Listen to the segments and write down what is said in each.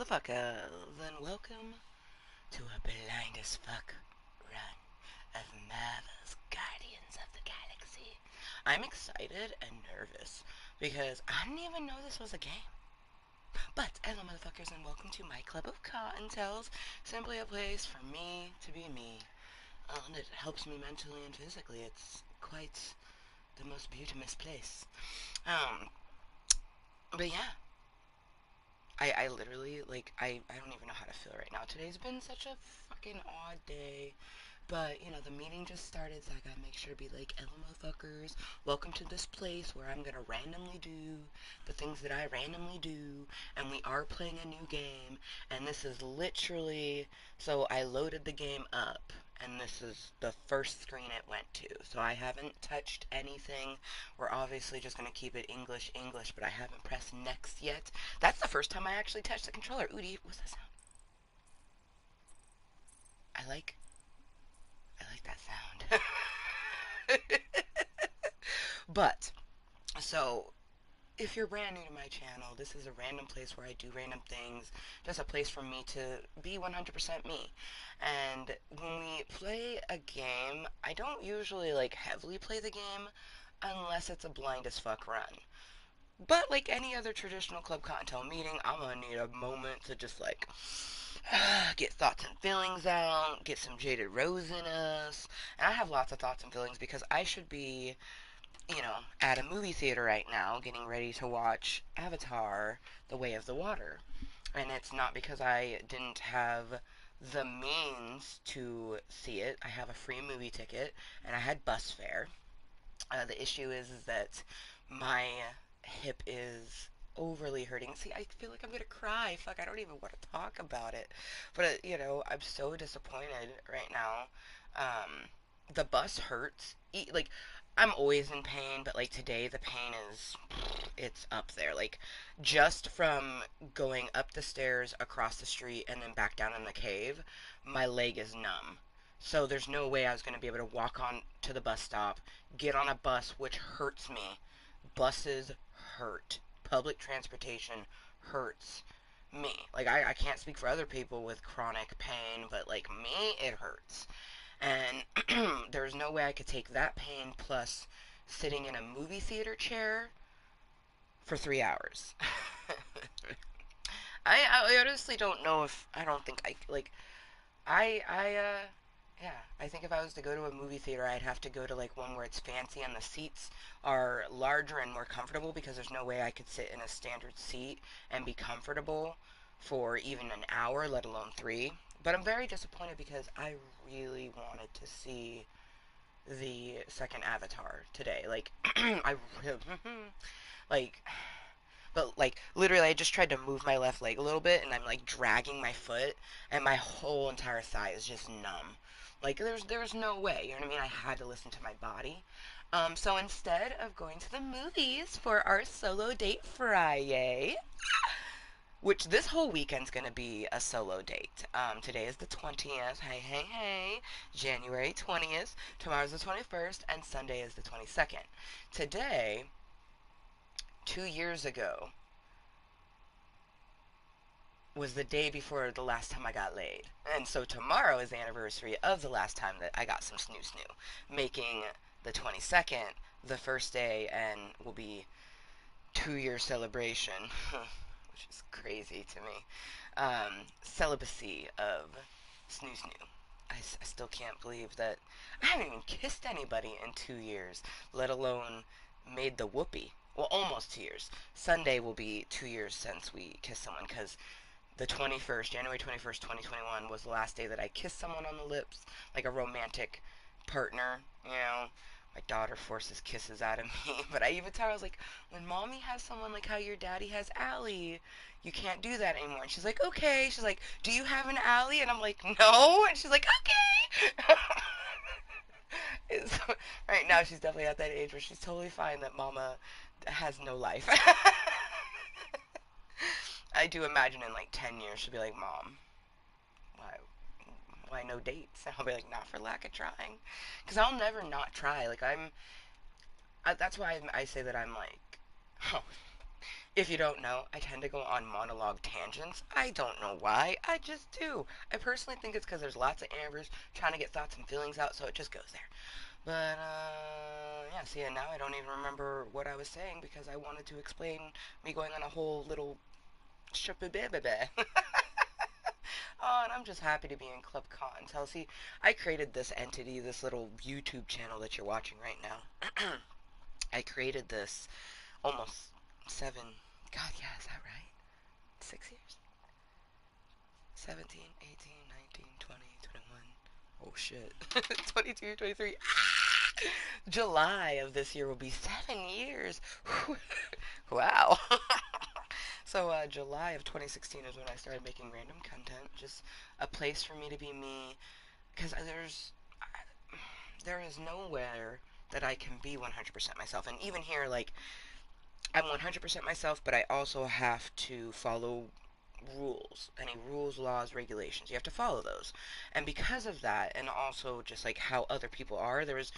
Motherfuckers, and welcome to a blind as fuck run of Marvel's Guardians of the Galaxy. I'm excited and nervous because I didn't even know this was a game. But hello, motherfuckers, and welcome to my club of Cottontales, simply a place for me to be me. And it helps me mentally and physically. It's quite the most beautiful place. Um, but yeah, I literally, I don't even know how to feel right now. Today's been such a fucking odd day. But, the meeting just started, so I gotta make sure to be like, hello, motherfuckers. Welcome to this place where I'm gonna randomly do the things that I randomly do. And we are playing a new game. And this is literally, so I loaded the game up. And this is the first screen it went to. So I haven't touched anything. We're obviously just gonna keep it English, English, but I haven't pressed next yet. That's the first time I actually touched the controller. Udi, what's that sound? I like I like that sound. But, so, if you're brand new to my channel, this is a random place where I do random things. Just a place for me to be 100% me. And when we play a game, I don't usually, heavily play the game unless it's a blind as fuck run. But like any other traditional Club Cottontail meeting, I'm gonna need a moment to just get thoughts and feelings out, get some jaded rose in us. And I have lots of thoughts and feelings because I should be, at a movie theater right now getting ready to watch Avatar: The Way of the Water. And it's not because I didn't have the means to see it. I have a free movie ticket and I had bus fare. The issue is that my hip is overly hurting. See, I feel like I'm gonna cry. Fuck, I don't even want to talk about it. But I'm so disappointed right now. The bus hurts. I'm always in pain, but like today, the pain is it's up there. Like just from going up the stairs, across the street, and then back down in the cave, my leg is numb. So there's no way I was going to be able to walk on to the bus stop, get on a bus, which hurts me. Buses hurt. Public transportation hurts me. Like, I can't speak for other people with chronic pain, but like me, it hurts. And there's no way I could take that pain plus sitting in a movie theater chair for 3 hours. I honestly don't know if I don't think I yeah, I think if I was to go to a movie theater, I'd have to go to like one where it's fancy and the seats are larger and more comfortable because there's no way I could sit in a standard seat and be comfortable for even an hour, let alone three. But I'm very disappointed because I really wanted to see the second Avatar today. Like, I really, like, but like literally, I just tried to move my left leg a little bit, and I'm like dragging my foot, and my whole entire thigh is just numb. Like there's no way, you know what I mean? I had to listen to my body. So instead of going to the movies for our solo date Friday, which this whole weekend's gonna be a solo date. Today is the 20th. Hey, hey, hey. January 20th. Tomorrow's the 21st, and Sunday is the 22nd. Today, 2 years ago, was the day before the last time I got laid. And so tomorrow is the anniversary of the last time that I got some snoo snoo, making the 22nd the first day and will be 2 year celebration, which is crazy to me. Celibacy of snoo snoo. I still can't believe that I haven't even kissed anybody in 2 years, let alone made the whoopee. Well, almost 2 years. Sunday will be 2 years since we kissed someone because the 21st, January 21st, 2021, was the last day that I kissed someone on the lips, like a romantic partner, My daughter forces kisses out of me, but I even tell her, I was like, when mommy has someone like how your daddy has Allie, you can't do that anymore. And she's like, okay. She's like, do you have an Allie? And I'm like, no. And she's like, okay. It's, right now, she's definitely at that age where she's totally fine that mama has no life. I do imagine in like 10 years she'll be like, Mom, why, why no dates? And I'll be like, not for lack of trying. Because I'll never not try. That's why I say that I'm like, oh, If you don't know, I tend to go on monologue tangents. I don't know why. I just do. I personally think it's because there's lots of Ambers trying to get thoughts and feelings out, so it just goes there. But, yeah, see, and now I don't even remember what I was saying because I wanted to explain me going on a whole little shubba-bibba. Oh, and I'm just happy to be in Club Cottontale. See, I created this entity, this little YouTube channel that you're watching right now. I created this almost 7, God, yeah, is that right? 6 years? 17, 18, 19, 20, 21. Oh shit. 22, 23. Ah! July of this year will be 7 years. Wow. So, July of 2016 is when I started making random content. Just a place for me to be me. Because there is nowhere that I can be 100% myself. And even here, like, I'm 100% myself, but I also have to follow rules. Any rules, laws, regulations. You have to follow those. And because of that, and also just like how other people are, there is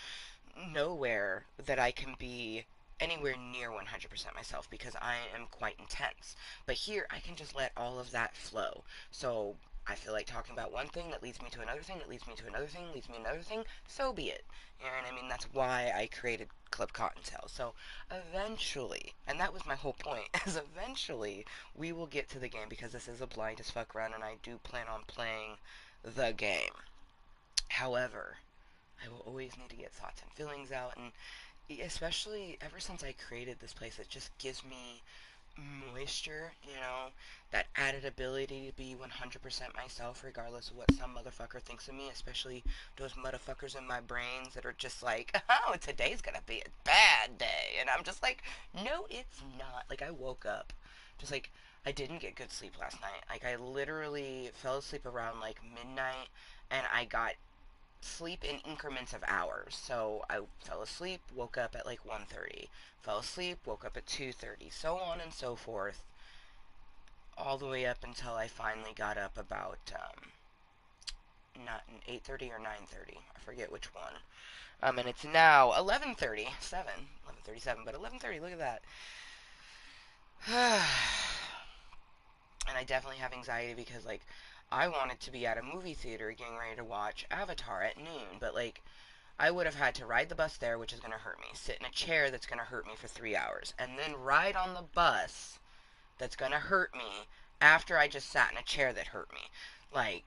nowhere that I can be anywhere near 100% myself because I am quite intense. But here, I can just let all of that flow. So I feel like talking about one thing that leads me to another thing, that leads me to another thing, leads me to another thing, so be it. You know what I mean? That's why I created Club Cottontale. So eventually, and that was my whole point, is eventually we will get to the game because this is a blind as fuck run and I do plan on playing the game. However, I will always need to get thoughts and feelings out, and especially ever since I created this place, it just gives me moisture, that added ability to be 100% myself, regardless of what some motherfucker thinks of me, especially those motherfuckers in my brains that are just like, oh, today's gonna be a bad day. And I'm just like, no, it's not. Like, I woke up, just like, I didn't get good sleep last night. Like, I literally fell asleep around like midnight, and I got sleep in increments of hours. So I fell asleep, woke up at like 1:30, fell asleep, woke up at 2:30, so on and so forth, all the way up until I finally got up about not 8:30 or 9:30. I forget which one. And it's now 11:37, 11:37, but 11:30. Look at that. And I definitely have anxiety because like I wanted to be at a movie theater getting ready to watch Avatar at noon, but like I would have had to ride the bus there, which is going to hurt me, sit in a chair that's going to hurt me for 3 hours, and then ride on the bus that's going to hurt me after I just sat in a chair that hurt me. Like,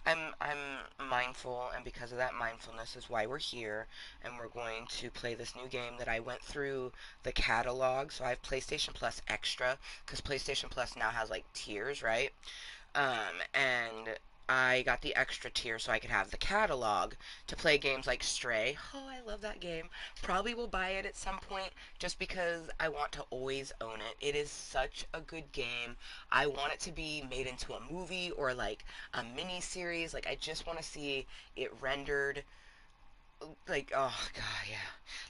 I'm mindful, and because of that mindfulness is why we're here, and we're going to play this new game that I went through the catalog. So I have PlayStation Plus Extra, because PlayStation Plus now has like tiers, right? And I got the extra tier so I could have the catalog to play games like Stray. Oh, I love that game. Probably will buy it at some point just because I want to always own it. It is such a good game. I want it to be made into a movie or like a mini series. Like I just want to see it rendered like oh god, yeah.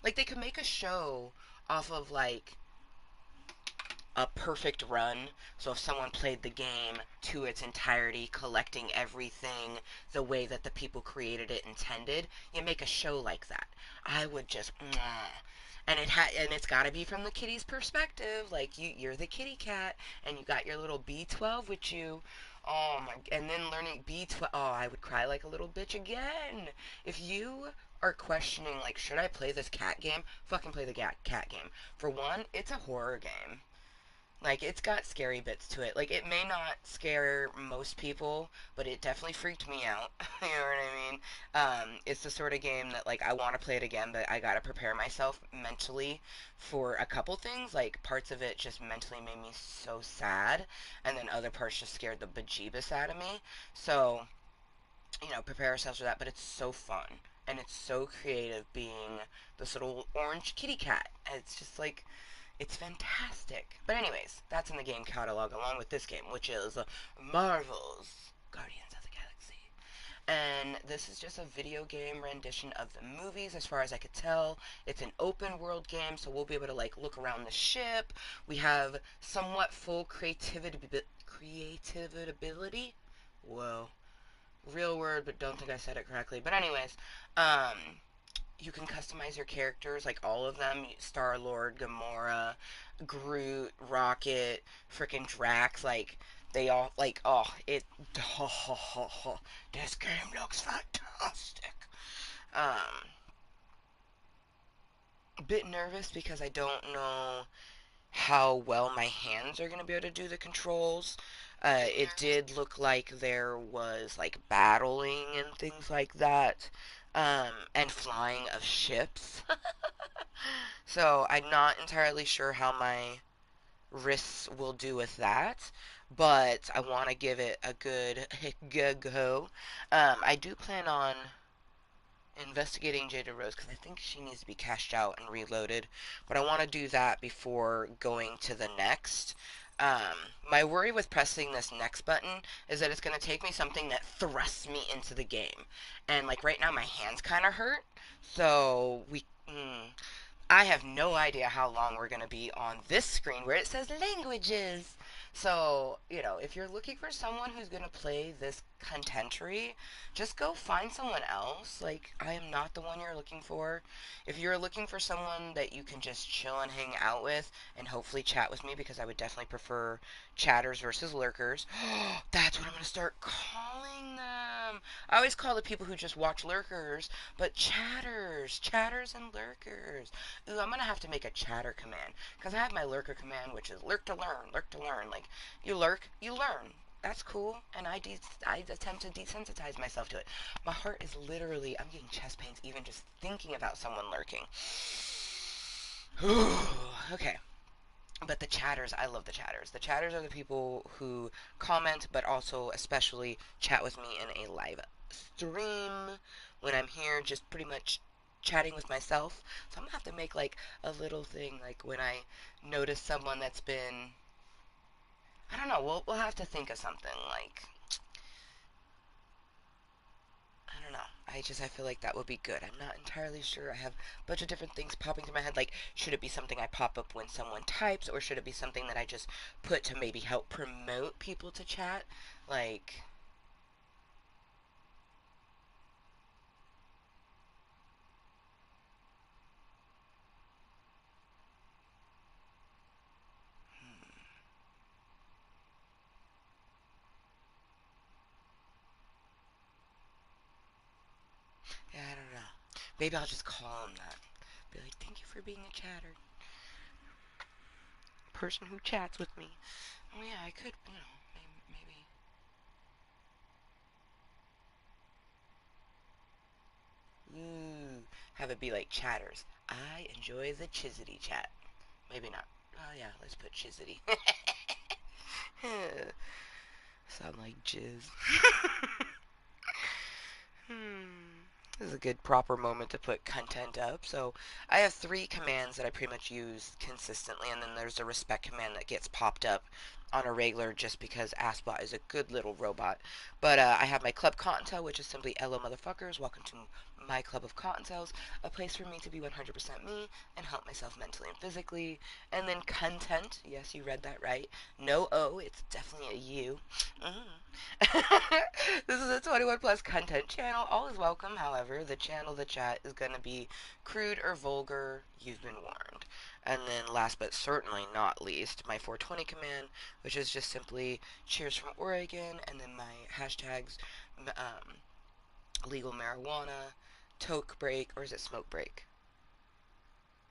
Like they could make a show off of like a perfect run. So if someone played the game to its entirety, collecting everything the way that the people created it intended, you make a show like that. I would just mwah. And it's got to be from the kitty's perspective. Like you're the kitty cat, and you got your little B12 with you. Oh my! And then learning B12. Oh, I would cry like a little bitch again. If you are questioning like, should I play this cat game? Fucking play the cat game. For one, it's a horror game. Like, it's got scary bits to it. Like, it may not scare most people, but it definitely freaked me out. You know what I mean? It's the sort of game that, like, I want to play it again, but I gotta prepare myself mentally for a couple things. Like, parts of it just mentally made me so sad, and then other parts just scared the bejeebus out of me. So, prepare ourselves for that, but it's so fun. And it's so creative being this little orange kitty cat. It's just like, it's fantastic. But anyways, that's in the game catalog along with this game, which is Marvel's Guardians of the Galaxy. And this is just a video game rendition of the movies as far as I could tell. It's an open world game, so we'll be able to like look around the ship. We have somewhat full creativity ability. Whoa. Real word, but don't think I said it correctly. But anyways, um you can customize your characters, like all of them. Star-Lord, Gamora, Groot, Rocket, freaking Drax, like they all like this game looks fantastic. Um a bit nervous because I don't know how well my hands are going to be able to do the controls. It did look like there was like battling and things like that, and flying of ships. So I'm not entirely sure how my wrists will do with that, but I want to give it a good go. I do plan on investigating Jada Rose because I think she needs to be cashed out and reloaded. But I want to do that before going to the next. Um, my worry with pressing this next button is that it's going to take me something that thrusts me into the game. And like right now, my hands kind of hurt. So I have no idea how long we're going to be on this screen where it says languages. So, if you're looking for someone who's going to play this contentory, just go find someone else. Like, I am not the one you're looking for. If you're looking for someone that you can just chill and hang out with and hopefully chat with me, because I would definitely prefer chatters versus lurkers. That's what I'm going to start calling them. I always call the people who just watch lurkers, but chatters and lurkers. Ooh, I'm gonna have to make a chatter command because I have my lurker command, which is lurk to learn, lurk to learn. Like you lurk, you learn. That's cool, and I attempt to desensitize myself to it. My heart is literally, I'm getting chest pains even just thinking about someone lurking. Okay. But the chatters, I love the chatters. The chatters are the people who comment, but also especially chat with me in a live stream when I'm here, just pretty much chatting with myself. So I'm gonna have to make like a little thing, like when I notice someone that's been, I don't know. We'll have to think of something like, I don't know. I feel like that would be good. I'm not entirely sure. I have a bunch of different things popping through my head. Like, should it be something I pop up when someone types, or should it be something that I just put to maybe help promote people to chat? Like, hmm, yeah, I don't know. Maybe I'll just call them that. Be like, thank you for being a chatter person who chats with me. Oh yeah, I could, maybe. Ooh, have it be like chatters. I enjoy the Chizity chat. Maybe not. Oh yeah, let's put Chizity. Sound like jizz. Hmm. This is a good proper moment to put content up. So I have three commands that I pretty much use consistently, and then there's a respect command that gets popped up on a regular just because Aspbot is a good little robot. But I have my Club Cottontail, which is simply hello motherfuckers, welcome to my club of Cottontails, a place for me to be 100% me and help myself mentally and physically. And then Content, yes, you read that right. No O, it's definitely a U. This is a 21 plus content channel. All is welcome. However, the chat is going to be crude or vulgar. You've been warned. And then, last but certainly not least, my 420 command, which is just simply cheers from Oregon, and then my hashtags legal marijuana, toke break, or is it smoke break?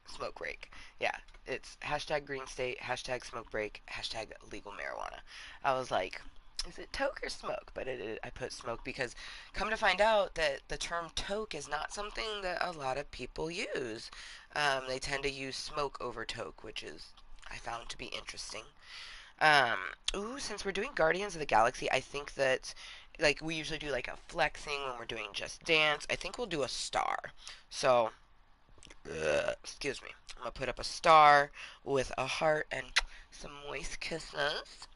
Smoke break. Yeah, it's hashtag green state, hashtag smoke break, hashtag legal marijuana. I was like, is it toke or smoke? But I put smoke because come to find out that the term toke is not something that a lot of people use. They tend to use smoke over toke, which is I found to be interesting. Um, ooh, since we're doing Guardians of the Galaxy, I think that like we usually do like a flexing when we're doing Just Dance. I think we'll do a star. So excuse me. I'm gonna put up a star with a heart and some moist kisses.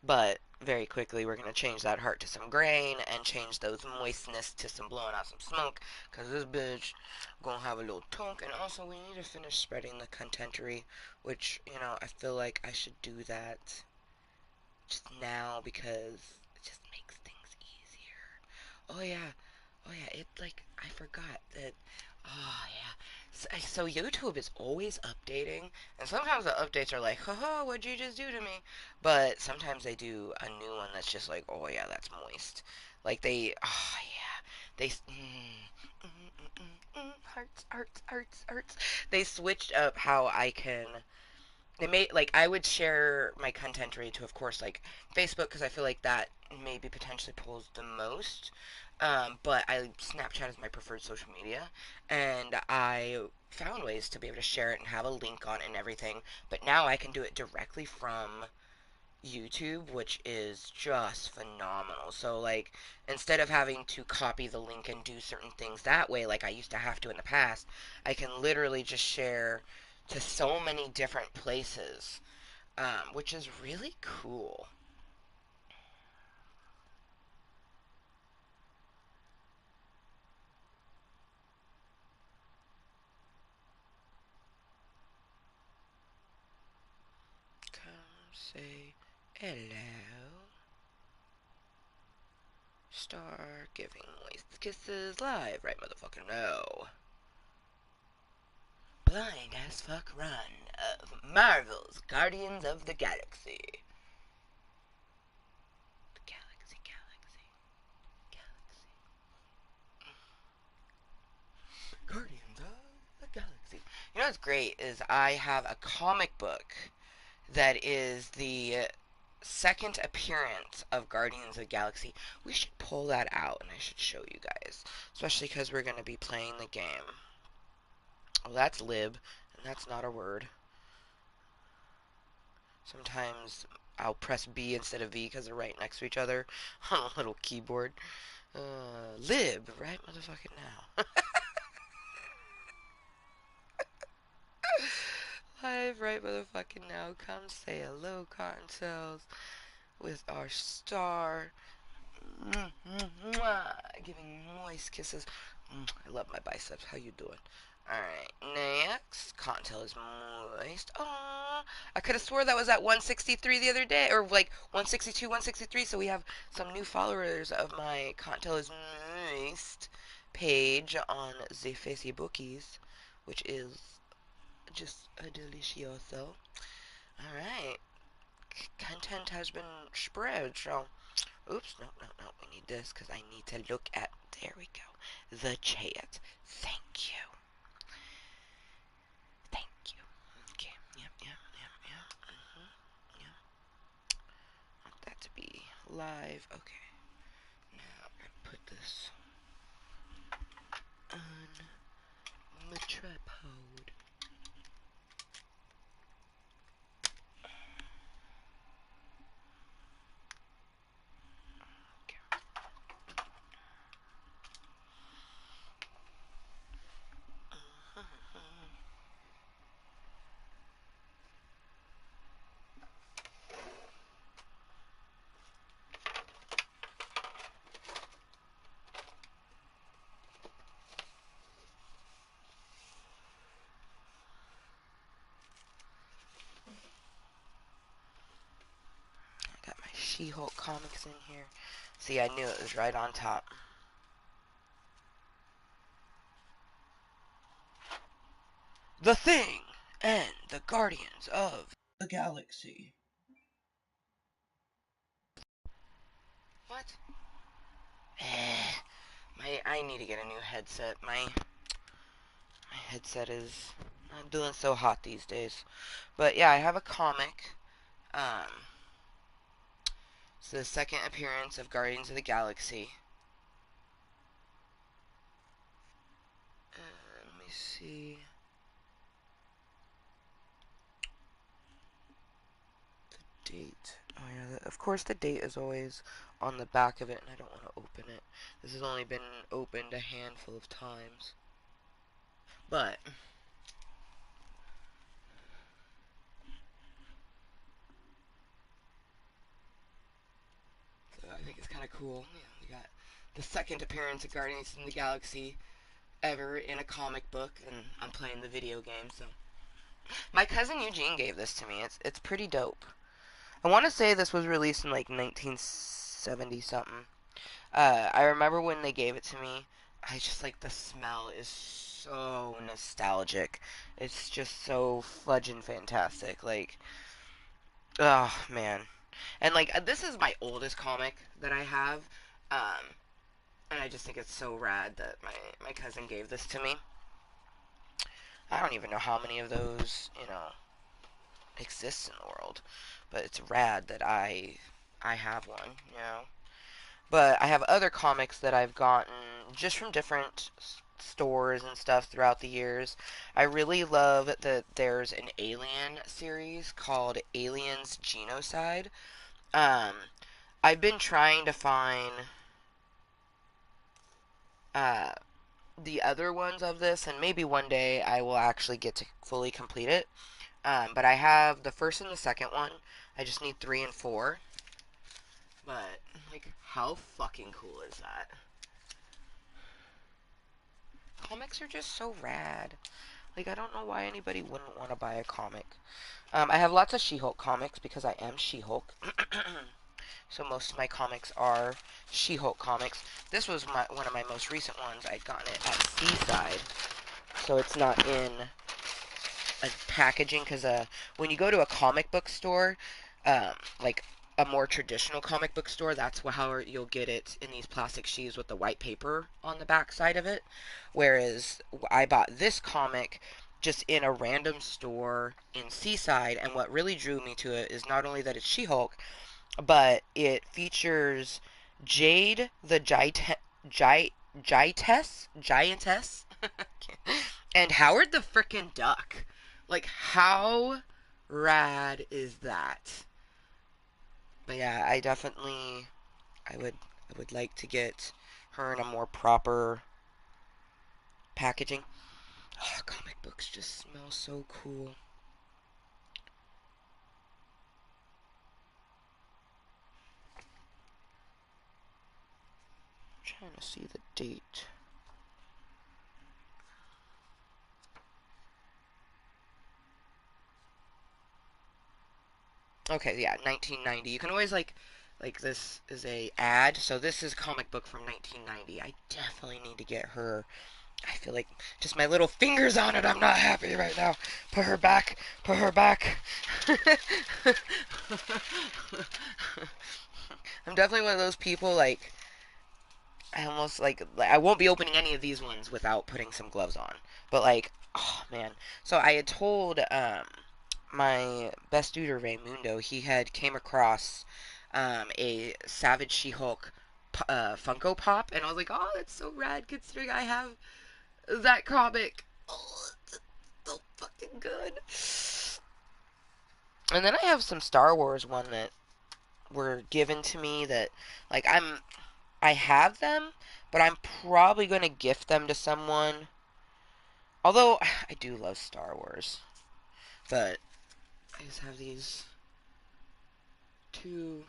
But very quickly, we're gonna change that heart to some grain and change those moistness to some blowing out some smoke. Cause this bitch gonna have a little tunk. And also, we need to finish spreading the contentery, which I feel like I should do that just now because it just makes things easier. Oh yeah, Oh yeah, it like I forgot that. Oh yeah. So YouTube is always updating, and sometimes the updates are like, "Haha, what'd you just do to me?" But sometimes they do a new one that's just like, "Oh yeah, that's moist." Like oh yeah, hearts, hearts, hearts, hearts. They switched up how I can. They made like I would share my content rate to, of course, like Facebook because I feel like that maybe potentially pulls the most. But I Snapchat is my preferred social media, and I found ways to be able to share it and have a link on it and everything. But now I can do it directly from YouTube, which is just phenomenal. So, like, instead of having to copy the link and do certain things that way, like I used to have to in the past, I can literally just share to so many different places, which is really cool. Come say hello. Star giving moist kisses live, right, motherfucker? No. Blind as fuck run of Marvel's Guardians of the Galaxy. Galaxy, galaxy, galaxy. Guardians of the Galaxy. You know what's great is I have a comic book that is the second appearance of Guardians of the Galaxy. We should pull that out and I should show you guys. Especially because we're going to be playing the game. Oh, that's lib, and that's not a word. Sometimes I'll press B instead of V because they're right next to each other on a little keyboard. Lib, right motherfucking now. Live right motherfucking now. Come say hello, Cottontails, with our star. Giving moist kisses. I love my biceps. How you doing? Alright, next. Cottontail is moist. Aww. I could have swore that was at 163 the other day. Or like 162, 163. So we have some new followers of my Cottontail is moist page on the Facebookies, which is just a delicioso. Alright. Content has been spread, so oops, no, no, no. We need this because I need to look at. There we go. The chat. Thank you. Thank you. Okay. Yep, yep, yep, yep. Yep. Want that to be live. Okay. Now I'm gonna put this on my tripod. Okay. I got my She-Hulk comics in here. See, I knew it was right on top. The Thing and the Guardians of the Galaxy. What? I need to get a new headset. My headset is not doing so hot these days. But yeah, I have a comic. Um, it's the second appearance of Guardians of the Galaxy. Let me see. Date. Oh yeah, of course the date is always on the back of it, and I don't want to open it. This has only been opened a handful of times. But so I think it's kind of cool. Yeah, we got the second appearance of Guardians of the Galaxy ever in a comic book, and I'm playing the video game. So my cousin Eugene gave this to me. It's pretty dope. I want to say this was released in like 1970 something. I remember when they gave it to me. I just like the smell is so nostalgic. It's just so fudging fantastic. Like, oh man. And like this is my oldest comic that I have. Um, and I just think it's so rad that my cousin gave this to me. I don't even know how many of those, exist in the world, but it's rad that I have one, you know. But I have other comics that I've gotten just from different stores and stuff throughout the years. I really love that there's an Alien series called Aliens Genocide. Um, I've been trying to find uh, the other ones of this, and maybe one day I will actually get to fully complete it. But I have the first and the second one. I just need three and four. But, like, how fucking cool is that? Comics are just so rad. Like, I don't know why anybody wouldn't want to buy a comic. I have lots of She-Hulk comics because I am She-Hulk. So most of my comics are She-Hulk comics. This was one of my most recent ones. I'd gotten it at Seaside. So it's not in a packaging because when you go to a comic book store, like a more traditional comic book store, that's how you'll get it in these plastic sheaths with the white paper on the back side of it. Whereas I bought this comic just in a random store in Seaside, and what really drew me to it is not only that it's She-Hulk, but it features Jade the Giantess, and Howard the frickin' Duck. Like, how rad is that? But yeah, I would like to get her in a more proper packaging. Oh, comic books just smell so cool. I'm trying to see the date. Okay, yeah, 1990. You can always like this is a ad. So this is a comic book from 1990. I definitely need to get her. I feel like just my little fingers on it. I'm not happy right now. Put her back. Put her back. I'm definitely one of those people like I almost like I won't be opening any of these ones without putting some gloves on. But like, oh man. So I had told my best dude Raymundo, he had came across a Savage She-Hulk Funko Pop, and I was like, oh, that's so rad considering I have that comic. Oh, it's so fucking good. And then I have some Star Wars one that were given to me that like I have them, but I'm probably going to gift them to someone. Although I do love Star Wars, but I just have these two.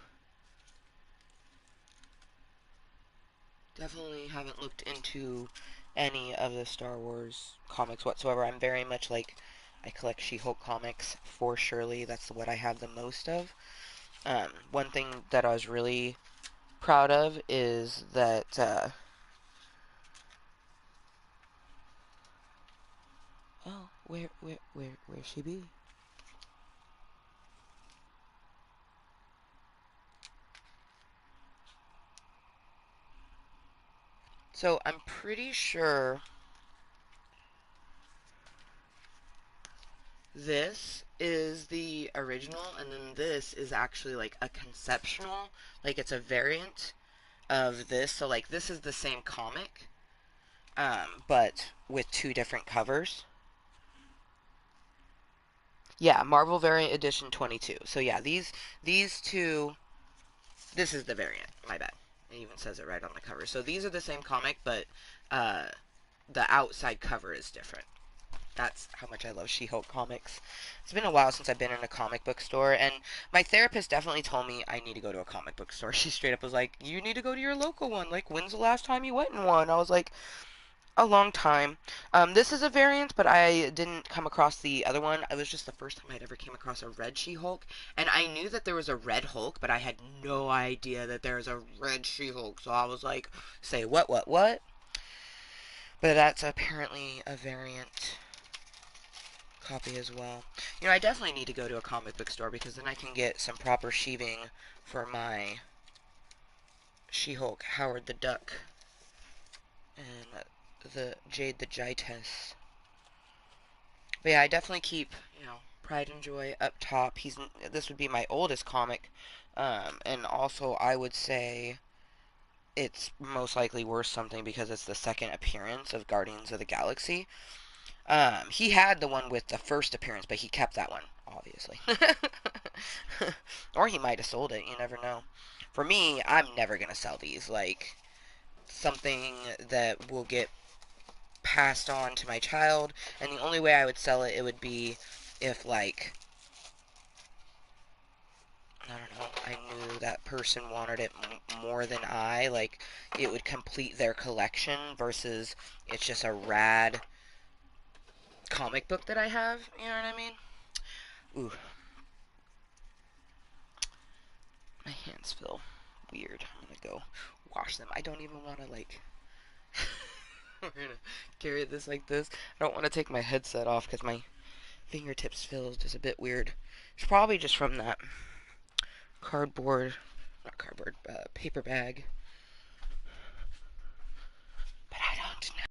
Definitely haven't looked into any of the Star Wars comics whatsoever. I'm very much like I collect She-Hulk comics for surely. That's what I have the most of. One thing that I was really proud of is that oh, where she be? So I'm pretty sure this is the original, and then this is actually like a conceptual, like it's a variant of this. So like this is the same comic, but with two different covers. Yeah, Marvel Variant Edition 22. So yeah, these two. This is the variant. My bad. It even says it right on the cover. So these are the same comic, but uh, the outside cover is different. That's how much I love She-Hulk comics. It's been a while since I've been in a comic book store, and my therapist definitely told me I need to go to a comic book store. She straight up was like, "You need to go to your local one. Like, when's the last time you went in one?" I was like, a long time. This is a variant, but I didn't come across the other one. It was just the first time I'd ever came across a red She-Hulk, and I knew that there was a red Hulk, but I had no idea that there was a red She-Hulk. So I was like, say what, what, what? But that's apparently a variant copy as well. You know, I definitely need to go to a comic book store because then I can get some proper sheathing for my She-Hulk, Howard the Duck, and the Jade the Giantess. But yeah, I definitely keep, Pride and Joy up top. This would be my oldest comic, and also I would say it's most likely worth something because it's the second appearance of Guardians of the Galaxy. He had the one with the first appearance, but he kept that one, obviously. Or he might have sold it, you never know. For me, I'm never gonna sell these. Like, something that will get passed on to my child, and the only way I would sell it, it would be if, like, I don't know, I knew that person wanted it more than I, like, it would complete their collection versus it's just a rad comic book that I have, you know what I mean? Ooh, my hands feel weird. I'm gonna go wash them. I don't even want to, like, we're gonna carry this like this. I don't want to take my headset off because my fingertips feel just a bit weird. It's probably just from that cardboard, not cardboard, paper bag. But I don't know.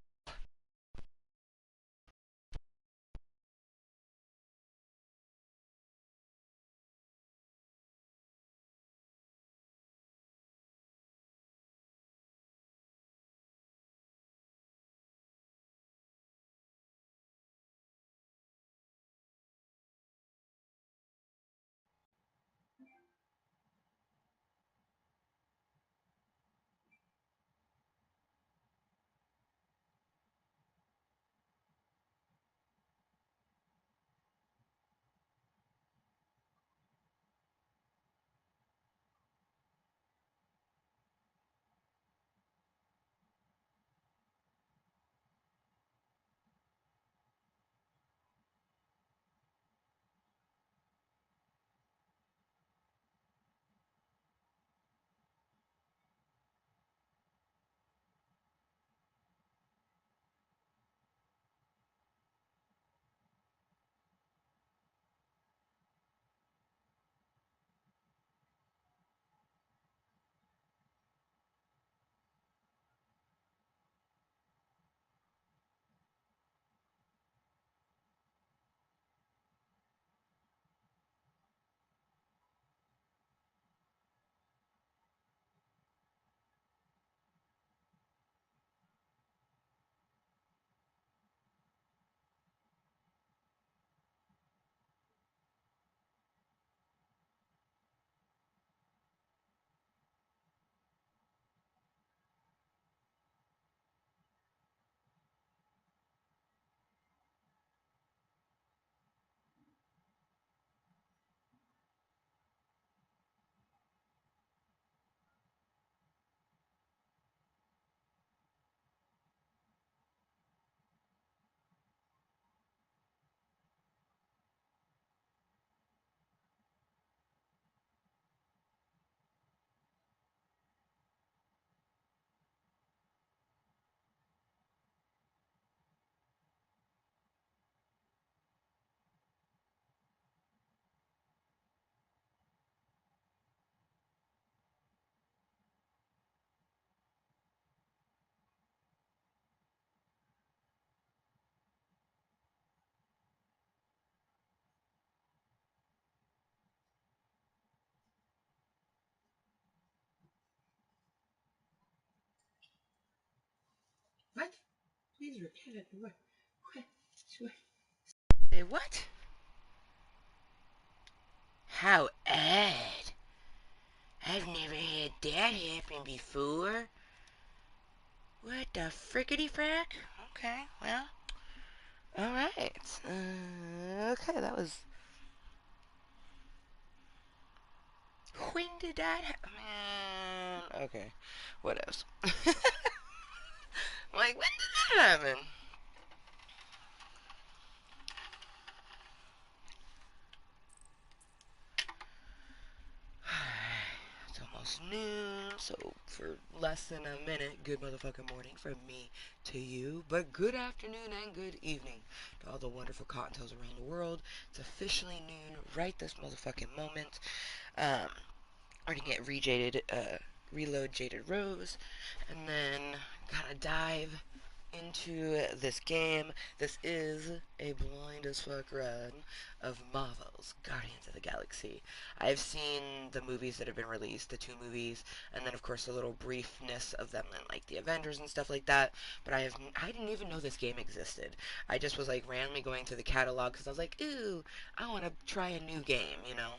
What? Please repeat it. What? What? Say what? How odd. I've never had that happen before. What the frickety frack? Okay, well, alright. Okay, that was. When did that happen? Man. Okay, what else? Like, when did that happen? It's almost noon, so for less than a minute, good motherfucking morning from me to you, but good afternoon and good evening to all the wonderful Cottontails around the world. It's officially noon right this motherfucking moment. Um, I'm gonna get reload Jaded Rose, and then gotta dive into this game. This is a blind as fuck run of Marvel's Guardians of the Galaxy. I've seen the movies that have been released, the two movies, and then of course the little briefness of them in like the Avengers and stuff like that. But I didn't even know this game existed. I just was like randomly going through the catalog because I was like, ooh, I want to try a new game, you know.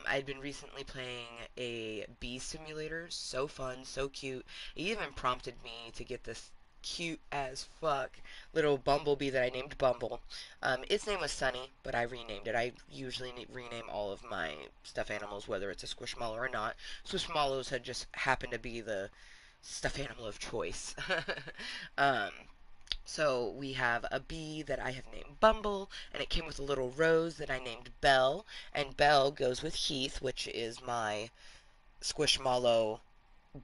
I'd been recently playing a bee simulator, so fun, so cute. It even prompted me to get this cute as fuck little bumblebee that I named Bumble. Its name was Sunny, but I renamed it. I usually rename all of my stuffed animals, whether it's a Squishmallow or not. Squishmallows had just happened to be the stuffed animal of choice. um, so we have a bee that I have named Bumble, and it came with a little rose that I named Belle, and Belle goes with Heath, which is my Squishmallow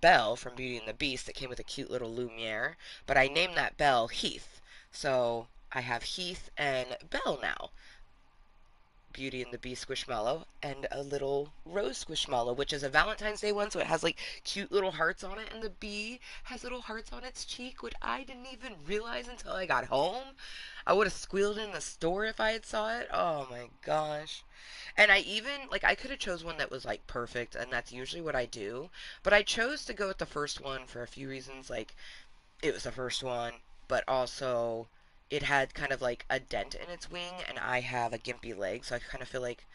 Belle from Beauty and the Beast that came with a cute little Lumiere, but I named that Belle Heath. So I have Heath and Belle now. Beauty and the Beast Squishmallow and a little Rose Squishmallow, which is a Valentine's Day one, so it has like cute little hearts on it, and the bee has little hearts on its cheek, which I didn't even realize until I got home. I would have squealed in the store if I had saw it. Oh my gosh. And I even like I could have chose one that was like perfect, and that's usually what I do. But I chose to go with the first one for a few reasons. Like it was the first one, but also it had kind of like a dent in its wing, and I have a gimpy leg, so I kind of feel like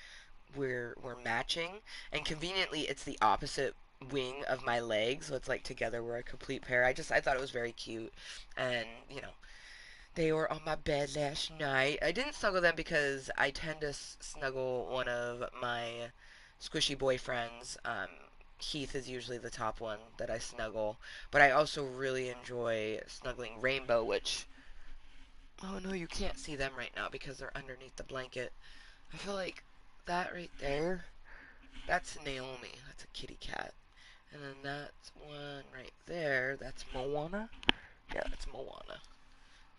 we're matching. And conveniently, it's the opposite wing of my leg, so it's like together we're a complete pair. I thought it was very cute, and you know they were on my bed last night. I didn't snuggle them because I tend to snuggle one of my squishy boyfriends. Heath is usually the top one that I snuggle, but I also really enjoy snuggling Rainbow, which, oh no, you can't see them right now because they're underneath the blanket. I feel like that right there, that's Naomi. That's a kitty cat. And then that's one right there. That's Moana. Yeah, that's Moana.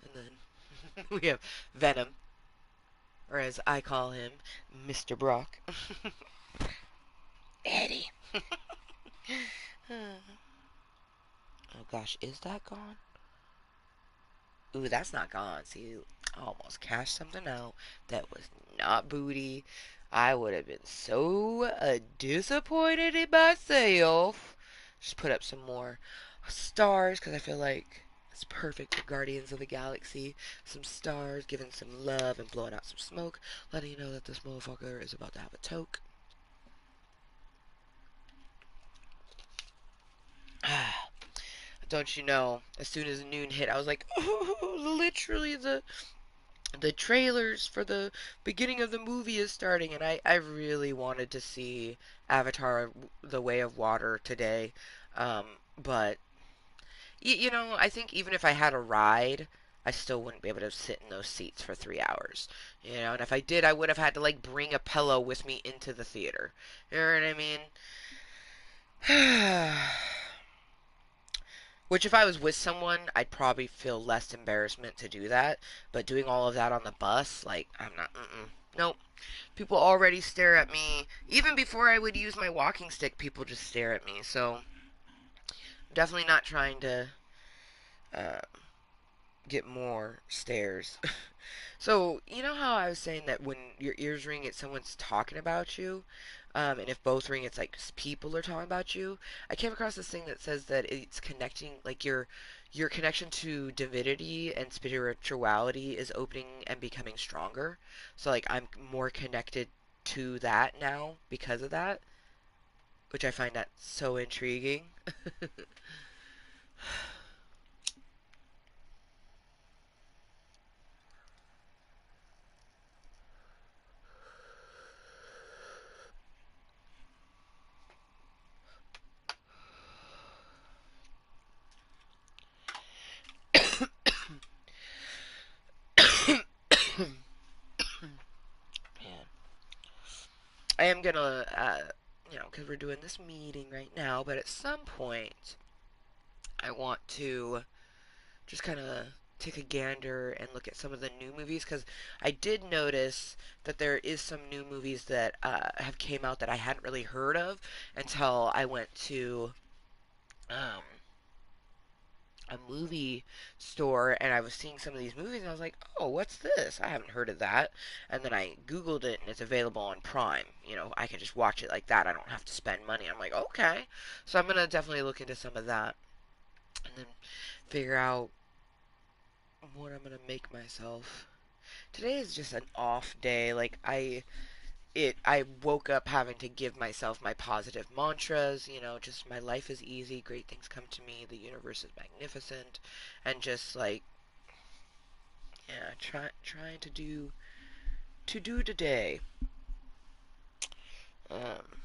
And then we have Venom, or as I call him, Mr. Brock. Eddie. Oh gosh, is that gone? Ooh, that's not gone. See, I almost cashed something out that was not booty. I would have been so disappointed in myself. Just put up some more stars because I feel like it's perfect for Guardians of the Galaxy. Some stars, giving some love and blowing out some smoke, letting you know that this motherfucker is about to have a toke. Don't you know? As soon as noon hit, I was like, oh, literally the trailers for the beginning of the movie is starting, and I really wanted to see Avatar: The Way of Water today, um, but you know, I think even if I had a ride, I still wouldn't be able to sit in those seats for 3 hours. You know, and if I did, I would have had to like bring a pillow with me into the theater. You know what I mean? Which, if I was with someone, I'd probably feel less embarrassment to do that. But doing all of that on the bus, like, I'm not. Nope. People already stare at me. Even before I would use my walking stick, people just stare at me. So, definitely not trying to uh, get more stares. So, you know how I was saying that when your ears ring, it's someone's talking about you? And if both ring, it's like people are talking about you. I came across this thing that says that it's connecting, like your connection to divinity and spirituality is opening and becoming stronger. So, like, I'm more connected to that now because of that, which I find that so intriguing. I am gonna, because we're doing this meeting right now, but at some point, I want to just kind of take a gander and look at some of the new movies because I did notice that there is some new movies that have came out that I hadn't really heard of until I went to um, a movie store and I was seeing some of these movies and I was like, oh, what's this? I haven't heard of that. And then I Googled it and it's available on Prime. I can just watch it like that. I don't have to spend money. I'm like, okay. So I'm going to definitely look into some of that and then figure out what I'm going to make myself. Today is just an off day. Like I woke up having to give myself my positive mantras, just my life is easy, great things come to me, the universe is magnificent, and just like yeah, trying to do today. Um,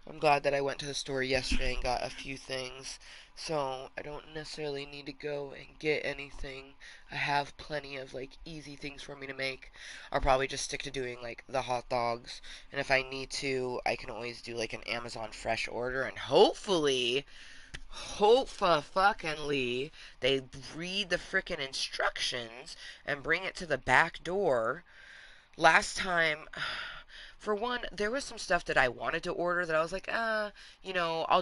I'm glad that I went to the store yesterday and got a few things, so I don't necessarily need to go and get anything. I have plenty of like easy things for me to make. I'll probably just stick to doing like the hot dogs, and if I need to, I can always do like an Amazon Fresh order, and hopefully, they read the frickin' instructions and bring it to the back door. Last time, for one, there was some stuff that I wanted to order that I was like, I'll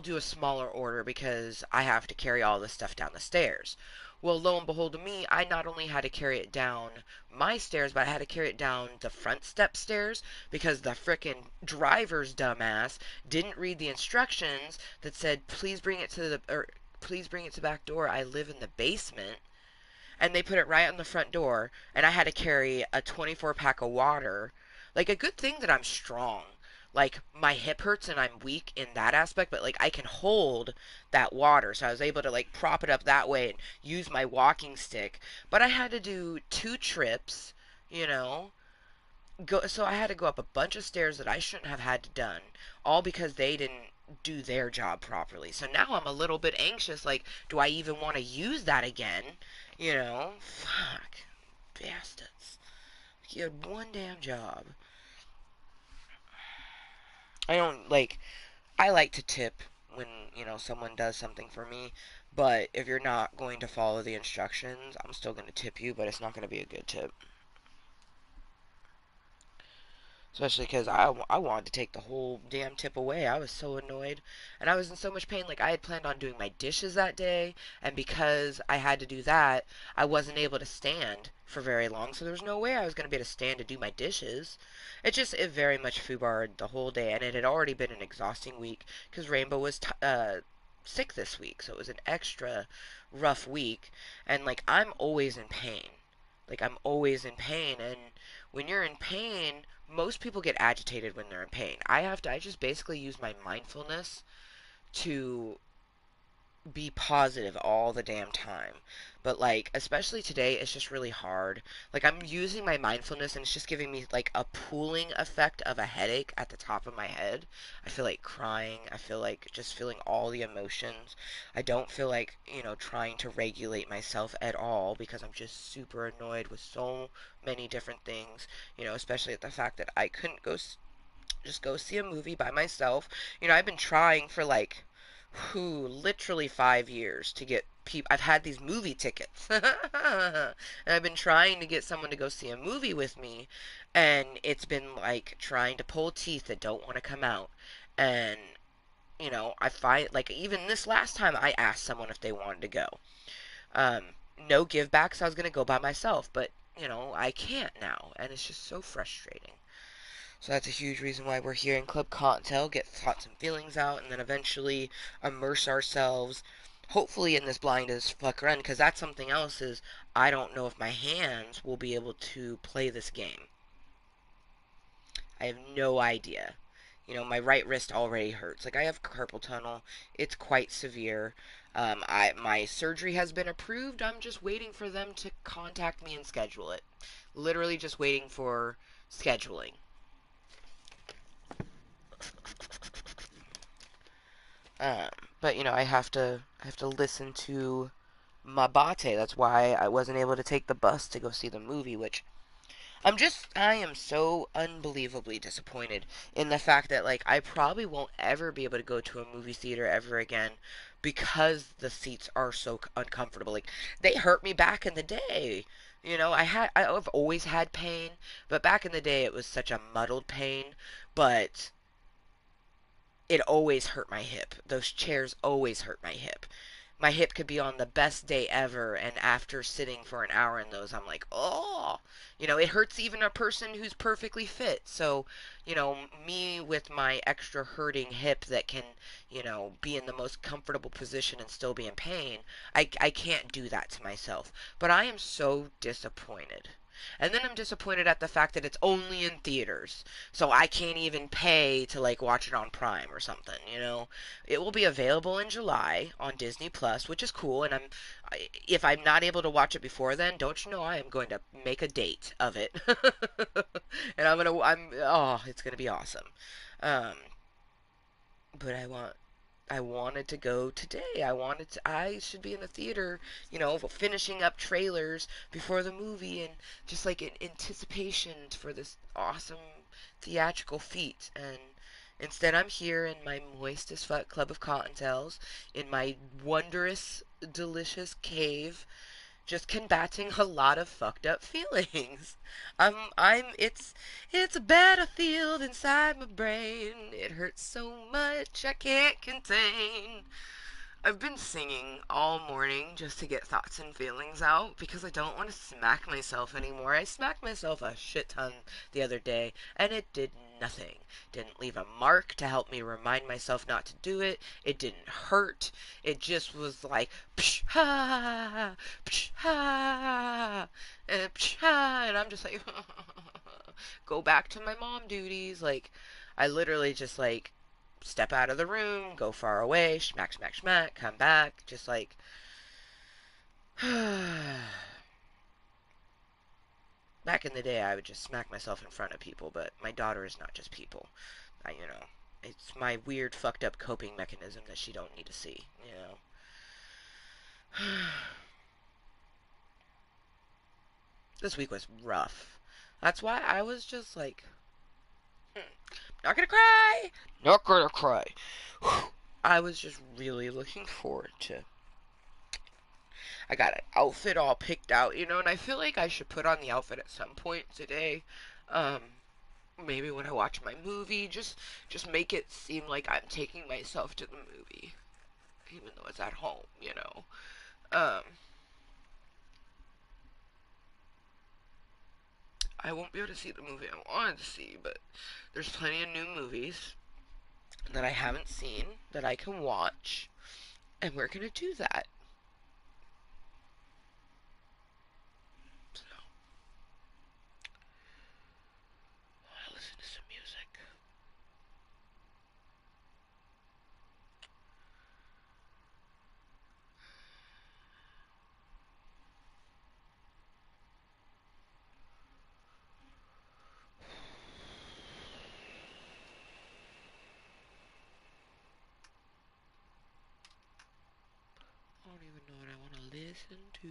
do a smaller order because I have to carry all this stuff down the stairs. Well, lo and behold to me, I not only had to carry it down my stairs, but I had to carry it down the front step stairs because the frickin' driver's dumbass didn't read the instructions that said, please bring it to the back door. I live in the basement, and they put it right on the front door, and I had to carry a 24 pack of water. Like, a good thing that I'm strong. Like, my hip hurts and I'm weak in that aspect, but like I can hold that water. So I was able to like prop it up that way and use my walking stick. But I had to do 2 trips, you know. So I had to go up a bunch of stairs that I shouldn't have had to done, all because they didn't do their job properly. So now I'm a little bit anxious, like, do I even want to use that again? Fuck. Bastards. You had one damn job. I don't, like, I like to tip when, someone does something for me, but if you're not going to follow the instructions, I'm still going to tip you, but it's not going to be a good tip. Especially because I wanted to take the whole damn tip away. I was so annoyed. And I was in so much pain. Like, I had planned on doing my dishes that day. And because I had to do that, I wasn't able to stand for very long. So there was no way I was going to be able to stand to do my dishes. It very much foobarred the whole day. And it had already been an exhausting week because Rainbow was sick this week. So it was an extra rough week. And, like, I'm always in pain. Like, I'm always in pain. And when you're in pain, most people get agitated when they're in pain. I just basically use my mindfulness to be positive all the damn time. But like, especially today, it's just really hard. Like, I'm using my mindfulness and it's just giving me like a pooling effect of a headache at the top of my head. I feel like crying. I feel like just feeling all the emotions. I don't feel like, trying to regulate myself at all because I'm just super annoyed with so many different things, especially at the fact that I couldn't just go see a movie by myself. I've been trying for like literally 5 years to get people. I've had these movie tickets, and I've been trying to get someone to go see a movie with me, and it's been like trying to pull teeth that don't want to come out. And I find like even this last time I asked someone if they wanted to go. Um, no give back, so I was gonna go by myself, but I can't now, and it's just so frustrating. So that's a huge reason why we're here in Club Cottontail, get thoughts and feelings out, and then eventually immerse ourselves, hopefully in this blind as fuck run, because that's something else is I don't know if my hands will be able to play this game. I have no idea. My right wrist already hurts. Like, I have carpal tunnel. It's quite severe. My surgery has been approved. I'm just waiting for them to contact me and schedule it. Literally just waiting for scheduling. Um, but I have to listen to my bate. That's why I wasn't able to take the bus to go see the movie, which I am so unbelievably disappointed in the fact that, like, I probably won't ever be able to go to a movie theater ever again because the seats are so uncomfortable. Like, they hurt me back in the day. I've always had pain, but back in the day it was such a muddled pain, but it always hurt my hip. Those chairs always hurt my hip. My hip could be on the best day ever, and after sitting for an hour in those, I'm like, oh, it hurts even a person who's perfectly fit. So, me with my extra hurting hip that can, be in the most comfortable position and still be in pain, I can't do that to myself. But I am so disappointed. And then I'm disappointed at the fact that it's only in theaters. So I can't even pay to like watch it on Prime or something. It will be available in July on Disney Plus, which is cool. And if I'm not able to watch it before then, don't you know I am going to make a date of it. And it's gonna be awesome. Um, but I wanted to go today. I should be in the theater, finishing up trailers before the movie and just like in anticipation for this awesome theatrical feat. And instead, I'm here in my moist as fuck club of Cottontales in my wondrous, delicious cave just combating a lot of fucked up feelings. It's a battlefield inside my brain. It hurts so much I can't contain. I've been singing all morning just to get thoughts and feelings out because I don't want to smack myself anymore. I smacked myself a shit ton the other day and it did nothing. Didn't leave a mark to help me remind myself not to do it. It didn't hurt. It just was like psh ha psh ha and psh ha and I'm just like go back to my mom duties. Like I literally just like step out of the room, go far away, smack, smack, smack, come back, just like. Back in the day, I would just smack myself in front of people, but my daughter is not just people. It's my weird, fucked up coping mechanism that she don't need to see. This week was rough. That's why I was just like, not gonna cry, not gonna cry. I was just really looking forward to. I got an outfit all picked out, and I feel like I should put on the outfit at some point today. Um, Maybe when I watch my movie, just make it seem like I'm taking myself to the movie, even though it's at home. Um, I won't be able to see the movie I wanted to see, but there's plenty of new movies that I haven't seen that I can watch, and we're gonna do that. So, I listen to some music. I don't even know what I want to listen to.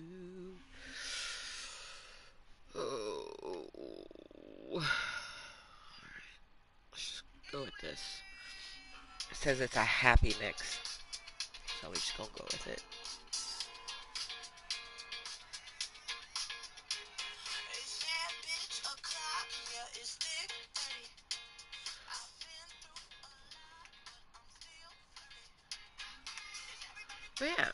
Oh. Alright, let's just go with this. It says it's a happy mix, so we just gonna go with it. But yeah,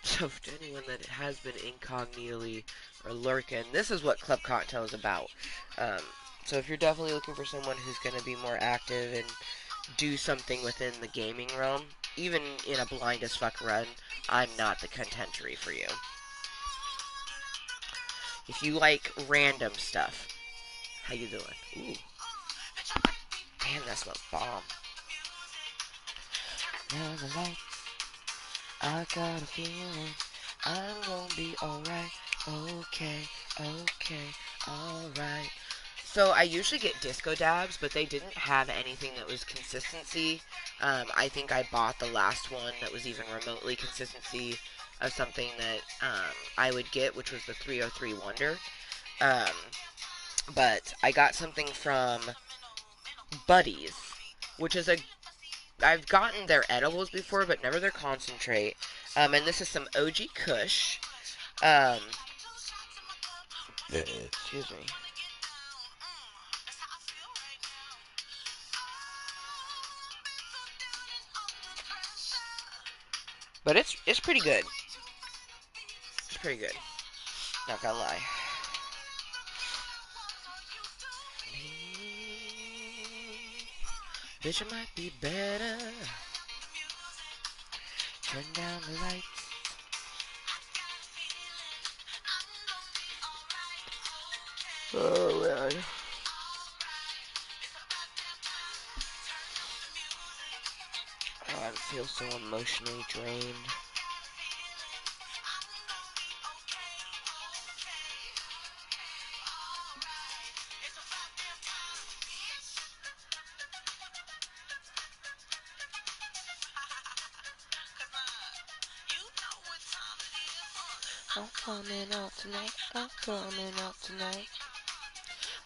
so to anyone that has been incognitely or lurking, this is what Club Cocktail is about. Um, so if you're definitely looking for someone who's going to be more active and do something within the gaming realm, even in a blind as fuck run, I'm not the contentory for you. If you like random stuff, how you doing? Ooh, damn, that smells bomb. Now the lights, I got a feeling I'm gonna be alright. Okay, okay, alright. So I usually get disco dabs, but they didn't have anything that was consistency. I think I bought the last one that was even remotely consistency of something that I would get, which was the 303 Wonder. Um, but I got something from Buddies, which is a I've gotten their edibles before, but never their concentrate. And this is some OG Kush. Um, excuse me. But it's pretty good. It's pretty good. Not gonna lie. Bitch, it might be better. Turn down the lights. Oh man. Oh, I feel so emotionally drained. I'm coming out tonight. I'm coming out tonight.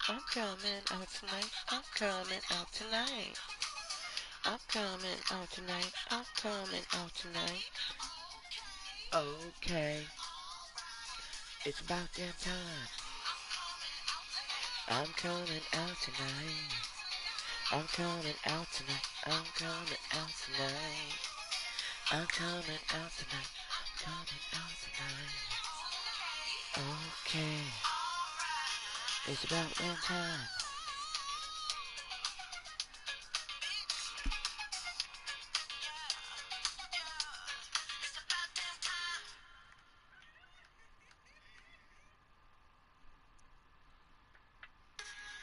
I'm coming out tonight. I'm coming out tonight. I'm coming out tonight. I'm coming out tonight. Okay, it's about damn time. I'm coming out tonight. I'm coming out tonight. I'm coming out tonight. I'm coming out tonight. Coming out tonight. Okay, it's about damn time.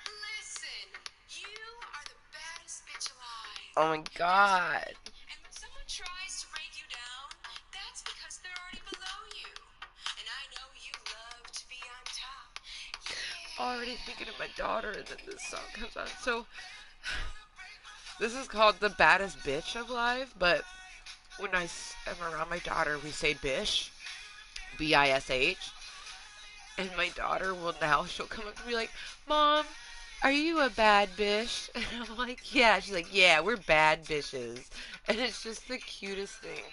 Listen, you are the baddest bitch alive. Oh my god. And when someone tries to break you down, that's because they're already below you. And I know you love to be on top. Yeah. Already thinking of my daughter, and then this song comes on. So, this is called The Baddest Bitch of Live, but when I am around my daughter, we say bish. Bish. And my daughter will now, she'll come up and be like, Mom, are you a bad bitch? And I'm like, yeah. She's like, yeah, we're bad bitches. And it's just the cutest thing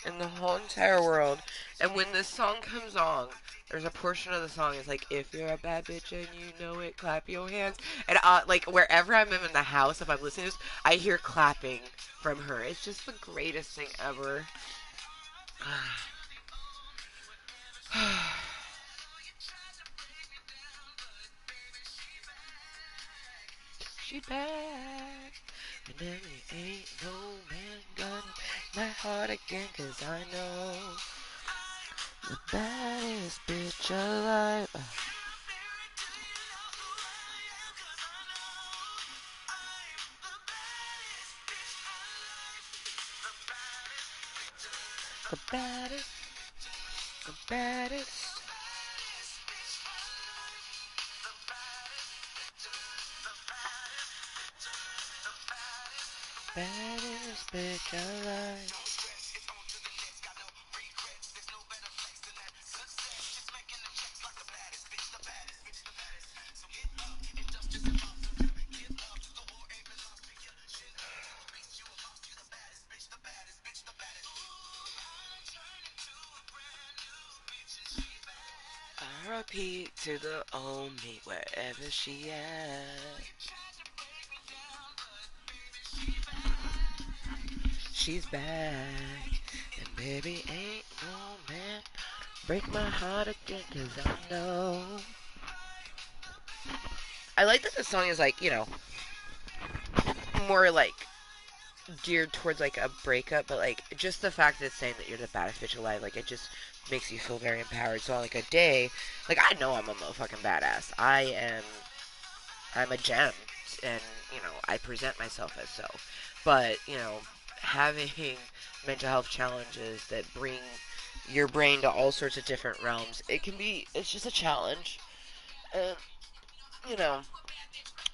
in the whole entire world. And when this song comes on, there's a portion of the song is like, if you're a bad bitch and you know it, clap your hands. And like wherever I'm in the house, if I'm listening to this, I hear clapping from her. It's just the greatest thing ever. She back, and then ain't no man gonna break my heart again, 'cause I know the baddest bitch alive. The baddest, the baddest. Baddest bitch alive. R.I.P. to the old me, wherever she at. She's back, and baby ain't no man break my heart again, 'cause I know. I like that the song is like, more like geared towards like a breakup, but like just the fact that it's saying that you're the baddest bitch alive, like it just makes you feel very empowered. So on like a day, like I know I'm a motherfucking badass. I'm a gem, and I present myself as so. But having mental health challenges that bring your brain to all sorts of different realms, it's just a challenge. And you know,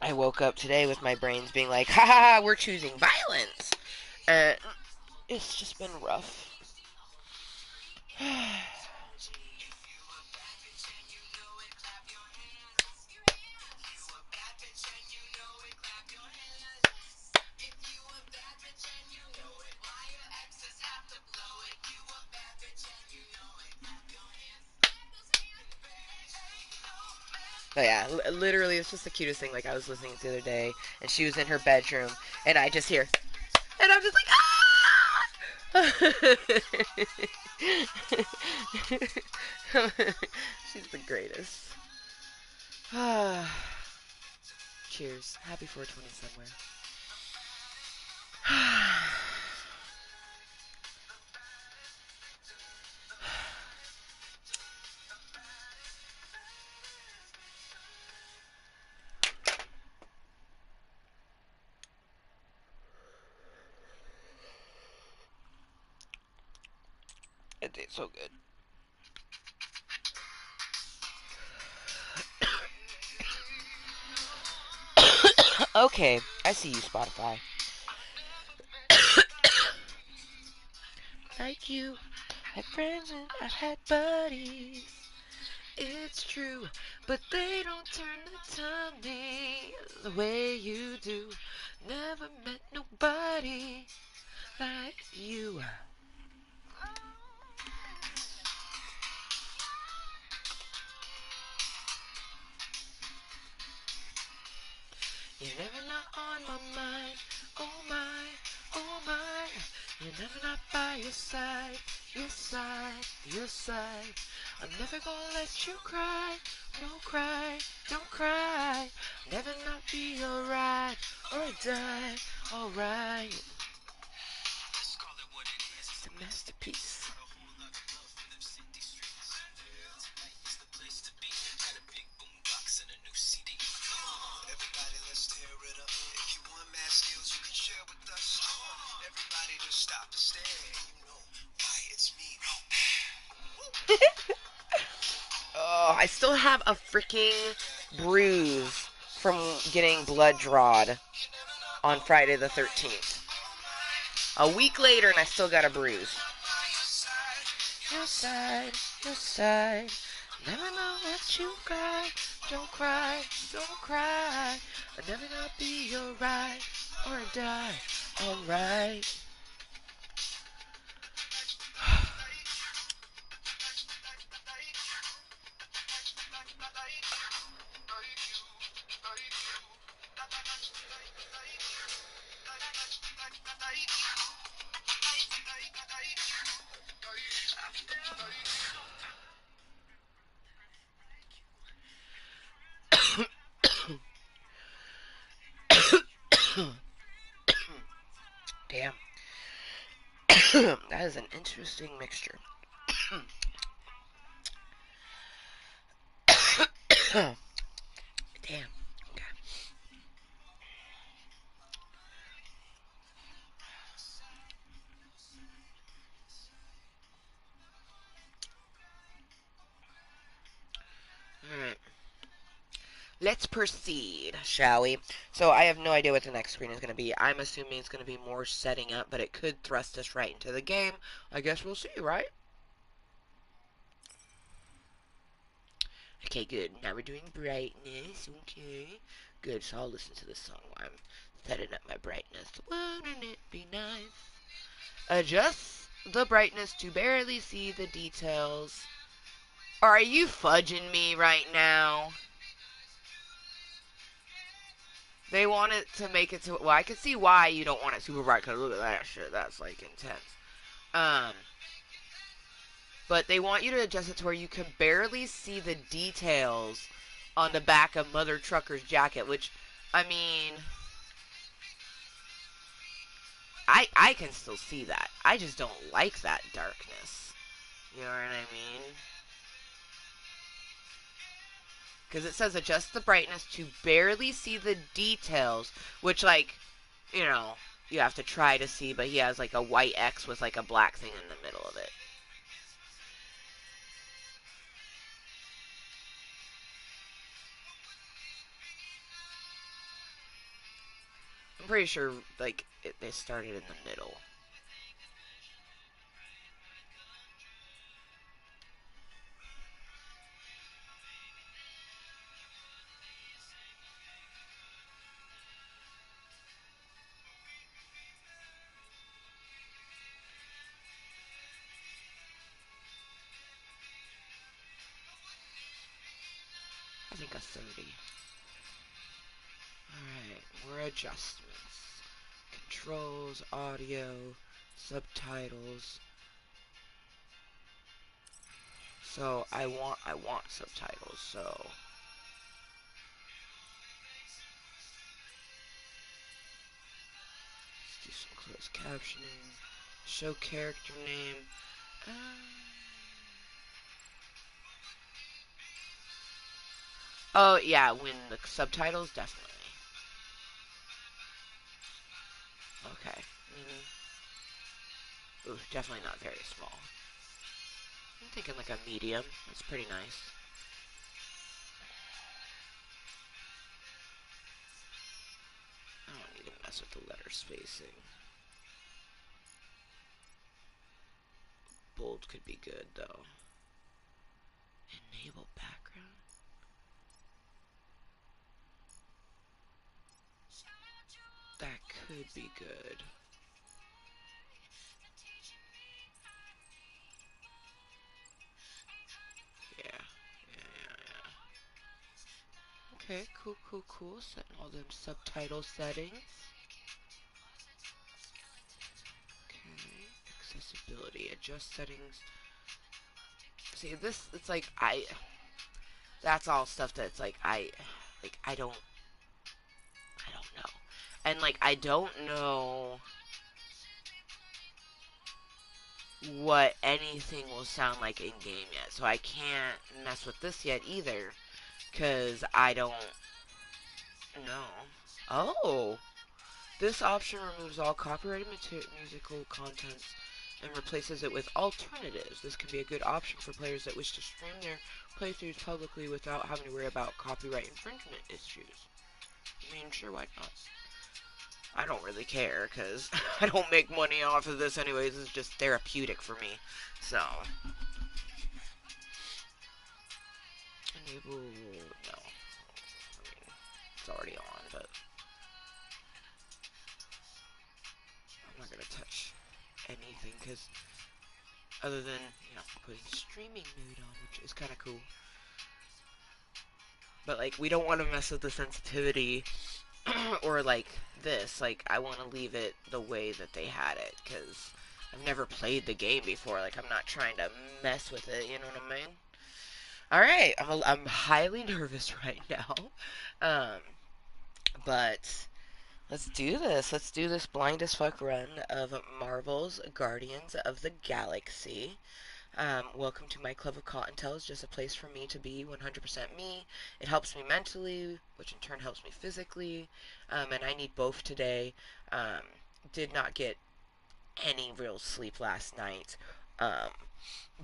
I woke up today with my brains being like, ha ha ha, we're choosing violence. And it's just been rough. But yeah, literally, it's just the cutest thing. Like, I was listening to the other day, and she was in her bedroom, and I just hear, and I'm just like, ah! She's the greatest. Cheers. Happy 420 somewhere. It tastes so good. Okay, I see you, Spotify. Like you, I had friends and I had buddies. It's true, but they don't turn the tummy the way you do. Never met nobody like you. You're never not on my mind. Oh my, oh my. You're never not by your side, your side, your side. I'm never gonna let you cry. No cry, don't cry. Never not be alright or die. Alright. It's a masterpiece. Everybody, let's tear it up. If you want mad skills, you can share with us. Everybody, just stop to stare. You know why it's me. Oh, I still have a freaking bruise from getting blood drawed on Friday the 13th. A week later, and I still got a bruise. Your side, your side. Never know what you cry. Don't cry, don't cry. I never gonna be alright or die. Alright. Damn. That is an interesting mixture. Damn. Okay. Alright. Let's proceed, shall we? So I have no idea what the next screen is going to be. I'm assuming it's going to be more setting up, but it could thrust us right into the game. I guess we'll see, right? Okay, good. Now we're doing brightness. Okay. Good, so I'll listen to this song while I'm setting up my brightness. Wouldn't it be nice? Adjust the brightness to barely see the details. Are you fudging me right now? They want it to make it to... Well, I can see why you don't want it super bright, because look at that shit. That's, like, intense. Um... But they want you to adjust it to where you can barely see the details on the back of Mother Trucker's jacket, which, I mean... I can still see that. I just don't like that darkness. You know what I mean? Because it says adjust the brightness to barely see the details, which, like, you know, you have to try to see, but he has, like, a white X with, like, a black thing in the middle of it. I'm pretty sure, like, they started in the middle. I think a 30. Alright, more adjustments. Controls, audio, subtitles. So I want subtitles, so let's do some closed captioning. Show character name. Oh yeah, when the subtitles definitely. Okay. Ooh, definitely not very small. I'm thinking like a medium. That's pretty nice. I don't need to mess with the letter spacing. Bold could be good though. Enable background. That could be good. Yeah. Okay, cool. Setting all them subtitle settings. Okay, accessibility, adjust settings. See, this, it's like, that's all stuff that's like, I don't know. And like, I don't know what anything will sound like in game yet. So I can't mess with this yet either. Because I don't know. Oh! This option removes all copyrighted musical contents and replaces it with alternatives. This can be a good option for players that wish to stream their playthroughs publicly without having to worry about copyright infringement issues. I mean, sure, why not? I don't really care because I don't make money off of this anyways. It's just therapeutic for me. So, enable, no. I mean, it's already on, but I'm not going to touch anything because other than, putting streaming mode on, which is kind of cool. But, like, we don't want to mess with the sensitivity or, like, this. Like, I want to leave it the way that they had it because I've never played the game before. Like, I'm not trying to mess with it, you know what I mean? Alright, I'm highly nervous right now. Um, but let's do this. Let's do this blind as fuck run of Marvel's Guardians of the Galaxy. Welcome to my club of Cottontale. It's just a place for me to be 100% me. It helps me mentally, which in turn helps me physically. And I need both today. Um, did not get any real sleep last night. Um,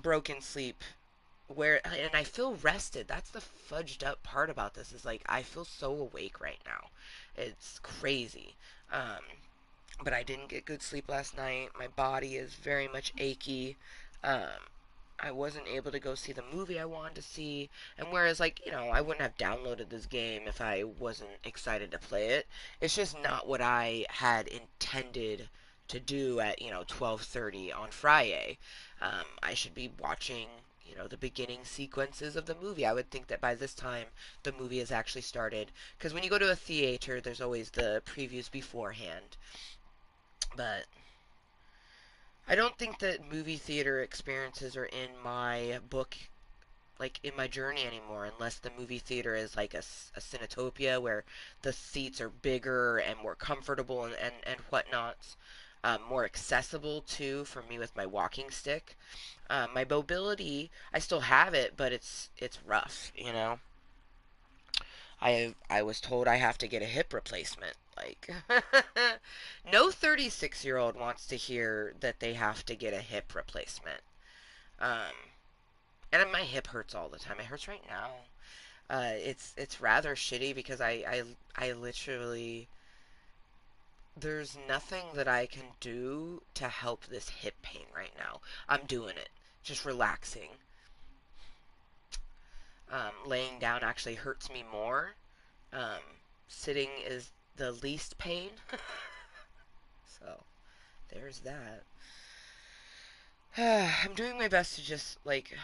broken sleep and I feel rested. That's the fudged up part about this is like I feel so awake right now. It's crazy. Um, but I didn't get good sleep last night. My body is very much achy. Um, I wasn't able to go see the movie I wanted to see. And whereas, like, I wouldn't have downloaded this game if I wasn't excited to play it. It's just not what I had intended to do at, 12:30 on Friday. I should be watching, the beginning sequences of the movie. I would think that by this time the movie has actually started. Because when you go to a theater, there's always the previews beforehand. But I don't think that movie theater experiences are in my book, like in my journey anymore, unless the movie theater is like a Cinetopia where the seats are bigger and more comfortable and whatnot. More accessible too for me with my walking stick. My mobility, I still have it, but it's rough. I was told I have to get a hip replacement. Like, no 36-year-old wants to hear that they have to get a hip replacement. Um, and my hip hurts all the time. It hurts right now. It's rather shitty because I literally there's nothing that I can do to help this hip pain right now. I'm doing it, just relaxing. Laying down actually hurts me more. Um, Sitting is the least pain. So there's that. I'm doing my best to just like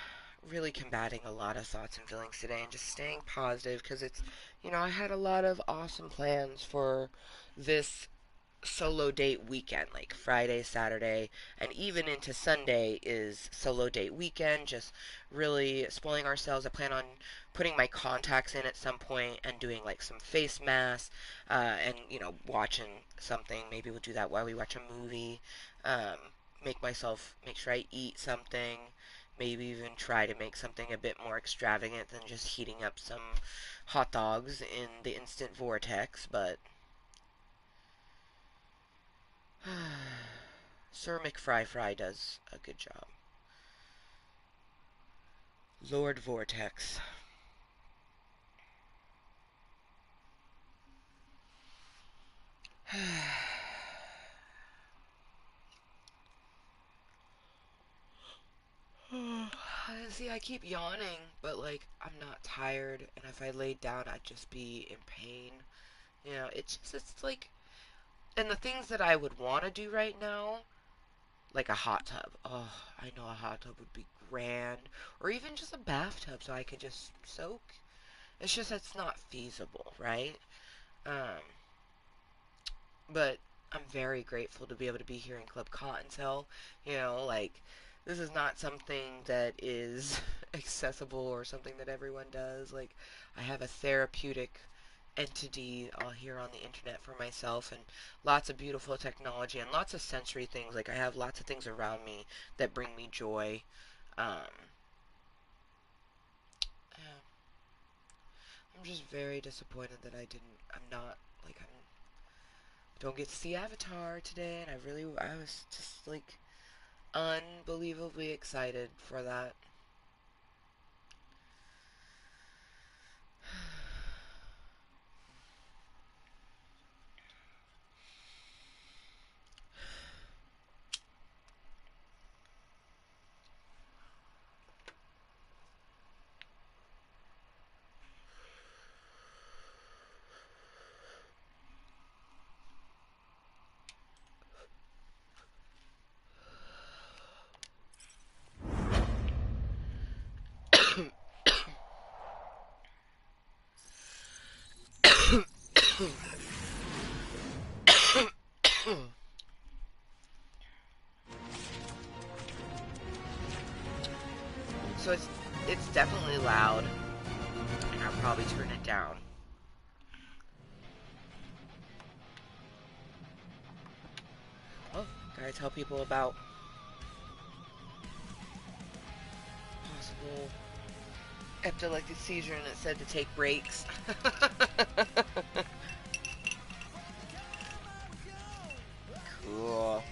really combating a lot of thoughts and feelings today and just staying positive because I had a lot of awesome plans for this solo date weekend, like Friday, Saturday, and even into Sunday is solo date weekend. Just really spoiling ourselves. I plan on putting my contacts in at some point and doing like some face masks, and watching something. Maybe we'll do that while we watch a movie. Um, make sure I eat something. Maybe even try to make something a bit more extravagant than just heating up some hot dogs in the instant vortex, but Sir McFry does a good job. Lord Vortex. See, I keep yawning, but like I'm not tired, and if I laid down, I'd just be in pain. It's like, and the things that I would want to do right now, like a hot tub. Oh, I know a hot tub would be grand, or even just a bathtub, so I could just soak. It's just it's not feasible, right? Um, but I'm very grateful to be able to be here in Club Cottontale. Like this is not something that is accessible or something that everyone does. Like I have a therapeutic entity here on the internet for myself, and lots of beautiful technology and lots of sensory things. Like I have lots of things around me that bring me joy. Um, yeah, I'm just very disappointed that I'm not like I'm don't get to see Avatar today, and I was just like unbelievably excited for that. So it's definitely loud, and I'll probably turn it down. Oh, gotta tell people about possible epileptic seizure, and it said to take breaks. Cool.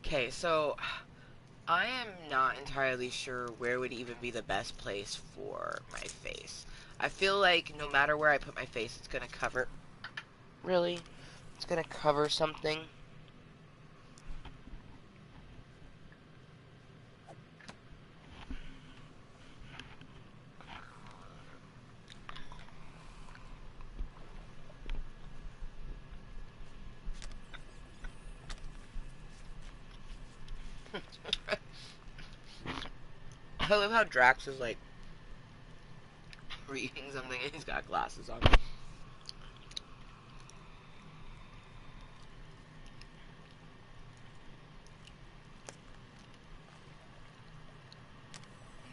Okay, so I am not entirely sure where would even be the best place for my face. I feel like no matter where I put my face, it's gonna cover. Really? It's gonna cover something. I love how Drax is like reading something and he's got glasses on.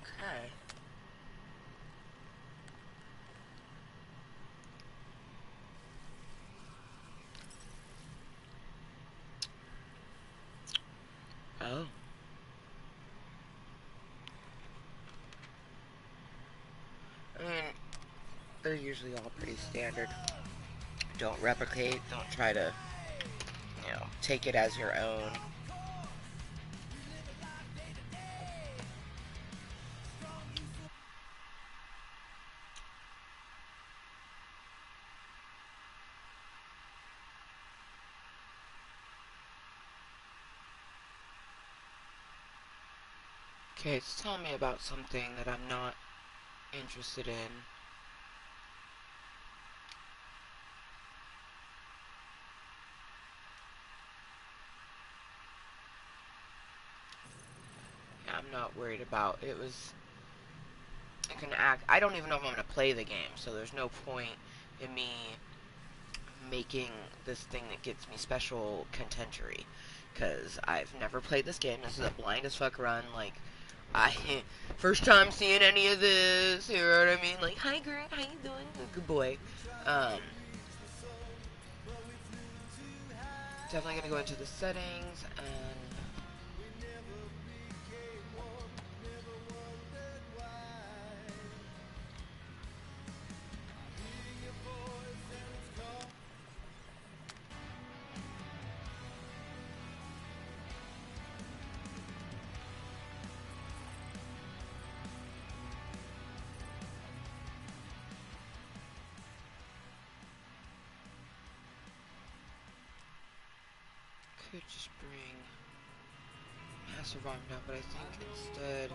Okay. Oh. I mean, they're usually all pretty standard. Don't replicate, don't try to, take it as your own. Okay, it's telling me about something that I'm not interested in. I'm not worried about. It was an act. I don't even know if I'm gonna play the game, so there's no point in me making this thing that gets me special contentory, because I've never played this game. This is a blind as fuck run. Like, I first time seeing any of this. You know what I mean? Like, hi, girl, how you doing? Good boy. Um, Definitely gonna go into the settings and could just bring Massive Arm down, but I think instead.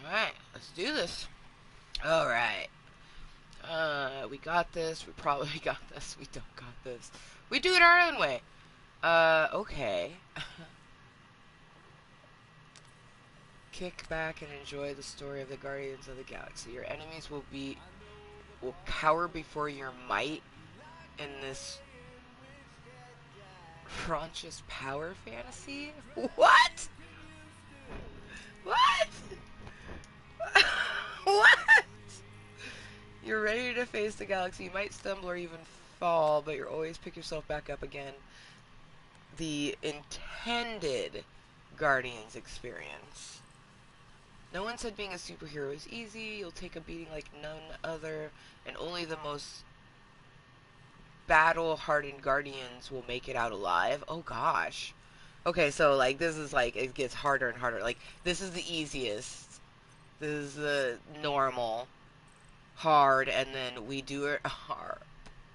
Alright, let's do this. Alright. We got this. We probably got this. We don't got this. We do it our own way. Okay. Kick back and enjoy the story of the Guardians of the Galaxy. Your enemies will cower before your might in this Fraunch's power fantasy? What? What? What? You're ready to face the galaxy. You might stumble or even fall, but you always pick yourself back up again. The intended Guardians experience. No one said being a superhero is easy. You'll take a beating like none other, and only the most battle-hardened Guardians will make it out alive. Oh gosh. Okay, so like this is like it gets harder and harder. Like this is the easiest. This is the normal, hard, and then we do it hard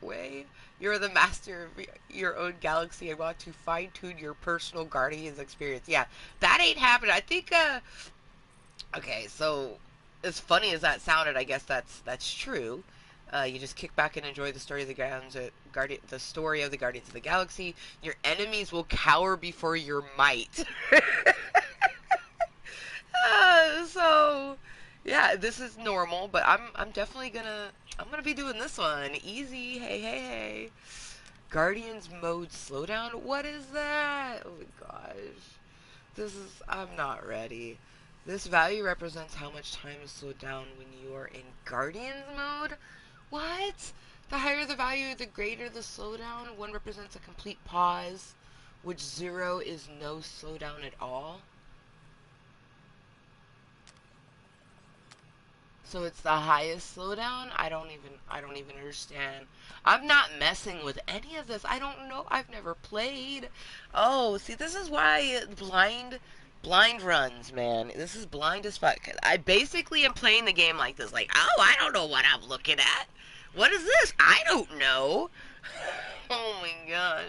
way. You're the master of your own galaxy and want to fine-tune your personal Guardians experience. Yeah, that ain't happening. I think okay, so as funny as that sounded, I guess that's true. You just kick back and enjoy the story of the the story of the Guardians of the Galaxy. Your enemies will cower before your might. So yeah, this is normal, but I'm definitely gonna be doing this one easy. Hey, hey, hey. Guardians mode slowdown. What is that? Oh my gosh, I'm not ready. This value represents how much time is slowed down when you are in Guardians mode. What? The higher the value, the greater the slowdown. 1 represents a complete pause, which 0 is no slowdown at all. So it's the highest slowdown? I don't even understand. I'm not messing with any of this. I don't know. I've never played. Oh, see, this is why blind runs, man. This is blind as fuck. I basically am playing the game like this. Like, oh, I don't know what I'm looking at. What is this? I don't know. Oh my god.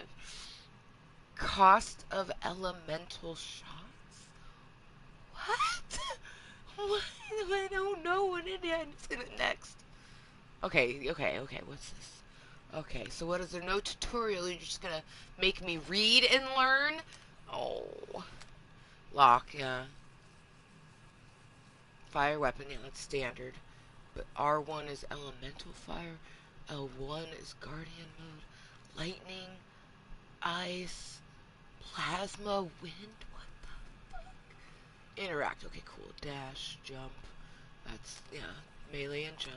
Cost of elemental shots? What? What? I don't know what it is. Next. Okay, what's this? Okay, so what is there? No tutorial, you're just gonna make me read and learn? Oh. Lock, yeah. Fire weapon, yeah, that's standard. But R1 is elemental fire. L1 is guardian mode. Lightning, ice, plasma, wind. What the fuck? Interact, okay, cool. Dash, jump. That's, yeah, melee and jump.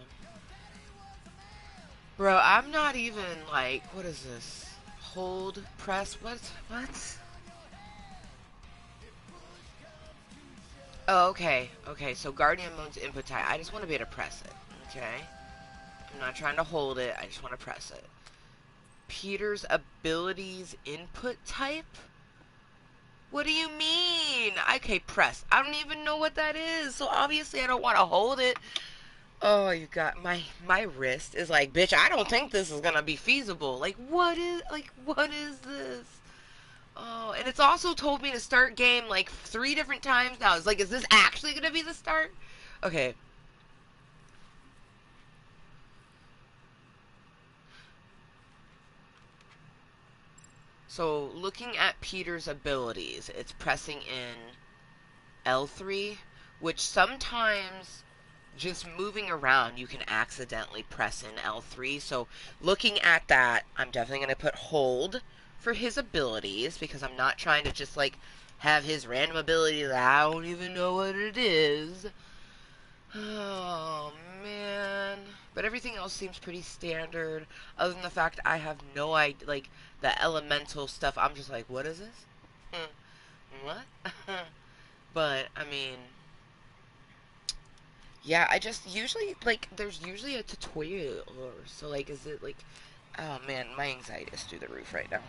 Bro, I'm not even, like, what is this? Hold, press, what? Oh, okay, so Guardian mode's input type. I just want to be able to press it, okay? I'm not trying to hold it, I just want to press it. Peter's abilities input type? What do you mean? Okay, press. I don't even know what that is, so obviously I don't want to hold it. Oh, you got my wrist is like, bitch, I don't think this is gonna be feasible. Like what is this? Oh, and it's also told me to start game like 3 different times now. It's like, is this actually gonna be the start? Okay. So looking at Peter's abilities, it's pressing in L3, which sometimes just moving around you can accidentally press in L3. So looking at that, I'm definitely going to put hold for his abilities because I'm not trying to just like have his random ability that I don't even know what it is. Oh man. But everything else seems pretty standard other than the fact I have no idea, like the elemental stuff. I'm just like, what is this? What? But I mean, yeah, I just usually like there's usually a tutorial or so like is it like oh man, my anxiety is through the roof right now.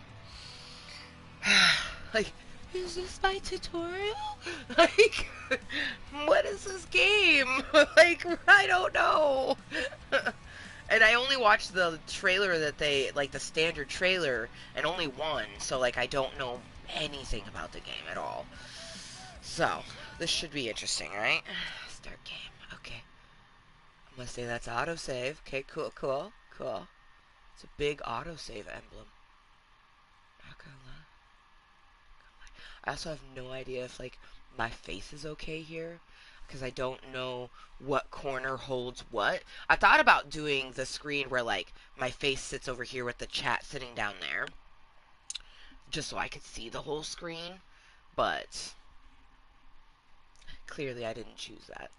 Like, is this my tutorial? Like, what is this game? Like, I don't know. And I only watched the trailer that they like the standard trailer and only one, so like I don't know anything about the game at all. So, this should be interesting, right? Start game. Okay. I'm gonna say that's autosave. Okay, cool, cool, cool. It's a big autosave emblem. Not gonna lie. I also have no idea if, like, my face is okay here. Because I don't know what corner holds what. I thought about doing the screen where, like, my face sits over here with the chat sitting down there. Just so I could see the whole screen. But clearly I didn't choose that.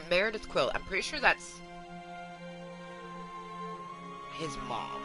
Meredith Quill. I'm pretty sure that's his mom.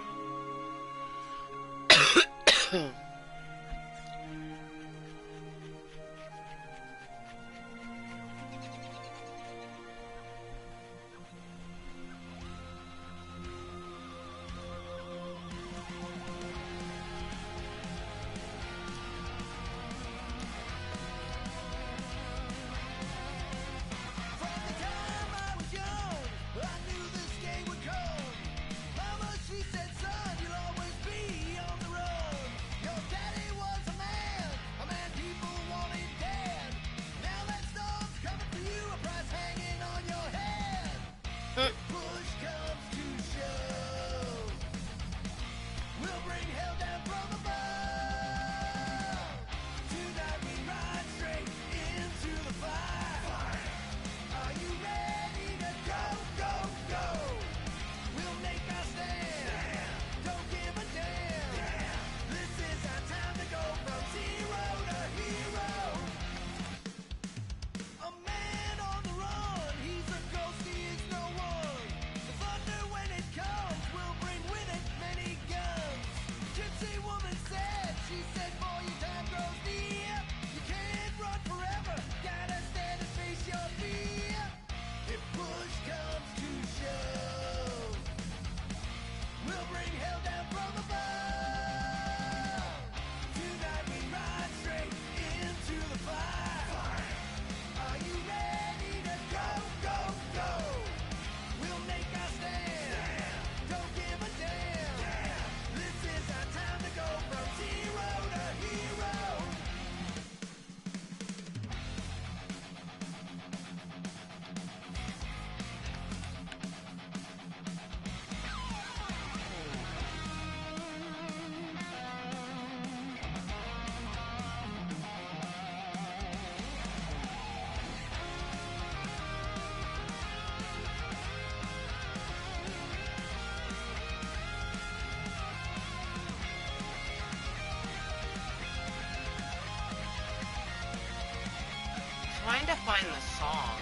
Trying to find the song.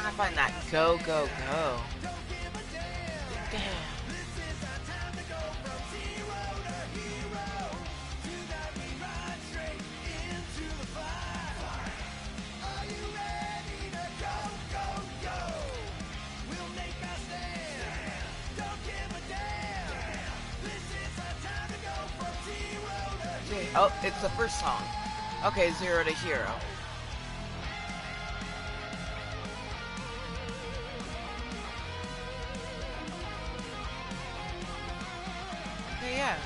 trying to find that go, go, go. Damn. Oh, it's the first song. Okay, 0 to Hero. Okay, yeah.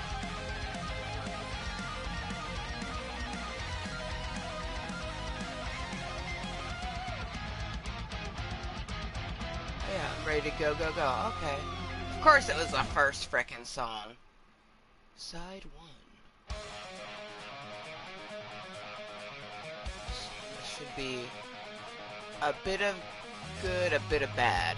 Yeah, I'm ready to go, go, go. Okay. Of course it was the first frickin' song. Side 1. This should be a bit of good, a bit of bad.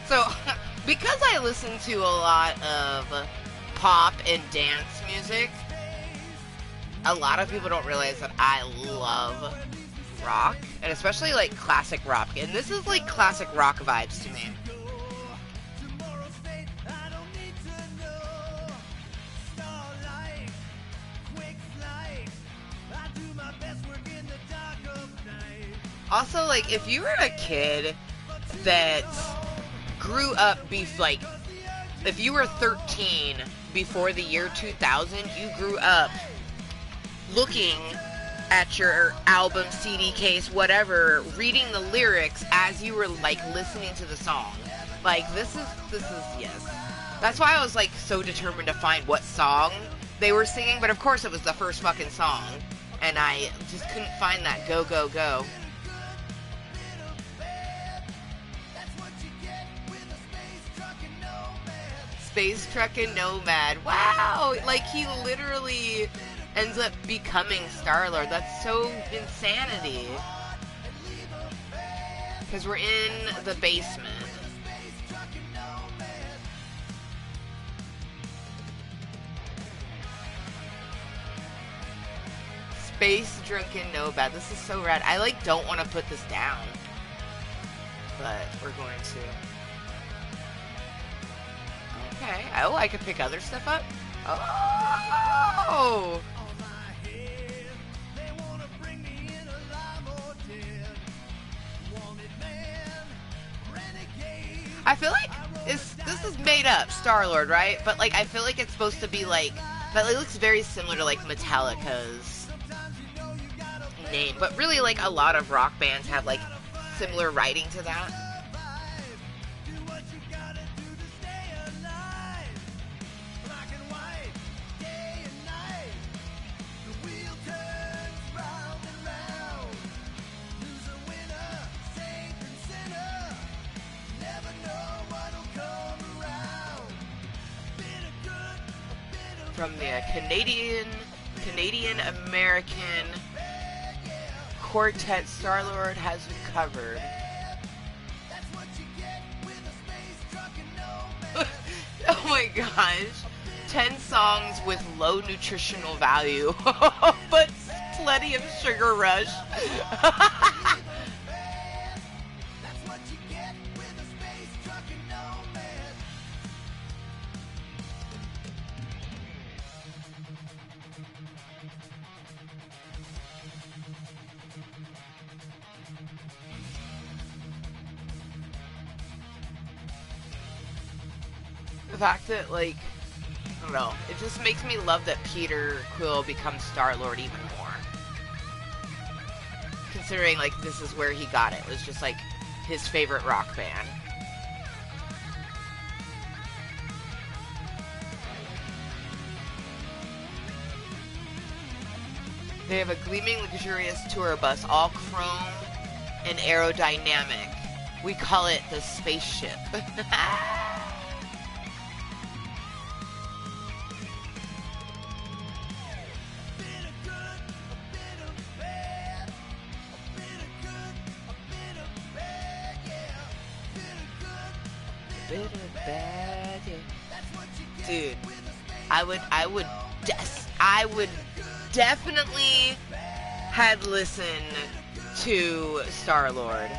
So, because I listen to a lot of pop and dance music, a lot of people don't realize that I love rock, and especially like classic rock, and this is like classic rock vibes to me. Also, like, if you were a kid that grew up if you were 13 before the year 2000, you grew up looking at your album, CD case, whatever, reading the lyrics as you were like listening to the song. Like, this is yes. That's why I was like so determined to find what song they were singing, but of course it was the first fucking song, and I just couldn't find that go, go, go. Space Truckin' Nomad. Wow! Like, he literally ends up becoming Star-Lord. That's so insanity. Because we're in the basement. Space Drunken Nomad. This is so rad. I, like, don't want to put this down. But we're going to. Okay. Oh, I could pick other stuff up? Oh! I feel like this is made up, Star-Lord, right? But, like, I feel like it's supposed to be, like, but it looks very similar to, like, Metallica's name. But really, like, a lot of rock bands have, like, similar writing to that. From the Canadian American quartet, Star-Lord has recovered. Oh my gosh. 10 songs with low nutritional value, but plenty of sugar rush. The fact that, like, I don't know, it just makes me love that Peter Quill becomes Star-Lord even more. Considering, like, this is where he got it. It was just, like, his favorite rock band. They have a gleaming, luxurious tour bus, all chrome and aerodynamic. We call it the spaceship. bit of bad. Dude, I would definitely had listened to Star-Lord.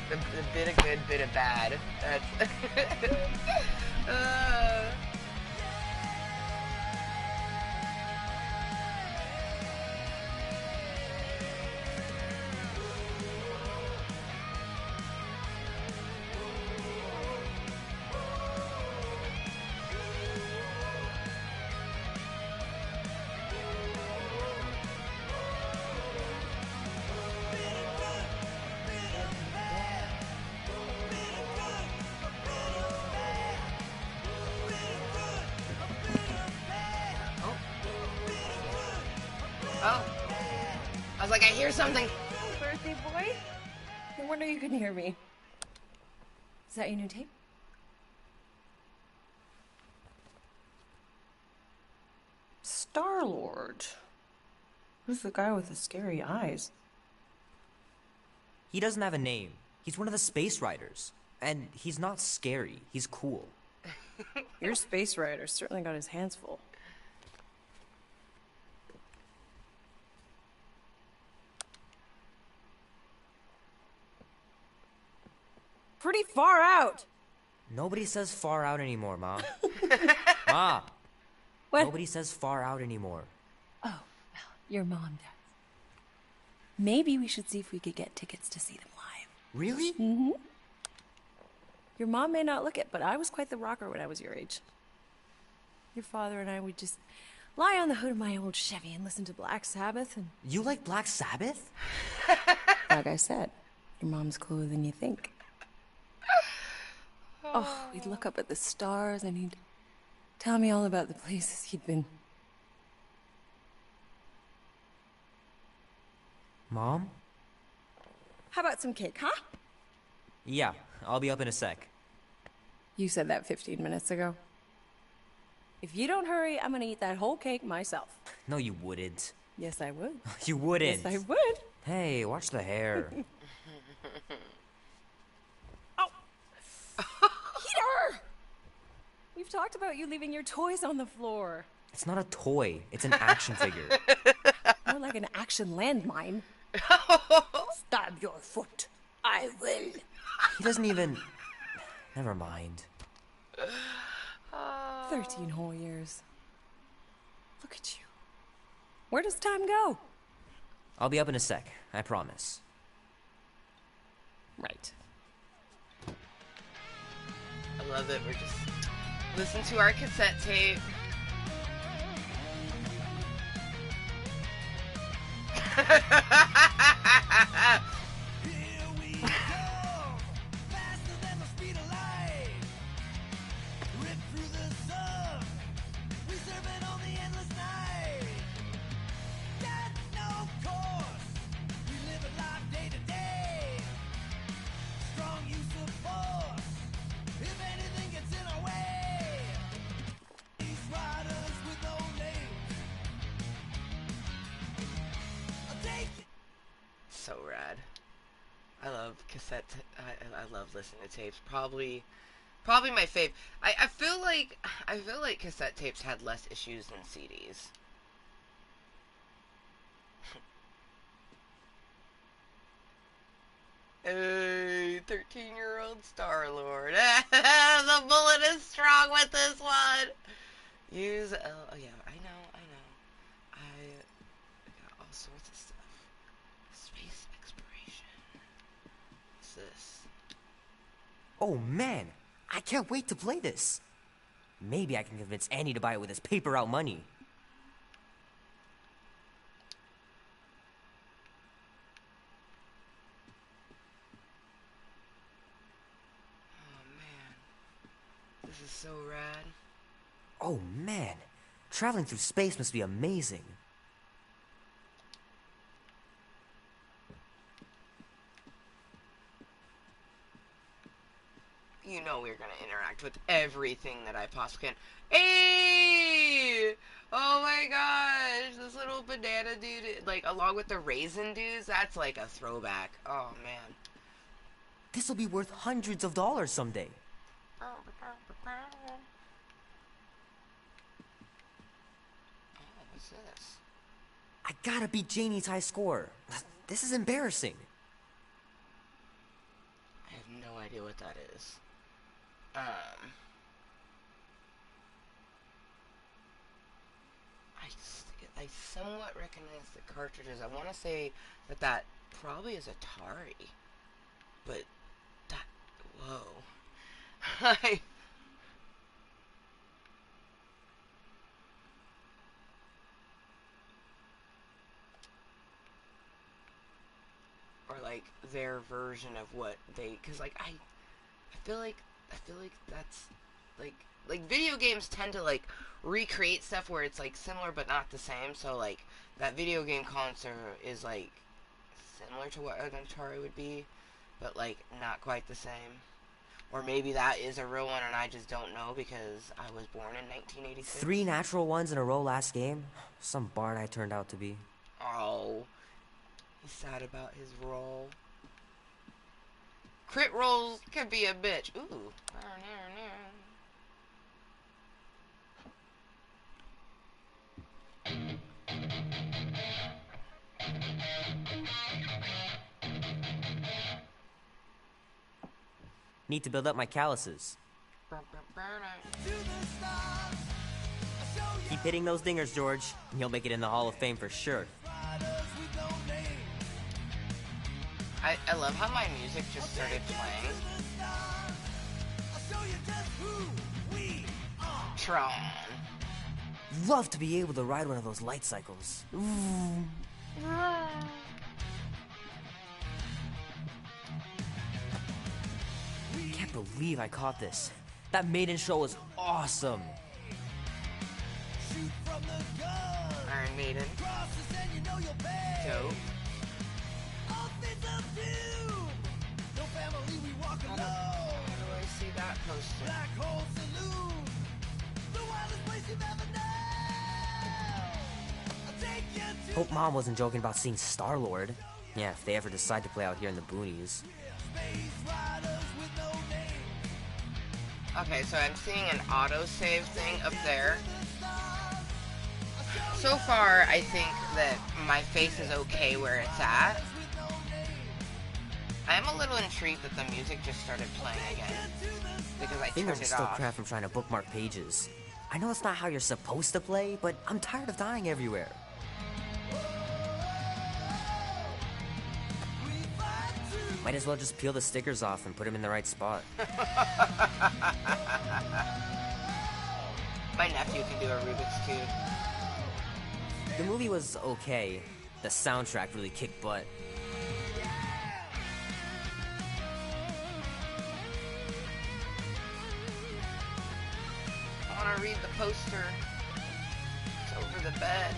The bit of good, bit of bad. That's Oh. I was like, I hear something. Birthday boy? No wonder you couldn't hear me. Is that your new tape? Star-Lord. Who's the guy with the scary eyes? He doesn't have a name. He's one of the space riders. And he's not scary. He's cool. Your space rider certainly got his hands full. Pretty far out. Nobody says far out anymore, Ma. Ma! What? Nobody says far out anymore. Oh, well, your mom does. Maybe we should see if we could get tickets to see them live. Really? Mm-hmm. Your mom may not look it, but I was quite the rocker when I was your age. Your father and I would just lie on the hood of my old Chevy and listen to Black Sabbath and... You like Black Sabbath? Like I said, your mom's cooler than you think. Oh, we'd look up at the stars and he'd tell me all about the places he'd been. Mom? How about some cake, huh? Yeah, I'll be up in a sec. You said that 15 minutes ago. If you don't hurry, I'm gonna eat that whole cake myself. No, you wouldn't. Yes, I would. You wouldn't. Yes, I would. Hey, watch the hair. Oh! Peter! We've talked about you leaving your toys on the floor. It's not a toy. It's an action figure. More like an action landmine. Stab your foot. I will. He doesn't even... Never mind. 13 whole years. Look at you. Where does time go? I'll be up in a sec. I promise. Right. I love it. We're just listening to our cassette tape. Here we go, faster than the speed of light. Rip through the sun, we serve it on the endless night. Got no course, we live a life day to day. Strong use of force, if anything gets in our way. These riders with no names. I'll take it. So rad. I love cassette. I love listening to tapes. Probably my fave. I feel like cassette tapes had less issues than CDs. Hey, 13-year-old Star-Lord. The bullet is strong with this one. Use oh yeah, I know. I got all sorts of stuff. Space exploration. What's this? Oh, man. I can't wait to play this. Maybe I can convince Annie to buy it with his paper route money. Oh man. This is so rad. Oh, man. Traveling through space must be amazing. You know we're gonna interact with everything that I possibly can. Hey! Oh my gosh, this little banana dude, like, along with the raisin dudes, that's like a throwback. Oh, man. This'll be worth hundreds of dollars someday. Oh, what's this? I gotta beat Janie's high score. This is embarrassing. I have no idea what that is. I somewhat recognize the cartridges. I want to say that probably is Atari. But that, whoa. Or like their version of what they, because like I feel like that's like video games tend to like recreate stuff where it's like similar but not the same. So like that video game console is like similar to what an Atari would be, but like not quite the same. Or maybe that is a real one and I just don't know because I was born in 1986. 3 natural ones in a row last game? Some barn I turned out to be. Oh, he's sad about his roll. Crit rolls could be a bitch. Ooh. Need to build up my calluses. Keep hitting those dingers, George, and you'll make it in the Hall of Fame for sure. I love how my music just started playing. Tron. Love to be able to ride one of those light cycles. Can't believe I caught this. That maiden show was awesome. Iron Maiden. Dope. How do I see that poster? Hope Mom wasn't joking about seeing Star-Lord. Yeah, if they ever decide to play out here in the boonies. Okay, so I'm seeing an autosave thing up there. So far, I think that my face is okay where it's at. I am a little intrigued that the music just started playing again. Because I turned Fingers are it still off. cramped from trying to bookmark pages. I know it's not how you're supposed to play, but I'm tired of dying everywhere. Might as well just peel the stickers off and put them in the right spot. My nephew can do a Rubik's Cube. The movie was okay. The soundtrack really kicked butt. I want to read the poster. It's over the bed.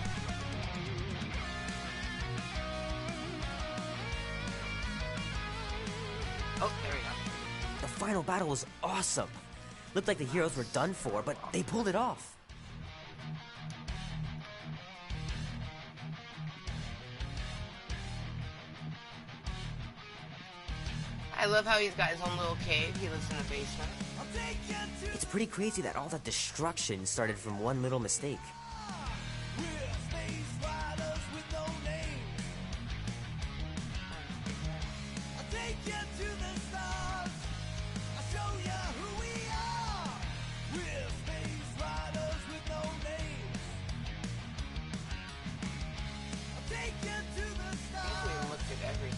Oh, there we go. The final battle was awesome. Looked like the heroes were done for, but they pulled it off. I love how he's got his own little cave. He lives in the basement. It's pretty crazy that all that destruction started from one little mistake. We looked at everything.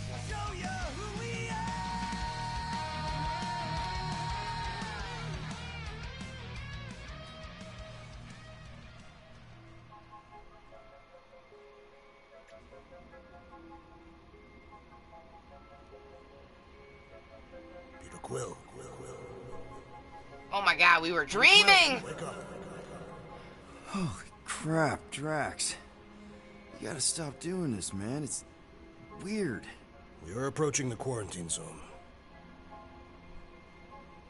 Peter Quill. Oh my god, we were dreaming! Wake up. Holy crap, Drax. You gotta stop doing this, man. It's weird. We are approaching the quarantine zone.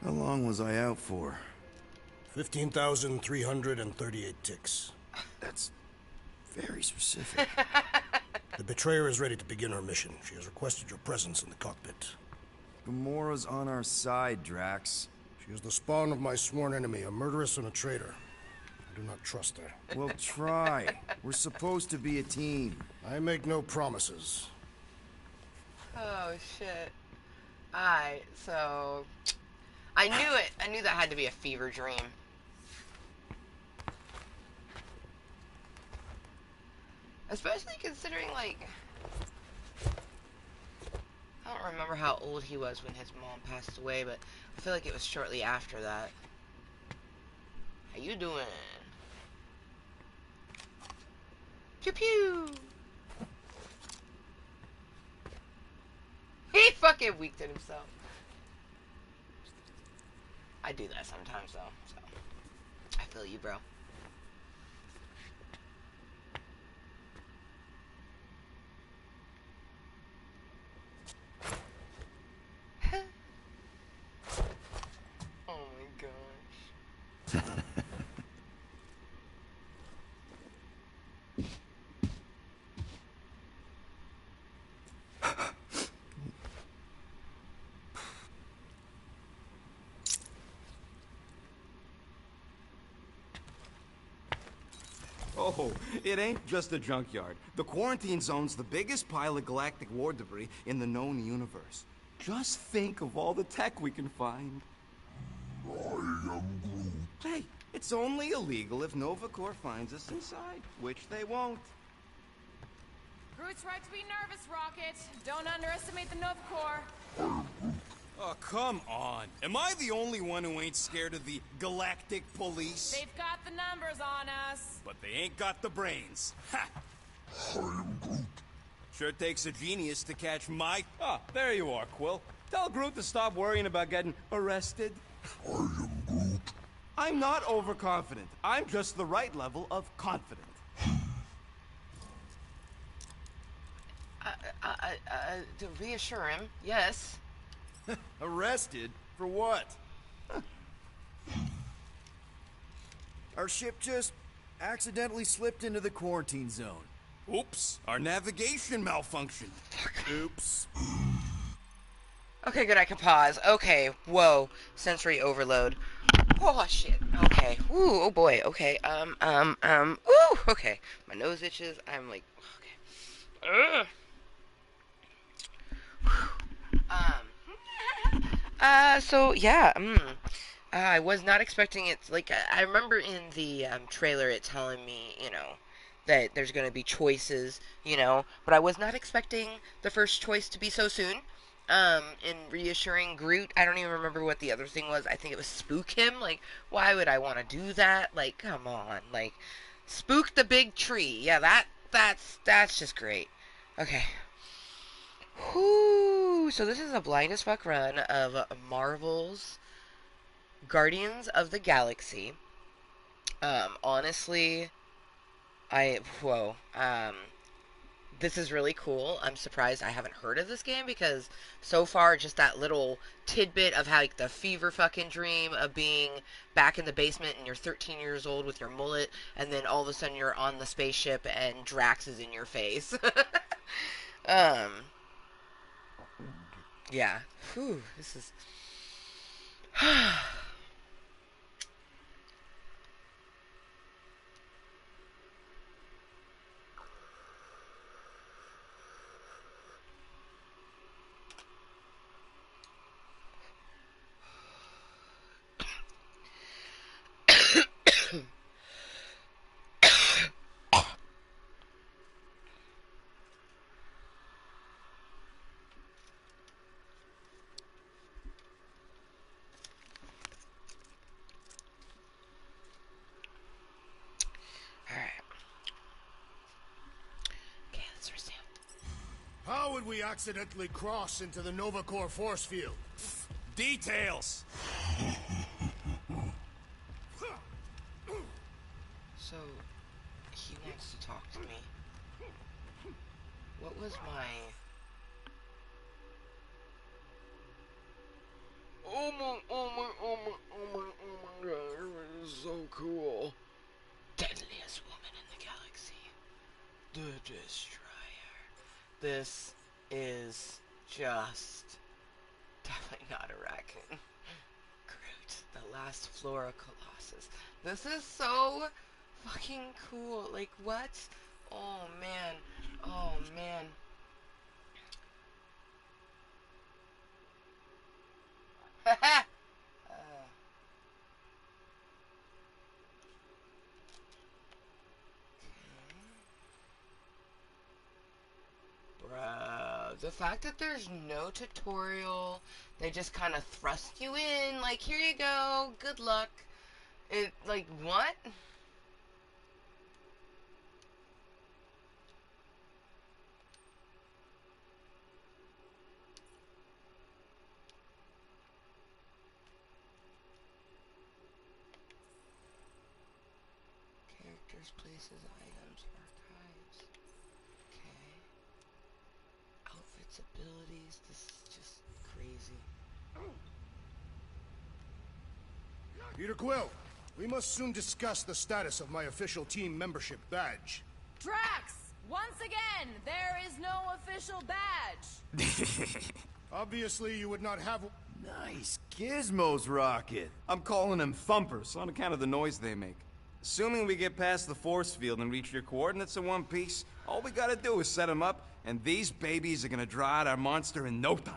How long was I out for? 15,338 ticks. That's Very specific. The betrayer is ready to begin her mission. She has requested your presence in the cockpit. Gamora's on our side, Drax. She is the spawn of my sworn enemy, a murderess and a traitor. I do not trust her. Well, try. We're supposed to be a team. I make no promises. Oh, shit. Alright, so... I knew it. I knew that had to be a fever dream. Especially considering, like... I don't remember how old he was when his mom passed away, but I feel like it was shortly after that. How you doing? Pew pew! He fucking weaked at himself. I do that sometimes, though, so... I feel you, bro. Oh my gosh. Oh, it ain't just a junkyard. The quarantine zone's the biggest pile of galactic war debris in the known universe. Just think of all the tech we can find. Hey, it's only illegal if Nova Corps finds us inside, which they won't. Groot's right to be nervous, Rocket. Don't underestimate the Nova Corps. Oh, come on. Am I the only one who ain't scared of the galactic police? They've got the numbers on us. But they ain't got the brains. Ha! Sure takes a genius to catch my... Ah, there you are, Quill. Tell Groot to stop worrying about getting arrested. I am Groot. I'm not overconfident. I'm just the right level of confident. To reassure him, yes. Arrested? For what? Our ship just accidentally slipped into the quarantine zone. Oops, our navigation malfunctioned. Oops. Okay, good, I can pause. Okay, whoa. Sensory overload. Oh, shit. Okay. Ooh, oh boy. Okay, ooh, okay. My nose itches. I'm like, okay. Ugh. So, yeah, I was not expecting it, like, I remember in the, trailer it telling me, you know, that there's gonna be choices, you know, but I was not expecting the first choice to be so soon. In reassuring Groot, I don't even remember what the other thing was. I think it was spook him. Like, why would I want to do that? Like, come on. Like, spook the big tree. Yeah, that's just great. Okay. Whoo! So this is a blind as fuck run of Marvel's Guardians of the Galaxy. Honestly, this is really cool. I'm surprised I haven't heard of this game because so far just that little tidbit of how like, the fever fucking dream of being back in the basement and you're 13 years old with your mullet and then all of a sudden you're on the spaceship and Drax is in your face. Yeah. Whew, this is... How would we accidentally cross into the Nova Corps force field? Details! So, he wants to talk to me. What was my... Oh my god, it was so cool. Deadliest woman in the galaxy. the Destroyer. This is just definitely not a raccoon. Groot, the last Flora Colossus. This is so fucking cool. Like, what? Oh, man. Oh, man. Haha! Bro, the fact that there's no tutorial, they just kind of thrust you in, like, here you go, good luck. It, like, what? Characters, places, items, archives. Okay. Outfits, abilities, this is just crazy. Peter Quill, we must soon discuss the status of my official team membership badge. Drax! Once again, there is no official badge. Obviously, you would not have... Nice gizmos, Rocket. I'm calling them thumpers on account of the noise they make. Assuming we get past the force field and reach your coordinates in one piece, all we gotta do is set them up, and these babies are gonna draw out our monster in no time.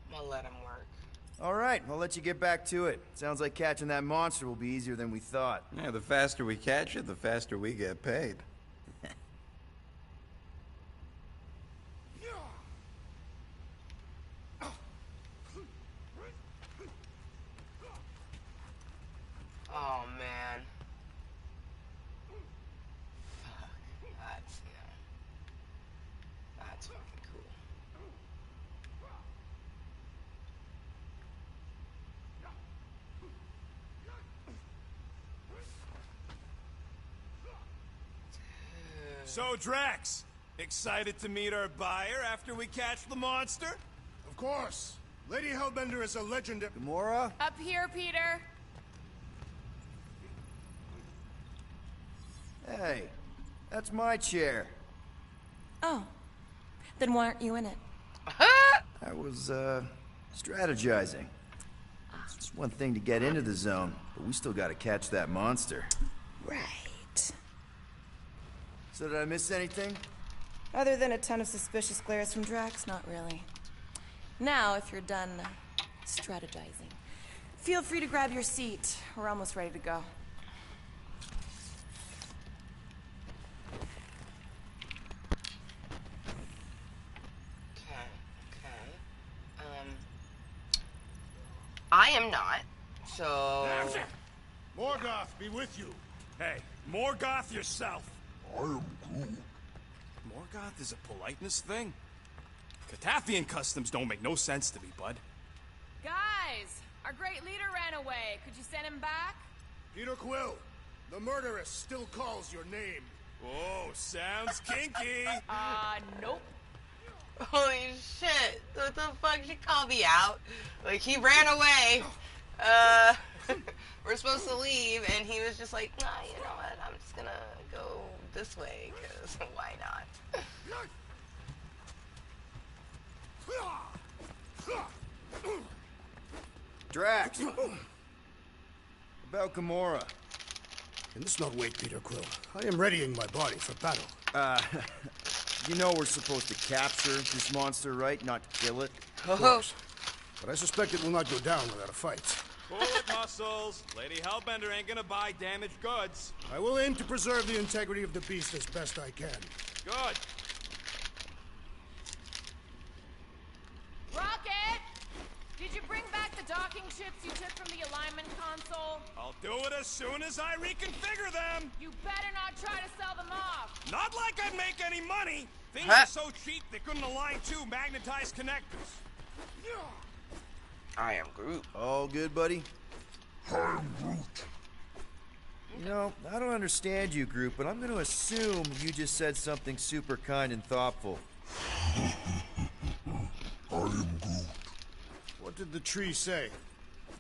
I'm gonna let him work. All right, I'll let you get back to it. Sounds like catching that monster will be easier than we thought. Yeah, the faster we catch it, the faster we get paid. Oh, man. Fuck. That's, that's fucking cool. So, Drax, excited to meet our buyer after we catch the monster? Of course. Lady Hellbender is a legend at... Gamora? Up here, Peter. Hey, that's my chair. Oh. Then why aren't you in it? I was, strategizing. It's one thing to get into the zone, but we still gotta catch that monster. Right. So did I miss anything? Other than a ton of suspicious glares from Drax, not really. Now, if you're done strategizing, feel free to grab your seat. We're almost ready to go. I am not, so... Morgoth be with you. Hey, Morgoth yourself. I am Groot. Morgoth is a politeness thing? Catathian customs don't make no sense to me, bud. Guys, our great leader ran away. Could you send him back? Peter Quill, the murderess still calls your name. Oh, sounds kinky. Nope. Holy shit, what the fuck, she called me out? Like, he ran away, we're supposed to leave, and he was just like, nah, you know what, I'm just gonna go this way, because why not? Drax! About Gamora. Can this not wait, Peter Quill? I am readying my body for battle. You know we're supposed to capture this monster, right? Not kill it? Of course. But I suspect it will not go down without a fight. Cool it, muscles. Lady Hellbender ain't gonna buy damaged goods. I will aim to preserve the integrity of the beast as best I can. Good. Rocket! Did you bring back the docking chips you took from the alignment console? I'll do it as soon as I reconfigure them. You better not try to sell them off. Not like I'd make any money. Things are so cheap they couldn't align two magnetized connectors. I am Groot. All good, buddy? I'm Groot. You know, I don't understand you, Groot, but I'm gonna assume you just said something super kind and thoughtful. I am Groot. What did the tree say?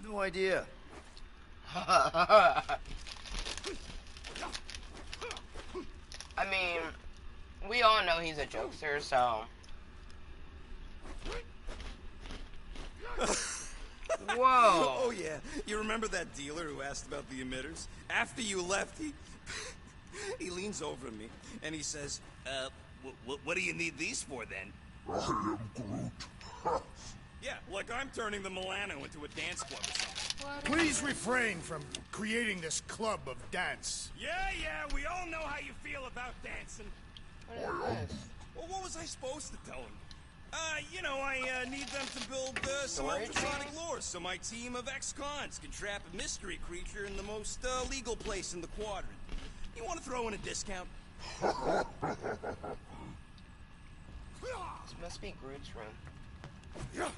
No idea. I mean, we all know he's a jokester, so. Whoa. Oh, yeah. You remember that dealer who asked about the emitters? After you left, he leans over to me and he says, what do you need these for then? I am Groot. Yeah, like I'm turning the Milano into a dance club or something. Please refrain from creating this club of dance. Yeah, we all know how you feel about dancing. What is this? Well, what was I supposed to tell him? I need them to build some Storage ultrasonic thing? lore so my team of ex-cons can trap a mystery creature in the most legal place in the quadrant. You want to throw in a discount? This must be Groot's room. I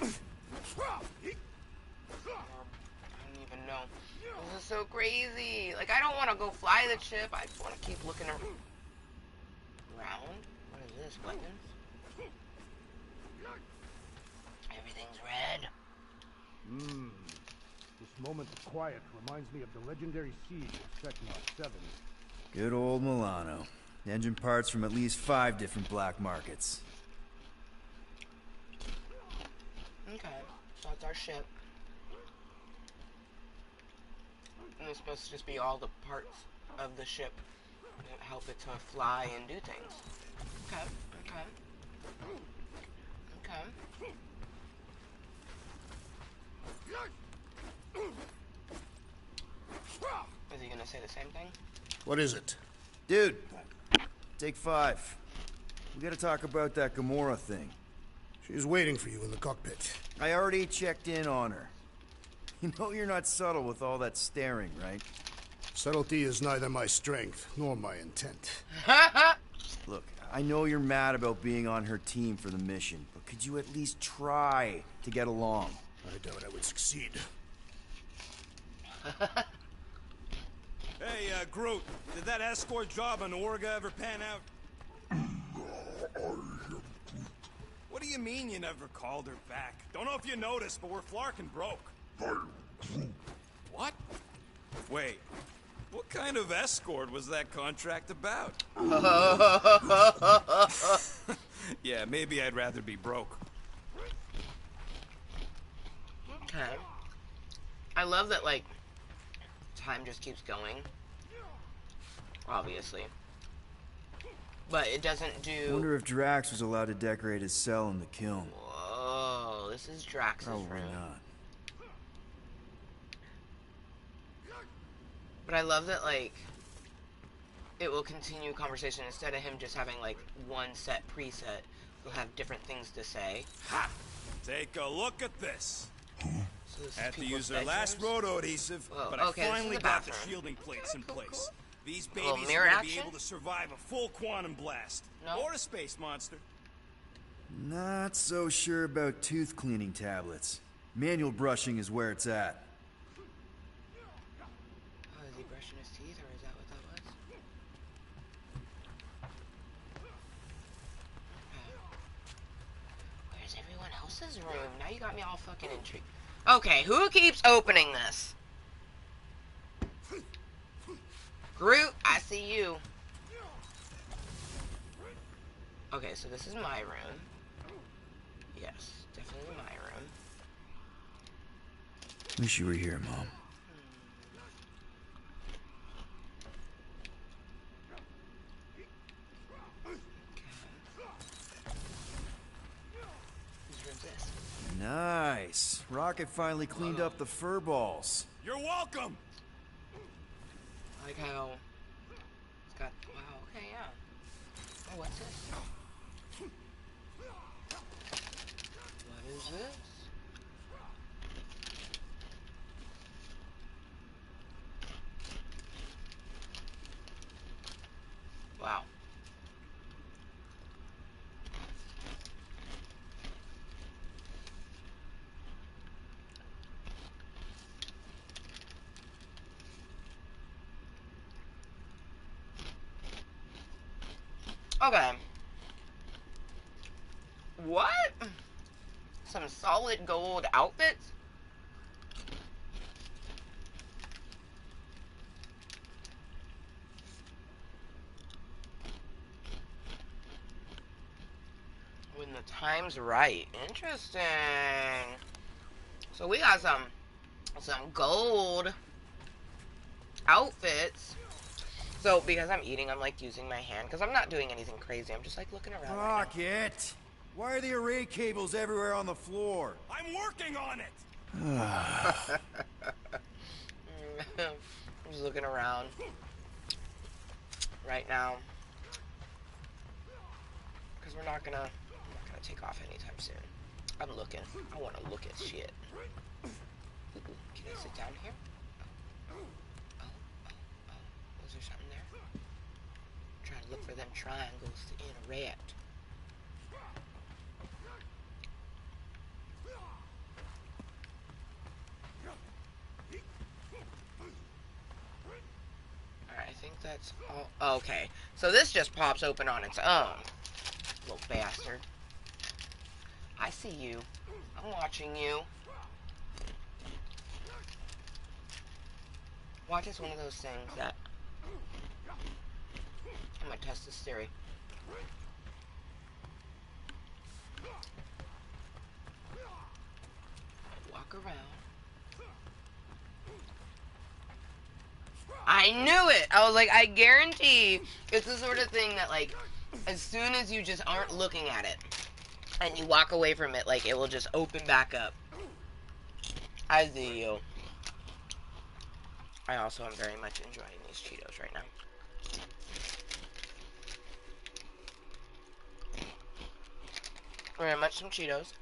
don't even know. This is so crazy. Like, I don't want to go fly the ship. I want to keep looking around. What is this? Weapons? Everything's red. This moment of quiet reminds me of the legendary siege of Seknot 7. Good old Milano. Engine parts from at least 5 different black markets. Okay, so that's our ship. And it's supposed to just be all the parts of the ship that help it to fly and do things. Okay. Is he gonna say the same thing? What is it? Dude, take 5. We gotta talk about that Gamora thing. She's waiting for you in the cockpit. I already checked in on her. You know you're not subtle with all that staring, right? Subtlety is neither my strength nor my intent. Look, I know you're mad about being on her team for the mission, but could you at least try to get along? I doubt I would succeed. Hey, Groot, did that escort job on Orga ever pan out? What do you mean you never called her back? Don't know if you noticed, but we're flarkin' broke. What? Wait, what kind of escort was that contract about? Yeah, maybe I'd rather be broke. Okay. I love that, like, time just keeps going. Obviously. But it doesn't do... I wonder if Drax was allowed to decorate his cell in the kiln. Whoa, this is Drax's Probably room. not. But I love that, like, it will continue conversation instead of him just having, like, one set preset. He'll have different things to say. Ha! Take a look at this. So this is Had to people's use their last bedrooms? roto adhesive, Whoa, but okay, I this finally is the got the bathroom. shielding plates in place. These A little babies mirror are gonna be action? able to survive a full quantum blast. No. Or a space monster. Not so sure about tooth cleaning tablets. Manual brushing is where it's at. Oh, is he brushing his teeth, or is that what that was? Where's everyone else's room? Now you got me all fucking intrigued. Okay, who keeps opening this? Groot, I see you. Okay, so this is my room. Yes, definitely my room. Wish you were here, Mom. Whose room's this? Nice. Rocket finally cleaned up the fur balls. You're welcome! I like how it's got. Wow. Okay. Yeah. Oh, what's this? What is this? Wow. Okay. What? Some solid gold outfits? time's right. Interesting. So we got some gold outfits. So because I'm eating, I'm like using my hand because I'm not doing anything crazy. I'm just like looking around. Fuck it. Why are the array cables everywhere on the floor? I'm working on it. I'm just looking around right now because we're not gonna take off anytime soon. I'm looking. I want to look at shit. Ooh, can I sit down here? Oh. Was there something there? I'm trying to look for them triangles to interact. Alright, I think that's all. Okay, so this just pops open on its own. Little bastard. I see you. I'm watching you. Watch is one of those things that I'm gonna test this theory. Walk around. I knew it! I was like, I guarantee it's the sort of thing that, like, as soon as you just aren't looking at it and you walk away from it, like, it will just open back up. I see you. I also am very much enjoying these Cheetos right now. We're gonna munch some Cheetos.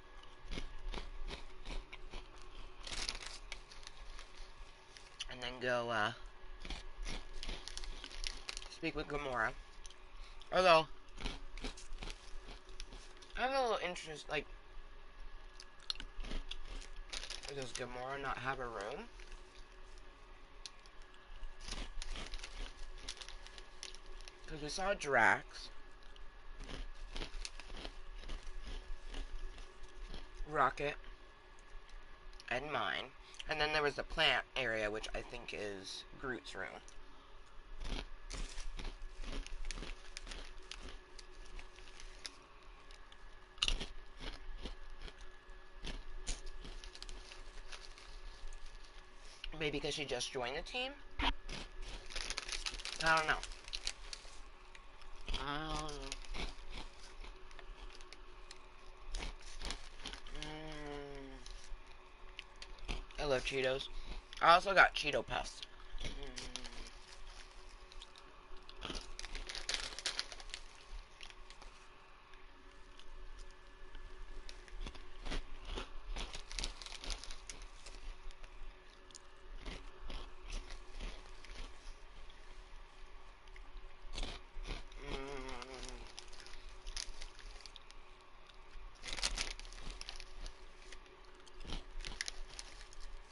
And then go, speak with Gamora. Although, I have a little interest, like, does Gamora not have a room? Because we saw Drax, Rocket, and mine. And then there was the plant area, which I think is Groot's room. Maybe because she just joined the team? I don't know. I love Cheetos. I also got Cheeto Puffs.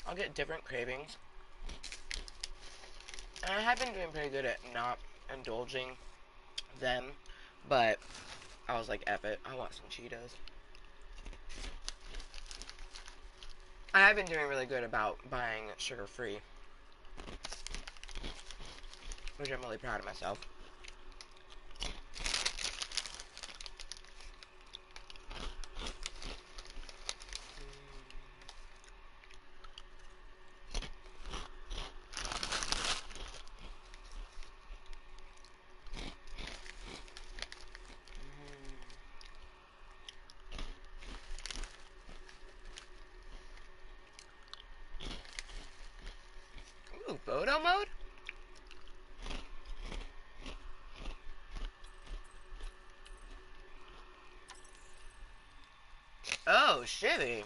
I'll get different cravings. And I have been doing pretty good at not indulging them, but I was like, F it, I want some Cheetos. I have been doing really good about buying sugar-free, which I'm really proud of myself. Ooh, photo mode? Oh, shitty.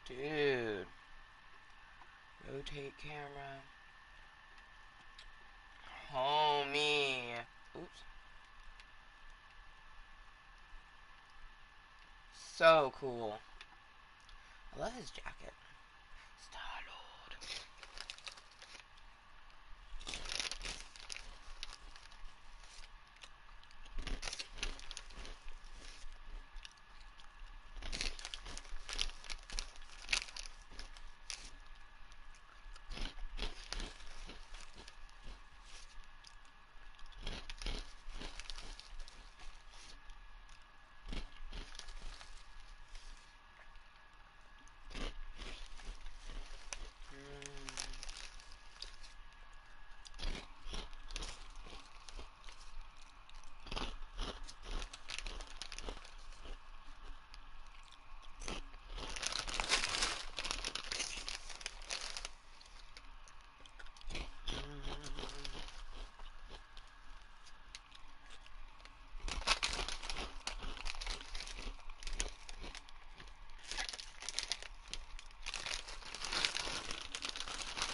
Dude. Rotate camera. Homie. Oops. So cool. I love his jacket. Star-Lord.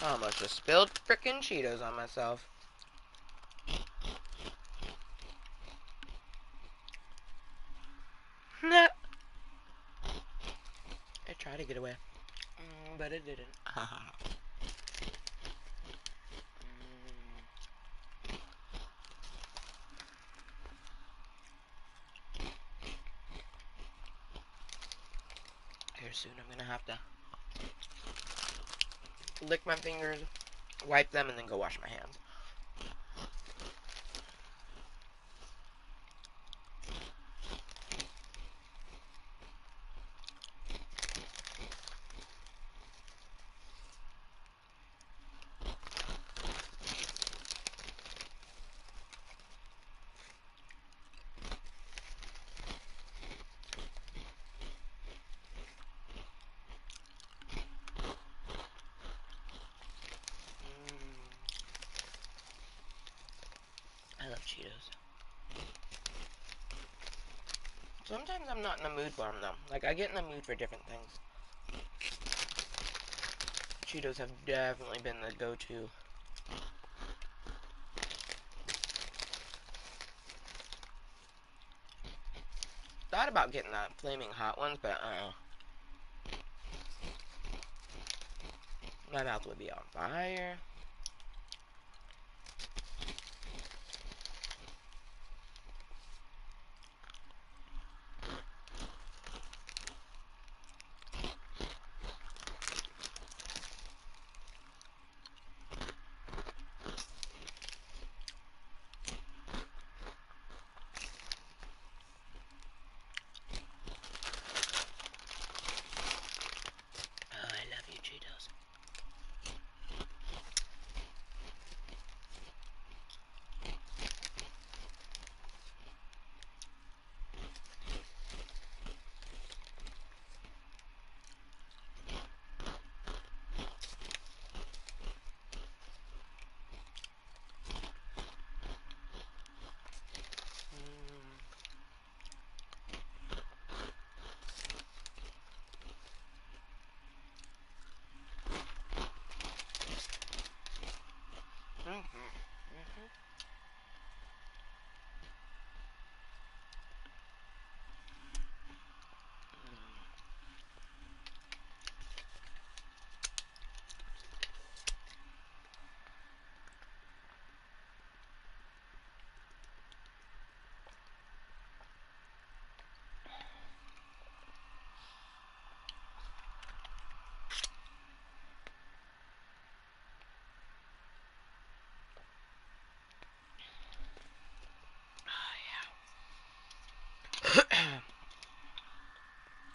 I almost just spilled frickin' Cheetos on myself. Nah. I tried to get away, but it didn't. Here soon I'm gonna have to lick my fingers, wipe them, and then go wash my hands. I love Cheetos. Sometimes I'm not in the mood for them though. Like, I get in the mood for different things. Cheetos have definitely been the go-to. Thought about getting that flaming hot ones, but my mouth would be on fire. Oh, I love you, Cheetos.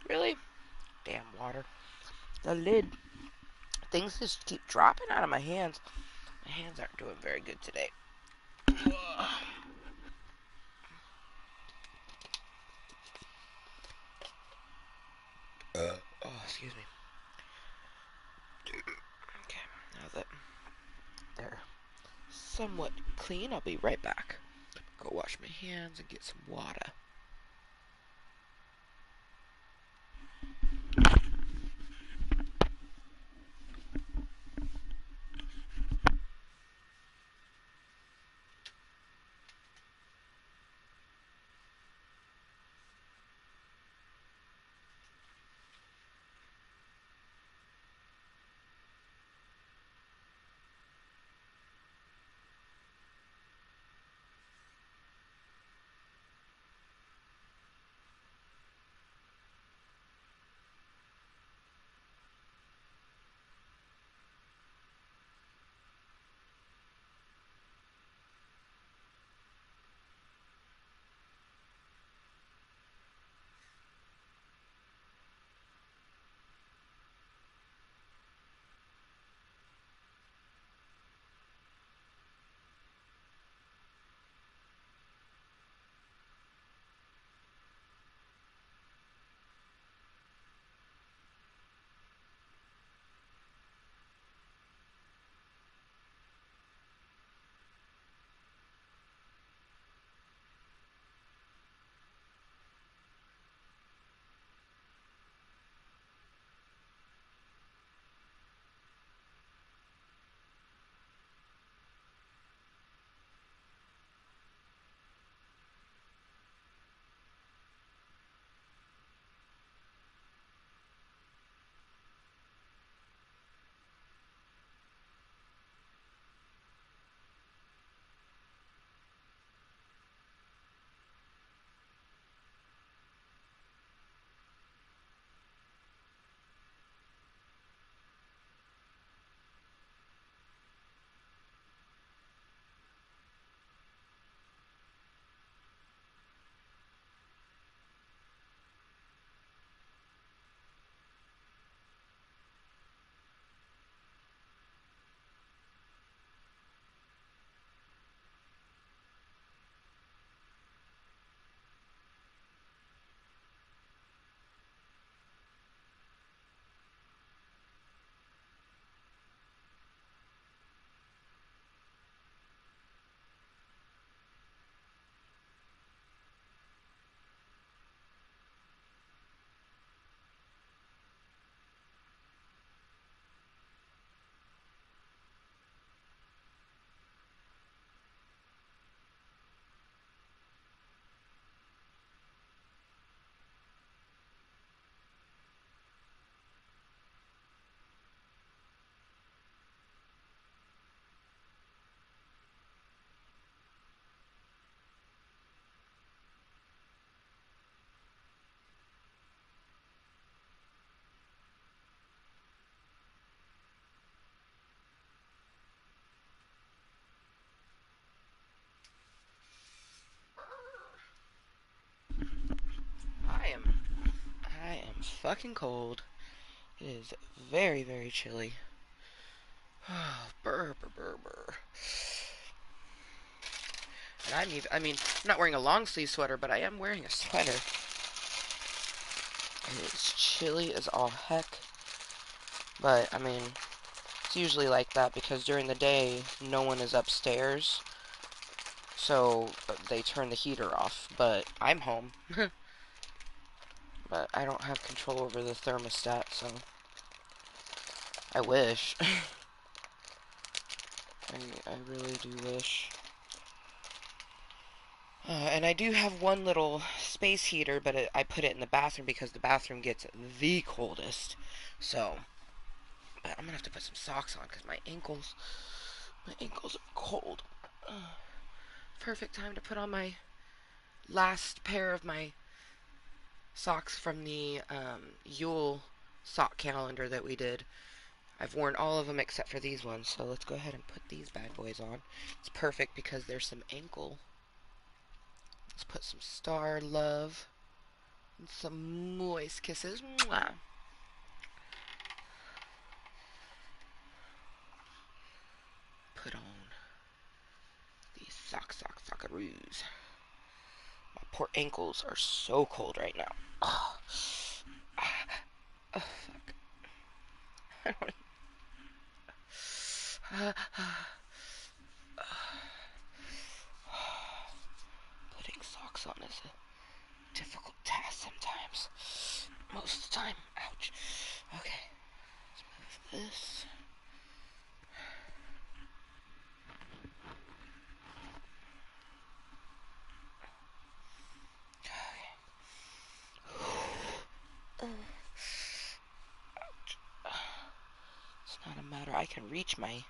Really? Damn water. The lid. Things just keep dropping out of my hands. My hands aren't doing very good today. Oh, excuse me. Okay, now that they're somewhat clean, I'll be right back. Go wash my hands and get some water. fucking cold. It is very, very chilly. Brr, brr, brr, brr. And I mean, I'm not wearing a long sleeve sweater, but I am wearing a sweater. And it's chilly as all heck. But, I mean, it's usually like that because during the day, no one is upstairs. So, they turn the heater off. But I'm home. But I don't have control over the thermostat, so I wish. I really do wish. And I do have one little space heater, but I put it in the bathroom because the bathroom gets the coldest. So, but I'm gonna have to put some socks on because my ankles are cold. Perfect time to put on my last pair of my socks from the Yule sock calendar that we did. I've worn all of them except for these ones, so let's go ahead and put these bad boys on. It's perfect because there's some ankle. Let's put some star love and some moist kisses. Mwah. Put on these sockaroos. My poor ankles are so cold right now. Oh, fuck. Putting socks on is a difficult task sometimes. Most of the time. Ouch. Okay. Let's move this. Ouch. It's not a matter I can reach my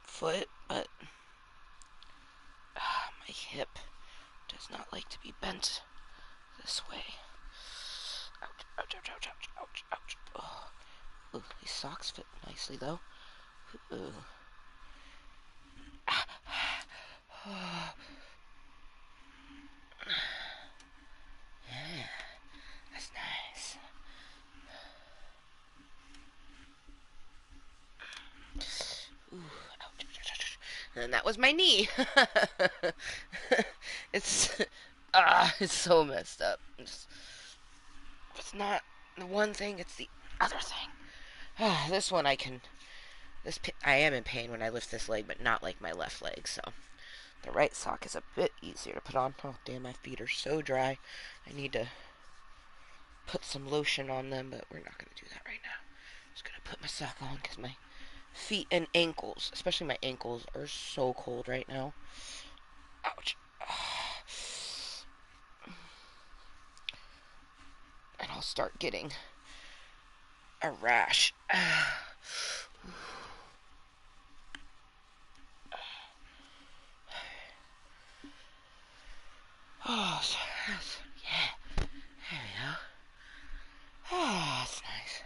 foot, but my hip does not like to be bent this way. Ouch, ouch, ouch, ouch, ouch, ouch, ouch. Oh. Ooh, these socks fit nicely, though. Ooh. Yeah, that's nice. Ooh, ouch, ouch, ouch, ouch. And that was my knee. it's it's so messed up. It's not the one thing, it's the other thing. This one I can. I am in pain when I lift this leg, but not like my left leg. So the right sock is a bit easier to put on. Oh damn, my feet are so dry. I need to put some lotion on them, but we're not gonna do that right now. I'm just gonna put my sock on because my feet and ankles, especially my ankles, are so cold right now. Ouch. And I'll start getting a rash. Oh, yeah. There we go. Oh, that's nice.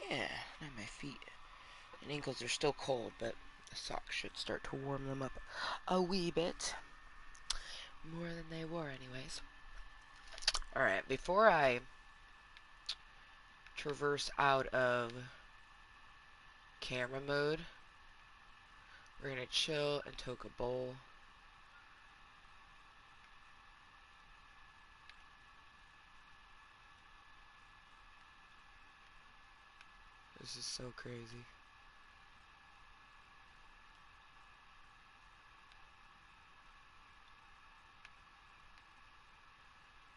Yeah, now my feet and ankles are still cold, but the socks should start to warm them up a wee bit. More than they were anyways. Alright, before I traverse out of camera mode, we're gonna chill and toke a bowl. This is so crazy.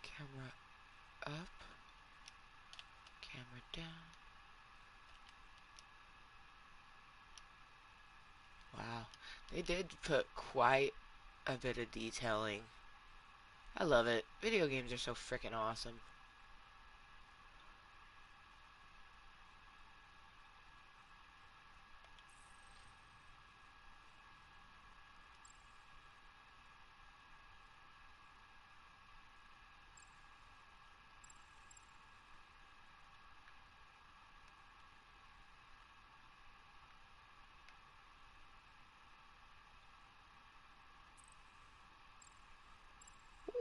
Camera up, camera down. They did put quite a bit of detailing. I love it. Video games are so freaking awesome.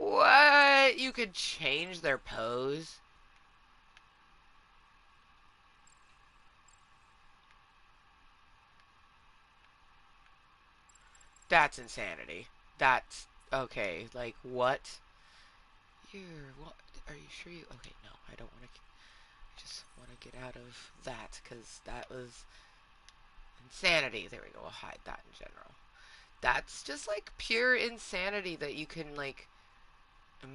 What? You could change their pose? That's insanity. That's okay. Like what? What? Are you sure you? Okay, no, I don't want to. I just want to get out of that because that was insanity. There we go. I'll hide that in general. That's just like pure insanity that you can like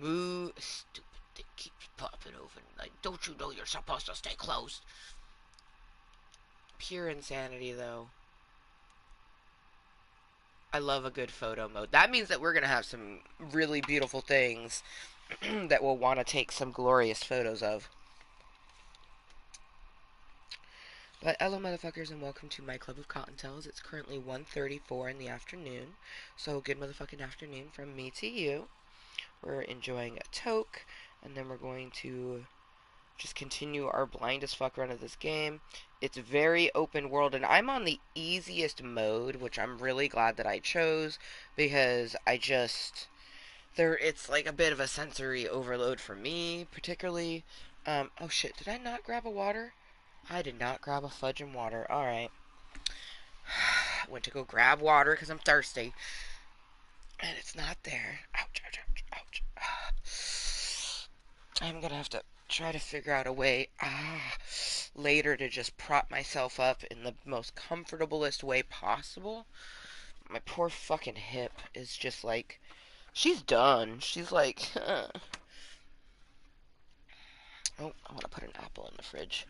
move. Stupid thing keeps popping over. Like, don't you know you're supposed to stay closed? Pure insanity, though. I love a good photo mode. That means that we're going to have some really beautiful things that we'll want to take some glorious photos of. But hello, motherfuckers, and welcome to my club of Kottontales. It's currently 1:34 in the afternoon, so good motherfucking afternoon from me to you. We're enjoying a toke, and then we're going to just continue our blind as fuck run of this game. It's very open world, and I'm on the easiest mode, which I'm really glad that I chose, because it's like a bit of a sensory overload for me, particularly. Oh shit, did I not grab a water? I did not grab a fudge and water. Alright. Went to go grab water because I'm thirsty. And it's not there. Ouch, ouch, ouch, ouch. I'm gonna have to try to figure out a way later to just prop myself up in the most comfortablest way possible. My poor fucking hip is just like, she's done. She's like, oh, I want to put an apple in the fridge.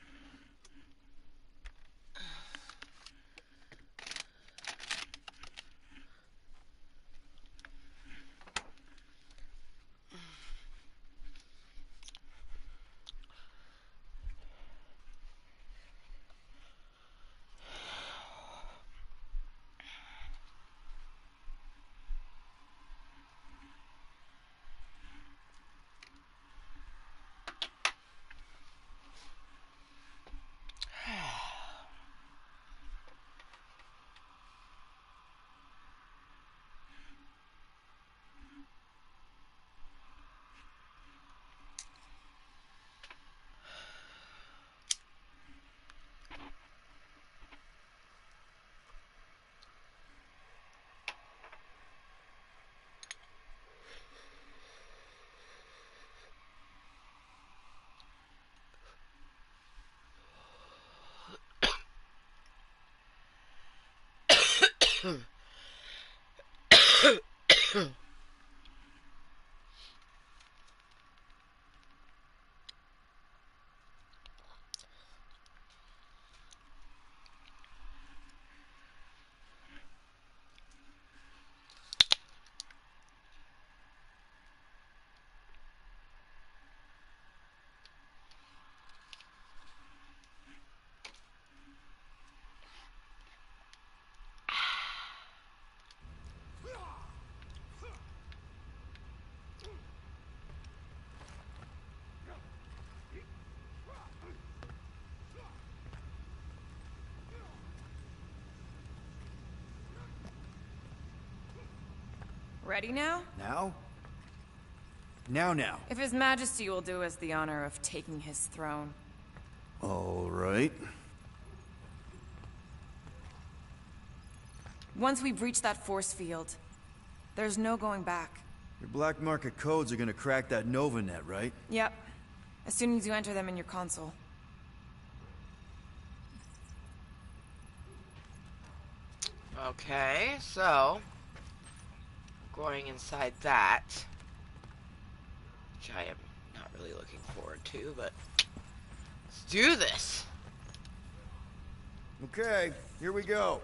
Ready now? Now? Now. If His Majesty will do us the honor of taking his throne. All right. Once we've reached that force field, there's no going back. Your black market codes are gonna crack that Nova net, right? Yep. As soon as you enter them in your console. Okay, so going inside that, which I am not really looking forward to, but let's do this. Okay, here we go.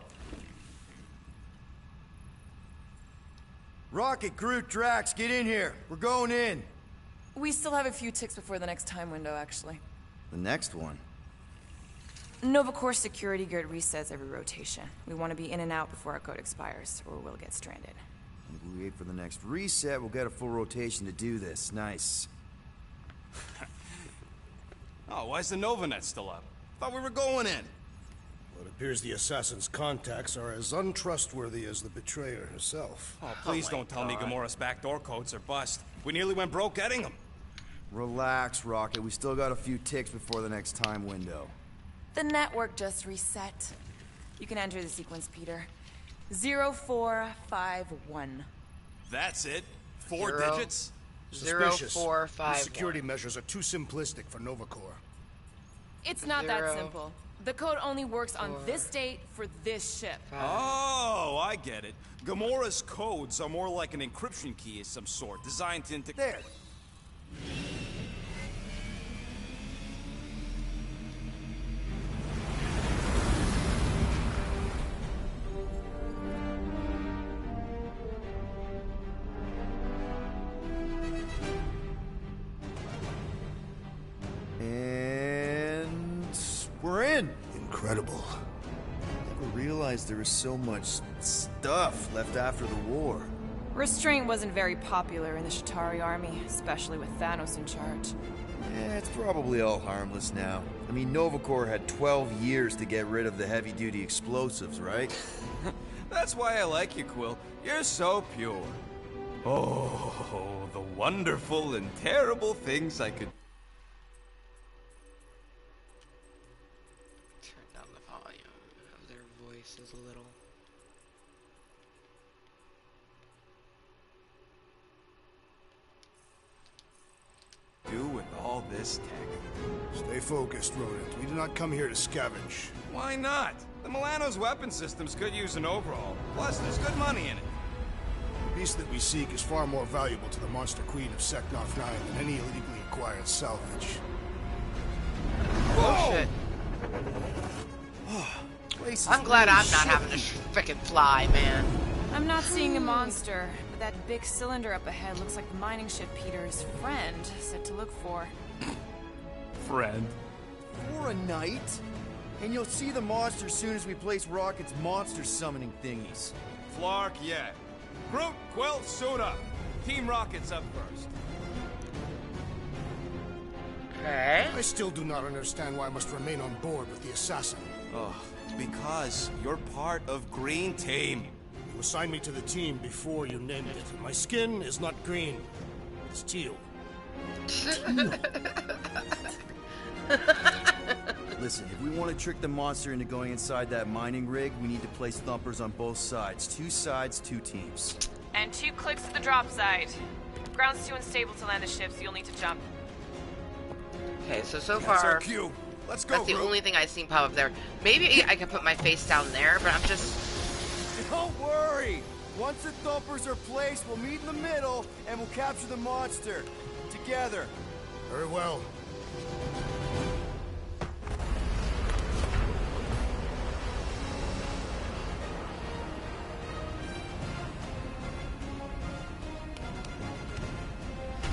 Rocket, Groot, Drax, get in here. We're going in. We still have a few ticks before the next time window, actually. The next one? Nova Corps security grid resets every rotation. We want to be in and out before our code expires, or we'll get stranded. If we wait for the next reset, we'll get a full rotation to do this. Nice. Oh, why's the Novanet still up? Thought we were going in. Well, it appears the assassin's contacts are as untrustworthy as the betrayer herself. Oh, please don't tell me Gamora's backdoor codes are bust. We nearly went broke getting them. Relax, Rocket. We still got a few ticks before the next time window. The network just reset. You can enter the sequence, Peter. 0451. That's it? Four digits? Suspicious. 0451. These security measures are too simplistic for Nova Corps. It's not that simple. The code only works on this date for this ship. Oh, I get it. Gamora's codes are more like an encryption key of some sort, designed to There. And we're in. Incredible. Never realized there was so much stuff left after the war. Restraint wasn't very popular in the Shatari army, especially with Thanos in charge. Yeah, it's probably all harmless now. I mean, Nova Corps had 12 years to get rid of the heavy-duty explosives, right? That's why I like you, Quill. You're so pure. Oh, the wonderful and terrible things I could... Turn down the volume of their voices a little. do with all this tech. Stay focused, Rodent. We do not come here to scavenge. Why not? The Milano's weapon systems could use an overhaul. Plus, there's good money in it. The beast that we seek is far more valuable to the Monster Queen of Seknarf 9 than any illegally acquired salvage. Oh, shit. I'm glad I'm not having to frickin' fly, man. I'm not seeing a monster, but that big cylinder up ahead looks like the mining ship Peter's friend said to look for. Friend? For a night? And you'll see the monster soon as we place Rocket's monster summoning thingies. Flark, yeah. Groot, Quill, suit up. Team Rocket's up first. Okay. I still do not understand why I must remain on board with the assassin. Oh, because you're part of Green Team. You assigned me to the team before you named it. My skin is not green. It's teal. Listen, if we want to trick the monster into going inside that mining rig, we need to place thumpers on both sides. 2 sides, 2 teams. And 2 clicks to the drop side. Ground's too unstable to land the ship, so you'll need to jump. Okay, so That's far, our cue. Let's go, that's the Groot. only thing I've seen pop up there. Maybe I can put my face down there, but I'm just... Don't worry! Once the thumpers are placed, we'll meet in the middle, and we'll capture the monster. Together. Very well.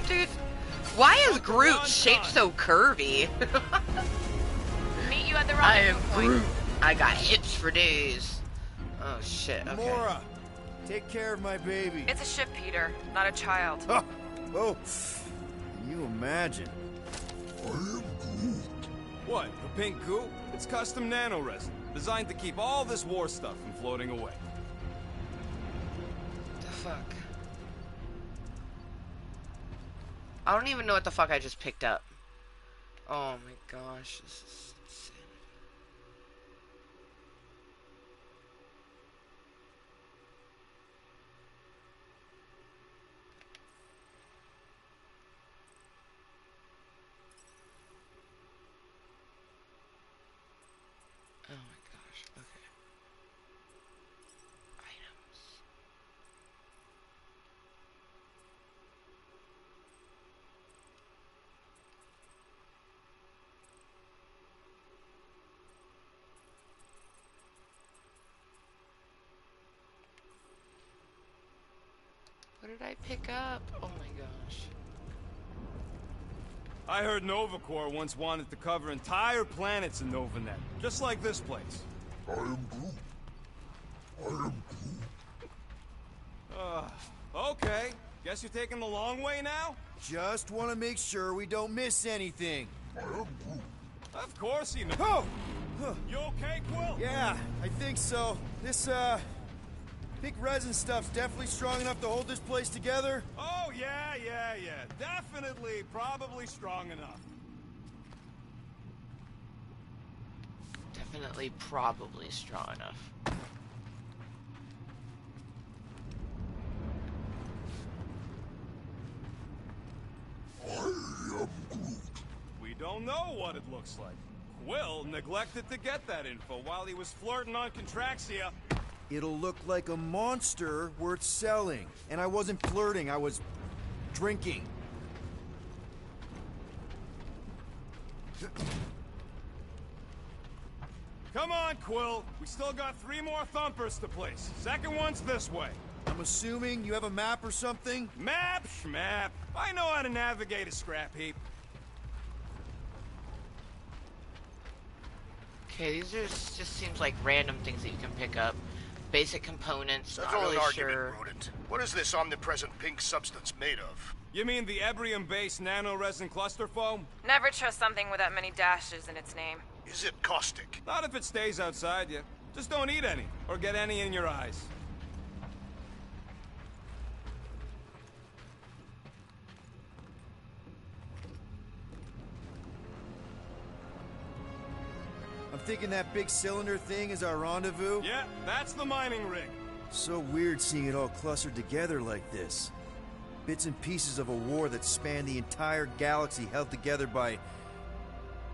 Dude, why is Groot shaped so curvy? Meet you at the I am rendezvous point. Groot. I got hips for days. Oh shit, okay. Mora, take care of my baby. It's a ship, Peter, not a child. Oh, can you imagine? What, the pink goo? It's custom nano resin, designed to keep all this war stuff from floating away. The fuck? I don't even know what the fuck I just picked up. Oh my gosh, this is insane. Oh my gosh, okay. Items. What did I pick up? Oh my gosh. I heard Nova Corps once wanted to cover entire planets in NovaNet, just like this place. I am Groot. I am Groot. Okay. Guess you're taking the long way now? Just want to make sure we don't miss anything. I am Groot. Of course you know. Oh! You okay, Quill? Yeah, I think so. This, pink resin stuff's definitely strong enough to hold this place together. Oh, yeah. Definitely, probably strong enough. Definitely, probably strong enough. I am Groot. We don't know what it looks like. Quill neglected to get that info while he was flirting on Contraxia. It'll look like a monster worth selling. And I wasn't flirting, I was drinking. Come on, Quill. We still got 3 more thumpers to place. Second one's this way. I'm assuming you have a map or something? Map, schmap. I know how to navigate a scrap heap. Okay, these are just seems like random things that you can pick up. Basic components, Settle not really an argument, sure. rodent. What is this omnipresent pink substance made of? You mean the Ebrium-based nano-resin cluster foam? Never trust something with that many dashes in its name. Is it caustic? Not if it stays outside you. Just don't eat any, or get any in your eyes. I'm thinking that big cylinder thing is our rendezvous. Yeah, that's the mining rig. So weird seeing it all clustered together like this. Bits and pieces of a war that spanned the entire galaxy held together by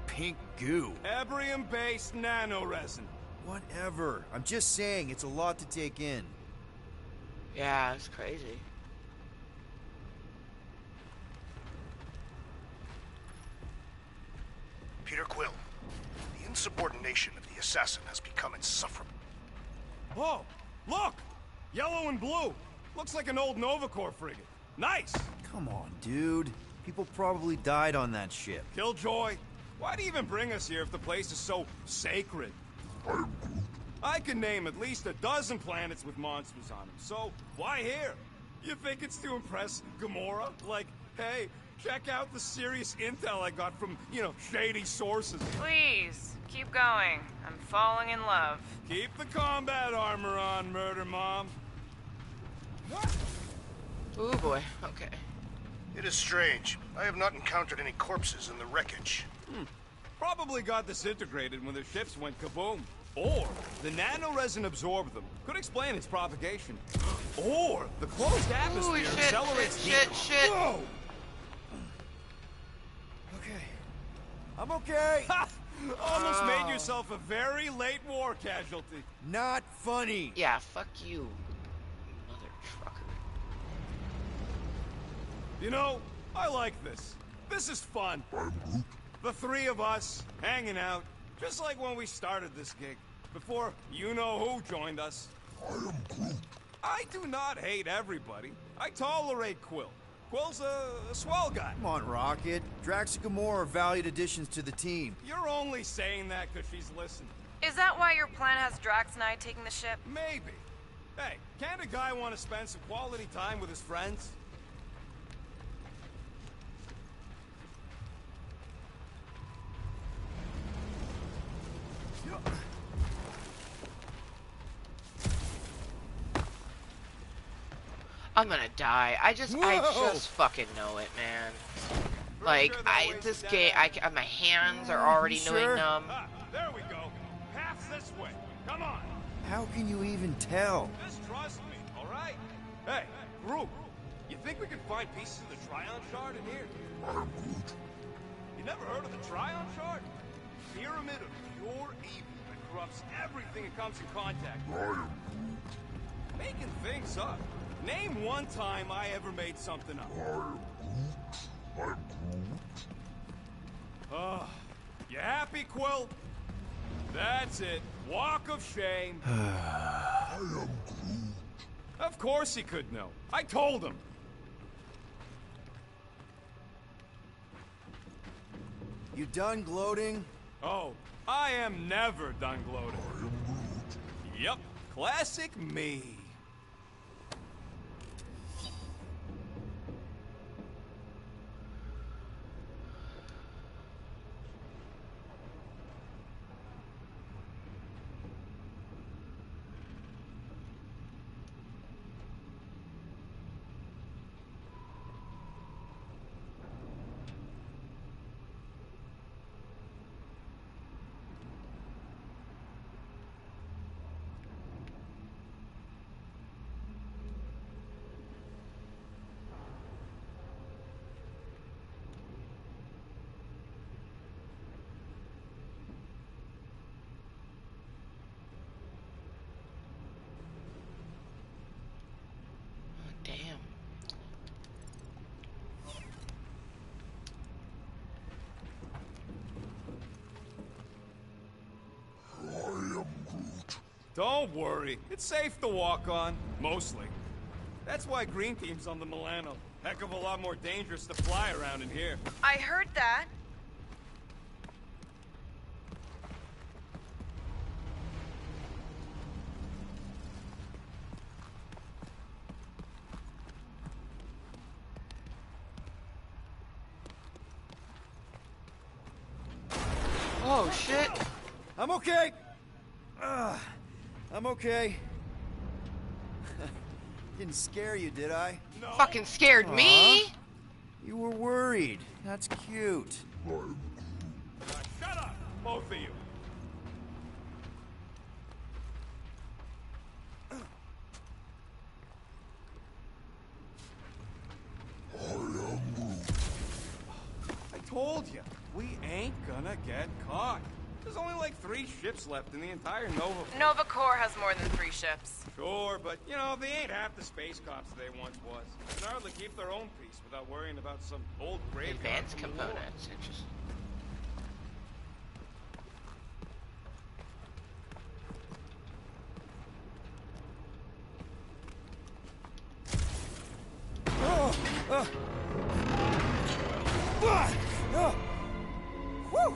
pink goo. Ebrium-based nano-resin. Whatever. I'm just saying, it's a lot to take in. Yeah, it's crazy. Peter Quill, the insubordination of the assassin has become insufferable. Oh, look! Yellow and blue. Looks like an old Nova Corps frigate. Nice! Come on, dude. People probably died on that ship. Killjoy, why do you even bring us here if the place is so sacred? I am Groot. I can name at least a dozen planets with monsters on them, so why here? You think it's to impress Gamora? Like, hey, check out the serious intel I got from, shady sources. Please, keep going. I'm falling in love. Keep the combat armor on, Murder Mom. Ooh boy, okay. It is strange. I have not encountered any corpses in the wreckage. Probably got disintegrated when their ships went kaboom. Or the nano-resin absorbed them. Could explain its propagation. Or the closed atmosphere Ooh, shit, accelerates shit. Whoa! Okay. I'm okay. Ha! Almost made yourself a very late war casualty. Not funny. Yeah, fuck you, mother trucker. You know, I like this. This is fun. I'm Groot. The 3 of us, hanging out, just like when we started this gig, before you-know-who joined us. I am Groot. I do not hate everybody. I tolerate Quill. Quill's a swell guy. Come on, Rocket. Drax and Gamora are valued additions to the team. You're only saying that because she's listening. Is that why your plan has Drax and I taking the ship? Maybe. Hey, can't a guy want to spend some quality time with his friends? I'm gonna die. I just fucking know it, man. Like, this game, my hands are already knowing numb. Ah, there we go. Path's this way. Come on. How can you even tell? Just trust me, all right? Hey, Groot, you think we can find pieces of the Trion Shard in here? I am Groot. You never heard of the Trion Shard? Pyramid of pure evil that corrupts everything it comes in contact with. I am Groot. Making things up. Name one time I ever made something up. I am Groot. I'm Groot. You happy, Quill? That's it. Walk of shame. I am Groot. Of course he could know. I told him. You done gloating? Oh, I am never done gloating. Yep, classic me. Damn. Don't worry, it's safe to walk on, mostly. That's why Green Team's on the Milano. Heck of a lot more dangerous to fly around in here. I heard that. Oh, shit. I'm okay. I'm okay. Didn't scare you, did I? No. Fucking scared me. You were worried. That's cute. Shut up, both of you. I told you, we ain't gonna get caught. There's only like 3 ships left in the entire Nova. Nova Corps has more than 3 ships. Sure, but, you know, they ain't half the space cops they once was. They can hardly keep their own peace without worrying about some old graveyard. Advanced from the war. components. Interesting. Whew.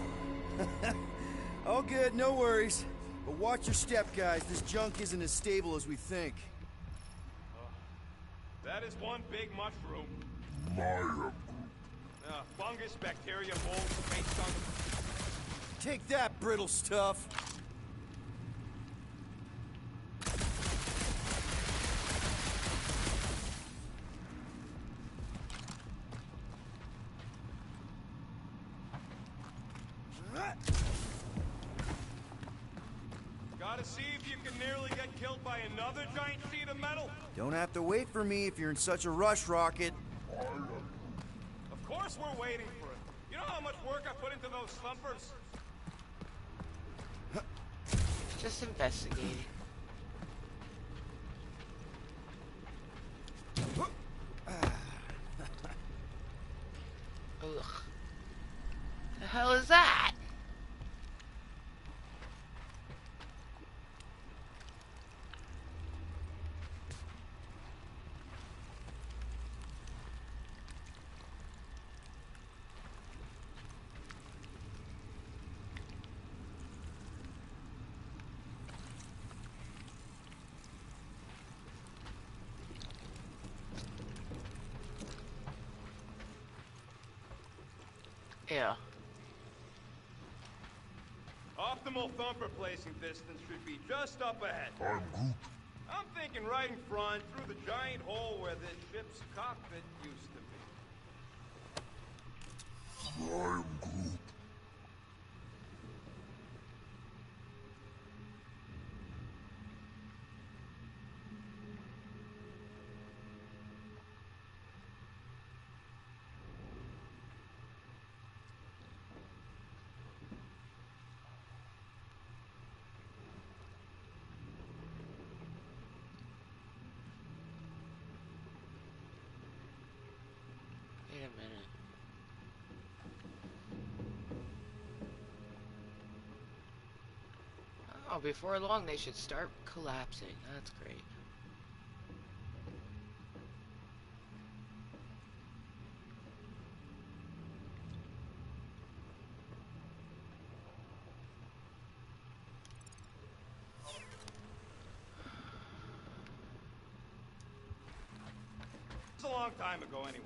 All good, no worries. But watch your step, guys. This junk isn't as stable as we think. That is one big mushroom. My Fungus, bacteria, mold, space junk. Take that, brittle stuff. Gotta see if you can nearly get killed by another giant sheet of metal. Don't have to wait for me if you're in such a rush, Rocket. Of course we're waiting for it. You know how much work I put into those thumpers? Just investigating. Ugh. The hell is that? Yeah. Optimal thumper placing distance should be just up ahead. I'm Groot. I'm thinking right in front, through the giant hole where this ship's cockpit used to be. I'm Groot. Wait a minute. Oh, before long they should start collapsing. That's great. a long time ago anyways.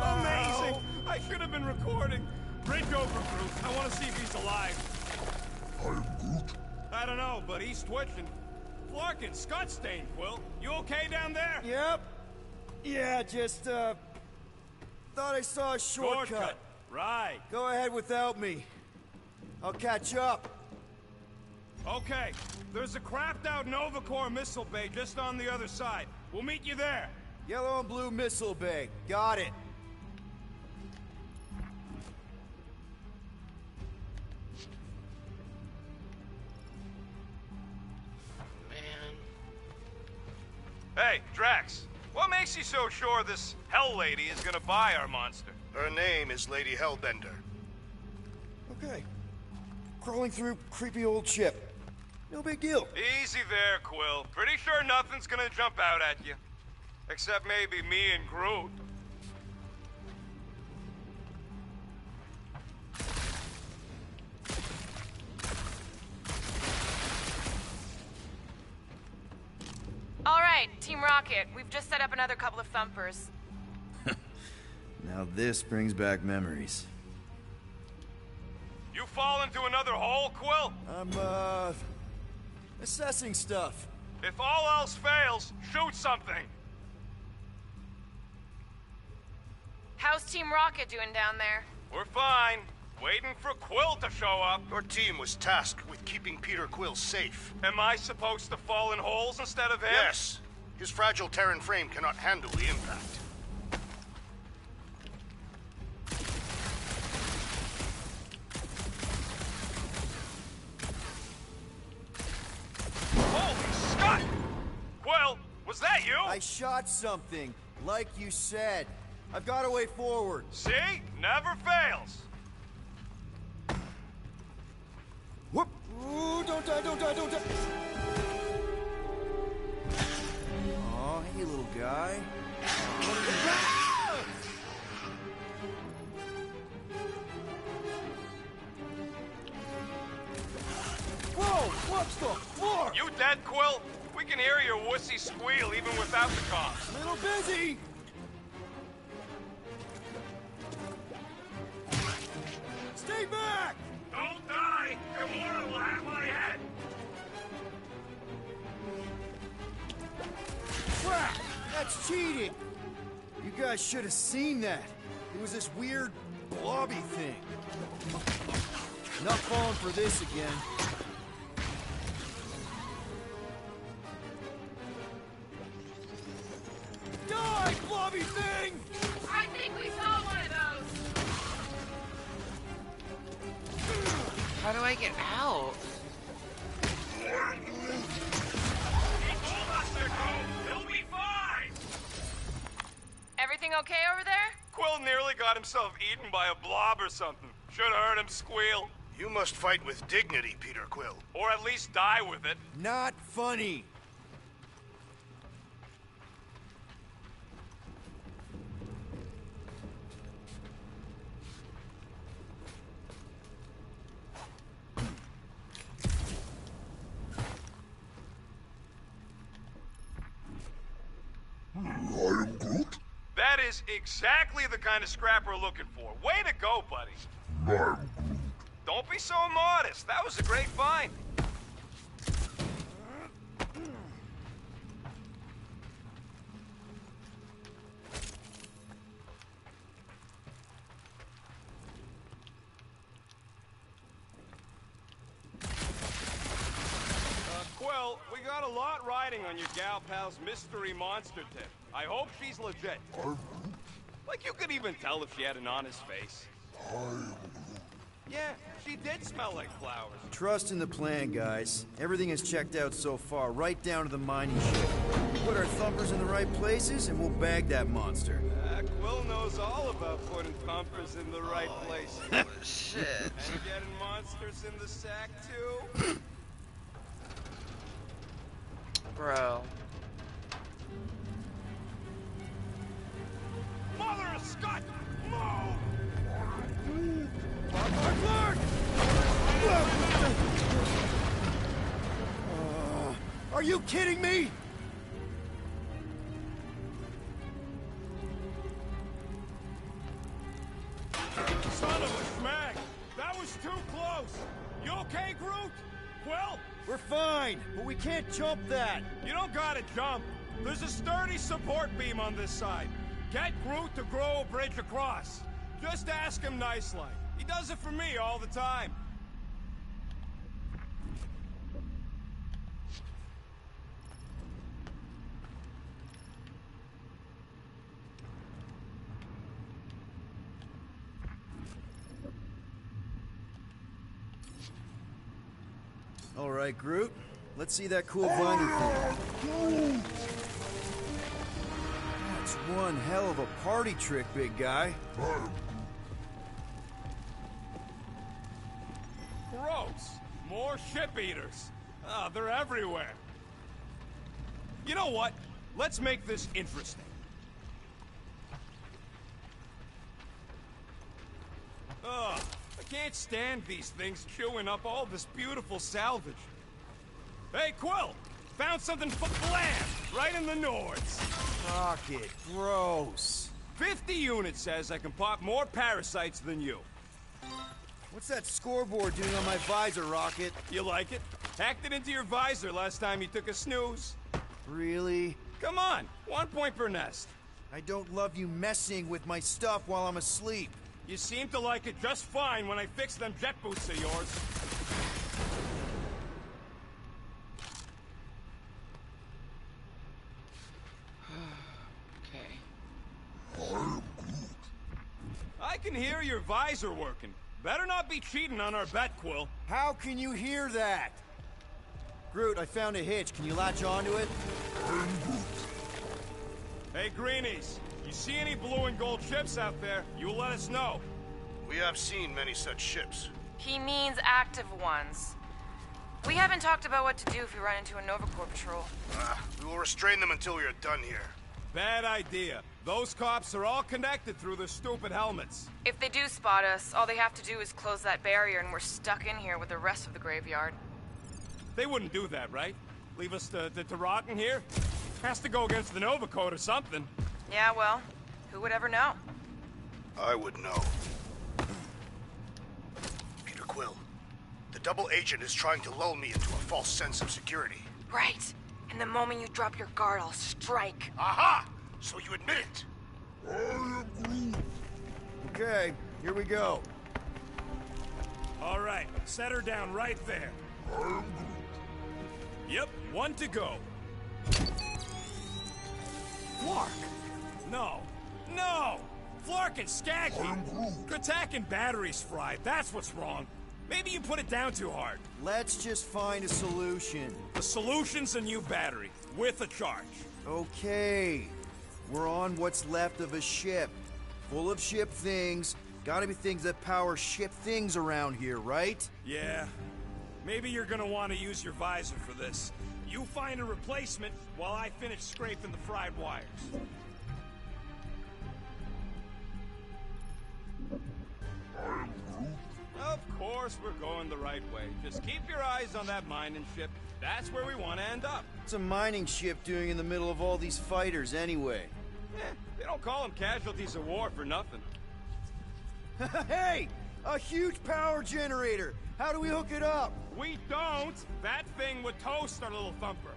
Amazing! I should have been recording. Bridge over, Groot. I want to see if he's alive. I am Groot. I don't know, but he's twitching. Flarkin, Scott Stain, Quill. You okay down there? Yep. Yeah, just, thought I saw a shortcut. Right. Go ahead without me. I'll catch up. Okay. There's a crapped-out Nova Corps missile bay just on the other side. We'll meet you there. Yellow and blue missile bay. Got it. Hey, Drax. What makes you so sure this Hell Lady is gonna buy our monster? Her name is Lady Hellbender. Okay. Crawling through creepy old ship. No big deal. Easy there, Quill. Pretty sure nothing's gonna jump out at you. Except maybe me and Groot. All right, Team Rocket, we've just set up another couple of thumpers. Now this brings back memories. You fall into another hole, Quill? I'm, assessing stuff. If all else fails, shoot something. How's Team Rocket doing down there? We're fine. Waiting for Quill to show up. Your team was tasked with keeping Peter Quill safe. Am I supposed to fall in holes instead of him? Yes. His fragile Terran frame cannot handle the impact. Holy Scott! Quill, was that you? I shot something, like you said. I've got a way forward. See? Never fails. Whoop! Ooh, don't die, don't die, don't die! Aw, hey, little guy. Whoa! What's the floor? You dead, Quill? We can hear your wussy squeal even without the cops. Little busy! Stay back! Don't die! Gamora will have my head! Crap! That's cheating! You guys should have seen that. It was this weird, blobby thing. Not falling for this again. Die, blobby thing! I think we saw one of those. How do I get out? He told us to go! He'll be fine! Everything okay over there? Quill nearly got himself eaten by a blob or something. Should have heard him squeal. You must fight with dignity, Peter Quill. Or at least die with it. Not funny. I am Groot. That is exactly the kind of scrap we're looking for. Way to go, buddy. I am Groot. Don't be so modest. That was a great find. Quill, we got a lot riding on your gal pal's mystery monster tip. I hope she's legit. I'm Groot. Like you could even tell if she had an honest face. I am Groot. Yeah, she did smell like flowers. Trust in the plan, guys. Everything is checked out so far, right down to the mining ship. We put our thumpers in the right places, and we'll bag that monster. Quill knows all about putting thumpers in the right place. Shit. And getting monsters in the sack, too? Bro. Are you kidding me? Son of a schmag! That was too close! You okay, Groot? Quill? We're fine, but we can't jump that. You don't gotta jump. There's a sturdy support beam on this side. Get Groot to grow a bridge across. Just ask him nice-like. He does it for me all the time. All right, Groot. Let's see that cool vinyl thing. That's one hell of a party trick, big guy. Gross! More ship-eaters. Ah, they're everywhere. You know what? Let's make this interesting. Ugh, I can't stand these things chewing up all this beautiful salvage. Hey, Quill! Found something blam! Right in the Nords! Rocket, gross. 50 units says I can pop more parasites than you. What's that scoreboard doing on my visor, Rocket? You like it? Hacked it into your visor last time you took a snooze. Really? Come on, 1 point per nest. I don't love you messing with my stuff while I'm asleep. You seem to like it just fine when I fix them jet boots of yours. I can hear your visor working. Better not be cheating on our bet, Quill. How can you hear that? Groot, I found a hitch. Can you latch onto it? Hey, Greenies. You see any blue and gold ships out there, you let us know. We have seen many such ships. He means active ones. We haven't talked about what to do if we run into a Nova Corps patrol. We will restrain them until we are done here. Bad idea. Those cops are all connected through their stupid helmets. If they do spot us, all they have to do is close that barrier and we're stuck in here with the rest of the graveyard. They wouldn't do that, right? Leave us to rot in here? Has to go against the Nova Code or something. Yeah, well, who would ever know? I would know. Peter Quill, the double agent is trying to lull me into a false sense of security. Right. And the moment you drop your guard, I'll strike. Aha! So you admit it? Okay, here we go. All right, set her down right there. Yep, 1 to go. Flark! No! No! Flark and Skaggy! Kratak and batteries fried, that's what's wrong. Maybe you put it down too hard. Let's just find a solution. The solution's a new battery, with a charge. Okay. We're on what's left of a ship. Full of ship things. Gotta be things that power ship things around here, right? Yeah. Maybe you're gonna want to use your visor for this. You find a replacement while I finish scraping the fried wires. Of course we're going the right way. Just keep your eyes on that mining ship. That's where we want to end up. What's a mining ship doing in the middle of all these fighters anyway? They don't call them casualties of war for nothing. Hey! A huge power generator! How do we hook it up? We don't! That thing would toast our little thumper.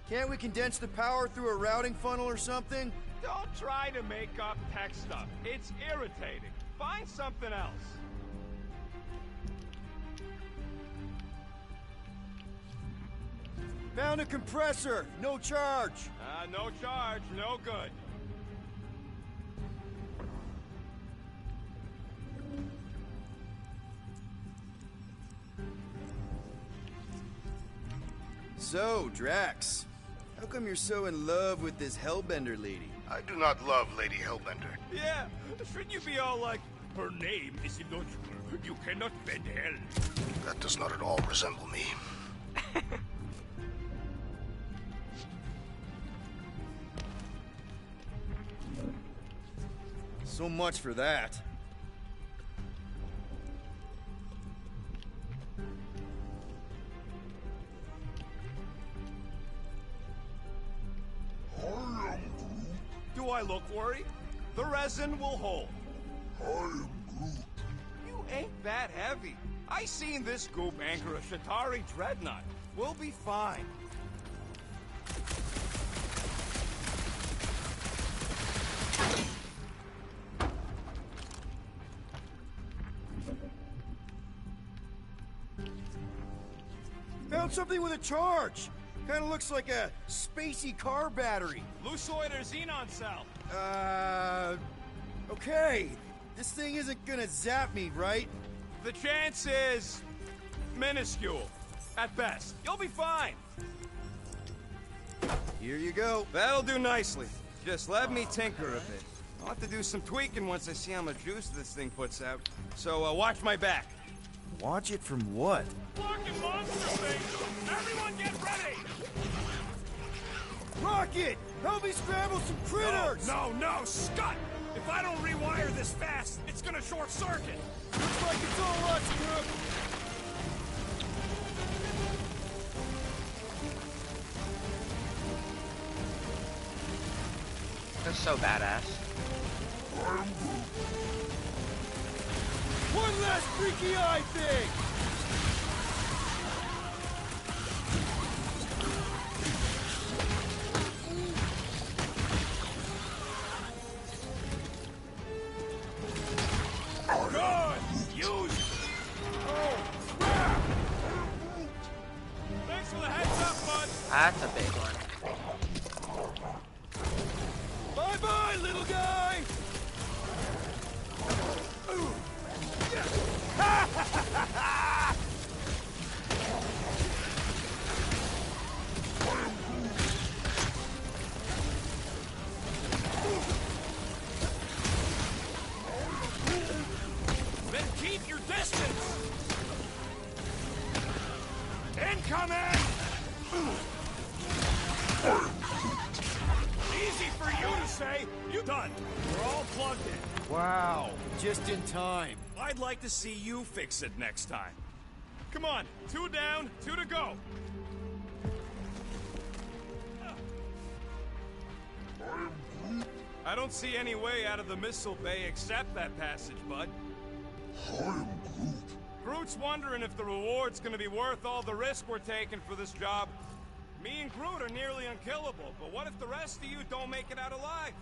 Can't we condense the power through a routing funnel or something? Don't try to make up tech stuff. It's irritating. Find something else. Found a compressor! No charge! No charge, no good. So, Drax, how come you're so in love with this Hellbender lady? I do not love Lady Hellbender. Yeah, shouldn't you be all like, her name is illogical. You cannot bend hell. That does not at all resemble me. So much for that. I look worried. The resin will hold. I am Groot. You ain't that heavy. I seen this goop anchor a Shatari dreadnought. We'll be fine. Found something with a charge. Kinda looks like a spacey car battery. Lucioid or xenon cell? Okay. This thing isn't gonna zap me, right? The chance is minuscule, at best. You'll be fine. Here you go. That'll do nicely. Just let me tinker a bit. I'll have to do some tweaking once I see how much juice this thing puts out. So, watch my back. Watch it from what? Fucking monster thing! Everyone get ready! Rocket! Help me scramble some critters! No, Scott! If I don't rewire this fast, it's gonna short circuit! Looks like it's all us, Groot! They're so badass. One last freaky eye thing! Good! Use it! Oh, crap! Thanks for the heads up, bud! That's a big one. Bye-bye, little guy! Then keep your distance! Incoming! Easy for you to say. You done. We're all plugged in. Wow, just in time. I'd like to see you fix it next time. Come on, 2 down, 2 to go. I don't see any way out of the missile bay except that passage, bud. I am Groot. Groot's wondering if the reward's gonna be worth all the risk we're taking for this job. Me and Groot are nearly unkillable, but what if the rest of you don't make it out alive?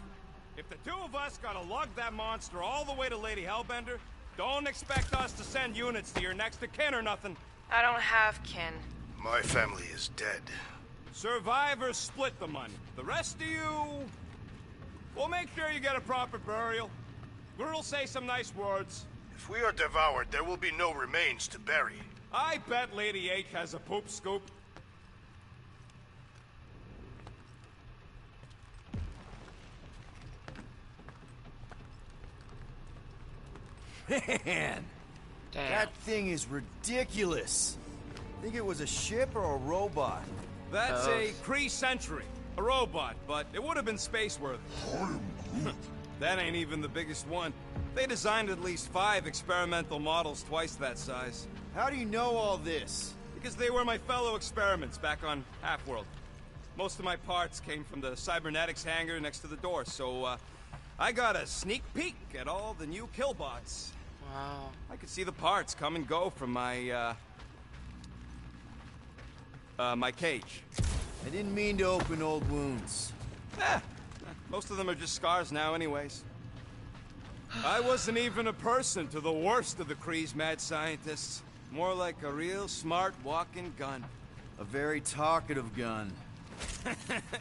If the 2 of us gotta lug that monster all the way to Lady Hellbender, don't expect us to send units to your next of kin or nothing. I don't have kin. My family is dead. Survivors split the money. The rest of you... we'll make sure you get a proper burial. Groot'll say some nice words. If we are devoured, there will be no remains to bury. I bet Lady H has a poop scoop. Man, Damn. that thing is ridiculous. Think it was a ship or a robot? That's a Kree Sentry. A robot, but it would have been space-worthy. That ain't even the biggest one. They designed at least 5 experimental models twice that size. How do you know all this? Because they were my fellow experiments back on Half-World. Most of my parts came from the cybernetics hangar next to the door, so I got a sneak peek at all the new killbots. Wow. I could see the parts come and go from my, my cage. I didn't mean to open old wounds. Most of them are just scars now anyways. I wasn't even a person to the worst of the Kree's mad scientists. More like a real smart walking gun. A very talkative gun.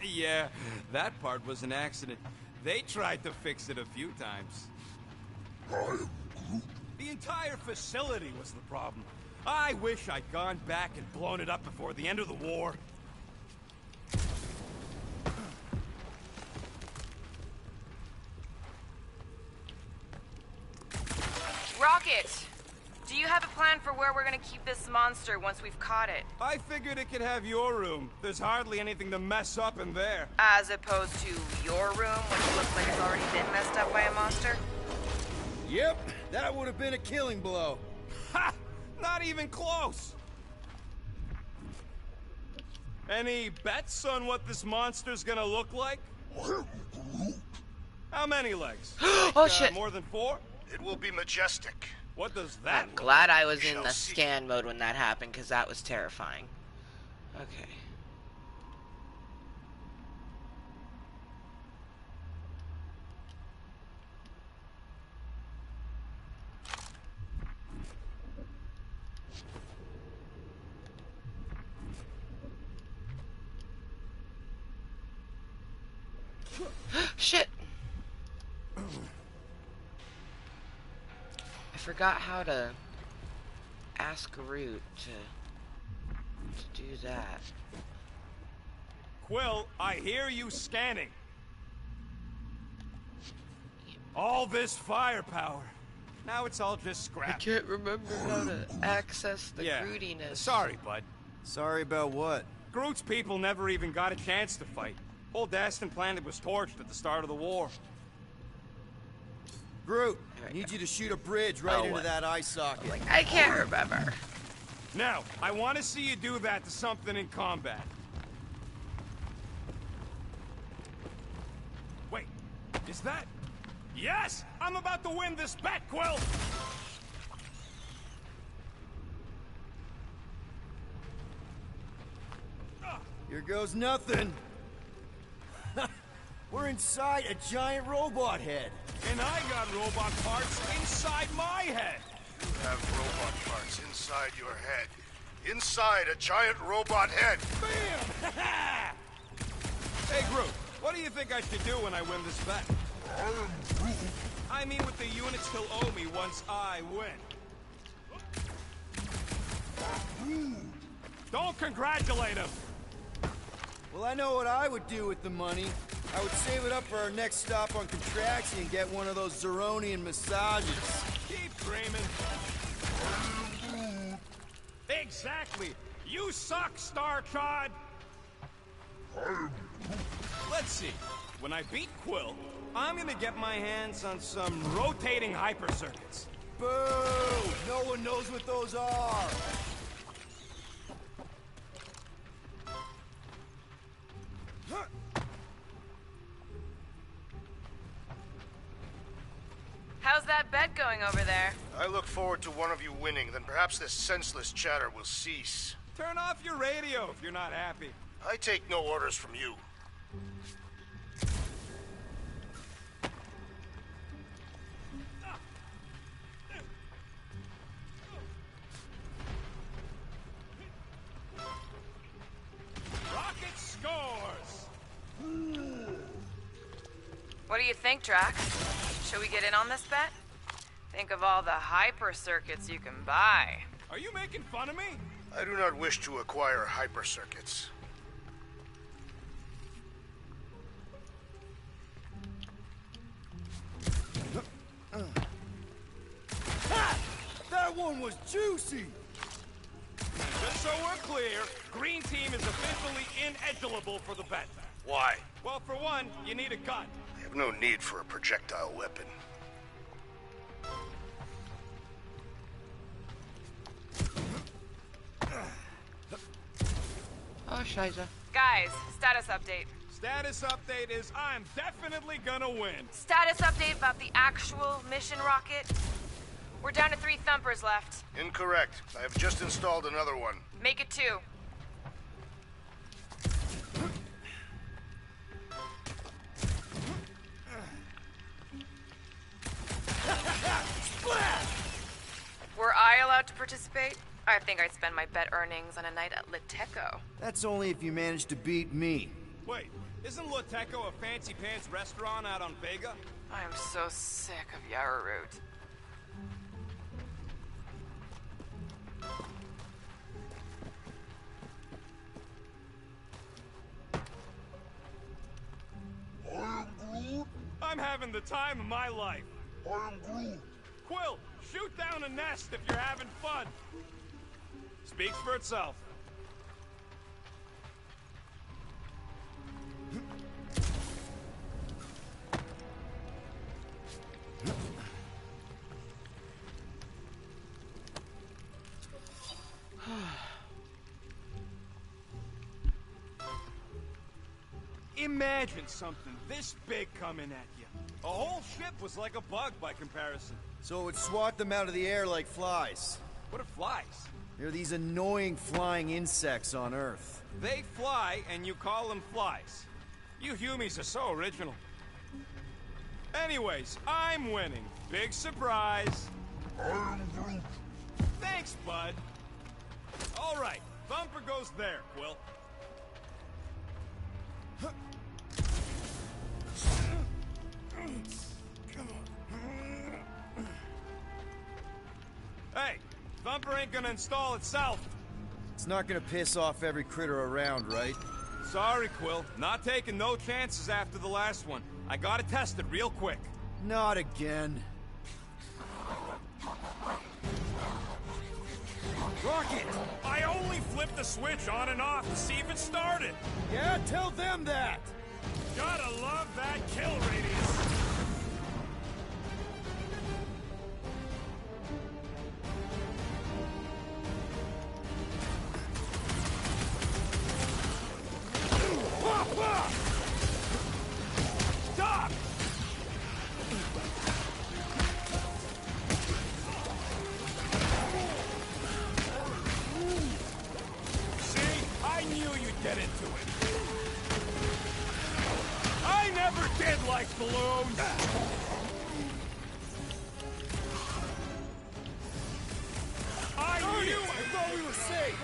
Yeah, that part was an accident. They tried to fix it a few times. I am Groot. The entire facility was the problem. I wish I'd gone back and blown it up before the end of the war. Rocket! Do you have a plan for where we're gonna keep this monster once we've caught it? I figured it could have your room. There's hardly anything to mess up in there. As opposed to your room, which looks like it's already been messed up by a monster? Yep, that would have been a killing blow. Ha! Not even close! Any bets on what this monster's gonna look like? I am Groot. How many legs? Oh shit! More than 4? It will be majestic. What does that I'm look glad like? I was in shall the see. scan mode when that happened, because that was terrifying. Okay. Shit! I forgot how to ask Root to do that. Quill, I hear you scanning. All this firepower. Now it's all just I scrap. can't remember how to access the Yeah. Grootiness. Sorry, bud. Sorry about what? Groot's people never even got a chance to fight. Whole Daston planet was torched at the start of the war. Groot, There we need go. you to shoot a bridge right Oh, into what? that eye socket. I can't remember. Now, I want to see you do that to something in combat. Wait, is that... Yes! I'm about to win this bet, Quill! Here goes nothing. We're inside a giant robot head. And I got robot parts inside my head. You have robot parts inside your head. Inside a giant robot head. Bam! Hey, Groot, what do you think I should do when I win this bet? I mean with the units he'll owe me once I win. Don't congratulate him! Well, I know what I would do with the money. I would save it up for our next stop on Contraxi and get one of those Zeronian massages. Keep dreaming. Exactly. You suck, StarChod. Let's see. When I beat Quill, I'm gonna get my hands on some rotating hyper circuits. Boo! No one knows what those are. How's that bet going over there? I look forward to one of you winning, then perhaps this senseless chatter will cease. Turn off your radio if you're not happy. I take no orders from you. Rocket scores! What do you think, Drax? Should we get in on this bet? Think of all the hyper circuits you can buy. Are you making fun of me? I do not wish to acquire hyper circuits. Ha! That one was juicy! Just so we're clear, Green Team is officially ineligible for the bet. Why? Well, for one, you need a gun. I have no need for a projectile weapon. Oh, Shiza. Guys, status update. Status update is I'm definitely gonna win. Status update about the actual mission rocket. We're down to 3 thumpers left. Incorrect. I have just installed another one. Make it 2. Were I allowed to participate? I think I'd spend my bet earnings on a night at Liteco. That's only if you manage to beat me. Wait, isn't Liteco a fancy pants restaurant out on Vega? I'm so sick of Yarroot. I'm having the time of my life. I am Groot. Quill, shoot down a nest if you're having fun. Speaks for itself. Imagine something this big coming at you. A whole ship was like a bug by comparison. So it would swat them out of the air like flies. What are flies? They're these annoying flying insects on Earth. They fly, and you call them flies. You Humies are so original. Anyways, I'm winning. Big surprise. I'm Groot. Thanks, bud. All right, Thumper goes there, Quill. Hey, Thumper ain't gonna install itself. It's not gonna piss off every critter around, right? Sorry, Quill. Not taking no chances after the last one. I gotta test it real quick. Not again. Rocket! I only flipped the switch on and off to see if it started. Yeah, tell them that! Gotta love that kill radius. Stop! See? I knew you'd get into it. I never did like balloons. I thought we were safe!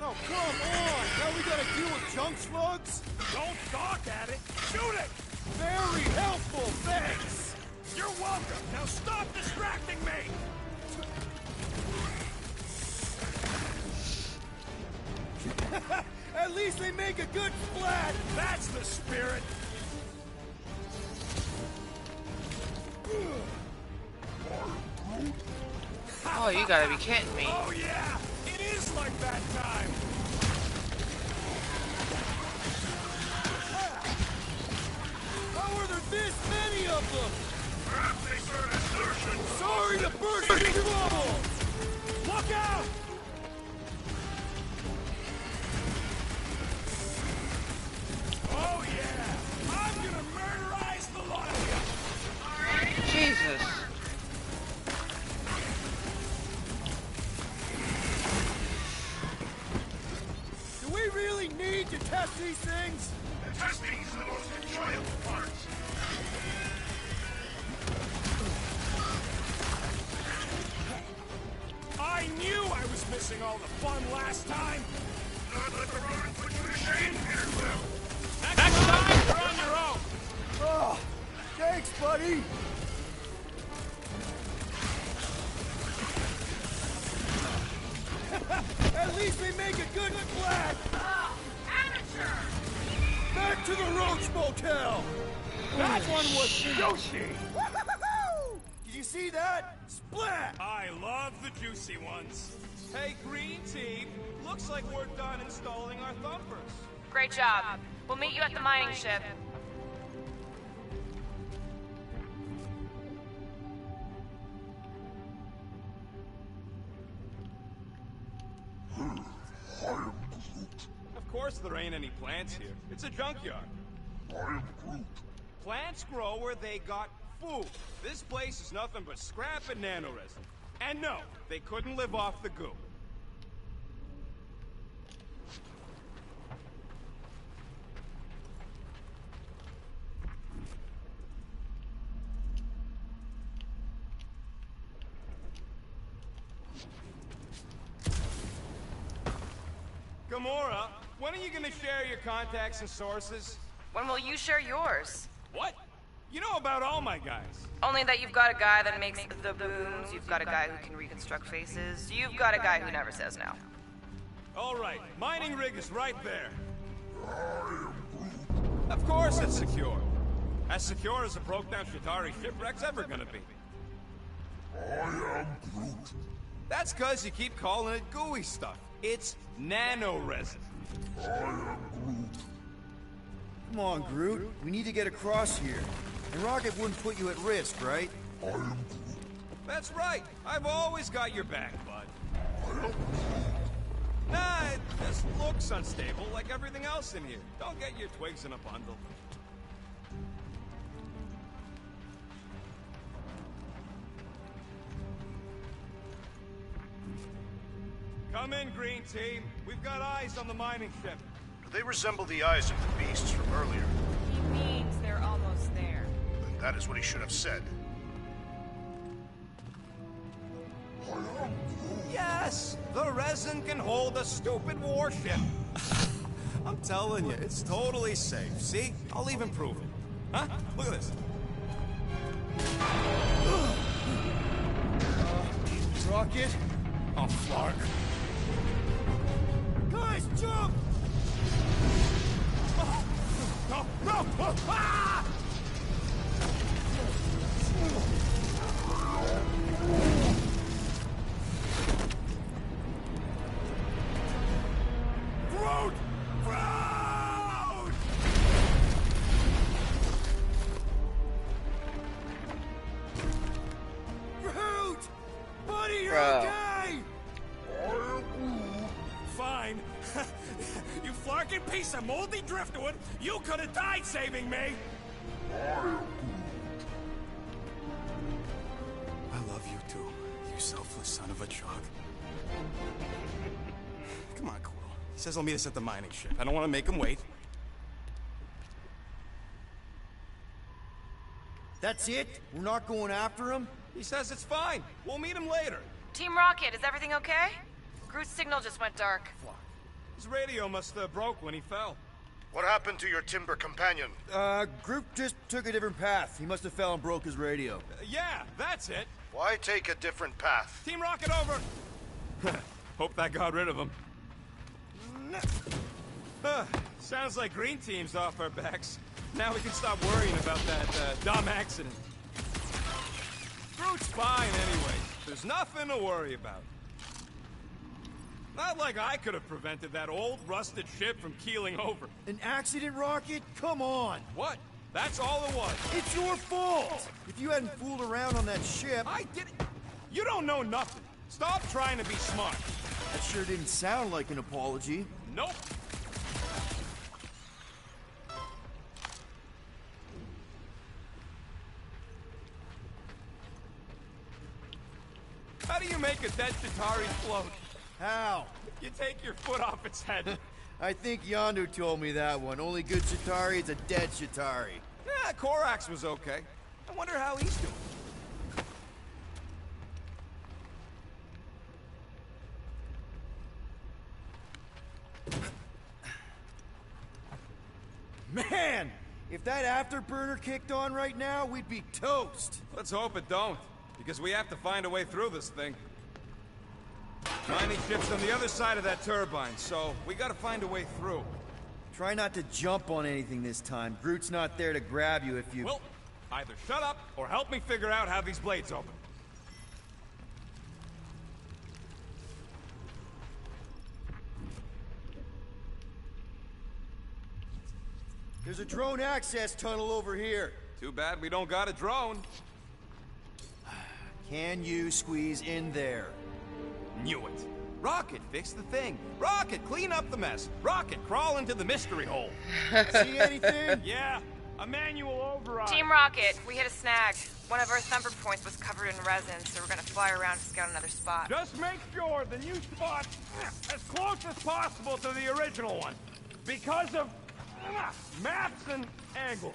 Oh, come on! Now we gotta deal with junk slugs? Don't gawk at it. Shoot it! Very helpful, thanks! You're welcome. Now stop distracting me. At least they make a good splat! That's the spirit. Oh, you gotta be kidding me. Oh yeah, it is like that time. How are there this many of them? Perhaps they serve as diversion. Sorry to burst your bubble! Look out! Oh yeah, I'm gonna murderize the lot of you. Jesus. Do we really need to test these things? The testing is the most enjoyable part. I knew I was missing all the fun last time. Not let the rodent put you to shame, Peter Quill. Next time, you're on your own. Oh, thanks, buddy! At least they make a good splat! Amateur! Back to the Roach Motel! That one was juicy. Did you see that? Splat! I love the juicy ones. Hey, Green Team, looks like we're done installing our thumpers. Great job. We'll meet you at the mining ship. Of course there ain't any plants here. It's a junkyard. I am Groot. Plants grow where they got food. This place is nothing but scrap and nanoresin. And no, they couldn't live off the goo. Gamora, when are you gonna share your contacts and sources? When will you share yours? What? You know about all my guys. Only that you've got a guy that makes the booms, you've got a guy who can reconstruct faces, you've got a guy who never says no. All right, mining rig is right there. Of course it's secure. As secure as a broke-down Shatari shipwreck's ever gonna be. I am Groot. That's cause you keep calling it gooey stuff. It's nanoresin. I am Groot. Come on, Groot. We need to get across here. And Rocket wouldn't put you at risk, right? I am Groot. That's right. I've always got your back, bud. I am Groot. Nah, it just looks unstable like everything else in here. Don't get your twigs in a bundle. Come in, Green Team. We've got eyes on the mining ship. Do they resemble the eyes of the beasts from earlier? He means they're almost there. Then that is what he should have said. Yes! The resin can hold a stupid warship. I'm telling you, it's totally safe. See? I'll even prove it. Huh? Look at this. Rocket? Oh, Clark. Guys, jump! Oh, no, no! Ah! Road! Road! Road! Buddy, you're okay! Fine. You flarking piece of moldy driftwood! You could have died saving me! I love you too, you selfless son of a chug. Come on, Quill. He says he'll meet us at the mining ship. I don't want to make him wait. That's it? We're not going after him? He says it's fine. We'll meet him later. Team Rocket, is everything okay? Groot's signal just went dark. His radio must have broke when he fell. What happened to your timber companion? Groot just took a different path. He must have fell and broke his radio. Yeah, that's it. Why take a different path? Team Rocket over. Hope that got rid of him. Sounds like Green Team's off our backs. Now we can stop worrying about that dumb accident. Groot's fine anyway. There's nothing to worry about. Not like I could have prevented that old rusted ship from keeling over. An accident, Rocket? Come on! What? That's all it was. It's your fault! If you hadn't fooled around on that ship... I didn't... You don't know nothing. Stop trying to be smart. That sure didn't sound like an apology. Nope. How do you make a dead Chitauri float? How? You take your foot off its head. I think Yondu told me that one. Only good Chitauri is a dead Chitauri. Yeah, Korax was okay. I wonder how he's doing. Man! If that afterburner kicked on right now, we'd be toast. Let's hope it don't, because we have to find a way through this thing. Mining ship's on the other side of that turbine, so we gotta find a way through. Try not to jump on anything this time. Groot's not there to grab you if you... Well, either shut up or help me figure out how these blades open. There's a drone access tunnel over here. Too bad we don't got a drone. Can you squeeze in there? Knew it. Rocket, fix the thing. Rocket, clean up the mess. Rocket, crawl into the mystery hole. See anything? Yeah, a manual override. Team Rocket, we hit a snag. One of our thumper points was covered in resin, so we're gonna fly around to scout another spot. Just make sure the new spot as close as possible to the original one. Because of maps and angles.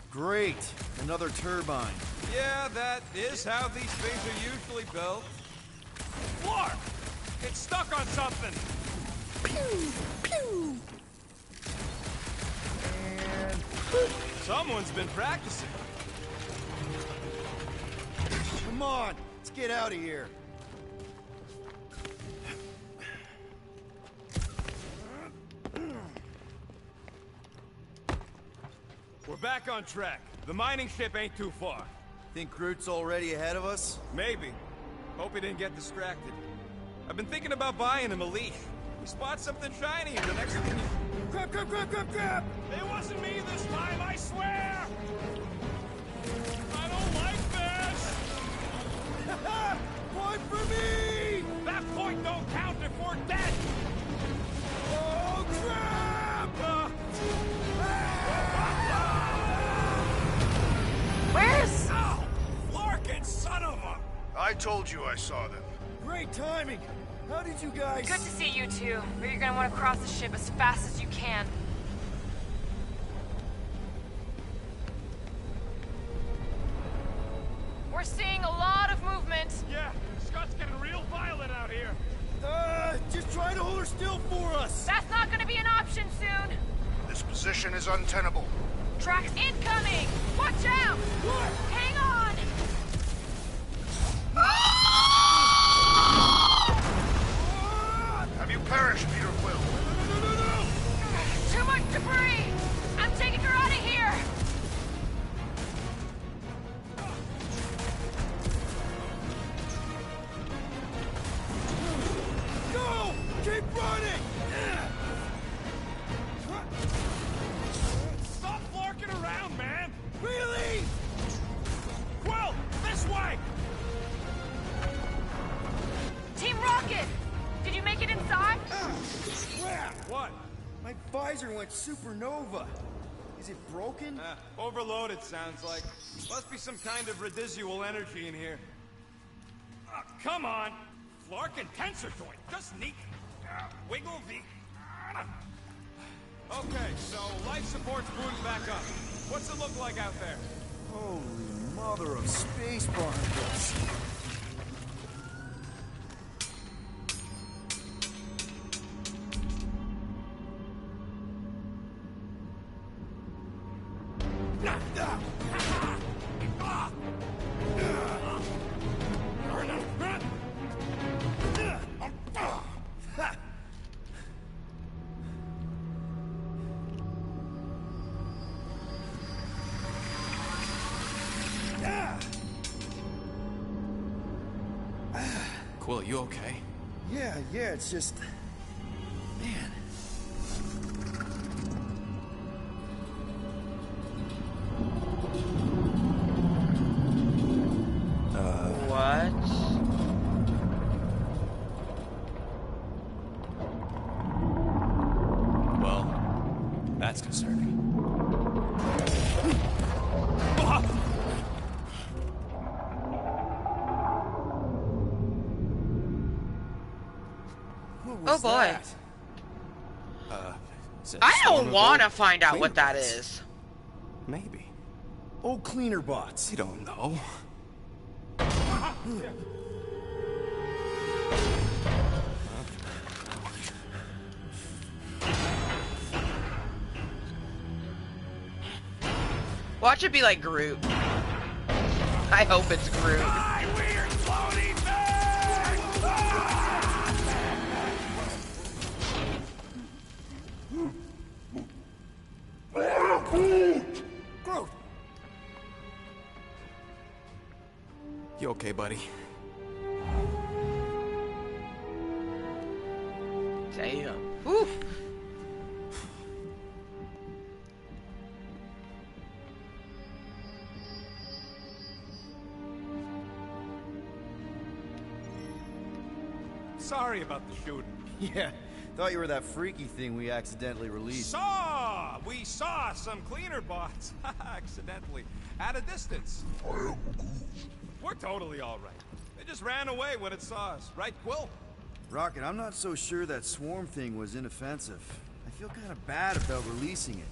Great. Another turbine. Yeah, that is how these things are usually built. Clark! It's stuck on something! Pew! Pew! And... Someone's been practicing. Come on, let's get out of here. We're back on track. The mining ship ain't too far. Think Groot's already ahead of us? Maybe. Hope he didn't get distracted. I've been thinking about buying him a leash. We spot something shiny and the next thing you... Grab, grab, grab, grab, grab! It wasn't me this time, I swear! I don't like this! Point for me! That point don't count if we're dead! Oh, crap! Where's... Ow! told you I saw them. Great timing. How did you guys... Good to see you two, but you're gonna want to cross the ship as fast as you can. We're seeing a lot of movement. Yeah, Scott's getting real violent out here. Just try to hold her still for us. That's not gonna be an option soon. This position is untenable. Tracks incoming! Watch out! What? Hang on! Have you perished, Peter Quill? No. Too much debris! I'm taking her out of here! Go! Keep running! Stop flarking around, man! Really? Quill, this way! Team Rocket! Did you make it inside? Crap! What? My visor went supernova. Is it broken? Overloaded, sounds like. Must be some kind of residual energy in here. Come on! Flark and tensor joint, just neat. Wiggle the... Okay, so life support's booting back up. What's it look like out there? Holy mother of space barnacles. Quill, you okay? Yeah, it's just... Man. What? Well, that's concerning. Oh boy. That? I don't want to find out what that is. Maybe. Oh, cleaner bots. You don't know. Watch it be like Groot. I hope it's Groot. Weird floaty Groot! You okay, buddy? Damn. Whew. Sorry about the shooting. Yeah, thought you were that freaky thing we accidentally released. We saw some cleaner bots. Accidentally. At a distance. We're totally alright. They just ran away when it saw us. Right, Quill? Rocket, I'm not so sure that swarm thing was inoffensive. I feel kind of bad about releasing it.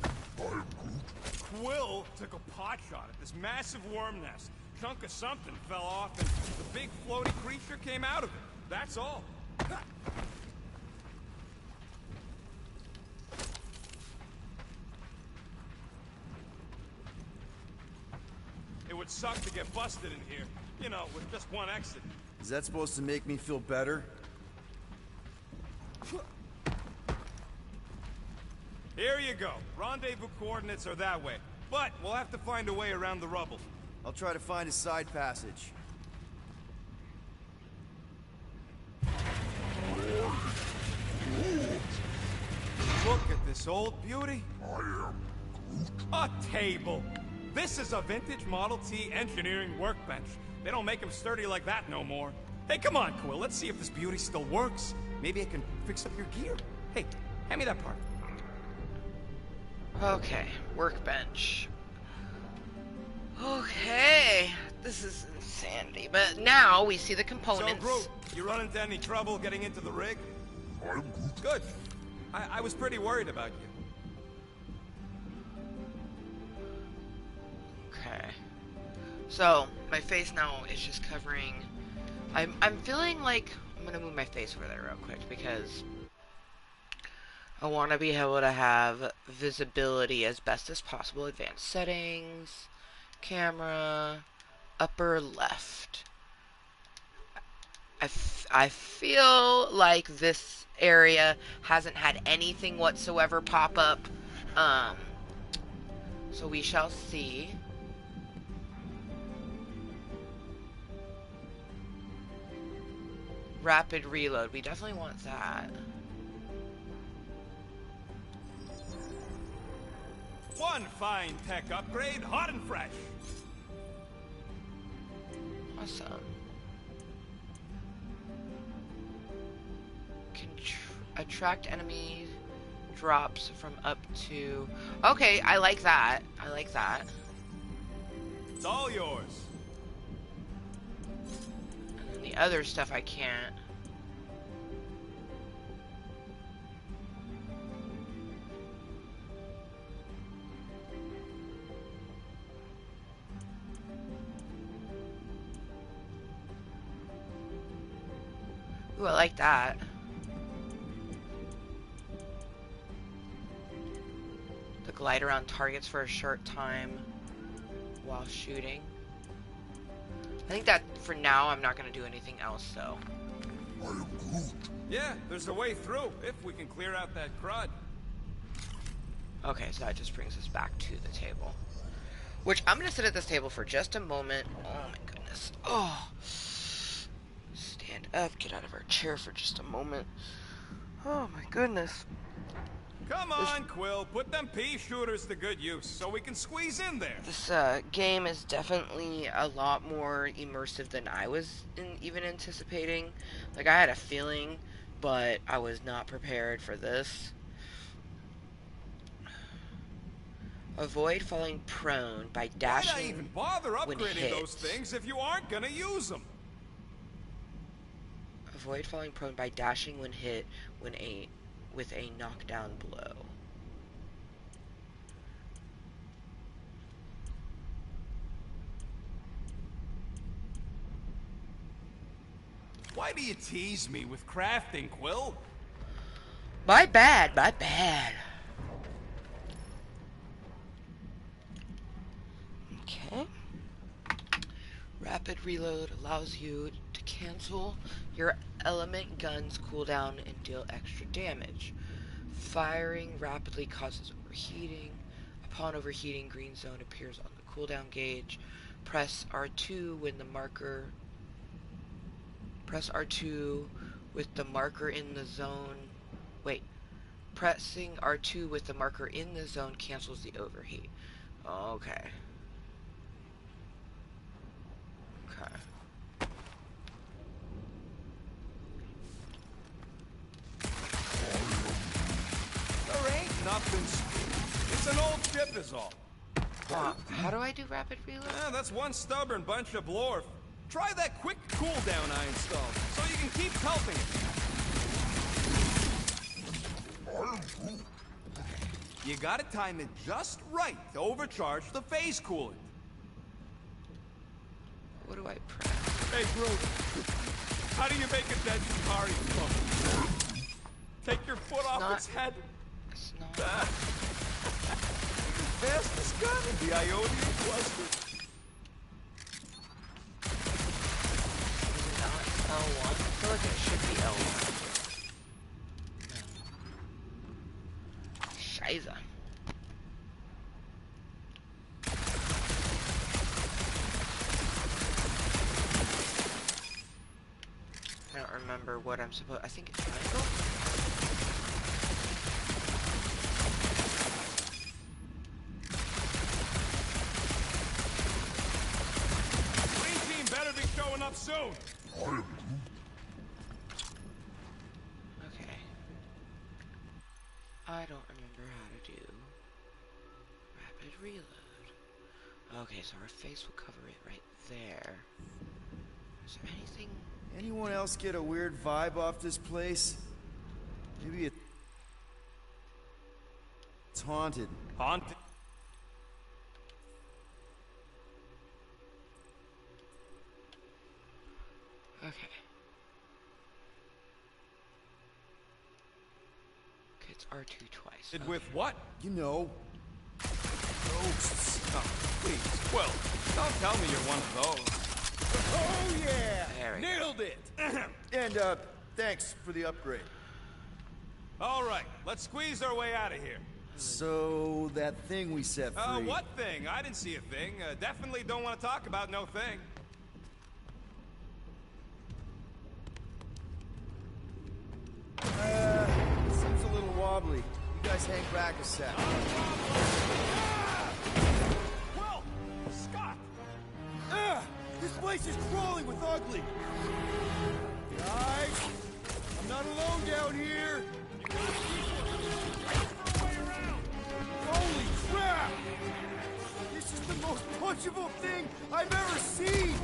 Quill took a pot shot at this massive worm nest. Chunk of something fell off and the big floaty creature came out of it. That's all. It would suck to get busted in here, you know, with just one exit. Is that supposed to make me feel better? Here you go. Rendezvous coordinates are that way. But we'll have to find a way around the rubble. I'll try to find a side passage. Look at this old beauty. A table. This is a vintage Model T engineering workbench. They don't make them sturdy like that no more. Hey, come on, Quill. Let's see if this beauty still works. Maybe I can fix up your gear. Hey, hand me that part. Okay, workbench. Okay, This is insanity. But now we see the So, components. Groot, you run into any trouble getting into the rig? I'm Groot. Good. I was pretty worried about you. Okay. So, my face now is just covering... I'm feeling like... I'm gonna move my face over there real quick because... I want to be able to have visibility as best as possible. Advanced settings, camera, upper left. I feel like this area hasn't had anything whatsoever pop up. So we shall see. Rapid reload. We definitely want that. One fine tech upgrade, hot and fresh. Awesome. Can attract enemy drops from up to... Okay, I like that. I like that. It's all yours. And then the other stuff I can't. Ooh, I like that. The glide around targets for a short time while shooting. I think that for now I'm not going to do anything else though. I am Groot. Yeah, there's a way through, if we can clear out that crud. Okay, so that just brings us back to the table. Which, I'm going to sit at this table for just a moment. Oh my goodness. Oh. Stand up, get out of our chair for just a moment. Oh my goodness. Come on, Quill, put them pea shooters to good use so we can squeeze in there. This game is definitely a lot more immersive than I was even anticipating. Like, I had a feeling, but I was not prepared for this. Avoid falling prone by dashing. Why'd I even bother when upgrading hit. those things if you aren't gonna use them? Avoid falling prone by dashing when hit with a knockdown blow. Why do you tease me with crafting, Quill? My bad, my bad. Okay. Rapid reload allows you to cancel your element gun's cooldown and deal extra damage. Firing rapidly causes overheating. Upon overheating, green zone appears on the cooldown gauge. Press R2 when the marker... Press R2 with the marker in the zone... Wait. Pressing R2 with the marker in the zone cancels the overheat. Okay. Okay. There ain't nothing. It's an old ship is all. How do I do rapid reload? That's one stubborn bunch of blorf. Try that quick cooldown I installed, so you can keep helping it. I am Groot. You gotta time it just right to overcharge the phase coolant. What do I press? Hey, Groot. How do you make a dead Shikari float? Take your foot off its head? It's not. The fastest gun in the Ionian cluster. Is it not L1? I feel like it should be L1. Scheiße. I don't remember what I'm supposed... I think it's triangle? Green team better be showing up soon. I am Groot. Okay. I don't remember how to do rapid reload. Okay, so our face will cover it right there. Is there anything? Anyone else get a weird vibe off this place? Maybe it's haunted. Haunted? Okay. Okay, it's R2 twice. Okay. With what? You know, ghosts. Oh, please, Quill. Don't tell me you're one of those. Oh yeah! There we go. Nailed it! And thanks for the upgrade. All right, let's squeeze our way out of here. So, that thing we set free... What thing? I didn't see a thing. Definitely don't want to talk about no thing. Seems a little wobbly. You guys hang back a sec. Well, Scott! This place is crawling with ugly! Guys, I'm not alone down here! Holy crap! This is the most punchable thing I've ever seen!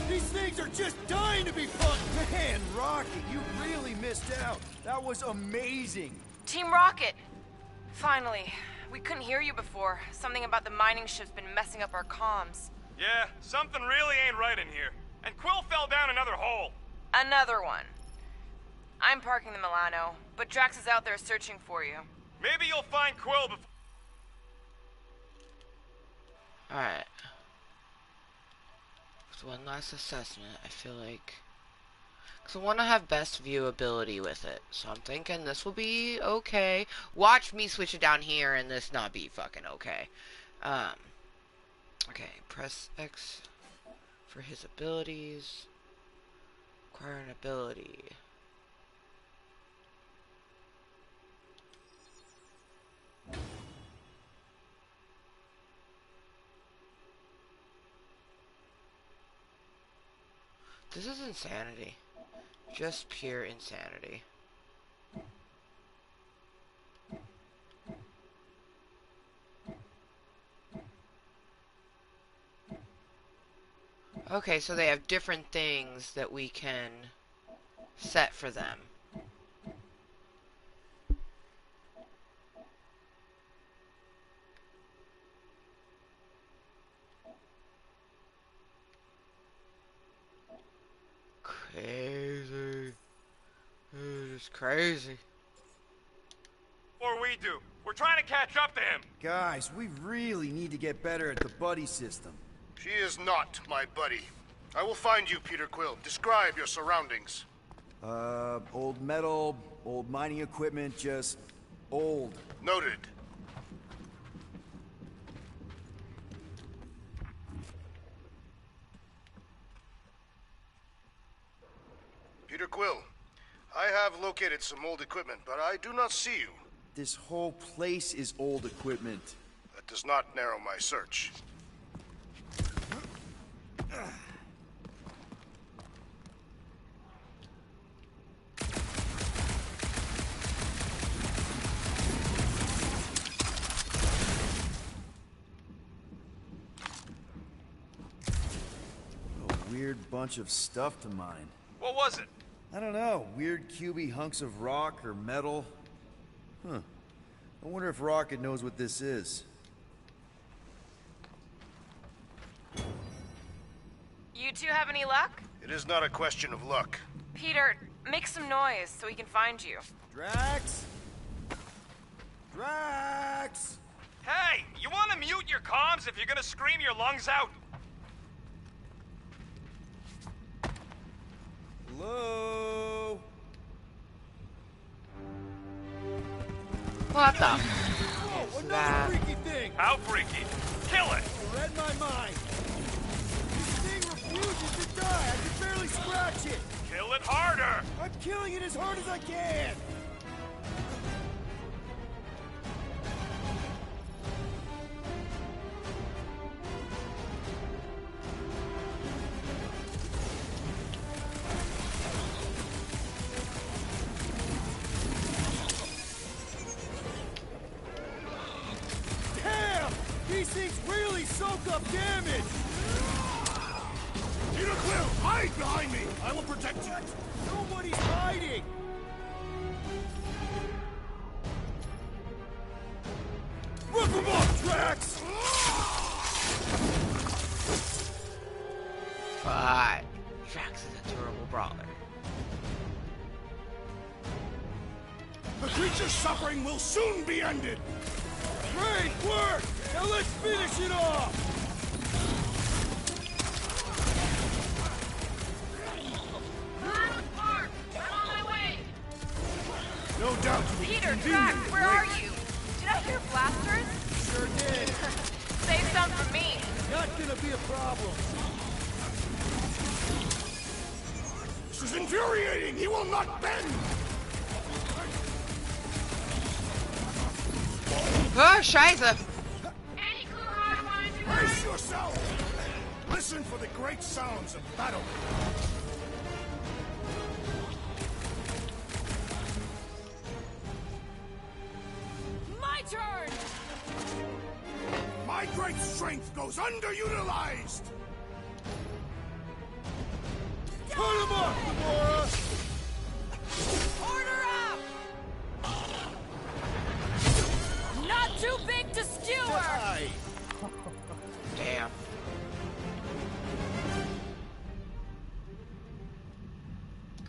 These things are just dying to be punched! Man, Rocket, you really missed out. That was amazing. Team Rocket! Finally. We couldn't hear you before. Something about the mining ship's been messing up our comms. Yeah, something really ain't right in here. And Quill fell down another hole. Another one. I'm parking the Milano, but Drax is out there searching for you. Maybe you'll find Quill before... Alright. So one last assessment, I feel like... Because I want to have best viewability with it. So I'm thinking this will be okay. Watch me switch it down here and this not be fucking okay. Okay, press X for his abilities. Acquire an ability. This is insanity. Just pure insanity. Okay, so they have different things that we can set for them. Crazy. It's crazy. Or we do. We're trying to catch up to him. Guys, we really need to get better at the buddy system. She is not my buddy. I will find you, Peter Quill. Describe your surroundings. Old metal, old mining equipment, just old. Noted. Peter Quill, I have located some old equipment, but I do not see you. This whole place is old equipment. That does not narrow my search. What a weird bunch of stuff to mine. What was it? I don't know, weird cubey hunks of rock or metal. Huh. I wonder if Rocket knows what this is. You two have any luck? It is not a question of luck. Peter, make some noise so we can find you. Drax? Drax! Hey, you want to mute your comms if you're gonna scream your lungs out? Hello? What the? Oh, is another that? freaky thing! How freaky. Kill it! Read my mind. This thing refuses to die. I can barely scratch it. Kill it harder! I'm killing it as hard as I can. I will protect you. Nobody's hiding! Rip him off, Drax! But Drax is a durable brawler. The creature's suffering will soon be ended. Great work! Now let's finish it off! Mark, I'm on my way. No doubt. Peter, Drax, where are you? Did I hear blasters? Sure did. Save some for me. Not gonna be a problem. This is infuriating. He will not bend. Oh, Shiza! Any clue how I wanted to Brace yourself. Listen for the great sounds of battle. My turn! My great strength goes underutilized. Put him up, Gamora! Order up! Not too big to skewer! Die! Damn.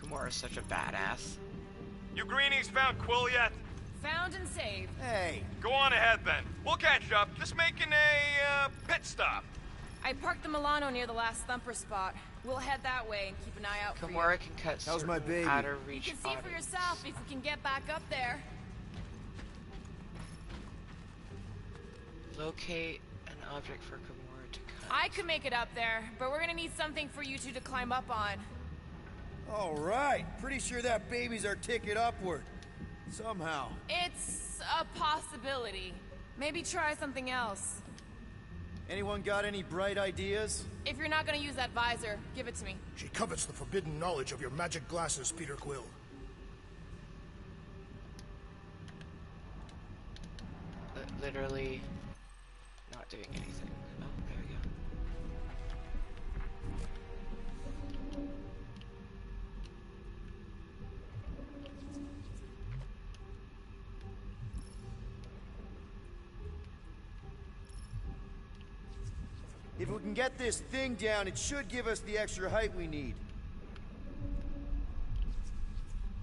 Gamora's such a badass. You greenies found Quill yet? Found and saved. Hey, Go on ahead then. We'll catch up. Just making a pit stop. I parked the Milano near the last thumper spot. We'll head that way and keep an eye out for you. Gamora can cut How's my certain baby? out of You reach can see for audience. yourself if we can get back up there. Locate an object for Gamora to cut. I could make it up there, but we're gonna need something for you two to climb up on. all right. Pretty sure that baby's our ticket upward. Somehow. It's a possibility. Maybe try something else. Anyone got any bright ideas? If you're not gonna use that visor, give it to me. She covets the forbidden knowledge of your magic glasses, Peter Quill. Literally not doing anything. Oh, there we go. If we can get this thing down, it should give us the extra height we need.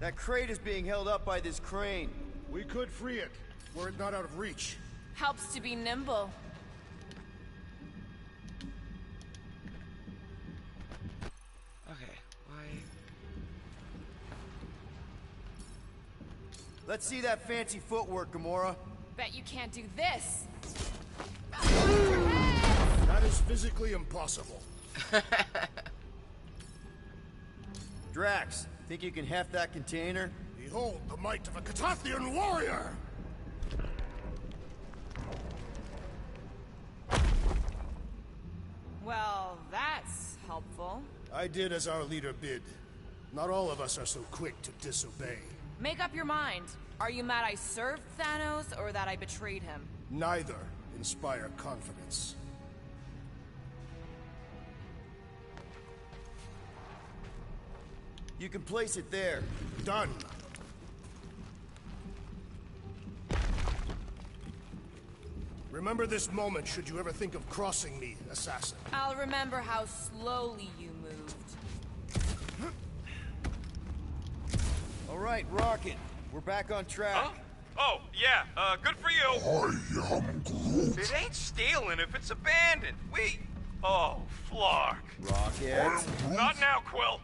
That crate is being held up by this crane. We could free it, were it not out of reach. Helps to be nimble. Okay, why? Let's see that fancy footwork, Gamora. Bet you can't do this. That is physically impossible. Drax, think you can heft that container? Behold the might of a Kottontale warrior! Well, that's helpful. I did as our leader bid. Not all of us are so quick to disobey. Make up your mind. Are you mad I served Thanos or that I betrayed him? Neither inspire confidence. You can place it there. Done. Remember this moment should you ever think of crossing me, assassin. I'll remember how slowly you moved. All right, Rocket. We're back on track. Huh? Oh, yeah, good for you. I am Groot. It ain't stealing if it's abandoned. Oh, Flark. Rocket. Not now, Quill.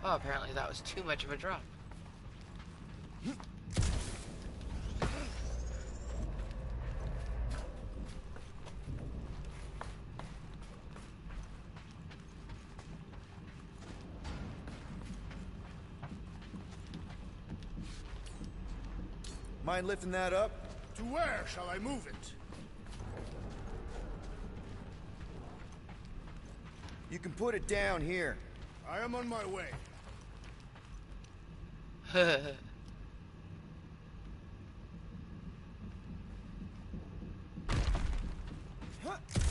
Oh, apparently that was too much of a drop. Mind lifting that up? To where shall I move it? You can put it down here. I am on my way.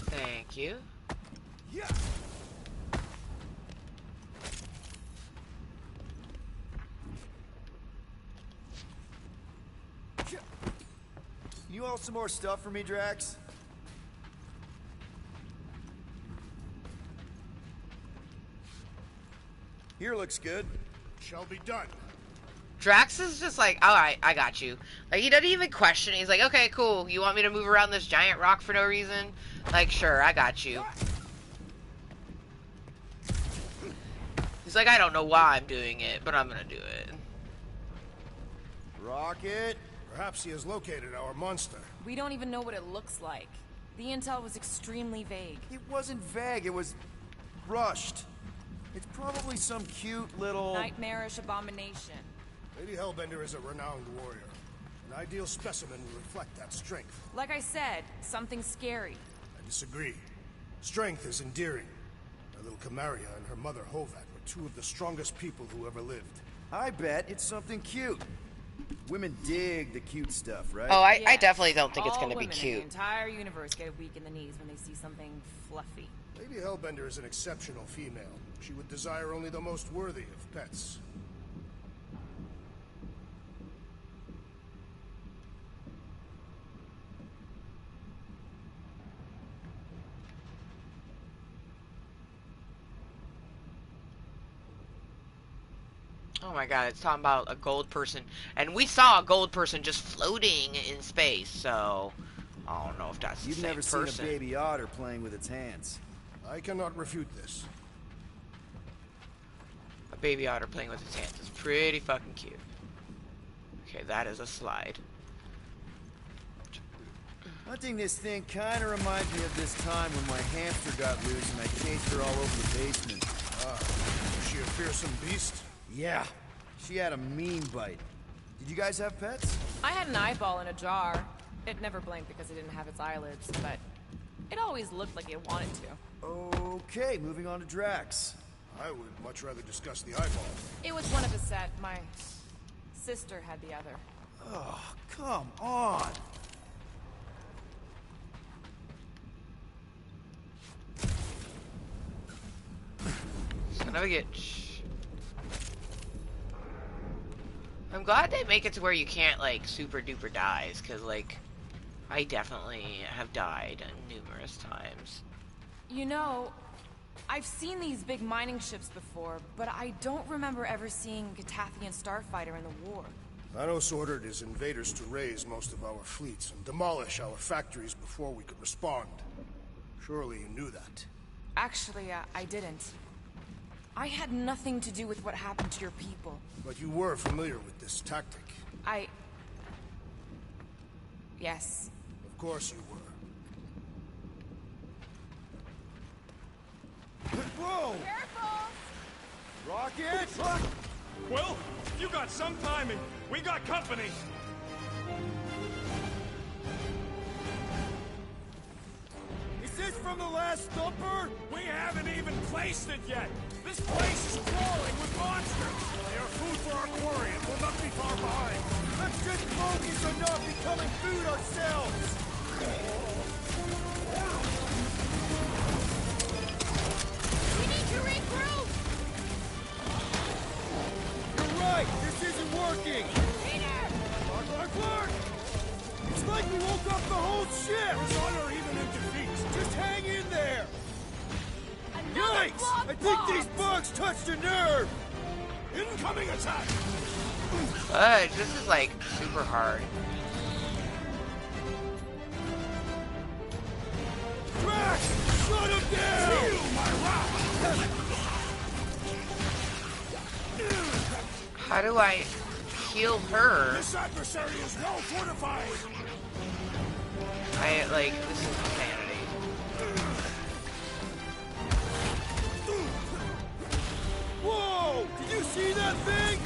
Thank you. Yeah. You all some more stuff for me, Drax? Here looks good. Shall be done. Drax is just like, alright, I got you. Like, he doesn't even question it. He's like, okay, cool. You want me to move around this giant rock for no reason? Like, sure, I got you. He's like, I don't know why I'm doing it, but I'm gonna do it. Rocket? Perhaps he has located our monster. We don't even know what it looks like. The intel was extremely vague. It wasn't vague, it was rushed. It's probably some cute little... Nightmarish abomination. Lady Hellbender is a renowned warrior. An ideal specimen will reflect that strength. Like I said, something scary. I disagree. Strength is endearing. My little Camaria and her mother Hovat were two of the strongest people who ever lived. I bet it's something cute. Women dig the cute stuff, right? Oh, I Yes. definitely don't think it's All gonna be women in cute. the entire universe get weak in the knees when they see something fluffy. Lady Hellbender is an exceptional female. She would desire only the most worthy of pets. Oh my god, it's talking about a gold person. And we saw a gold person just floating in space, so... I don't know if that's the You've same never person. seen a baby otter playing with its hands. I cannot refute this. A baby otter playing with its hands is pretty fucking cute. Okay, that is a slide. Hunting this thing kinda reminds me of this time when my hamster got loose and I chased her all over the basement. Was she a fearsome beast? Yeah, she had a mean bite. Did you guys have pets? I had an eyeball in a jar. It never blinked because it didn't have its eyelids, but it always looked like it wanted to. Okay, moving on to Drax. I would much rather discuss the eyeball. It was one of a set. My sister had the other. Oh, come on. Son of a bitch. I'm glad they make it to where you can't, like, super duper dies, because, like, I definitely have died numerous times. You know, I've seen these big mining ships before, but I don't remember ever seeing a Catathian starfighter in the war. Thanos ordered his invaders to raise most of our fleets and demolish our factories before we could respond. Surely you knew that. Actually, I didn't. I had nothing to do with what happened to your people. But you were familiar with this tactic. Yes. Of course you were. Whoa! Careful! Rocket! Quill, you got some timing. We got company. Is this from the last thumper? We haven't even placed it yet. This place is crawling with monsters. They are food for our quarry and will not be far behind. Let's just focus on not becoming food ourselves! We need to regroup! You're right! This isn't working! Peter! Clark! It's like we woke up the whole ship! There's honor even in defeat. Just hang in there! Another Yikes! block I think bomb! these bugs touched a nerve! Incoming attack! This is, like, super hard. Drax! Shut him down! Feel my wrath! How do I heal her? This adversary is well fortified. This is insanity. Whoa! Did you see that thing?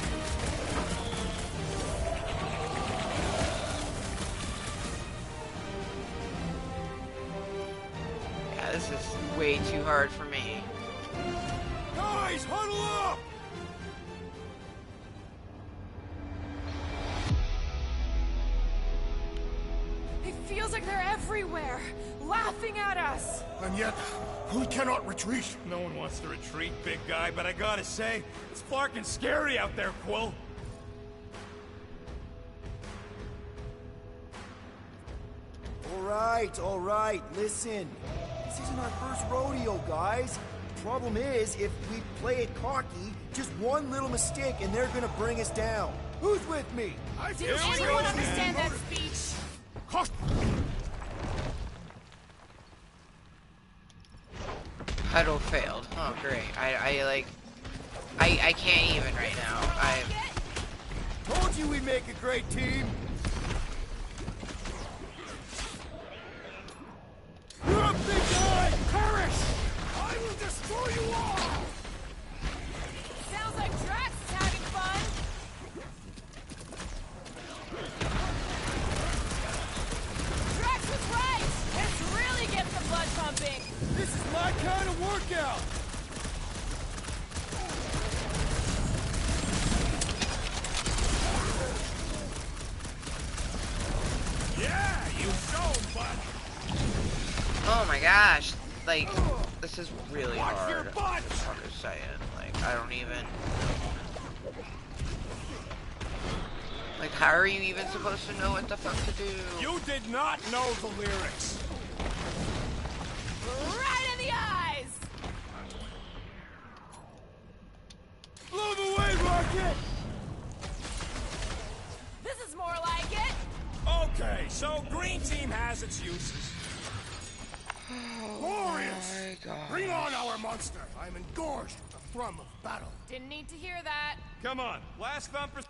way too hard for me. Guys, huddle up! It feels like they're everywhere, laughing at us. And yet, we cannot retreat. No one wants to retreat, big guy, but I gotta say, it's fucking scary out there, Quill. All right, listen. This isn't our first rodeo, guys. Problem is, if we play it cocky, just one little mistake and they're gonna bring us down. Who's with me? Did anyone understand that speech? Huddle failed. Oh, great. I can't even right now. Told you we'd make a great team. You're a big guy! Perish! I will destroy you all! Sounds like Drax is having fun. Drax was right. Let's really get the blood pumping. This is my kind of workout! Yeah, you showed, bud! Oh my gosh. Like, this is really Watch your hard. butt! I'm just saying. Like, I don't even... Like, how are you even supposed to know what the fuck to do? You did not know the lyrics! Right in the eyes. Blow the way, Rocket! This is more like it. Okay, so green team has its uses. Glorious! my God. Bring on our monster! I am engorged with the thrum of battle. Didn't need to hear that. Come on, last thumper.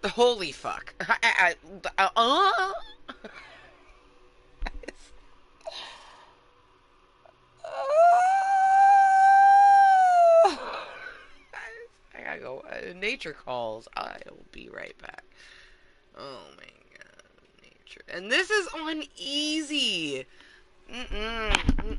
Holy fuck. I gotta go. Nature calls. I'll be right back. Oh my god. Nature. And this is on easy. Mm-mm.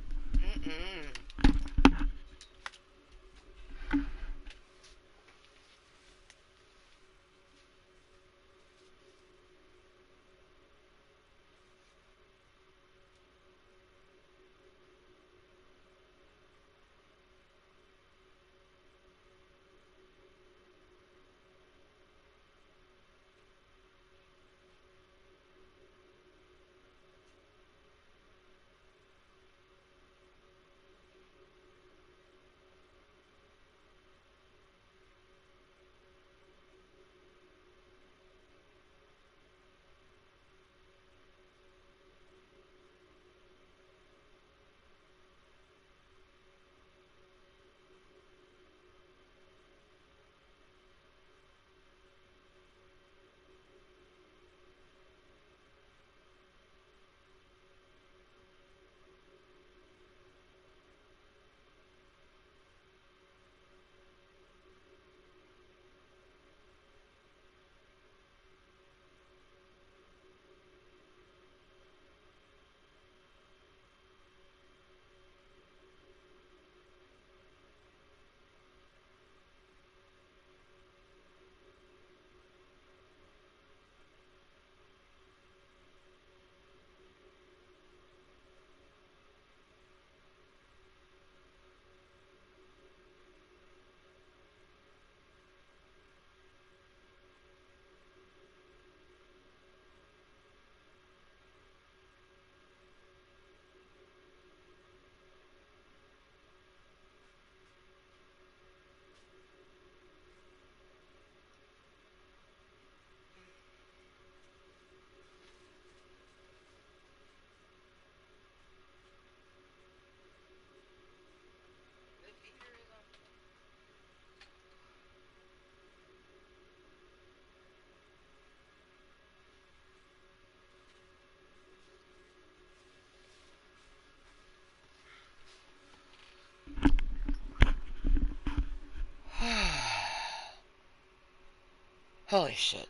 Holy shit.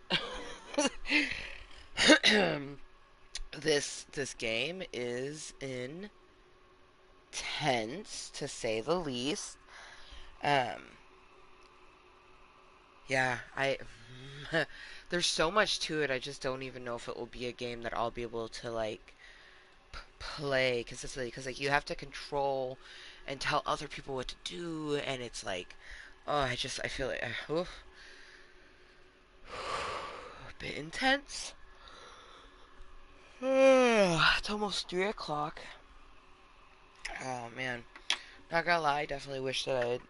This game is insane. intense, to say the least. Um, yeah, there's so much to it, I just don't even know if it will be a game that I'll be able to, like, play consistently, because, like, you have to control and tell other people what to do, and it's like, oh, I feel like, oof, a bit intense. It's almost 3 o'clock. Oh, man. Not gonna lie, I definitely wish that I had,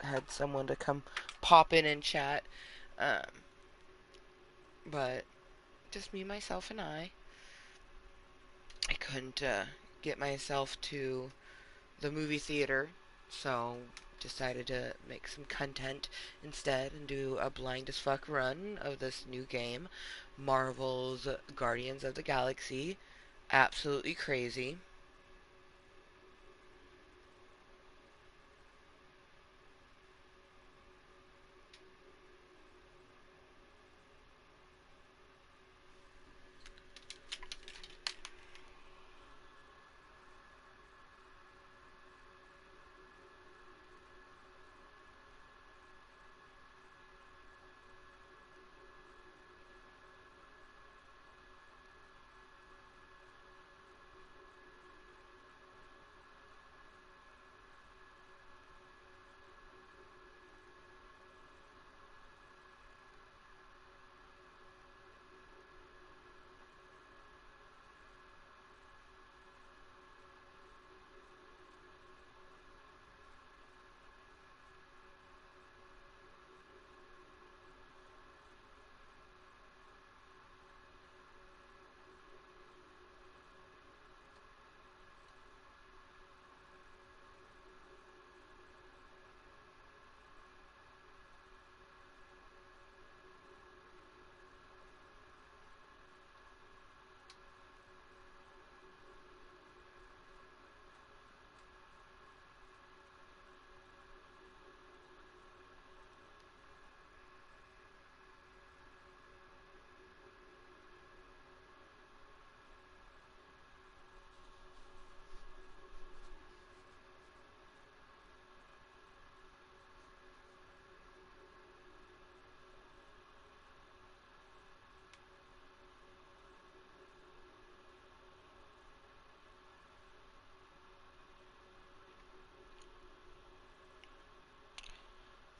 had someone to come pop in and chat. Um, but just me, myself, and I. I couldn't get myself to the movie theater, so decided to make some content instead and do a blind as fuck run of this new game, Marvel's Guardians of the Galaxy. Absolutely crazy.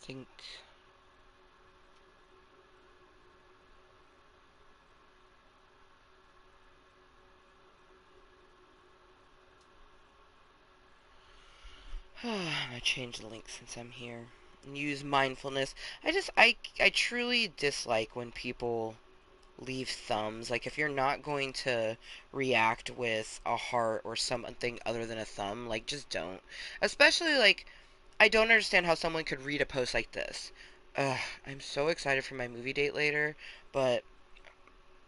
I think I'm gonna change the link since I'm here. And use mindfulness. I truly dislike when people leave thumbs. Like, if you're not going to react with a heart or something other than a thumb, like, just don't. Especially, like, I don't understand how someone could read a post like this. Ugh, I'm so excited for my movie date later, but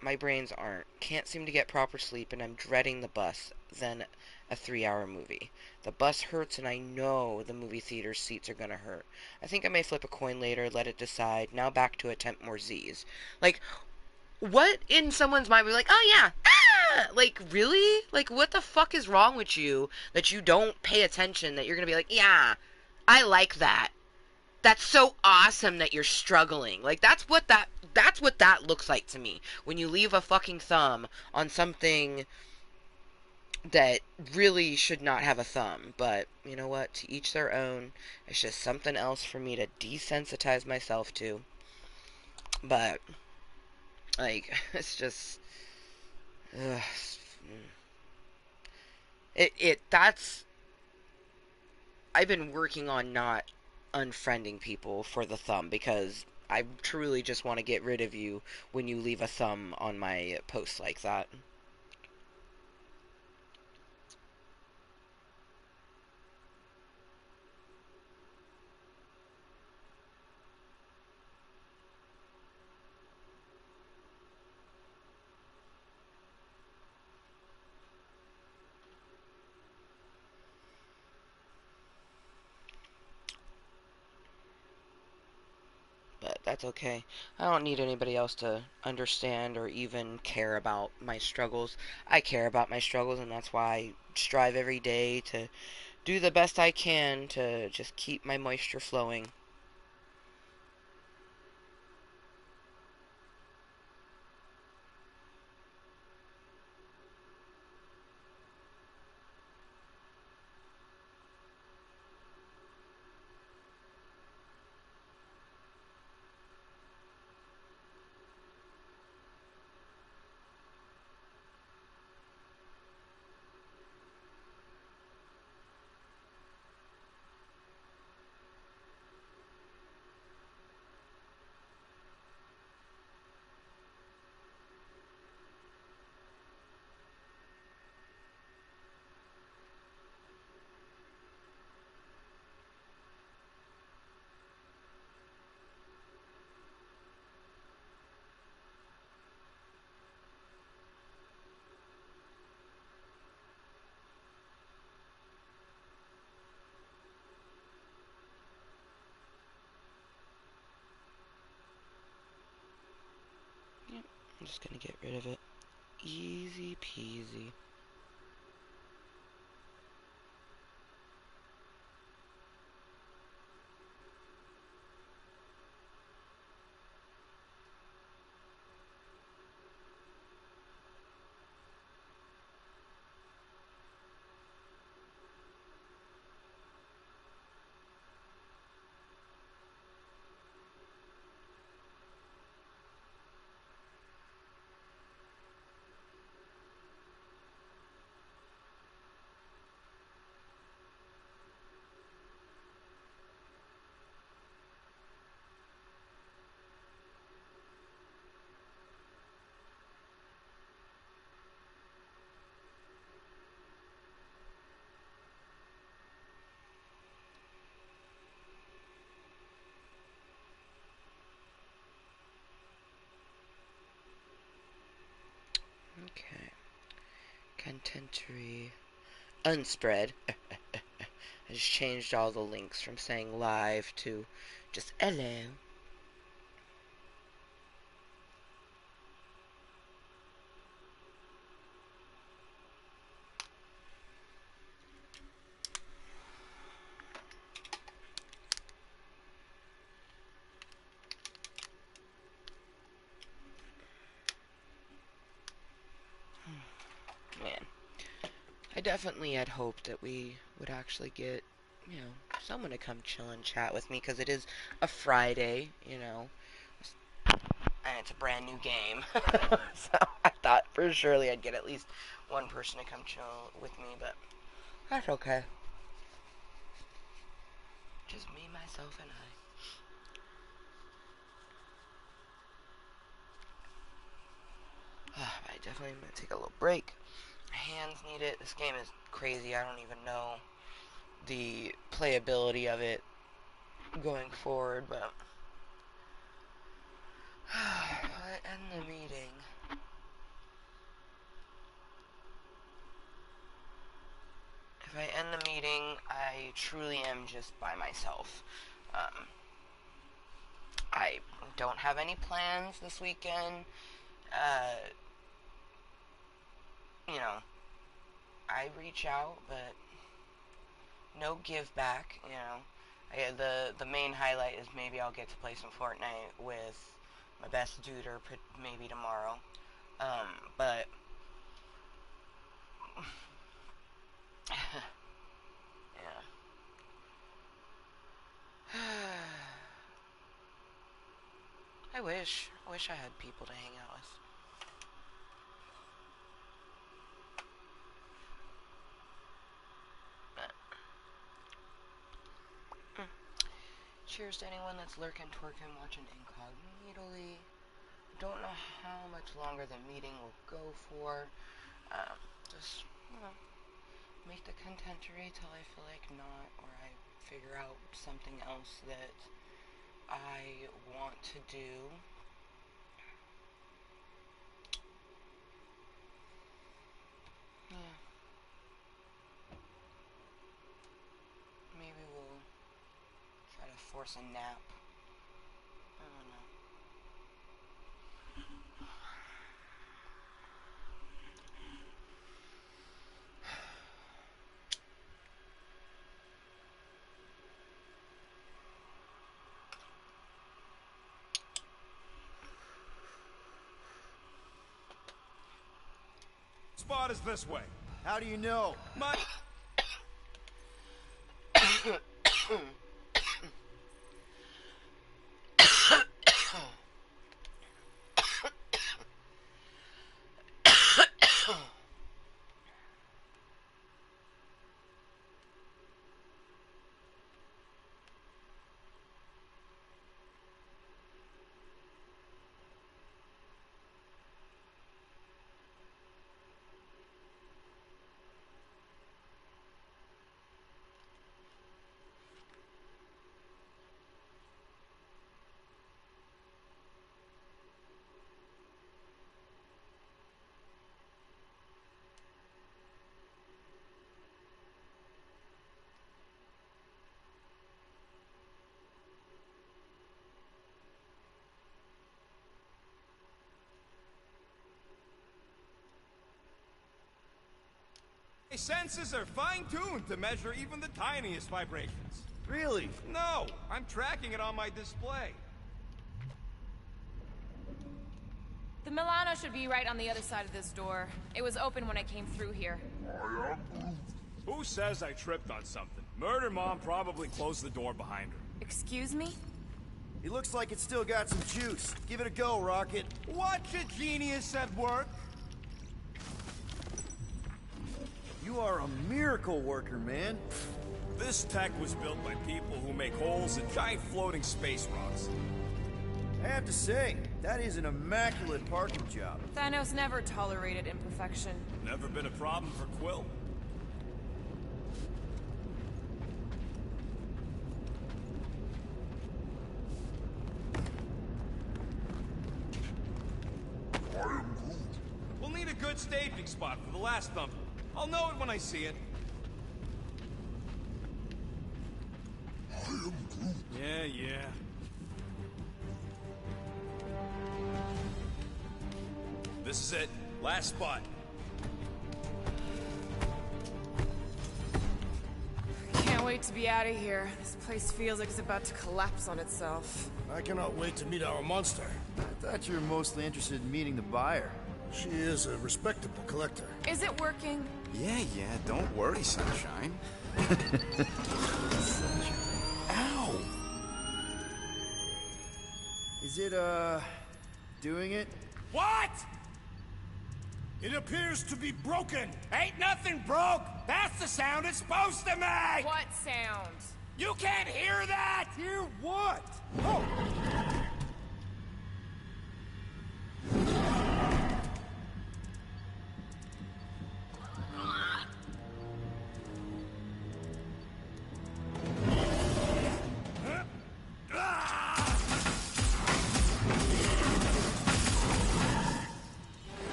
my brains aren't. Can't seem to get proper sleep, and I'm dreading the bus than a 3-hour movie. The bus hurts, and I know the movie theater seats are gonna hurt. I think I may flip a coin later, let it decide. Now back to attempt more Z's. Like, what in someone's mind would be like, oh yeah, ah! Like, really? Like, what the fuck is wrong with you that you don't pay attention, that you're gonna be like, yeah, I like that. That's so awesome that you're struggling. Like, that's what that looks like to me. When you leave a fucking thumb on something that really should not have a thumb. But, you know what? To each their own. It's just something else for me to desensitize myself to. But, like, it's just... Ugh. That's... I've been working on not unfriending people for the thumb, because I truly just want to get rid of you when you leave a thumb on my post like that. But that's okay. I don't need anybody else to understand or even care about my struggles. I care about my struggles, and that's why I strive every day to do the best I can to just keep my moisture flowing. Yep, I'm just gonna get rid of it. Easy peasy. Okay. Contentory. Unspread. I just changed all the links from saying live to just hello. Man, I definitely had hoped that we would actually get, someone to come chill and chat with me, because it is a Friday, and it's a brand new game. So I thought for surely I'd get at least one person to come chill with me, but that's okay. Just me, myself, and I. I definitely am going to take a little break. My hands need it. This game is crazy. I don't even know the playability of it going forward, but I end the meeting. If I end the meeting, I truly am just by myself. I don't have any plans this weekend. You know, I reach out, but no give back. The main highlight is maybe I'll get to play some Fortnite with my best dude, or maybe tomorrow. But yeah. I wish I had people to hang out with. But, cheers to anyone that's lurking, twerking, watching incognitally. Don't know how much longer the meeting will go for. Just, make the contentory till I feel like not, or I figure out something else that I want to do. Yeah. Maybe we'll try to force a nap. I don't know. spot is this way. How do you know? My... My senses are fine-tuned to measure even the tiniest vibrations. Really? No, I'm tracking it on my display. The Milano should be right on the other side of this door. It was open when I came through here. Who says I tripped on something? Murder Mom probably closed the door behind her. Excuse me? It looks like it's still got some juice. Give it a go, Rocket. Watch a genius at work. You are a miracle worker, man. This tech was built by people who make holes in giant floating space rocks. I have to say, that is an immaculate parking job. Thanos never tolerated imperfection. Never been a problem for Quill. We'll need a good staging spot for the last thump. I'll know it when I see it. Yeah. This is it. Last spot. Can't wait to be out of here. This place feels like it's about to collapse on itself. I cannot wait to meet our monster. I thought you were mostly interested in meeting the buyer. She is a respectable collector. Is it working? Yeah, don't worry, Sunshine. Ow! Is it, doing it? What? It appears to be broken. Ain't nothing broke. That's the sound it's supposed to make. What sound? You can't hear that? Hear what? Oh!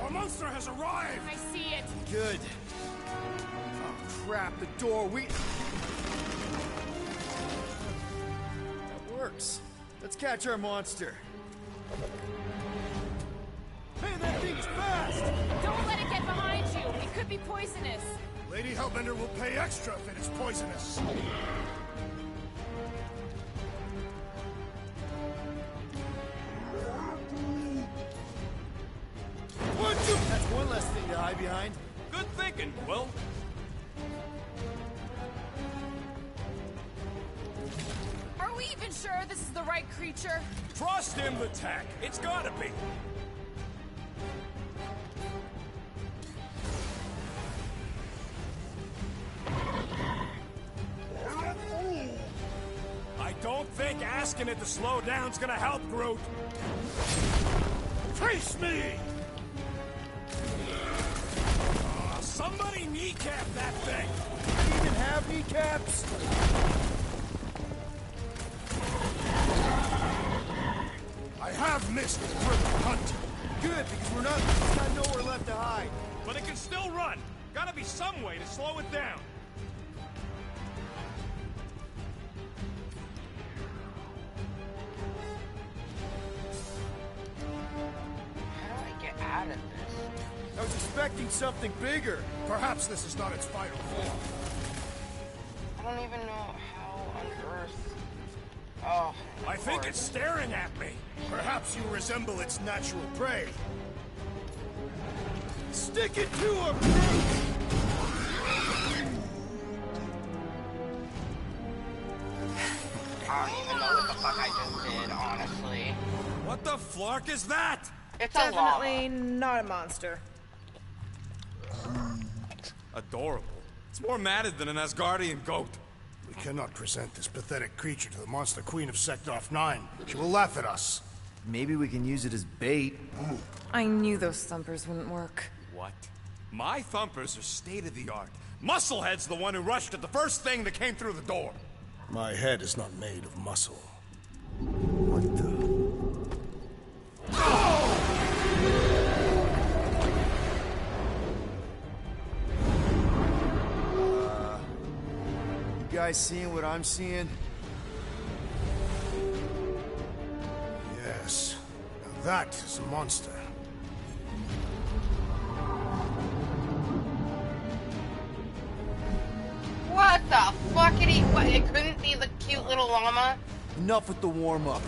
Our monster has arrived. I see it. Good. Oh, crap, the door, That works. Let's catch our monster. Hey, that thing's fast! Don't let it get behind you. It could be poisonous. Lady Hellbender will pay extra if it is poisonous. That's one less thing to hide behind. Good thinking, Quill. Are we even sure this is the right creature? Trust him, the tech. It's gotta be. I don't think asking it to slow down's gonna help, Groot. Face me! Somebody kneecap that thing! Do you even have kneecaps? I have missed further hunt. Good, because we're just got nowhere left to hide. But it can still run. Gotta be some way to slow it down. How do I get out of this? I was expecting something bigger. Perhaps this is not its final form. I don't even know how on earth. Oh. I think it's staring at me. Perhaps you resemble its natural prey. Stick it to him! I don't even know what the fuck I just did, honestly. What the flark is that? It's Definitely not a monster. Adorable. It's more matted than an Asgardian goat. We cannot present this pathetic creature to the monster queen of Sector 9. She will laugh at us. Maybe we can use it as bait. I knew those thumpers wouldn't work. What? My thumpers are state-of-the-art. Musclehead's the one who rushed at the first thing that came through the door. My head is not made of muscle. What the? You guys seeing what I'm seeing? Yes. Now that is a monster. What the fuckity? What? It couldn't be the cute little llama? Enough with the warm-up.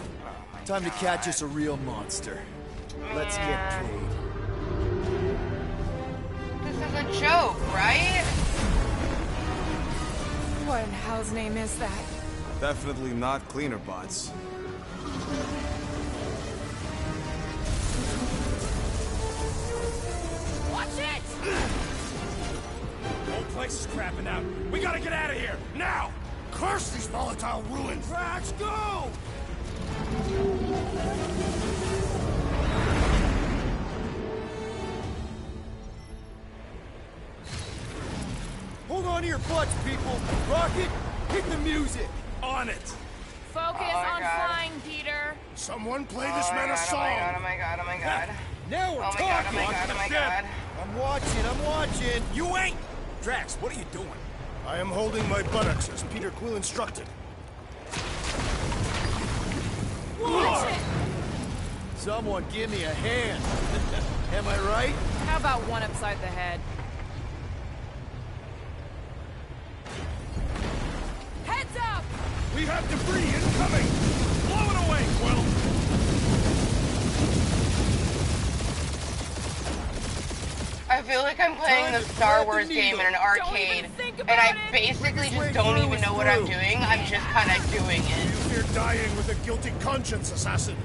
Time to catch us a real monster. Let's get paid. This is a joke, right? What in hell's name is that? Definitely not cleaner bots. Watch it! Whole place is crapping out. We gotta get out of here, now! Curse these volatile ruins! Let's go! Hold on to your butts, people! Rocket, hit the music! On it! Focus on God. flying, Peter. Someone play this man a song! Oh my god, oh my god, oh my god. Now we're Oh my god, oh talking! my god, oh my god. I'm watching! You ain't! Drax, what are you doing? I am holding my buttocks as Peter Quill instructed. Watch it! Someone give me a hand. Am I right? How about one upside the head? Heads up! We have debris incoming! Blow it away, Quill! I feel like I'm playing the Star Wars game in an arcade, and I basically just don't even know what I'm doing. I'm just kind of doing it. You fear dying with a guilty conscience, assassin.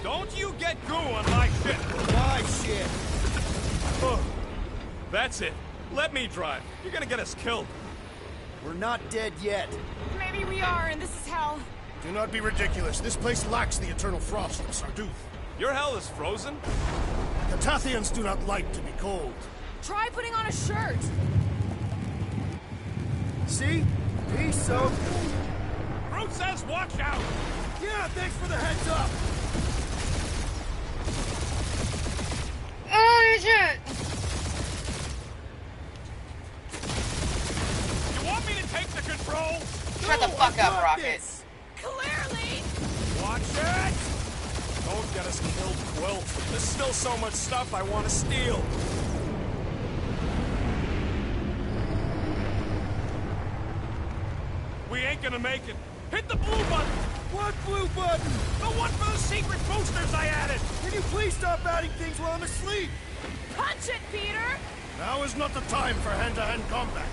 Don't you get goo on my shit! My shit. Oh, that's it. Let me drive. You're gonna get us killed. We're not dead yet. Maybe we are, and this is hell. Do not be ridiculous. This place lacks the eternal frost of Sarduth. Your hell is frozen? The Tathians do not like to be cold. Try putting on a shirt. See? He's so... Groot says watch out! Yeah, thanks for the heads up! Oh shit! You want me to take the control? Shut the fuck up, Rocket. Clearly! Watch it! Don't get us killed, Quill. There's still so much stuff I want to steal. We ain't gonna make it. Hit the blue button! What blue button? The one for the secret boosters I added! Can you please stop adding things while I'm asleep? Punch it, Peter! Now is not the time for hand-to-hand combat.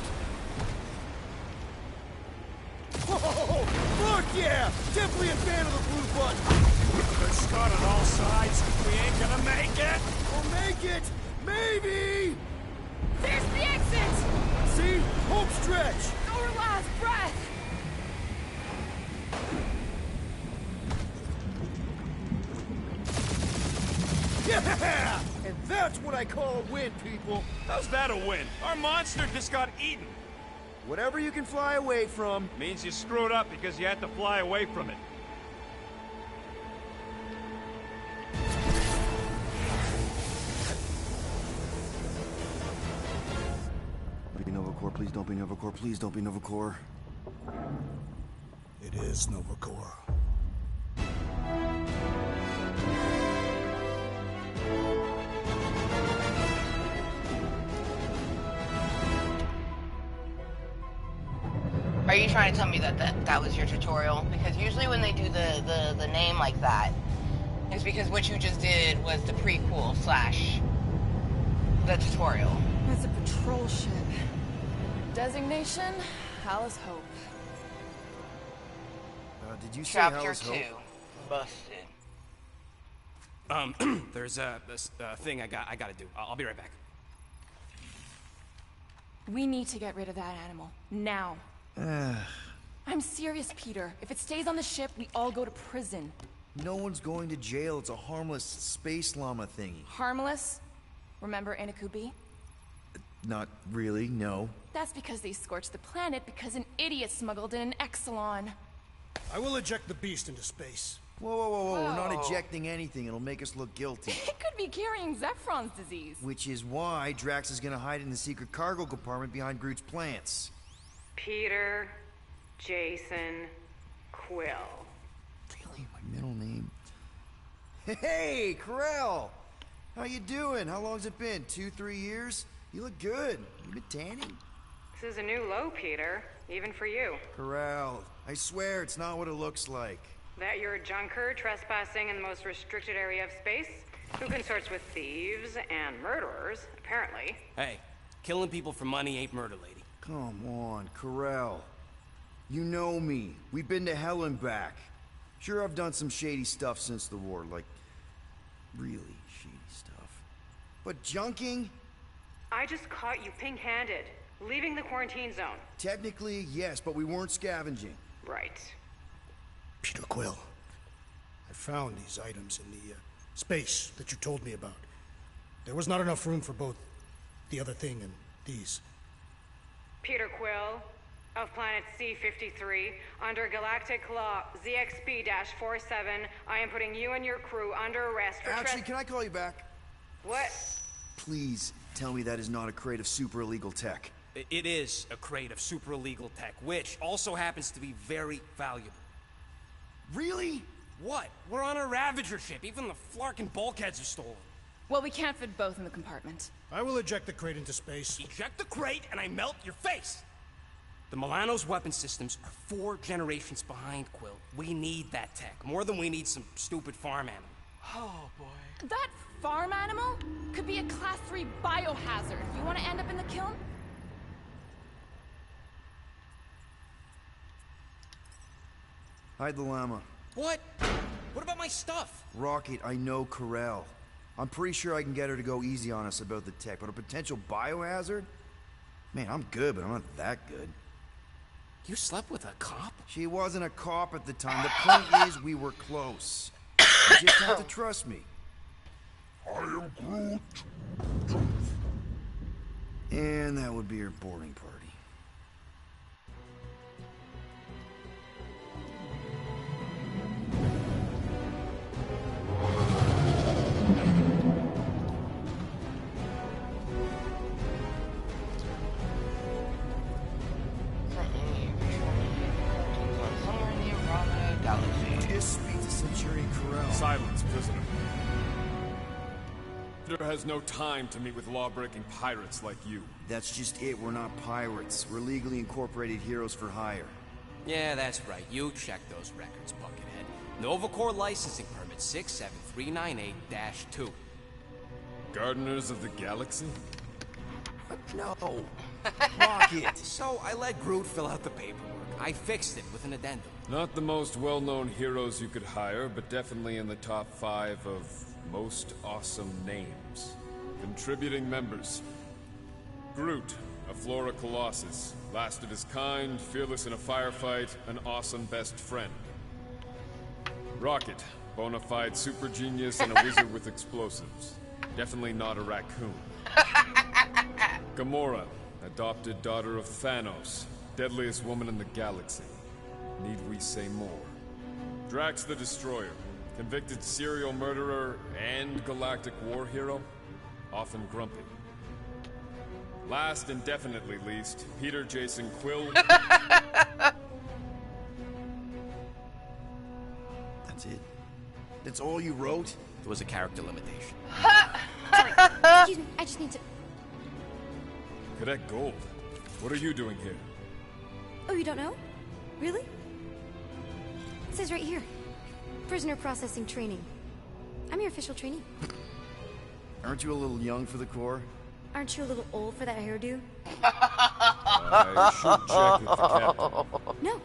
Whoa! Fuck yeah! Definitely a fan of the blue button. They're Scott on all sides. We ain't gonna make it! We'll make it! Maybe! There's the exit! See? Home stretch! Our last breath! Yeah! And that's what I call a win, people. How's that a win? Our monster just got eaten. Whatever you can fly away from. Means you screwed up because you had to fly away from it. Be Novacore, please don't be Novacore, please don't be Novacore. It is Novacore. Are you trying to tell me that was your tutorial? Because usually when they do the name like that, it's because what you just did was the prequel slash the tutorial. It's a patrol ship. Designation, Alice Hope. Did you say Chapter Alice 2. Hope? Busted. There's a thing I gotta do. I'll be right back. We need to get rid of that animal. Now. I'm serious, Peter. If it stays on the ship, we all go to prison. No one's going to jail. It's a harmless space llama thingy. Harmless? Remember Inakubi? Not really, no. That's because they scorched the planet because an idiot smuggled in an Exelon. I will eject the beast into space. Whoa. We're not ejecting anything. It'll make us look guilty. It could be carrying Zephron's disease. Which is why Drax is gonna hide in the secret cargo compartment behind Groot's plants. Peter, Jason, Quill. Really? My middle name? Hey, Corell! How you doing? How long's it been? 2-3 years? You look good. You been tanning? This is a new low, Peter. Even for you. Corell, I swear it's not what it looks like. That you're a junker trespassing in the most restricted area of space, who consorts with thieves and murderers, apparently. Hey, killing people for money ain't murder, lady. Come on, Corell. You know me. We've been to hell and back. Sure, I've done some shady stuff since the war, like really shady stuff. But junking? I just caught you pink-handed, leaving the quarantine zone. Technically, yes, but we weren't scavenging. Right. Peter Quill, I found these items in the space that you told me about. There was not enough room for both the other thing and these. Peter Quill, of planet C-53, under Galactic Law ZXP-47, I am putting you and your crew under arrest for Actually, can I call you back? What? Please tell me that is not a crate of super illegal tech. It is a crate of super illegal tech, which also happens to be very valuable. Really? What? We're on a Ravager ship. Even the flarkin' bulkheads are stolen. Well, we can't fit both in the compartment. I will eject the crate into space. Eject the crate and I melt your face! The Milano's weapon systems are 4 generations behind, Quill. We need that tech, more than we need some stupid farm animal. Oh, boy. That farm animal could be a Class 3 biohazard. You want to end up in the kiln? Hide the llama. What? What about my stuff? Rocket, I know Corell. I'm pretty sure I can get her to go easy on us about the tech, but a potential biohazard? Man, I'm good, but I'm not that good. You slept with a cop? She wasn't a cop at the time. The point is, we were close. You just have to trust me. I am Groot. And that would be her boarding party. Silence, prisoner. Peter has no time to meet with law-breaking pirates like you. That's just it. We're not pirates. We're legally incorporated heroes for hire. Yeah, that's right. You check those records, Buckethead. Novacore licensing permit 67398-2. Gardeners of the Galaxy? No. Rocket! So I let Groot fill out the paperwork. I fixed it with an addendum. Not the most well-known heroes you could hire, but definitely in the top 5 of most awesome names. Contributing members. Groot, a Flora Colossus. Last of his kind, fearless in a firefight, an awesome best friend. Rocket, bona fide super genius and a wizard with explosives. Definitely not a raccoon. Gamora, adopted daughter of Thanos, deadliest woman in the galaxy. Need we say more? Drax the Destroyer, convicted serial murderer and galactic war hero, often grumpy. Last and definitely least, Peter Jason Quill. That's it? That's all you wrote? There was a character limitation. Sorry, excuse me, I just need to... Cadet Gold, what are you doing here? Oh, you don't know? Really? It says right here. Prisoner processing training. I'm your official trainee. Aren't you a little young for the Corps? Aren't you a little old for that hairdo? I should check with the captain. No.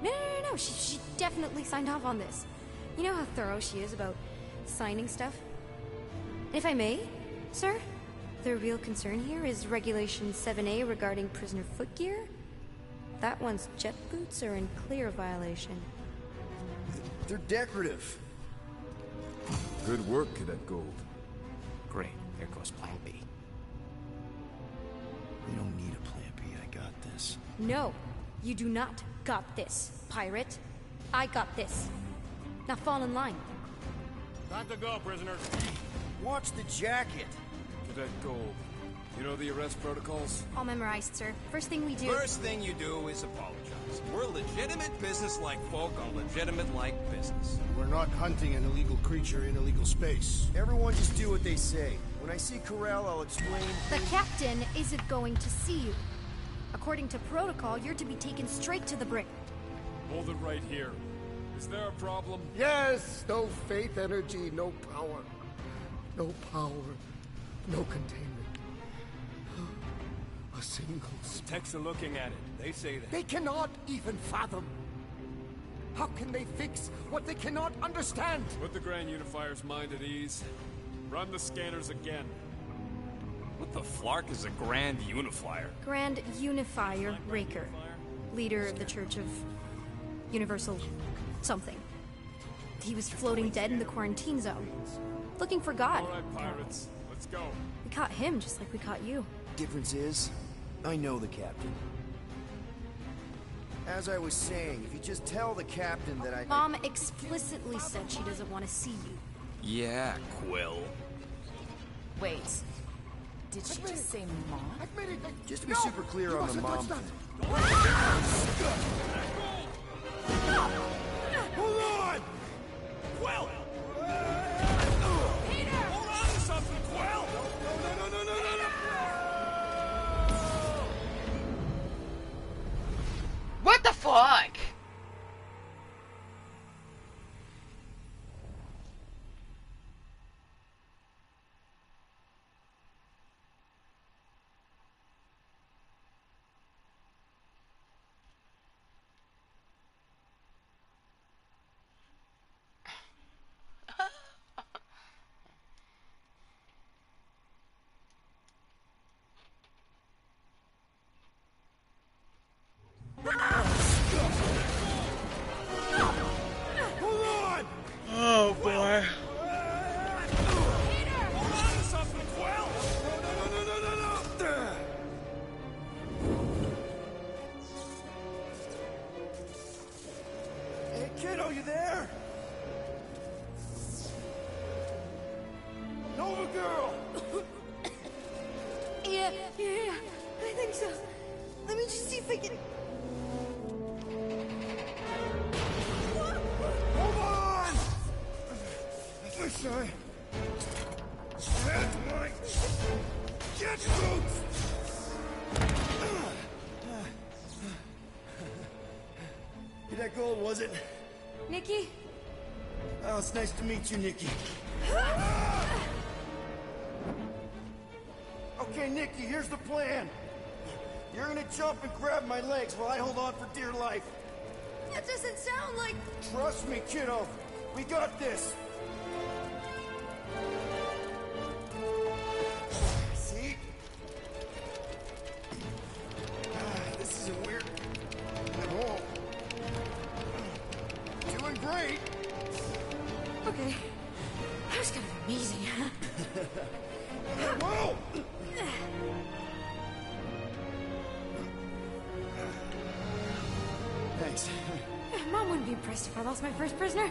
No. She definitely signed off on this. You know how thorough she is about signing stuff? And if I may, sir, the real concern here is Regulation 7A regarding prisoner footgear. That one's jet boots are in clear violation. They're decorative. Good work, Cadet Gold. Great. There goes Plan B. You don't need a plan B. I got this. No, you do not got this, pirate. I got this. Now fall in line. Time to go, prisoners. Watch the jacket. Cadet Gold, you know the arrest protocols? All memorized, sir. First thing we do... First thing you do is apologize. We're legitimate business-like folk on legitimate-like business. We're not hunting an illegal creature in illegal space. Everyone just do what they say. When I see Corral, I'll explain... The captain isn't going to see you. According to protocol, you're to be taken straight to the brig. Hold it right here. Is there a problem? Yes, no faith energy, no power. No power, no containment. A single spark. Techs are looking at it. They say that. They cannot even fathom. How can they fix what they cannot understand? Put the Grand Unifier's mind at ease. Run the scanners again. What the flark is a Grand Unifier? Grand Unifier Raker. Leader of the Church of Universal something. He was floating dead in the quarantine zone. Looking for God. All right, pirates. Let's go. We caught him just like we caught you. Difference is, I know the captain. As I was saying, if you just tell the captain that I... Mom explicitly said she doesn't want to see you. Yeah, Quill. Wait. Did she just say mom? Just to be super clear on the mom thing. Hold on! Quill! Peter! Hold on to something, Quill! No! What the fuck? Oh boy. Hold on to something, Quill! No! Hey, kiddo, you there? Nova girl! Yeah, I think so. Let me just see if I can... Hold on! Wish I had my jet boots! That gold, was it? Nikki? Oh, it's nice to meet you, Nikki. Okay, Nikki, here's the plan. You're gonna jump and grab my legs while I hold on for dear life. That doesn't sound like... Trust me, kiddo. We got this. See? This isn't weird at all. Doing great. Okay. That was kind of amazing. Whoa! Thanks. Mom wouldn't be impressed if I lost my first prisoner.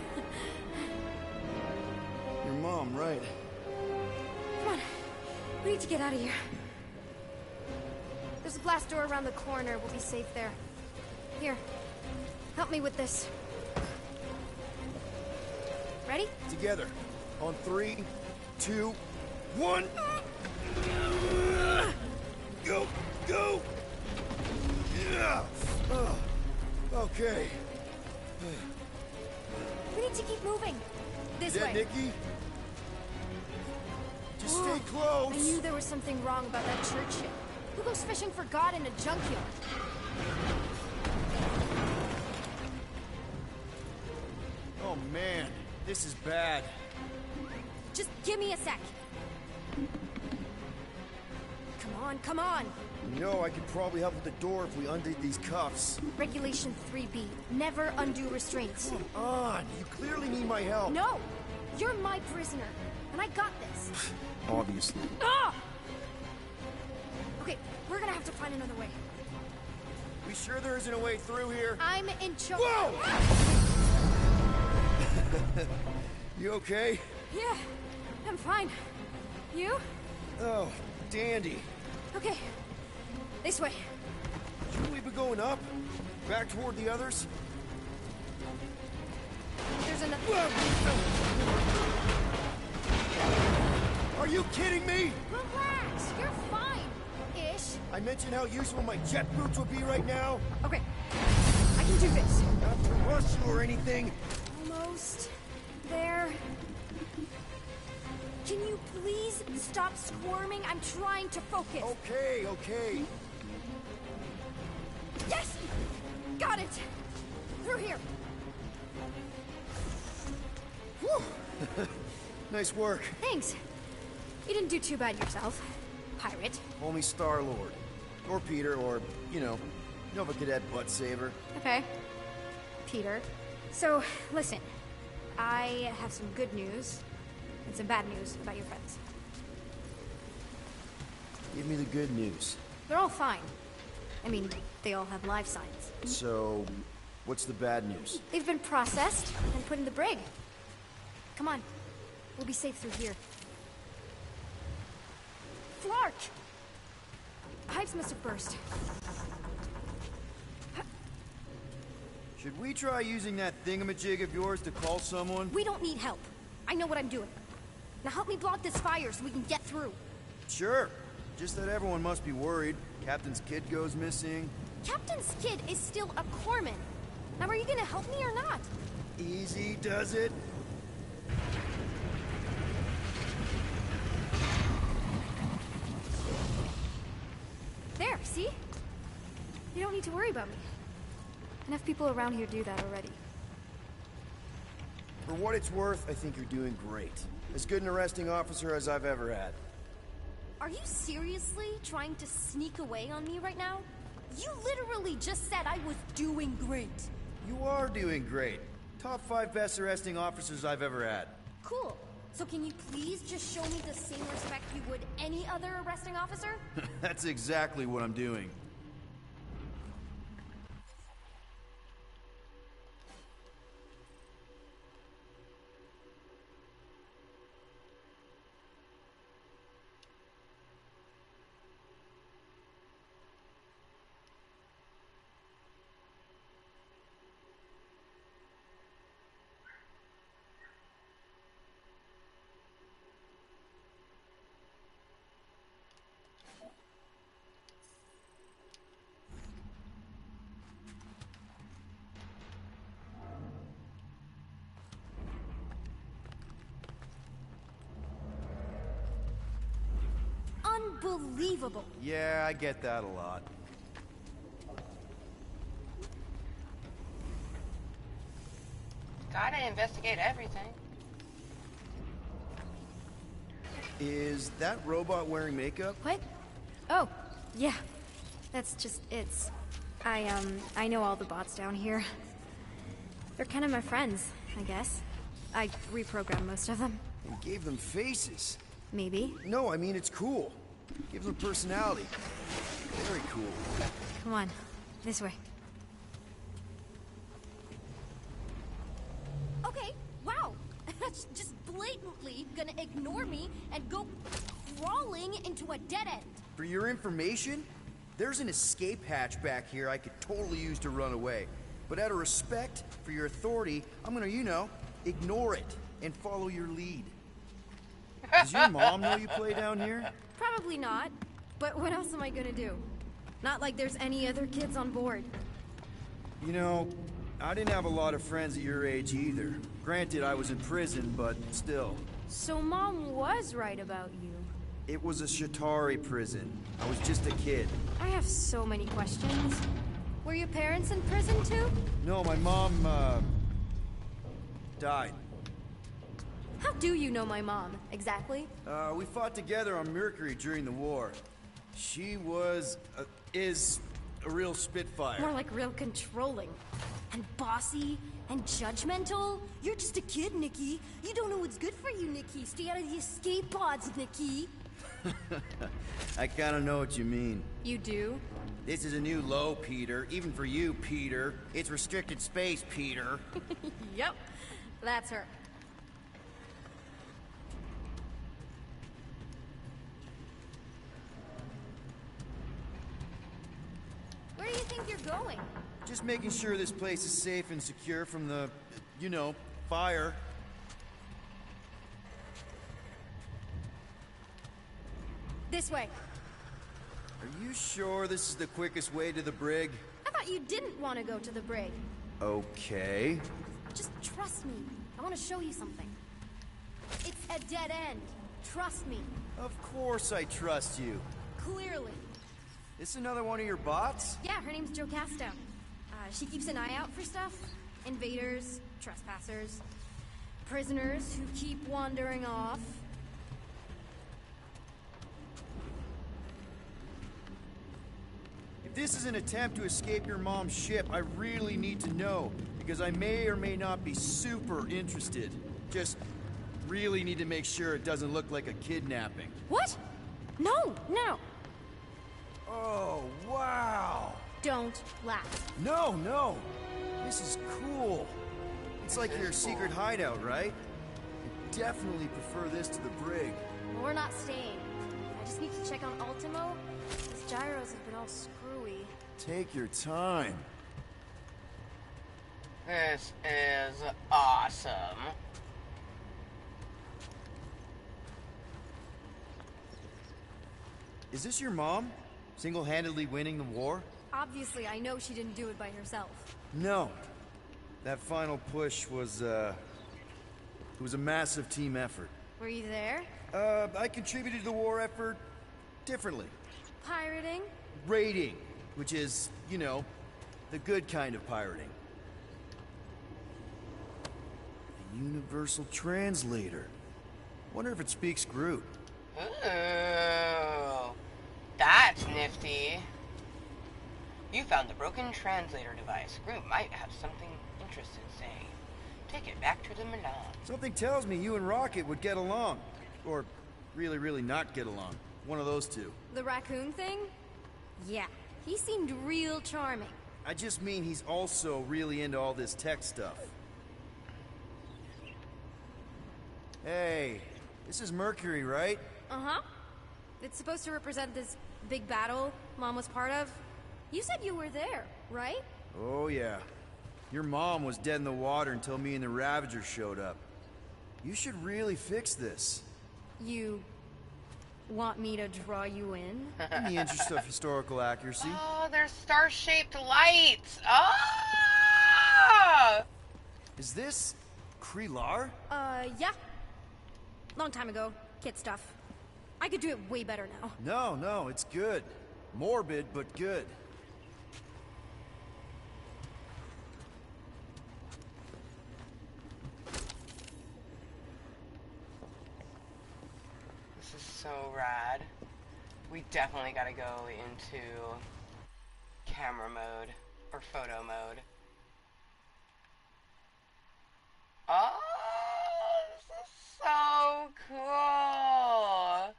Your mom, right? Come on. We need to get out of here. There's a blast door around the corner. We'll be safe there. Here. Help me with this. Ready? Together. On 3, 2, 1. Go! Go! Yeah! Okay. We need to keep moving. This Yeah, way. Nikki? Just stay close. I knew there was something wrong about that church ship. Who goes fishing for God in a junkyard? Oh man, this is bad. Just give me a sec. Come on, come on. You know, I could probably help with the door if we undid these cuffs. Regulation 3B. Never undo restraints. Come on, you clearly need my help. No! You're my prisoner, and I got this. Obviously. Ah! Okay, we're gonna have to find another way. We sure there isn't a way through here? I'm in charge. Whoa! You okay? Yeah, I'm fine. You? Oh, dandy. Okay, this way. Shouldn't we be going up? Back toward the others? There's another... Are you kidding me? Relax, you're fine-ish. I mentioned how useful my jet boots would be right now. Okay, I can do this. Not to rush you or anything. Almost there. Can you please stop squirming? I'm trying to focus. Okay, okay. Yes! Got it! Through here. Whew. Nice work. Thanks. You didn't do too bad yourself, pirate. Only Star-Lord. Or Peter, or, you know, Nova Cadet Butt Saver. Okay. Peter. So, listen. I have some good news and some bad news about your friends. Give me the good news. They're all fine. I mean, they all have life signs. So, what's the bad news? They've been processed and put in the brig. Come on. We'll be safe through here. Flark! Pipes must have burst. Should we try using that thingamajig of yours to call someone? We don't need help. I know what I'm doing. Now help me block this fire so we can get through. Sure. Just that everyone must be worried. Captain's kid goes missing. Captain's kid is still a corpsman. Now are you gonna help me or not? Easy does it. There, see? You don't need to worry about me. Enough people around here do that already. For what it's worth, I think you're doing great. As good an arresting officer as I've ever had. Are you seriously trying to sneak away on me right now? You literally just said I was doing great. You are doing great. Top 5 best arresting officers I've ever had. Cool. So can you please just show me the same respect you would any other arresting officer? That's exactly what I'm doing. Unbelievable. Yeah, I get that a lot. Gotta investigate everything. Is that robot wearing makeup? What? Oh, yeah. That's just, I know all the bots down here. They're kind of my friends, I guess. I reprogrammed most of them. And gave them faces. Maybe. No, I mean, it's cool. Gives them personality. Very cool. Come on, this way. Okay, wow. That's just blatantly gonna ignore me and go crawling into a dead end. For your information, there's an escape hatch back here I could totally use to run away. But out of respect for your authority, I'm gonna, you know, ignore it and follow your lead. Does your mom know you play down here? Probably not. But what else am I gonna do? Not like there's any other kids on board. You know, I didn't have a lot of friends at your age either. Granted, I was in prison, but still. So Mom was right about you. It was a Shatari prison. I was just a kid. I have so many questions. Were your parents in prison too? No, my mom, died. How do you know my mom, exactly? We fought together on Mercury during the war. She was, is a real spitfire. More like real controlling. And bossy and judgmental. You're just a kid, Nikki. You don't know what's good for you, Nikki. Stay out of the escape pods, Nikki. I kinda know what you mean. You do? This is a new low, Peter. Even for you, Peter. It's restricted space, Peter. Yep, that's her. Where do you think you're going? Just making sure this place is safe and secure from the, you know, fire. This way. Are you sure this is the quickest way to the brig? I thought you didn't want to go to the brig. Okay. Just trust me. I want to show you something. It's a dead end. Trust me. Of course I trust you. Clearly. This another one of your bots? Yeah, her name's Joe Casto. She keeps an eye out for stuff. Invaders, trespassers, prisoners who keep wandering off. If this is an attempt to escape your mom's ship, I really need to know, because I may or may not be super interested. Just really need to make sure it doesn't look like a kidnapping. What? No, no. Oh, wow. Don't laugh. No, no. This is cool. It's like your secret hideout, right? I definitely prefer this to the brig. Well, we're not staying. I just need to check on Ultimo. His gyros have been all screwy. Take your time. This is awesome. Is this your mom? Single-handedly winning the war? Obviously, I know she didn't do it by herself. No. That final push was, it was a massive team effort. Were you there? I contributed to the war effort differently. Pirating? Raiding, which is, you know, the good kind of pirating. A universal translator. Wonder if it speaks Groot. Ooh, that's nifty. You found the broken translator device. Groot might have something interesting to say. Take it back to the Milan. Something tells me you and Rocket would get along. Or really, really not get along. One of those two. The raccoon thing? Yeah, he seemed real charming. I just mean he's also really into all this tech stuff. Hey, this is Mercury, right? Uh-huh. It's supposed to represent this big battle Mom was part of. You said you were there, right? Oh, yeah. Your mom was dead in the water until me and the Ravager showed up. You should really fix this. You want me to draw you in? In the interest of historical accuracy. Oh, they're star-shaped lights. Ah! Is this Krelar? Yeah. Long time ago. Kid stuff. I could do it way better now. No, no, it's good. Morbid, but good. This is so rad. We definitely gotta go into camera mode or photo mode. Oh, this is so cool.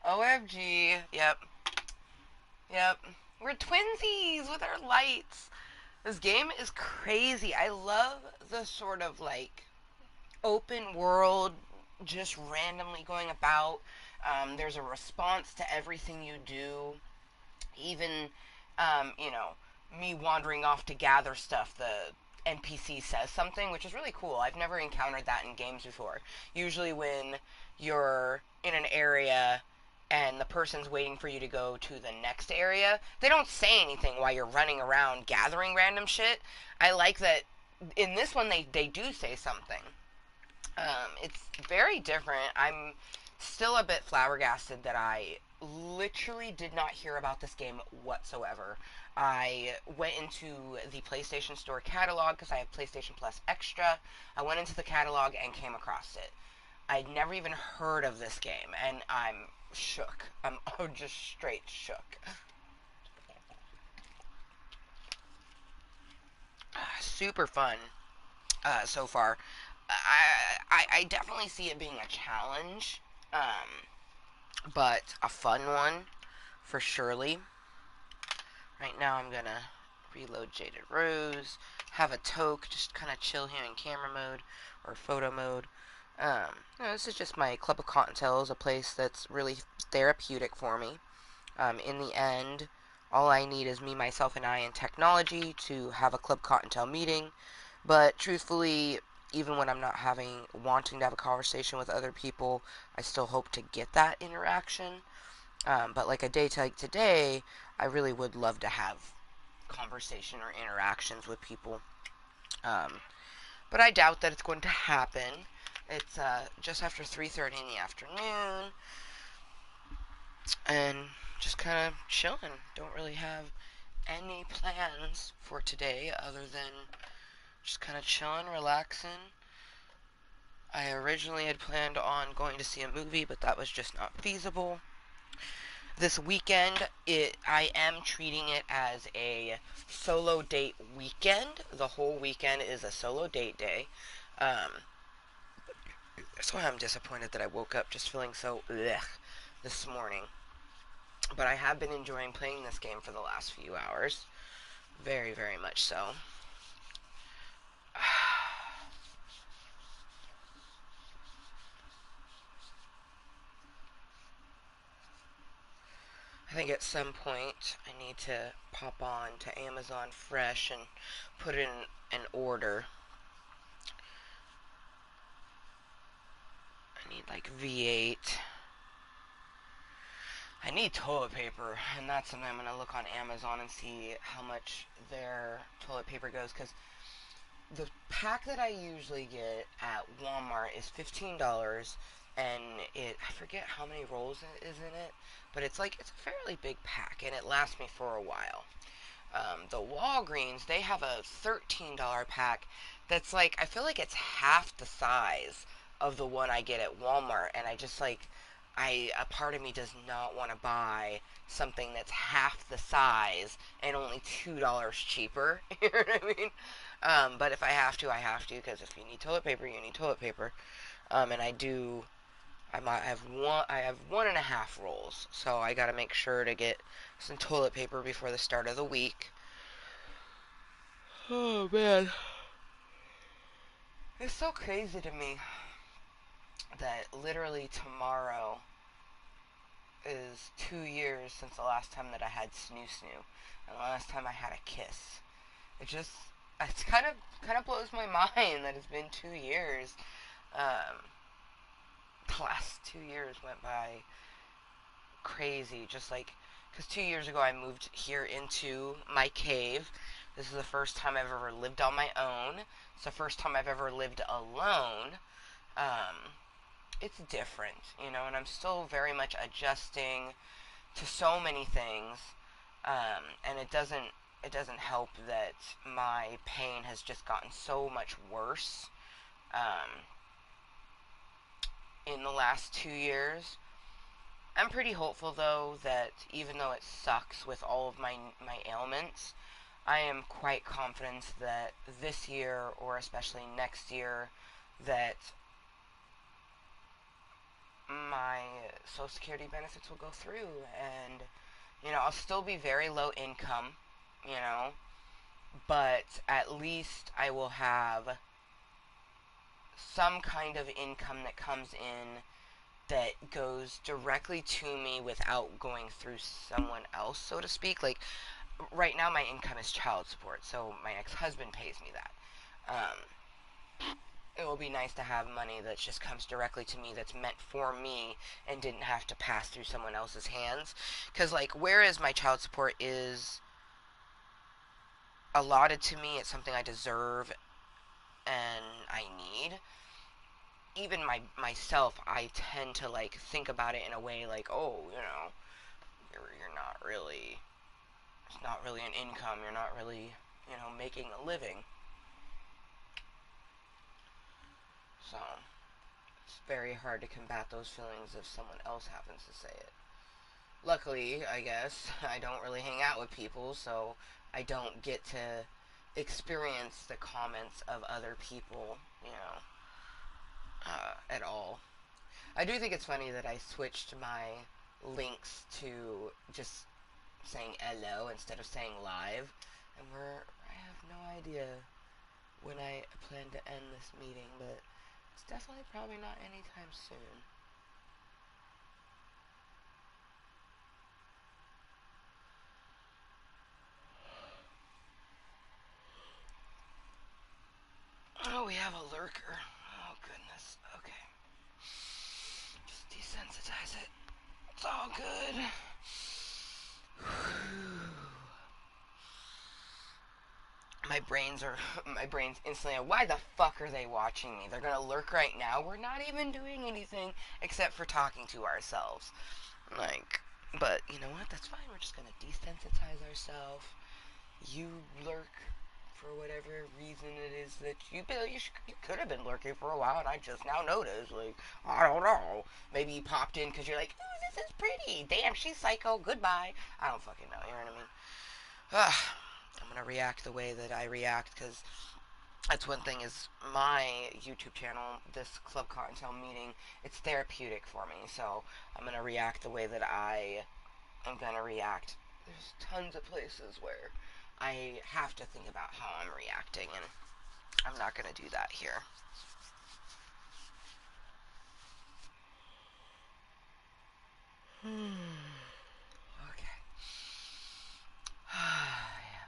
OMG. Yep. Yep. We're twinsies with our lights. This game is crazy. I love the sort of like open world, just randomly going about. There's a response to everything you do. Even, you know, me wandering off to gather stuff, the NPC says something, which is really cool. I've never encountered that in games before. Usually when you're in an area and the person's waiting for you to go to the next area, they don't say anything while you're running around gathering random shit. I like that in this one, they do say something. It's very different. I'm still a bit flabbergasted that I literally did not hear about this game whatsoever. I went into the PlayStation Store catalog because I have PlayStation Plus Extra. I went into the catalog and came across it. I'd never even heard of this game, and I'm shook. I'm just straight shook. Super fun so far. I definitely see it being a challenge, but a fun one for surely. Right now I'm gonna reload Jaded Rose, have a toke, just kind of chill here in camera mode or photo mode. This is just my Club of Cottontale, a place that's really therapeutic for me. In the end, all I need is me, myself, and I in technology to have a Club Cottontale meeting. But truthfully, even when I'm not wanting to have a conversation with other people, I still hope to get that interaction. But like a day like today, I really would love to have conversation or interactions with people. But I doubt that it's going to happen. It's just after 3:30 in the afternoon, and just kind of chilling. Don't really have any plans for today other than just kind of chilling, relaxing. I originally had planned on going to see a movie, but that was just not feasible. This weekend, I am treating it as a solo date weekend. The whole weekend is a solo date day. That's why I'm disappointed that I woke up just feeling so ugh this morning. But I have been enjoying playing this game for the last few hours. Very, very much so. I think at some point I need to pop on to Amazon Fresh and put in an order. I need like V8. I need toilet paper, and that's something I'm going to look on Amazon and see how much their toilet paper goes, because the pack that I usually get at Walmart is $15, and I forget how many rolls is in it, but it's a fairly big pack, and it lasts me for a while. The Walgreens, they have a $13 pack that's I feel like it's half the size of the one I get at Walmart, and a part of me does not want to buy something that's half the size and only $2 cheaper. You know what I mean? But if I have to, I have to, because if you need toilet paper, you need toilet paper. And I do. I have 1.5 rolls, so I gotta make sure to get some toilet paper before the start of the week. Oh man, it's so crazy to me that literally tomorrow is 2 years since the last time that I had snoo snoo, and the last time I had a kiss. It's kind of blows my mind that it's been 2 years. The last 2 years went by crazy, because 2 years ago I moved here into my cave. This is the first time I've ever lived on my own. It's the first time I've ever lived alone. It's different, and I'm still very much adjusting to so many things, and it doesn't help that my pain has just gotten so much worse in the last 2 years. I'm pretty hopeful, though, that even though it sucks with all of my ailments, I am quite confident that this year, or especially next year, that my Social Security benefits will go through, and, I'll still be very low income, but at least I will have some kind of income that comes in that goes directly to me without going through someone else, so to speak. Right now my income is child support, so my ex-husband pays me that. It will be nice to have money that just comes directly to me, that's meant for me and didn't have to pass through someone else's hands. Because, whereas my child support is allotted to me, it's something I deserve, and I need, even myself, I tend to like think about it in a way like, oh, you know, you're not really, it's not really an income, you're not really, you know, making a living. So it's very hard to combat those feelings if someone else happens to say it. Luckily, I guess, I don't really hang out with people, so I don't get to experience the comments of other people, you know, at all. I do think it's funny that I switched my links to just saying hello instead of saying live, and I have no idea when I plan to end this meeting, but it's definitely probably not anytime soon. Oh, we have a lurker. Oh, goodness. Okay. Just desensitize it. It's all good. My brain's instantly like, why the fuck are they watching me? They're gonna lurk right now. We're not even doing anything except for talking to ourselves. Like, but you know what? That's fine. We're just gonna desensitize ourselves. You lurk for whatever reason it is that you could have been lurking for a while, and I just now noticed. Like, I don't know. Maybe you popped in because you're like, ooh, this is pretty. Damn, she's psycho. Goodbye. I don't fucking know. You know what I mean? Ugh. I'm gonna react the way that I react, because that's one thing is my YouTube channel, this Club Cottontale meeting, it's therapeutic for me, so I'm gonna react the way that I am gonna react. There's tons of places where I have to think about how I'm reacting, and I'm not gonna do that here. Okay. Yeah.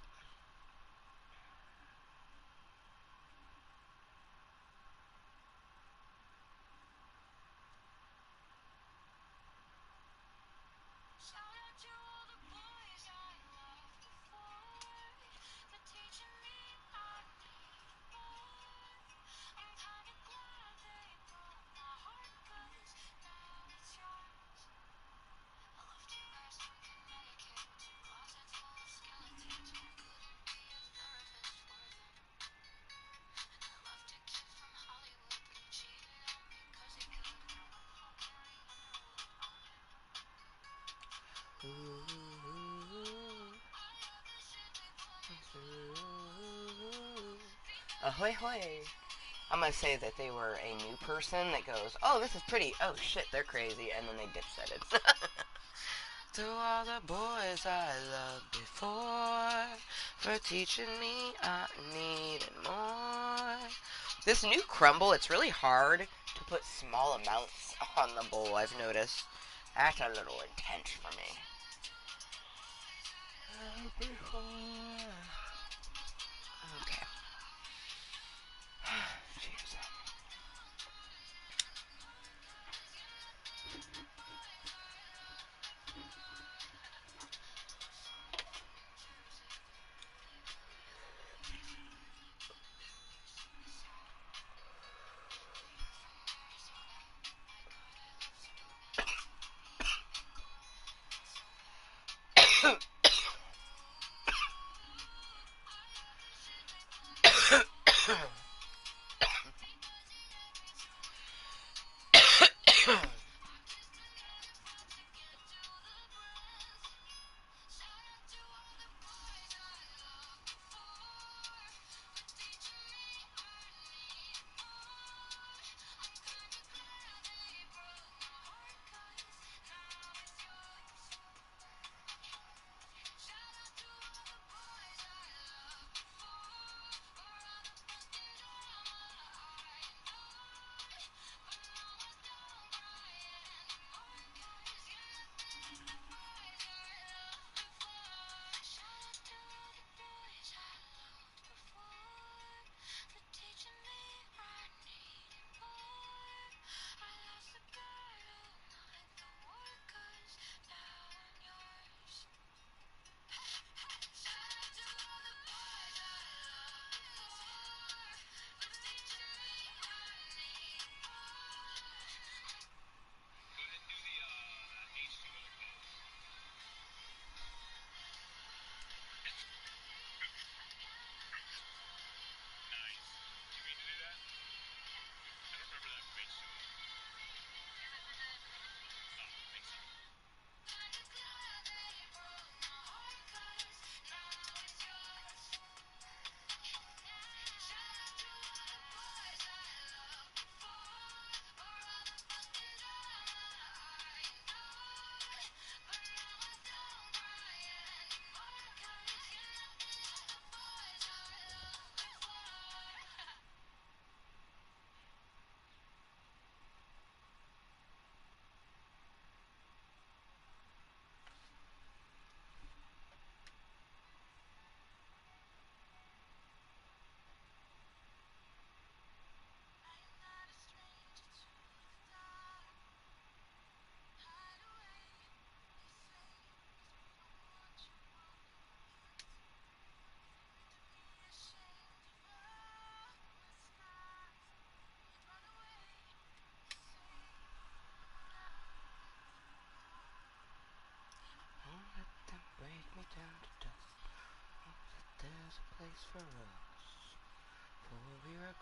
Ahoy hoy. I'm gonna say that they were a new person that goes, oh, this is pretty. Oh shit, they're crazy, and then they dipset it. To all the boys I loved before, for teaching me I needed more. This new crumble, it's really hard to put small amounts on the bowl, I've noticed. That's a little intense for me. Okay. Cheers.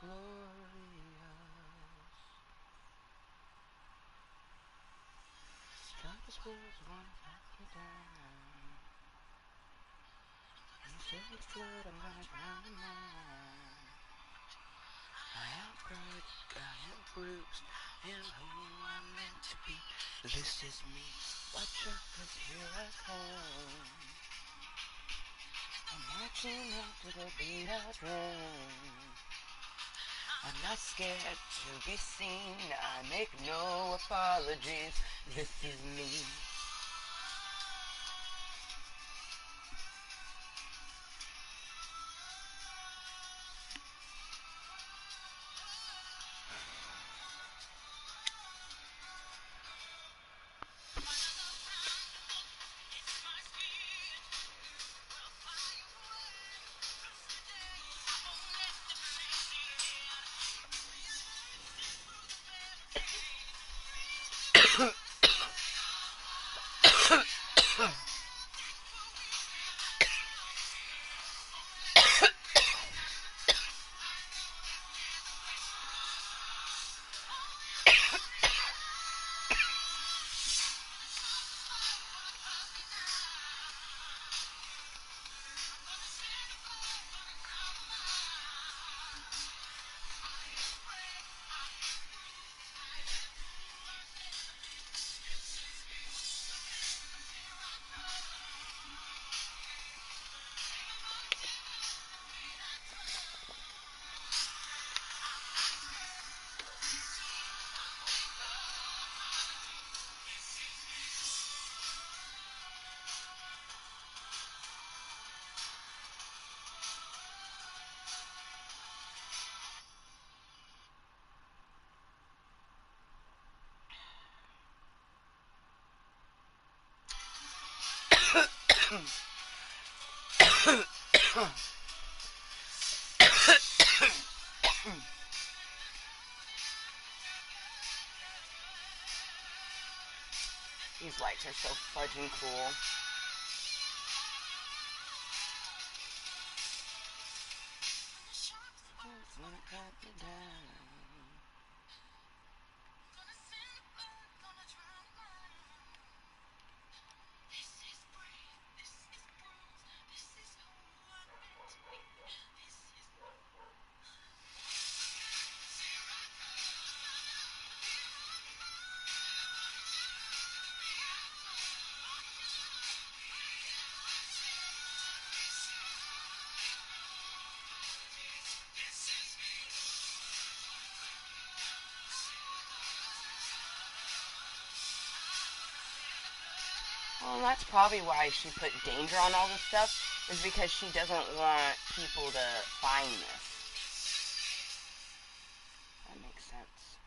glorious. Strongest words won't let me down. You say it's flood, I'm gonna drown them all. I am pride, I am bruised, I am who I'm meant to be. This is me, watch out, 'cause here I come. I'm marching up to the beat I drum. I'm not scared to be seen, I make no apologies. This is me. These lights are so fudging cool. Well, that's probably why she put danger on all this stuff, is because she doesn't want people to find this. That makes sense.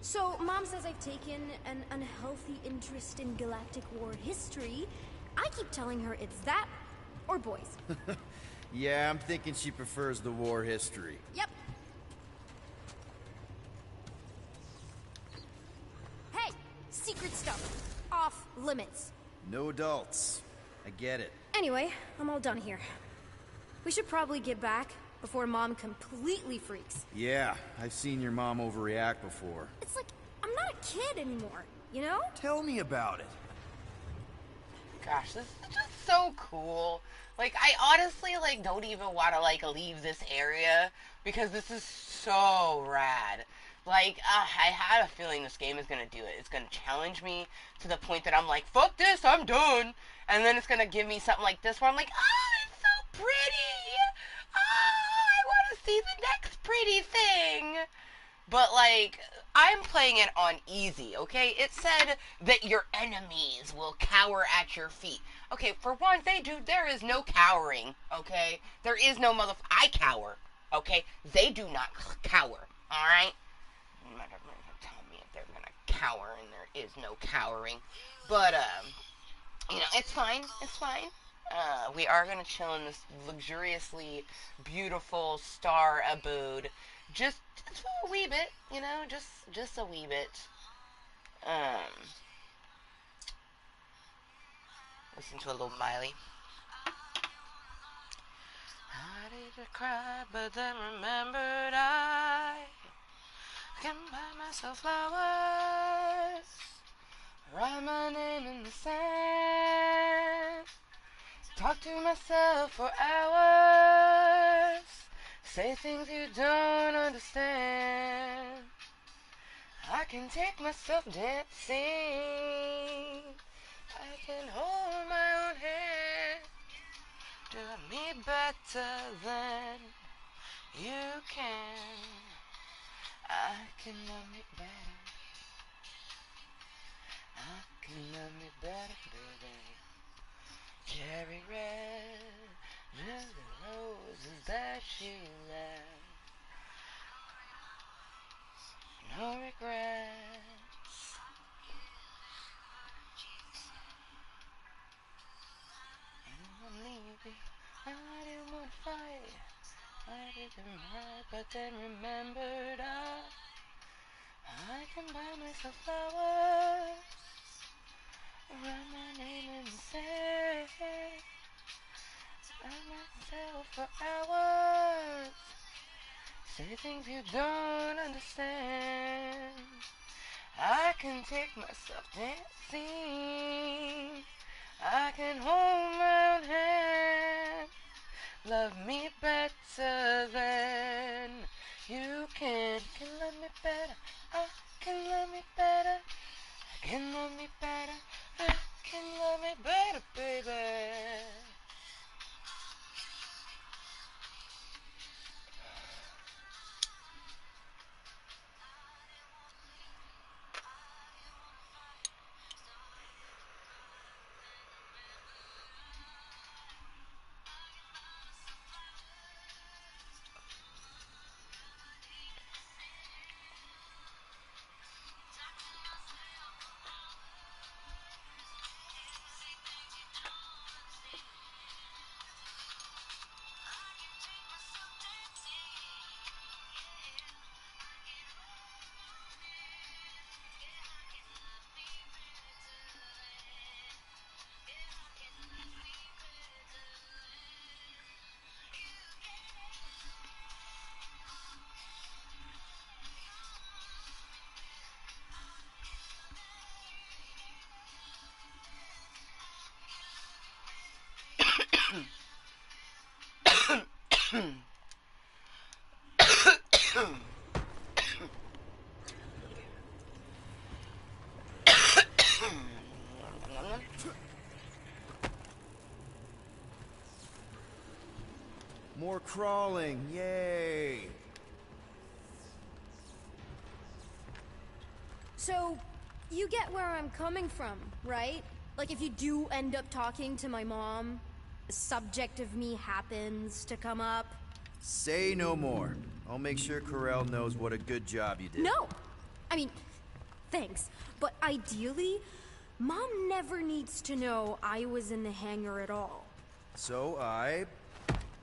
So, Mom says I've taken an unhealthy interest in galactic war history. I keep telling her it's that or boys. Yeah, I'm thinking she prefers the war history. Yep. Hey, secret stuff. Off limits. No adults. I get it. Anyway, I'm all done here. We should probably get back before Mom completely freaks. Yeah, I've seen your mom overreact before. It's like, I'm not a kid anymore, you know? Tell me about it. Gosh, this is just so cool. Like, I honestly, like, don't even want to, like, leave this area because this is so rad. Like, I had a feeling this game is going to do it. It's going to challenge me to the point that I'm like, fuck this, I'm done. And then it's going to give me something like this where I'm like, oh, it's so pretty. Oh, I want to see the next pretty thing. But, like, I'm playing it on easy, okay? It said that your enemies will cower at your feet. Okay, for one, there is no cowering, okay? There is no I cower, okay? They do not cower, alright? No matter what, tell me if they're gonna cower, and there is no cowering. But, you know, it's fine, it's fine. We are gonna chill in this luxuriously beautiful star abode, just for a wee bit, you know, just a wee bit. Listen to a little Miley. I did to cry, but then remembered I can buy myself flowers, write my name in the sand, talk to myself for hours, say things you don't understand. I can take myself dancing, I can hold my own hand, do me better than you can. I can love me better. I can love me better, baby. Cherry red, just the roses that you left. No regrets. And maybe I didn't want to fight. I didn't hide, but then remembered I can buy myself flowers, write my name in the sand, write myself for hours, say things you don't understand. I can take myself dancing, I can hold my own hand, love me better than you can. Can love me better, I can love me better, I can love me better, I can love me better, baby. More crawling, yay! So, you get where I'm coming from, right? Like, if you do end up talking to my mom, the subject of me happens to come up. Say no more. I'll make sure Corell knows what a good job you did. No! I mean, thanks. But ideally, Mom never needs to know I was in the hangar at all. So I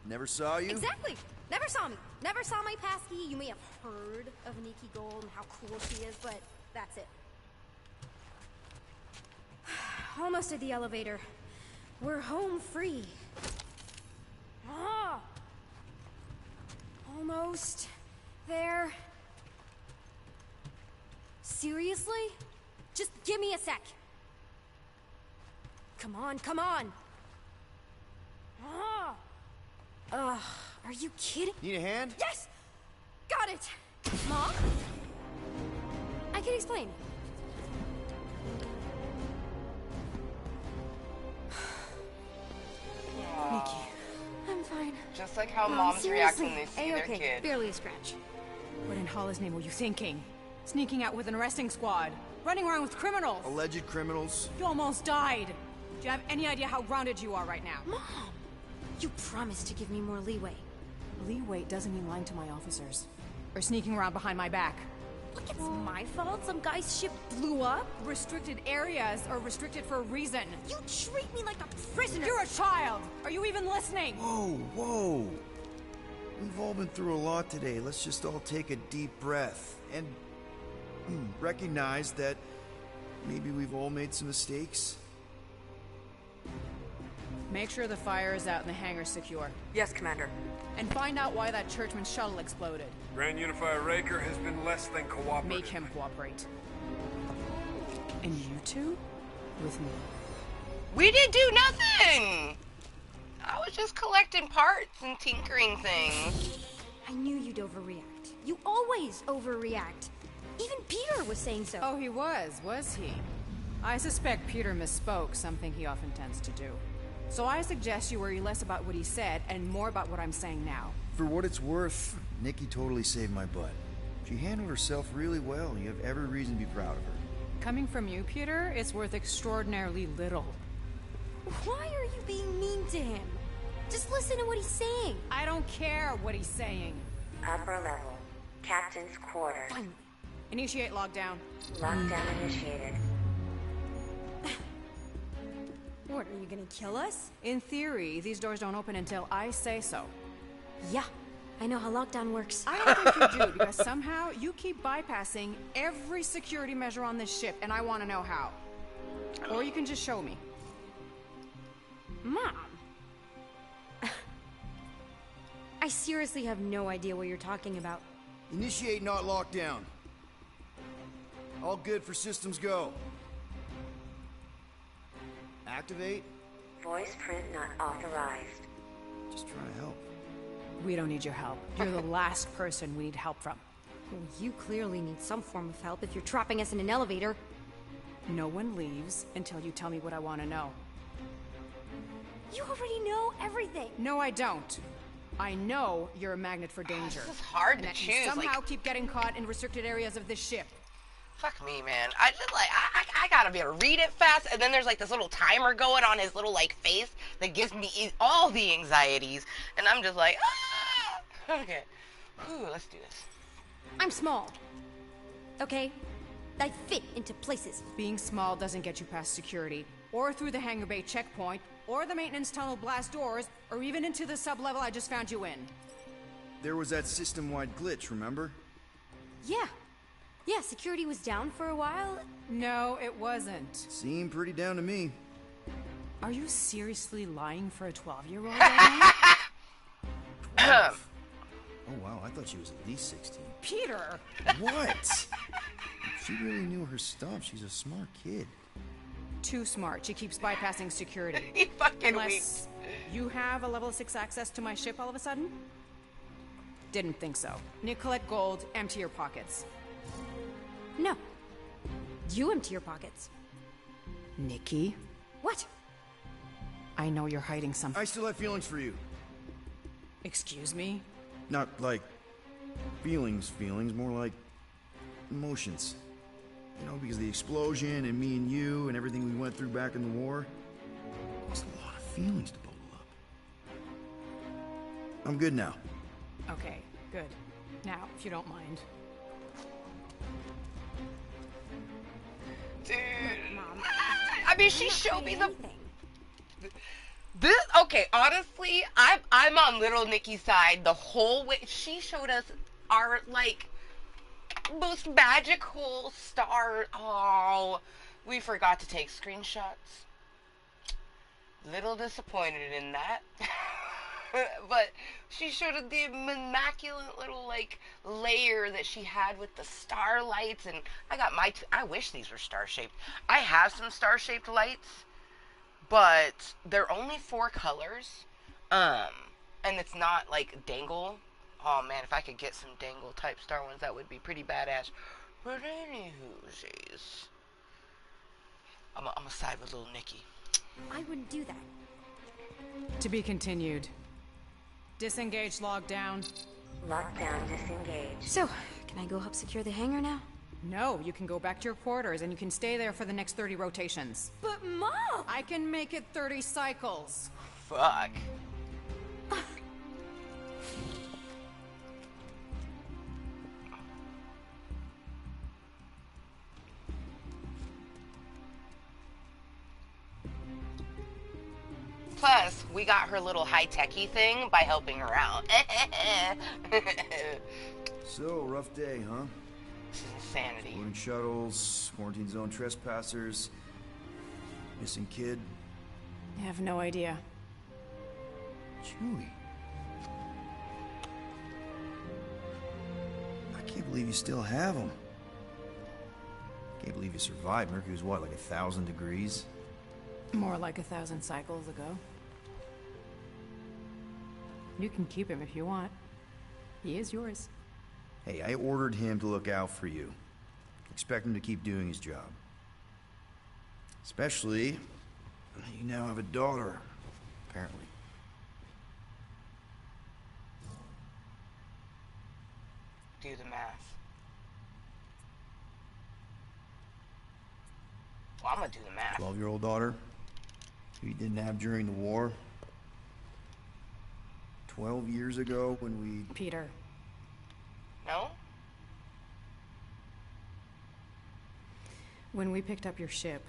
never saw you? Exactly! Never saw me. Never saw my passkey. You may have heard of Nikki Gold and how cool she is, but that's it. Almost at the elevator. We're home free. Ah! Almost there. Seriously? Just give me a sec. Come on, come on. Ah! Are you kidding? Need a hand? Yes! Got it! Mom? I can explain. Nikki. I'm fine. Just like how Mom, moms react when seriously. they see their A-okay. kid. Barely a scratch. What in Hollis' name were you thinking? Sneaking out with an arresting squad? Running around with criminals? Alleged criminals? You almost died. Do you have any idea how grounded you are right now? Mom! You promised to give me more leeway. Leeway doesn't mean lying to my officers. Or sneaking around behind my back. like it's my fault some guy's ship blew up. Restricted areas are restricted for a reason. You treat me like a prisoner. You're a child. Are you even listening? Whoa, whoa. We've all been through a lot today. Let's just all take a deep breath and recognize that maybe we've all made some mistakes. Make sure the fire is out and the hangar's secure. Yes, Commander. And find out why that churchman's shuttle exploded. Grand Unifier Raker has been less than cooperative. Make him cooperate. And you two? With me. We didn't do nothing! I was just collecting parts and tinkering things. I knew you'd overreact. You always overreact. Even Peter was saying so. Oh, he was he? I suspect Peter misspoke, something he often tends to do. So I suggest you worry less about what he said and more about what I'm saying now. For what it's worth, Nikki totally saved my butt. She handled herself really well. You have every reason to be proud of her. Coming from you, Peter, it's worth extraordinarily little. Why are you being mean to him? Just listen to what he's saying. I don't care what he's saying. Upper level. Captain's quarters. Finally. Initiate lockdown. Lockdown initiated. What, are you gonna kill us? In theory, these doors don't open until I say so. Yeah, I know how lockdown works. I don't think you do, because somehow you keep bypassing every security measure on this ship, and I want to know how. Or you can just show me. Mom! I seriously have no idea what you're talking about. Initiate not lockdown. All good for systems go. Activate. Voice print not authorized. Just trying to help. We don't need your help. You're the last person we need help from. Well, you clearly need some form of help if you're trapping us in an elevator. No one leaves until you tell me what I want to know. You already know everything. No, I don't. I know you're a magnet for danger. This is hard and to that choose. You somehow keep getting caught in restricted areas of this ship. Fuck me, man. I just like I gotta be able to read it fast, and then there's like this little timer going on his little like face that gives me all the anxieties, and I'm just like, ah! Okay, ooh, let's do this. I'm small. Okay, I fit into places. Being small doesn't get you past security, or through the hangar bay checkpoint, or the maintenance tunnel blast doors, or even into the sub-level I just found you in. There was that system-wide glitch, remember? Yeah. Yeah, security was down for a while. No, it wasn't. Seemed pretty down to me. Are you seriously lying for a 12-year-old? 12? Oh, wow, I thought she was at least 16. Peter! What? She really knew her stuff. She's a smart kid. Too smart. She keeps bypassing security. He fucking Unless you have a level 6 access to my ship all of a sudden? Didn't think so. Nicolette Gold, empty your pockets. No. You empty your pockets. Nikki? What? I know you're hiding something. I still have feelings for you. Excuse me? Not like feelings, more like emotions. You know, because of the explosion and me and you and everything we went through back in the war. There's a lot of feelings to bubble up. I'm good now. Okay, good. Now, if you don't mind. Dude, Mom, I mean, she showed me the. This okay. Honestly, I'm on little Nikki's side the whole way. She showed us our like most magical star. Oh, we forgot to take screenshots. Little disappointed in that. But she showed us the immaculate little like layer that she had with the starlights, and I got my I wish these were star shaped. I have some star shaped lights, but they're only 4 colors, and it's not like dangle. Oh man, if I could get some dangle type star ones, that would be pretty badass. But anywhoosies, I'm a side with little Nikki. I wouldn't do that. To be continued. Disengage lockdown. Lockdown disengaged. So, can I go help secure the hangar now? No, you can go back to your quarters and you can stay there for the next 30 rotations. But Mom! I can make it 30 cycles. Fuck. Plus, we got her little high-techy thing by helping her out. So, rough day, huh? This is insanity. Loading shuttles, quarantine zone trespassers, missing kid. I have no idea. Chewie. I can't believe you still have him. Can't believe you survived. Mercury was what, like 1,000 degrees? More like 1,000 cycles ago. You can keep him if you want. He is yours. Hey, I ordered him to look out for you. Expect him to keep doing his job. Especially, you now have a daughter, apparently. Do the math. Well, I'm gonna do the math. 12-year-old daughter, who you didn't have during the war. 12 years ago when we... Peter. No? When we picked up your ship,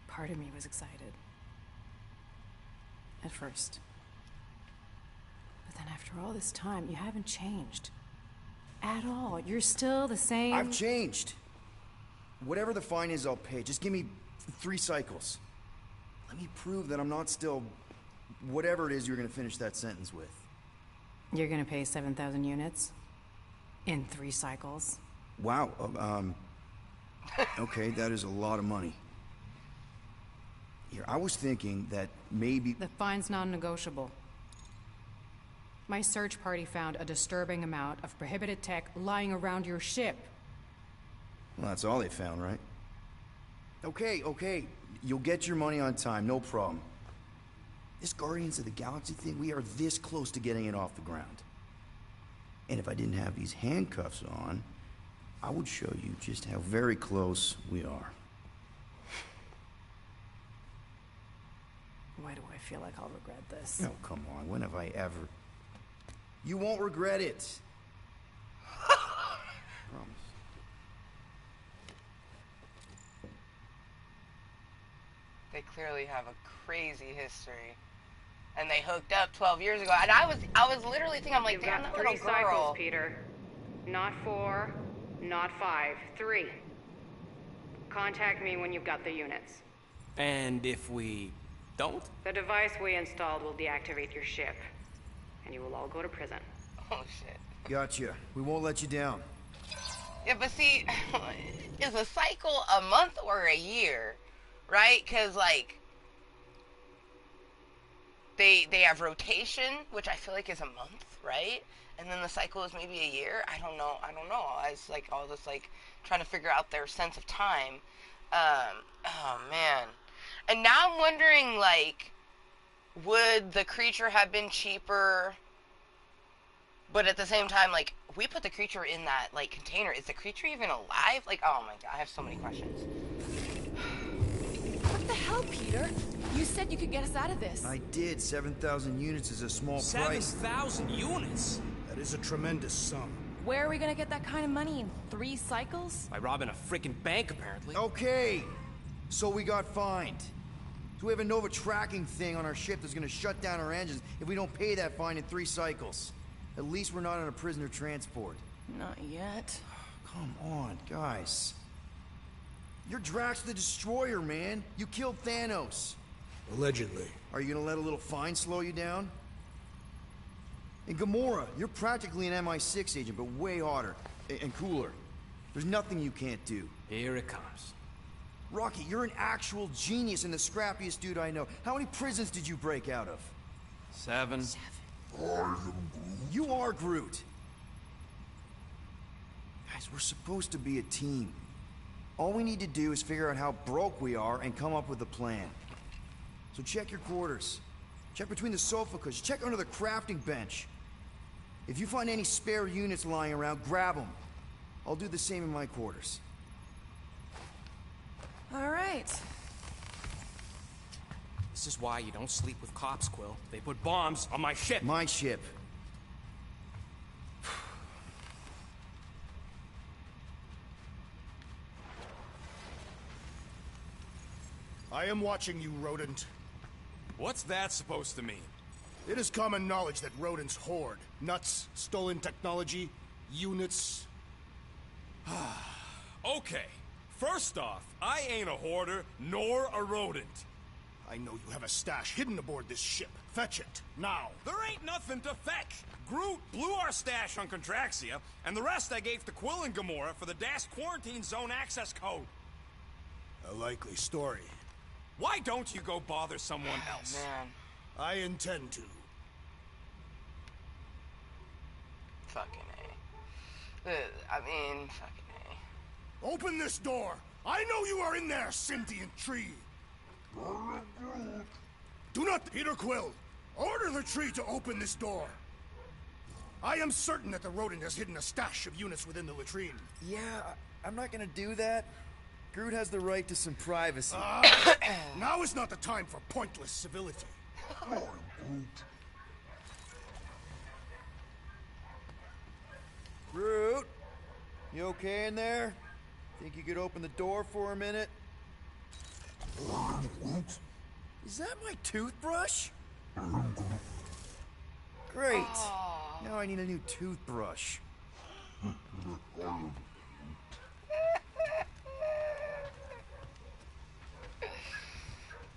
part of me was excited. At first. But then after all this time, you haven't changed. At all. You're still the same... I've changed. Whatever the fine is, I'll pay. Just give me 3 cycles. Let me prove that I'm not still... whatever it is you're gonna finish that sentence with. You're gonna pay 7,000 units? In 3 cycles? Wow, okay, that is a lot of money. Here, I was thinking that maybe... The fine's non-negotiable. My search party found a disturbing amount of prohibited tech lying around your ship. Well, that's all they found, right? Okay, you'll get your money on time, no problem. This Guardians of the Galaxy thing, we are this close to getting it off the ground. And if I didn't have these handcuffs on, I would show you just how very close we are. Why do I feel like I'll regret this? Oh, come on, when have I ever... You won't regret it. Promise. They clearly have a crazy history. And they hooked up 12 years ago. And I was literally thinking, I'm like, You've damn, got that 3 little girl. cycles, Peter. Not 4, not 5, 3. Contact me when you've got the units. And if we don't? The device we installed will deactivate your ship, and you will all go to prison. Oh, shit. Gotcha. We won't let you down. Yeah, but see, is a cycle a month or a year? Right? Because, like, they have rotation, which I feel like is a month, right? And then the cycle is maybe a year. I don't know. I was, like, all this, like, trying to figure out their sense of time. Oh, man. And now I'm wondering, like, would the creature have been cheaper? But at the same time, like, we put the creature in that, like, container. Is the creature even alive? Like, oh, my God. I have so many questions. What the hell, Peter? You said you could get us out of this. I did. 7,000 units is a small price. 7,000 units? That is a tremendous sum. Where are we gonna get that kind of money in 3 cycles? By robbing a frickin' bank, apparently. Okay, so we got fined. So we have a Nova tracking thing on our ship that's gonna shut down our engines if we don't pay that fine in 3 cycles. At least we're not on a prisoner transport. Not yet. Come on, guys. You're Drax the Destroyer, man. You killed Thanos. Allegedly. Are you gonna let a little fine slow you down? And Gamora, you're practically an MI6 agent, but way hotter and cooler. There's nothing you can't do. Here it comes. Rocky, you're an actual genius and the scrappiest dude I know. How many prisons did you break out of? 7. You are Groot. Guys, we're supposed to be a team. All we need to do is figure out how broke we are and come up with a plan. So check your quarters. Check between the sofa cushions. Check under the crafting bench. If you find any spare units lying around, grab them. I'll do the same in my quarters. All right. This is why you don't sleep with cops, Quill. They put bombs on my ship. My ship. I am watching you, rodent. What's that supposed to mean? It is common knowledge that rodents hoard nuts, stolen technology, units. Okay. First off, I ain't a hoarder nor a rodent. I know you have a stash hidden aboard this ship. Fetch it, now. There ain't nothing to fetch. Groot blew our stash on Contraxia, and the rest I gave to Quill and Gamora for the DAS quarantine zone access code. A likely story. Why don't you go bother someone else? Man. I intend to. Fucking A. Fucking A. Open this door! I know you are in there, sentient tree! Do not, Peter Quill! Order the tree to open this door! I am certain that the rodent has hidden a stash of units within the latrine. Yeah, I'm not gonna do that. Groot has the right to some privacy. Now is not the time for pointless civility. Groot, you okay in there? Think you could open the door for a minute? Is that my toothbrush? Great. Now I need a new toothbrush.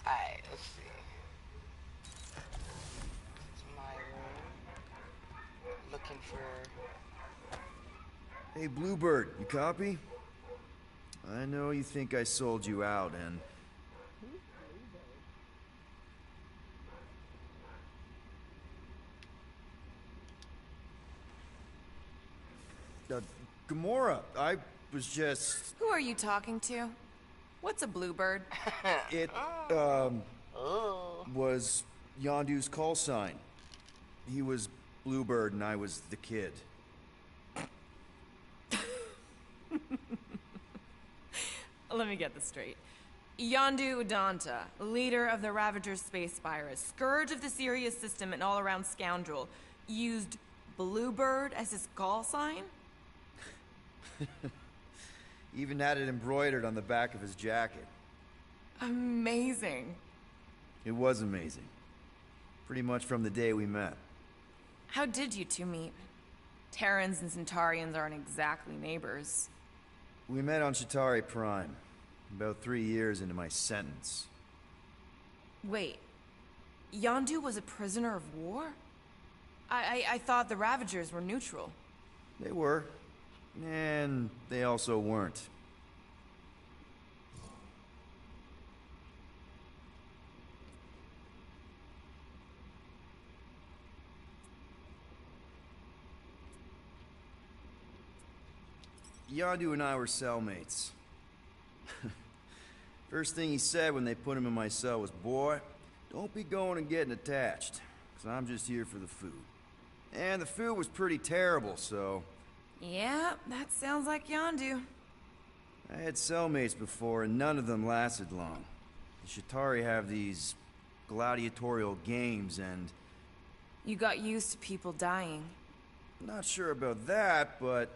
Alright, let's see. It's my room. Looking for... Hey, Bluebird, you copy? I know you think I sold you out, and... Gamora, I was just... Who are you talking to? What's a bluebird? It, was Yondu's call sign. He was Bluebird and I was the kid. Let me get this straight. Yondu Udonta, leader of the Ravager's space virus, scourge of the Sirius system and all-around scoundrel, used Bluebird as his call sign? Even had it embroidered on the back of his jacket. Amazing. It was amazing. Pretty much from the day we met. How did you two meet? Terrans and Centaurians aren't exactly neighbors. We met on Chitauri Prime, about 3 years into my sentence. Wait, Yondu was a prisoner of war? I thought the Ravagers were neutral. They were. And they also weren't. Yondu and I were cellmates. First thing he said when they put him in my cell was, "Boy, don't be going and getting attached, 'cause I'm just here for the food." And the food was pretty terrible, so... Yeah, that sounds like Yondu. I had cellmates before, and none of them lasted long. The Chitauri have these gladiatorial games, and... You got used to people dying. Not sure about that, but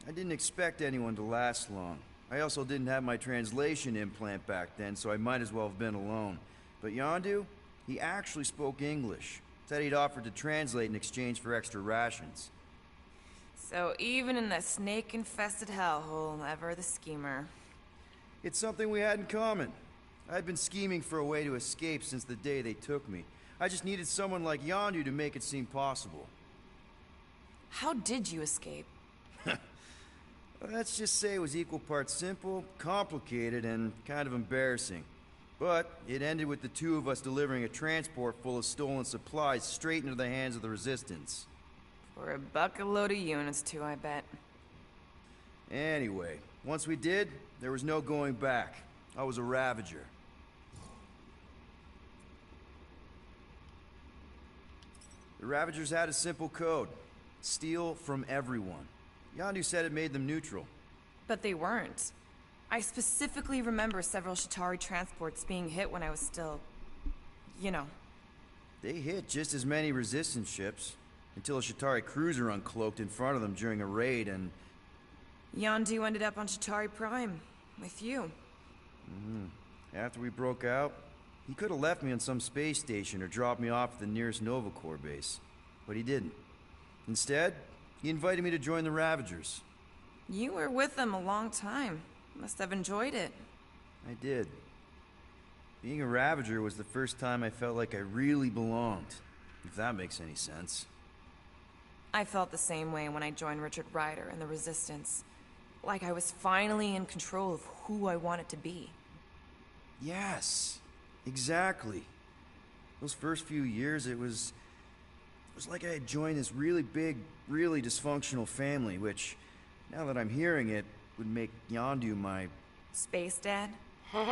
I didn't expect anyone to last long. I also didn't have my translation implant back then, so I might as well have been alone. But Yondu, he actually spoke English. Said he'd offered to translate in exchange for extra rations. So even in that snake-infested hellhole, ever the schemer. It's something we had in common. I'd been scheming for a way to escape since the day they took me. I just needed someone like Yondu to make it seem possible. How did you escape? Let's just say it was equal parts simple, complicated, and kind of embarrassing. But it ended with the two of us delivering a transport full of stolen supplies straight into the hands of the Resistance. For a bucket load of units too, I bet. Anyway, once we did, there was no going back. I was a Ravager. The Ravagers had a simple code. Steal from everyone. Yondu said it made them neutral. But they weren't. I specifically remember several Chitauri transports being hit when I was still... you know. They hit just as many Resistance ships, until a Chitauri cruiser uncloaked in front of them during a raid and... Yondu ended up on Chitauri Prime, with you. After we broke out, He could have left me on some space station or dropped me off at the nearest Nova Corps base, but he didn't. Instead, he invited me to join the Ravagers. You were with them a long time. Must have enjoyed it. I did. Being a Ravager was the first time I felt like I really belonged, if that makes any sense. I felt the same way when I joined Richard Ryder and the Resistance. Like I was finally in control of who I wanted to be. Yes, exactly. Those first few years, it was like I had joined this really big, really dysfunctional family, which, now that I'm hearing it, would make Yondu my... Space Dad? Could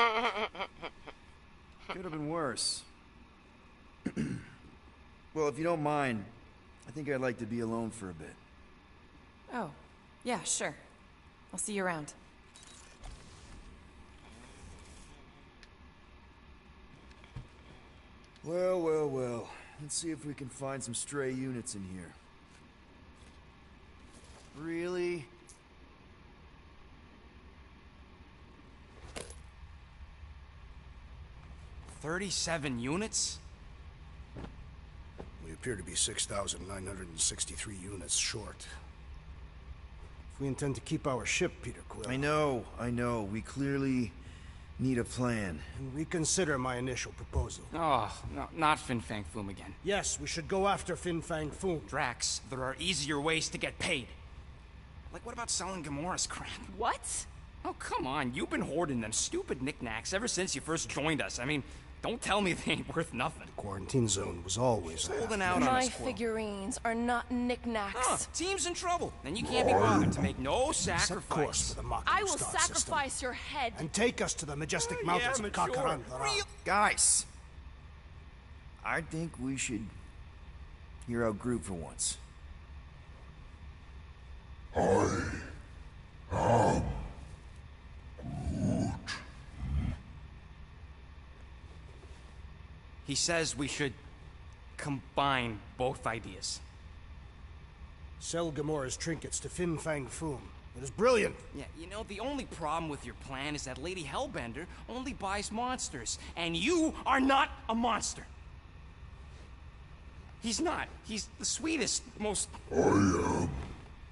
have been worse. Well, if you don't mind, I think I'd like to be alone for a bit. Oh, yeah, sure. I'll see you around. Well, well, well. Let's see if we can find some stray units in here. Really? $37 units? We appear to be 6,963 units short. If we intend to keep our ship, Peter Quill... I know. We clearly need a plan. And reconsider my initial proposal. Oh, no, not Fin Fang Foom again. Yes, we should go after Fin Fang Foom. Drax, there are easier ways to get paid. Like, what about selling Gamora's crap? What? Oh, come on. You've been hoarding them stupid knickknacks ever since you first joined us. I mean, don't tell me they ain't worth nothing. The quarantine zone was always holding out on My us, Quill. figurines are not knickknacks. Team's in trouble. Then you can't be bothered to make no sacrifice. Course for the I will sacrifice your head. And take us to the majestic mountains of Kakaran. Guys, I think we should hear out Groot for once. He says we should combine both ideas. Sell Gamora's trinkets to Fin Fang Foom. It is brilliant. Yeah, you know, the only problem with your plan is that Lady Hellbender only buys monsters, and you are not a monster. He's not. He's the sweetest, most... I am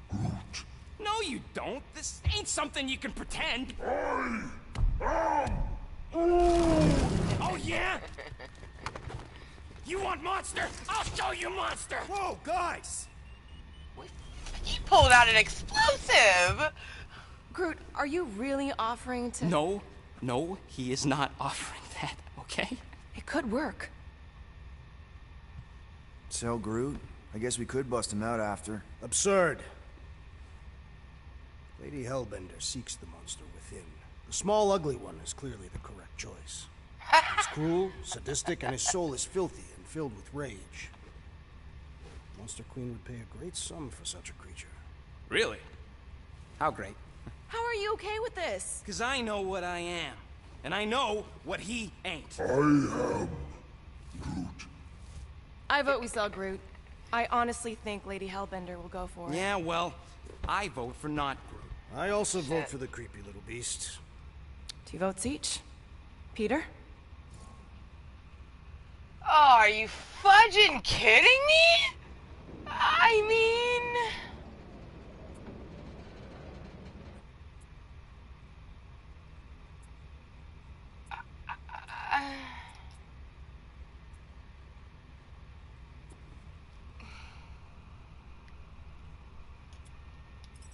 Groot. No, you don't. This ain't something you can pretend. I am Oh, yeah? You want monster? I'll show you monster! Whoa, guys! He pulled out an explosive! Groot, are you really offering to... No, he is not offering that, okay? It could work. Sell Groot? I guess we could bust him out after. Absurd. Lady Hellbender seeks the monster within. The small, ugly one is clearly the correct choice. He's cruel, sadistic, and his soul is filthy and filled with rage. Monster Queen would pay a great sum for such a creature. Really? How great? How are you okay with this? Because I know what I am. And I know what he ain't. I am Groot. I vote we sell Groot. I honestly think Lady Hellbender will go for it. Yeah, well, I vote for not Groot. I also vote for the creepy little beast. 2 votes each. Peter? Oh, are you fudging kidding me? I mean...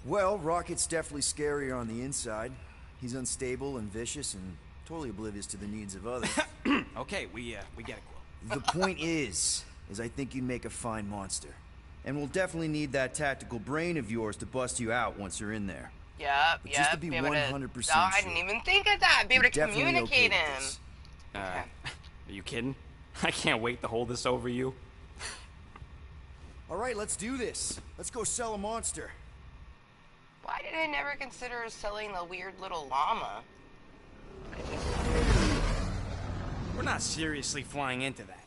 Well, Rocket's definitely scarier on the inside. He's unstable and vicious and totally oblivious to the needs of others. Okay, we get it, Quill. The point is I think you'd make a fine monster. And we'll definitely need that tactical brain of yours to bust you out once you're in there. Yep, But just to be able 100% to... Oh, I didn't even think of that. Be able to You're definitely communicate okay with him. this. Are you kidding? I can't wait to hold this over you. All right, let's do this. Let's go sell a monster. Why did I never consider selling the weird little llama? We're not seriously flying into that.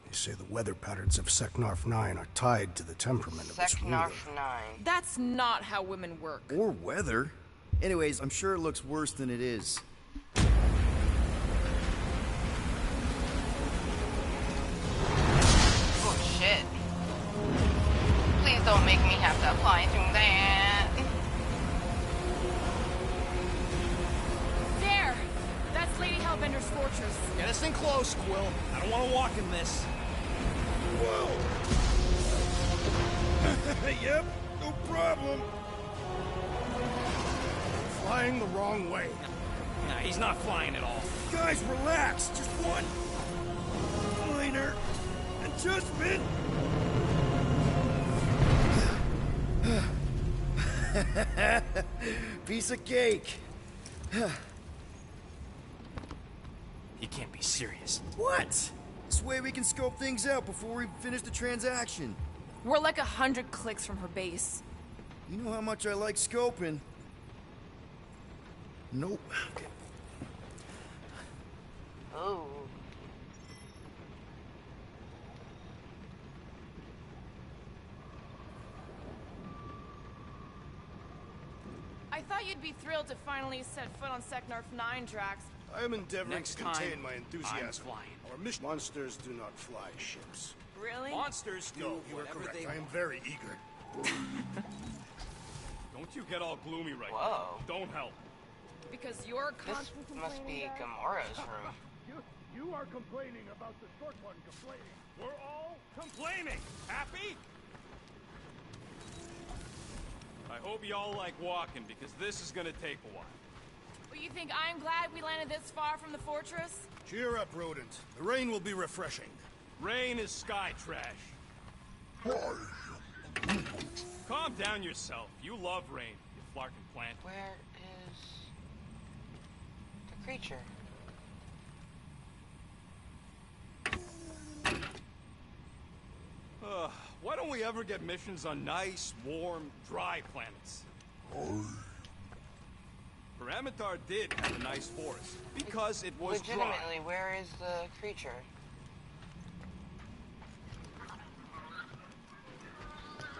They say the weather patterns of Seknarf 9 are tied to the temperament of its ruler. Seknarf 9. That's not how women work. Or weather. Anyways, I'm sure it looks worse than it is. don't make me have to fly through that. There! That's Lady Hellbender's fortress. Get us in close, Quill. I don't want to walk in this. Whoa! Yep, no problem. Flying the wrong way. Nah, he's not flying at all. Guys, relax. Just one minor adjustment. Piece of cake. You can't be serious. What? This way we can scope things out before we finish the transaction. We're like 100 clicks from her base. You know how much I like scoping. Nope. Oh. I thought you'd be thrilled to finally set foot on Seknarf 9, Drax. I am endeavoring Next to contain time, my enthusiasm. I'm flying. Our mission monsters do not fly ships. Really? Monsters do No, you are whatever correct. they I am want. very eager. Don't you get all gloomy right Whoa. now. Don't help. Because you're This constantly must be complaining, Drax. Gamora's room. You are complaining about the short one complaining. We're all complaining. Happy? I hope y'all like walking, because this is gonna take a while. Well, you think I'm glad we landed this far from the fortress? Cheer up, rodent. The rain will be refreshing. Rain is sky trash. Calm down yourself. You love rain, you flarkin' plant. Where is the creature? Why don't we ever get missions on nice, warm, dry planets? Paramitar did have a nice forest, because it was dry. Legitimately, where is the creature?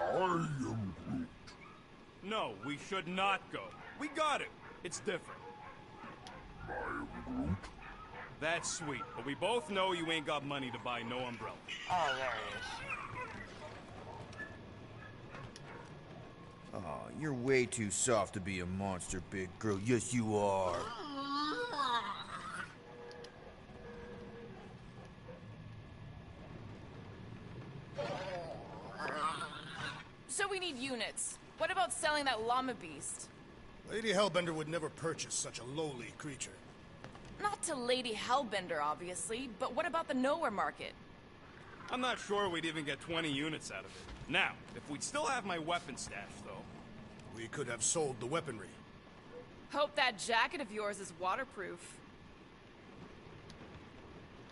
I am Groot. No, we should not go. We got it. It's different. I am Groot. That's sweet, but we both know you ain't got money to buy no umbrella. Oh, there it is. Aw, you're way too soft to be a monster, big girl. Yes, you are. So we need units. What about selling that llama beast? Lady Hellbender would never purchase such a lowly creature. Not to Lady Hellbender, obviously, but what about the nowhere market? I'm not sure we'd even get 20 units out of it. Now, if we'd still have my weapon stash, though... We could have sold the weaponry. Hope that jacket of yours is waterproof.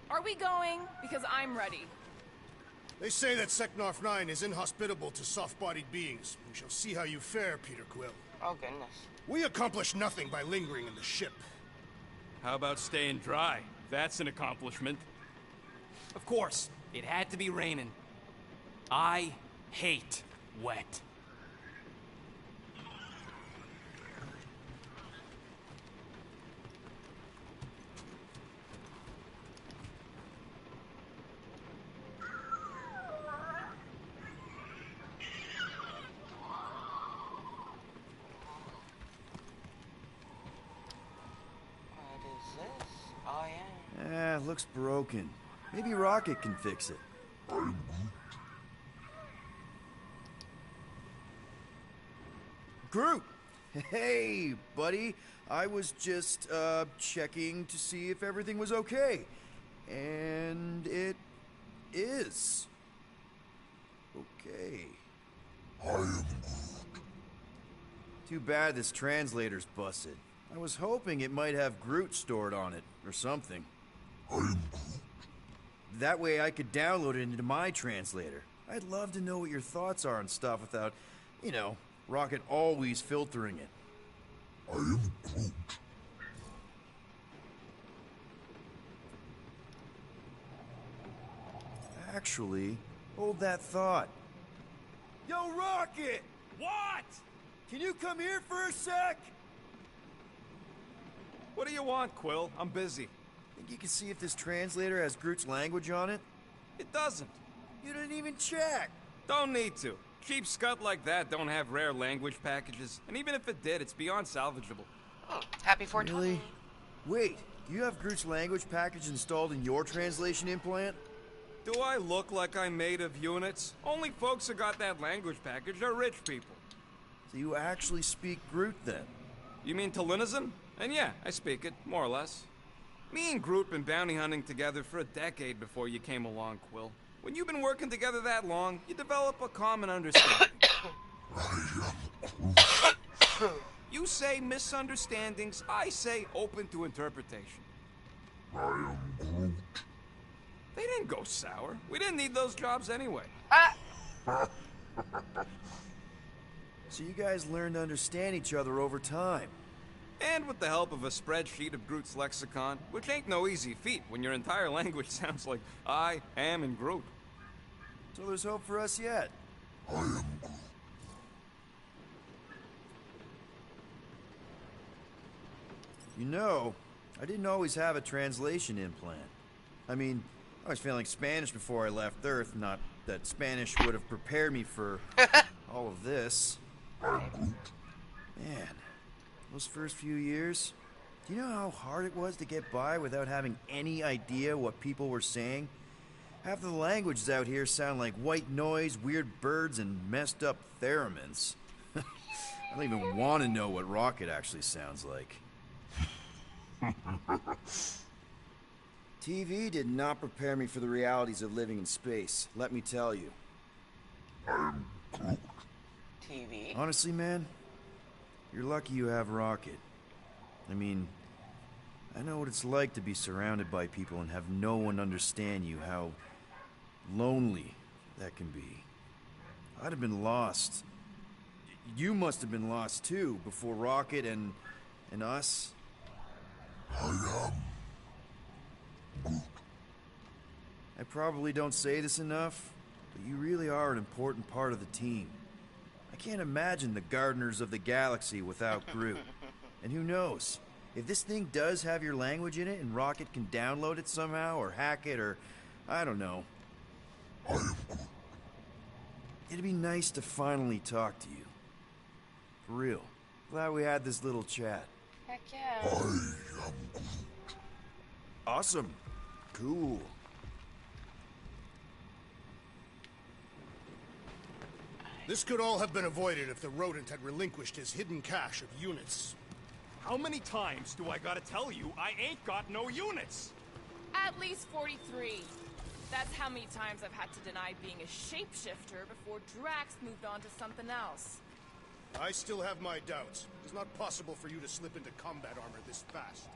Are we going? Because I'm ready. They say that Seknarf 9 is inhospitable to soft-bodied beings. We shall see how you fare, Peter Quill. Oh, goodness. We accomplish nothing by lingering in the ship. How about staying dry? That's an accomplishment. Of course, it had to be raining. I hate wet. What is this? Oh, yeah. Looks broken. Maybe Rocket can fix it. Groot! Hey, buddy. I was just, checking to see if everything was okay. And it is. Okay. I am Too bad this translator's busted. I was hoping it might have Groot stored on it, or something. That way I could download it into my translator. I'd love to know what your thoughts are on stuff without, you know, Rocket always filtering it. I am Groot. Actually, hold that thought. Yo, Rocket! What? Can you come here for a sec? What do you want, Quill? I'm busy. Think you can see if this translator has Groot's language on it? It doesn't. You didn't even check. Don't need to. Cheap scut like that don't have rare language packages, and even if it did, it's beyond salvageable. Oh, happy 420. Really? Wait, do you have Groot's language package installed in your translation implant? Do I look like I'm made of units? Only folks who got that language package are rich people. So you actually speak Groot then? You mean Talinisan? And yeah, I speak it, more or less. Me and Groot been bounty hunting together for a decade before you came along, Quill. When you've been working together that long, you develop a common understanding. You say misunderstandings, I say open to interpretation. I am Groot. They didn't go sour. We didn't need those jobs anyway. So you guys learned to understand each other over time. And with the help of a spreadsheet of Groot's lexicon, which ain't no easy feat when your entire language sounds like I am and Groot. So there's hope for us yet. I am Groot. You know, I didn't always have a translation implant. I mean, I was failing Spanish before I left Earth, not that Spanish would have prepared me for all of this. I'm Groot. Man, those first few years, do you know how hard it was to get by without having any idea what people were saying? Half of the languages out here sound like white noise, weird birds, and messed up theremins. I don't even want to know what Rocket actually sounds like. TV did not prepare me for the realities of living in space, let me tell you. I'm Groot. TV. Honestly, man, you're lucky you have Rocket. I mean, I know what it's like to be surrounded by people and have no one understand you, how lonely that can be. I'd have been lost. You must have been lost too, before Rocket and us. I am Groot. I probably don't say this enough, but you really are an important part of the team. I can't imagine the Gardeners of the Galaxy without Groot. And who knows? If this thing does have your language in it and Rocket can download it somehow or hack it or I don't know. I am Groot. It'd be nice to finally talk to you. For real. Glad we had this little chat. Heck I yeah. am Groot. Awesome. Cool. This could all have been avoided if the rodent had relinquished his hidden cache of units. How many times do I gotta tell you I ain't got no units? At least 43. That's how many times I've had to deny being a shapeshifter before Drax moved on to something else. I still have my doubts. It's not possible for you to slip into combat armor this fast.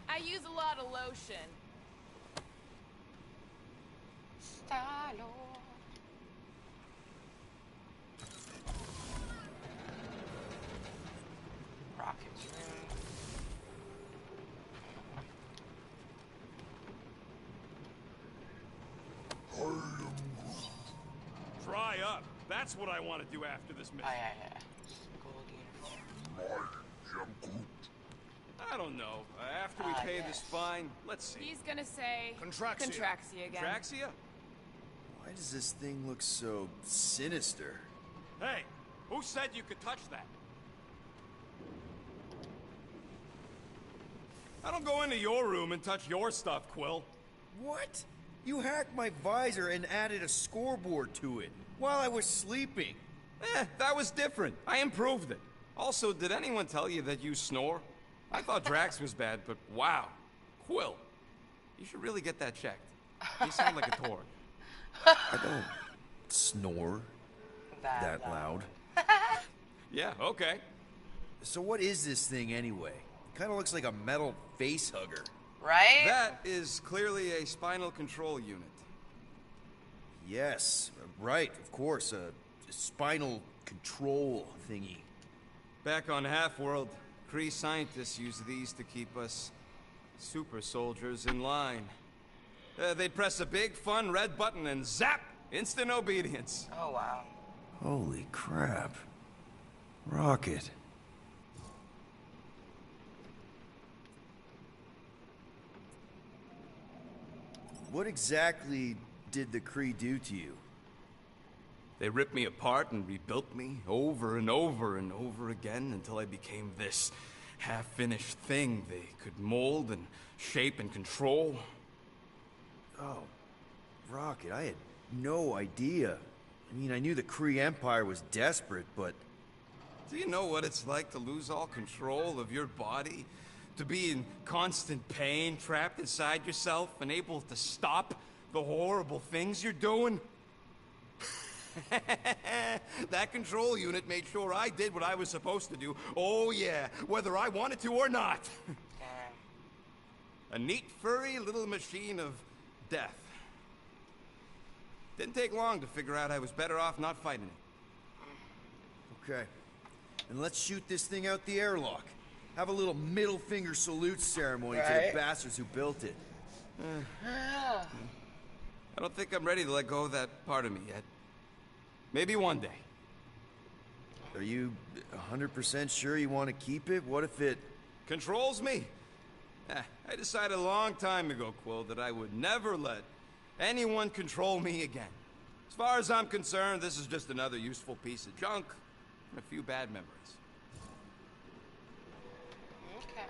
I use a lot of lotion. Star-Lord. Rocket's room. I am Groot. Dry up. That's what I want to do after this mission. Yeah. Gold uniform. I am Groot. I don't know. After we pay this fine, let's see. He's gonna say... Contraxia. Contraxia again. Traxia? Why does this thing look so sinister? Hey, who said you could touch that? I don't go into your room and touch your stuff, Quill. What? You hacked my visor and added a scoreboard to it while I was sleeping. That was different. I improved it. Also, did anyone tell you that you snore? I thought Drax was bad, but wow. Quill, you should really get that checked. You sound like a Torg. I don't snore that loud. Yeah, okay. So what is this thing anyway? It kind of looks like a metal face hugger. Right? That is clearly a spinal control unit. Yes, right, of course, a spinal control thingy. Back on Half-World, Kree scientists use these to keep us super soldiers in line. They'd press a big, fun red button and zap! Instant obedience. Oh, wow. Holy crap. Rocket. What exactly did the Kree do to you? They ripped me apart and rebuilt me over and over and over again until I became this half-finished thing they could mold and shape and control. Oh, Rocket, I had no idea. I mean, I knew the Kree Empire was desperate, but... Do you know what it's like to lose all control of your body? To be in constant pain, trapped inside yourself, unable to stop the horrible things you're doing? That control unit made sure I did what I was supposed to do. Oh yeah, whether I wanted to or not. A neat, furry little machine of death. Didn't take long to figure out I was better off not fighting it. Okay. And let's shoot this thing out the airlock. Have a little middle finger salute ceremony to the bastards who built it. I don't think I'm ready to let go of that part of me yet. Maybe one day. Are you 100% sure you want to keep it? What if it... controls me? I decided a long time ago, Quill, that I would never let anyone control me again. As far as I'm concerned, this is just another useful piece of junk and a few bad memories. Okay.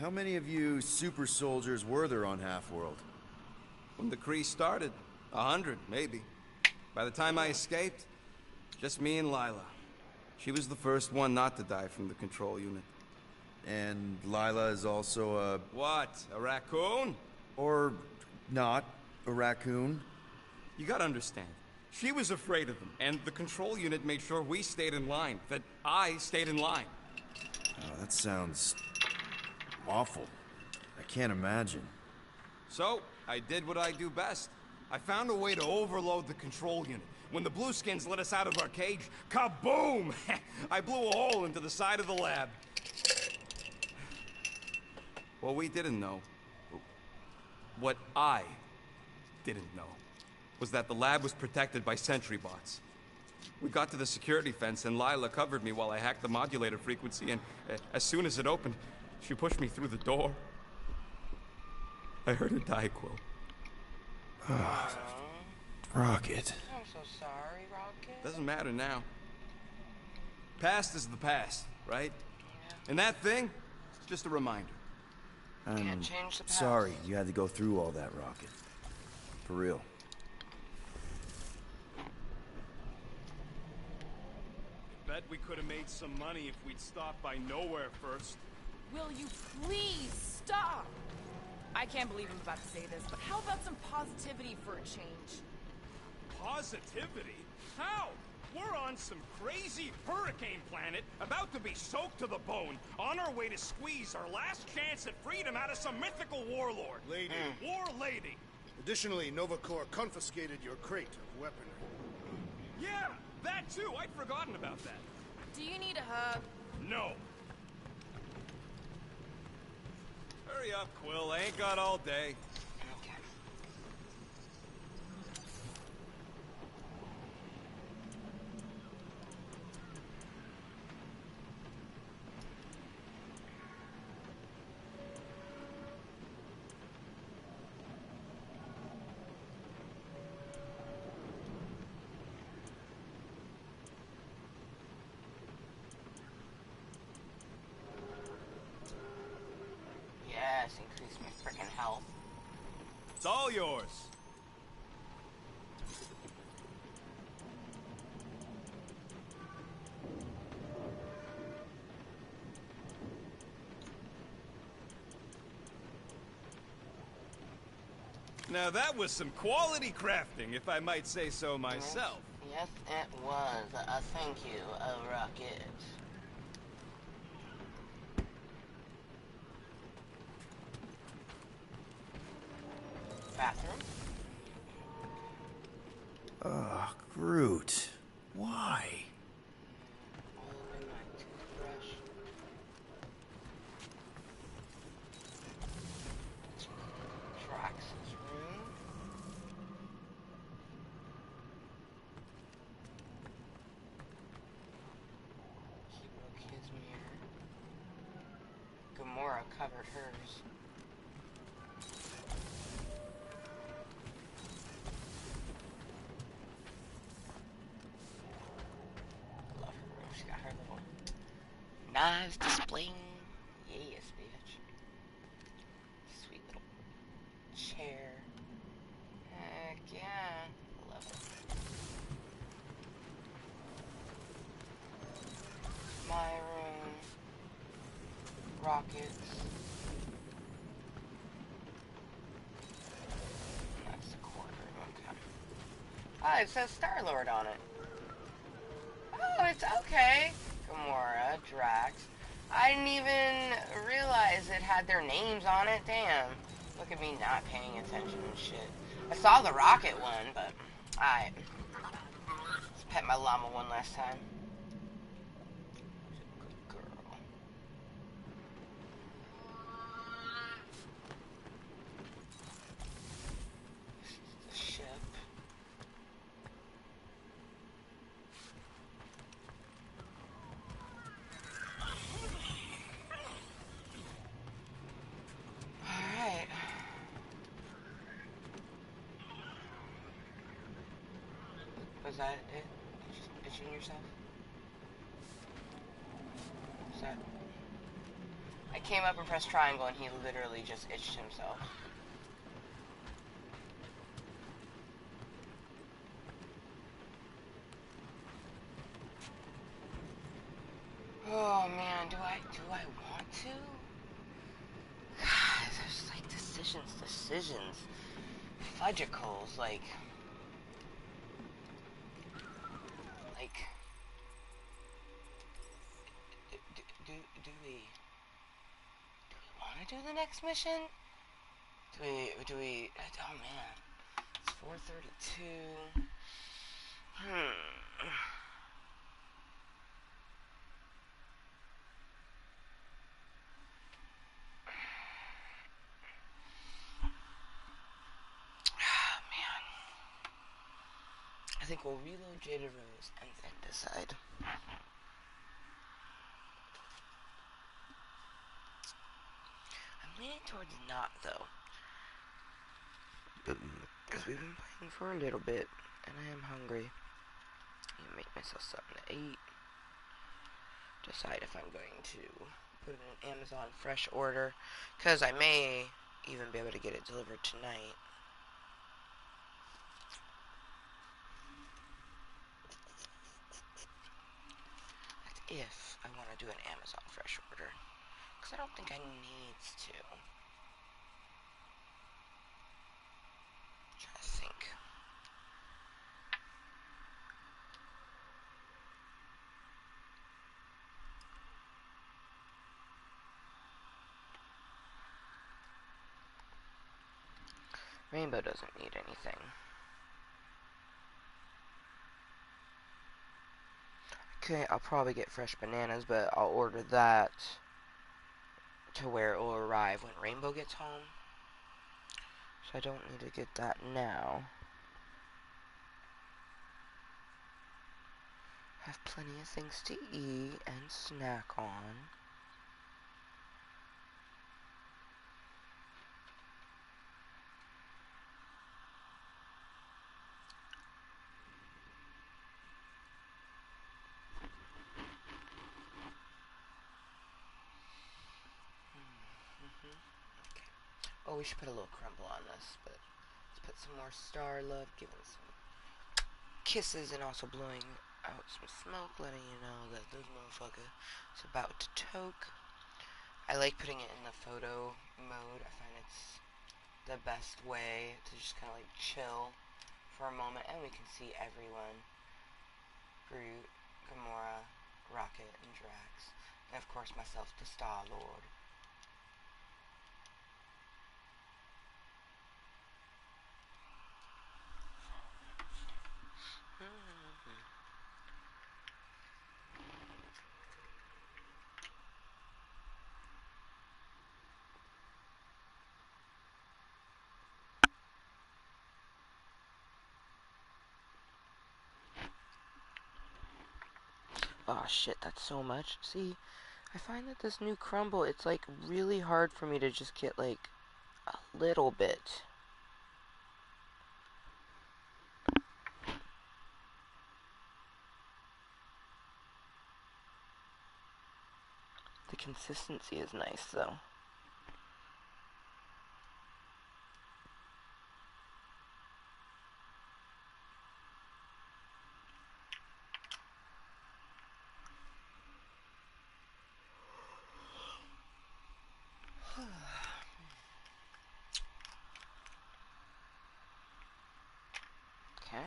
How many of you super soldiers were there on Half-World? When the Kree started, 100, maybe. By the time I escaped, just me and Lila. She was the first one not to die from the control unit. And Lila is also a... What? A raccoon? Or not a raccoon? You gotta understand. She was afraid of them, and the control unit made sure we stayed in line. That I stayed in line. Oh, that sounds... awful. I can't imagine. So, I did what I do best. I found a way to overload the control unit. When the Blueskins let us out of our cage, kaboom! I blew a hole into the side of the lab. What we didn't know, what I didn't know, was that the lab was protected by sentry bots. We got to the security fence and Lila covered me while I hacked the modulator frequency, and as soon as it opened, she pushed me through the door. I heard her die, Quill. Rocket. I'm so sorry, Rocket. Doesn't matter now. Past is the past, right? Yeah. And that thing, it's just a reminder. Can't change the past. Sorry you had to go through all that, Rocket. For real. I bet we could have made some money if we'd stopped by nowhere first. Will you please stop? I can't believe I'm about to say this, but how about some positivity for a change? Positivity? How? We're on some crazy hurricane planet, about to be soaked to the bone, on our way to squeeze our last chance at freedom out of some mythical warlord. Lady. War lady. Additionally, Nova Corps confiscated your crate of weaponry. Yeah, that too. I'd forgotten about that. Do you need a hug? No. Hurry up, Quill. I ain't got all day. Yes, increase my freaking health. It's all yours. Now that was some quality crafting, if I might say so myself. Yes, it was. Thank you, Rocket. Bathroom? Ugh, Groot. Why? Open my toothbrush. Drax's room. He broke his mirror. Gamora covered hers. Knives displaying. Yes, bitch. Sweet little chair. Heck yeah. Love it. My room. Rockets. That's the quarter. Okay. Oh, it says Star-Lord on it. Oh, it's okay. Gamora, Drax. I didn't even realize it had their names on it. Damn. Look at me not paying attention and shit. I saw the rocket one, but... Alright. Let's pet my llama one last time. Good girl. This is the ship. Alright. Was that it? Just itching yourself? Is that... I came up and pressed triangle and he literally just itched himself. Oh man, do I want to? God, there's like decisions. Fudgicles, like do we want to do the next mission? Do we, oh man, it's 4:32. I think we'll reload Jada Rose and then decide. I'm leaning towards not, though. Because we've been playing for a little bit, and I am hungry. I'm gonna make myself something to eat. Decide if I'm going to put it in an Amazon fresh order. Because I may even be able to get it delivered tonight. If I want to do an Amazon fresh order. Because I don't think I needs to. I'm trying to think. Rainbow doesn't need anything. Okay, I'll probably get fresh bananas, but I'll order that to where it will arrive when Rainbow gets home. So I don't need to get that now. Have plenty of things to eat and snack on. Okay. Oh, we should put a little crumble on this, but let's put some more star love, give it some kisses, and also blowing out some smoke, letting you know that this motherfucker is about to toke. I like putting it in the photo mode. I find it's the best way to just kind of like chill for a moment, and we can see everyone. Groot, Gamora, Rocket, and Drax, and of course myself, the Star-Lord. Oh shit, that's so much. See, I find that this new crumble, it's like really hard for me to just get like a little bit. consistency is nice, though. Okay.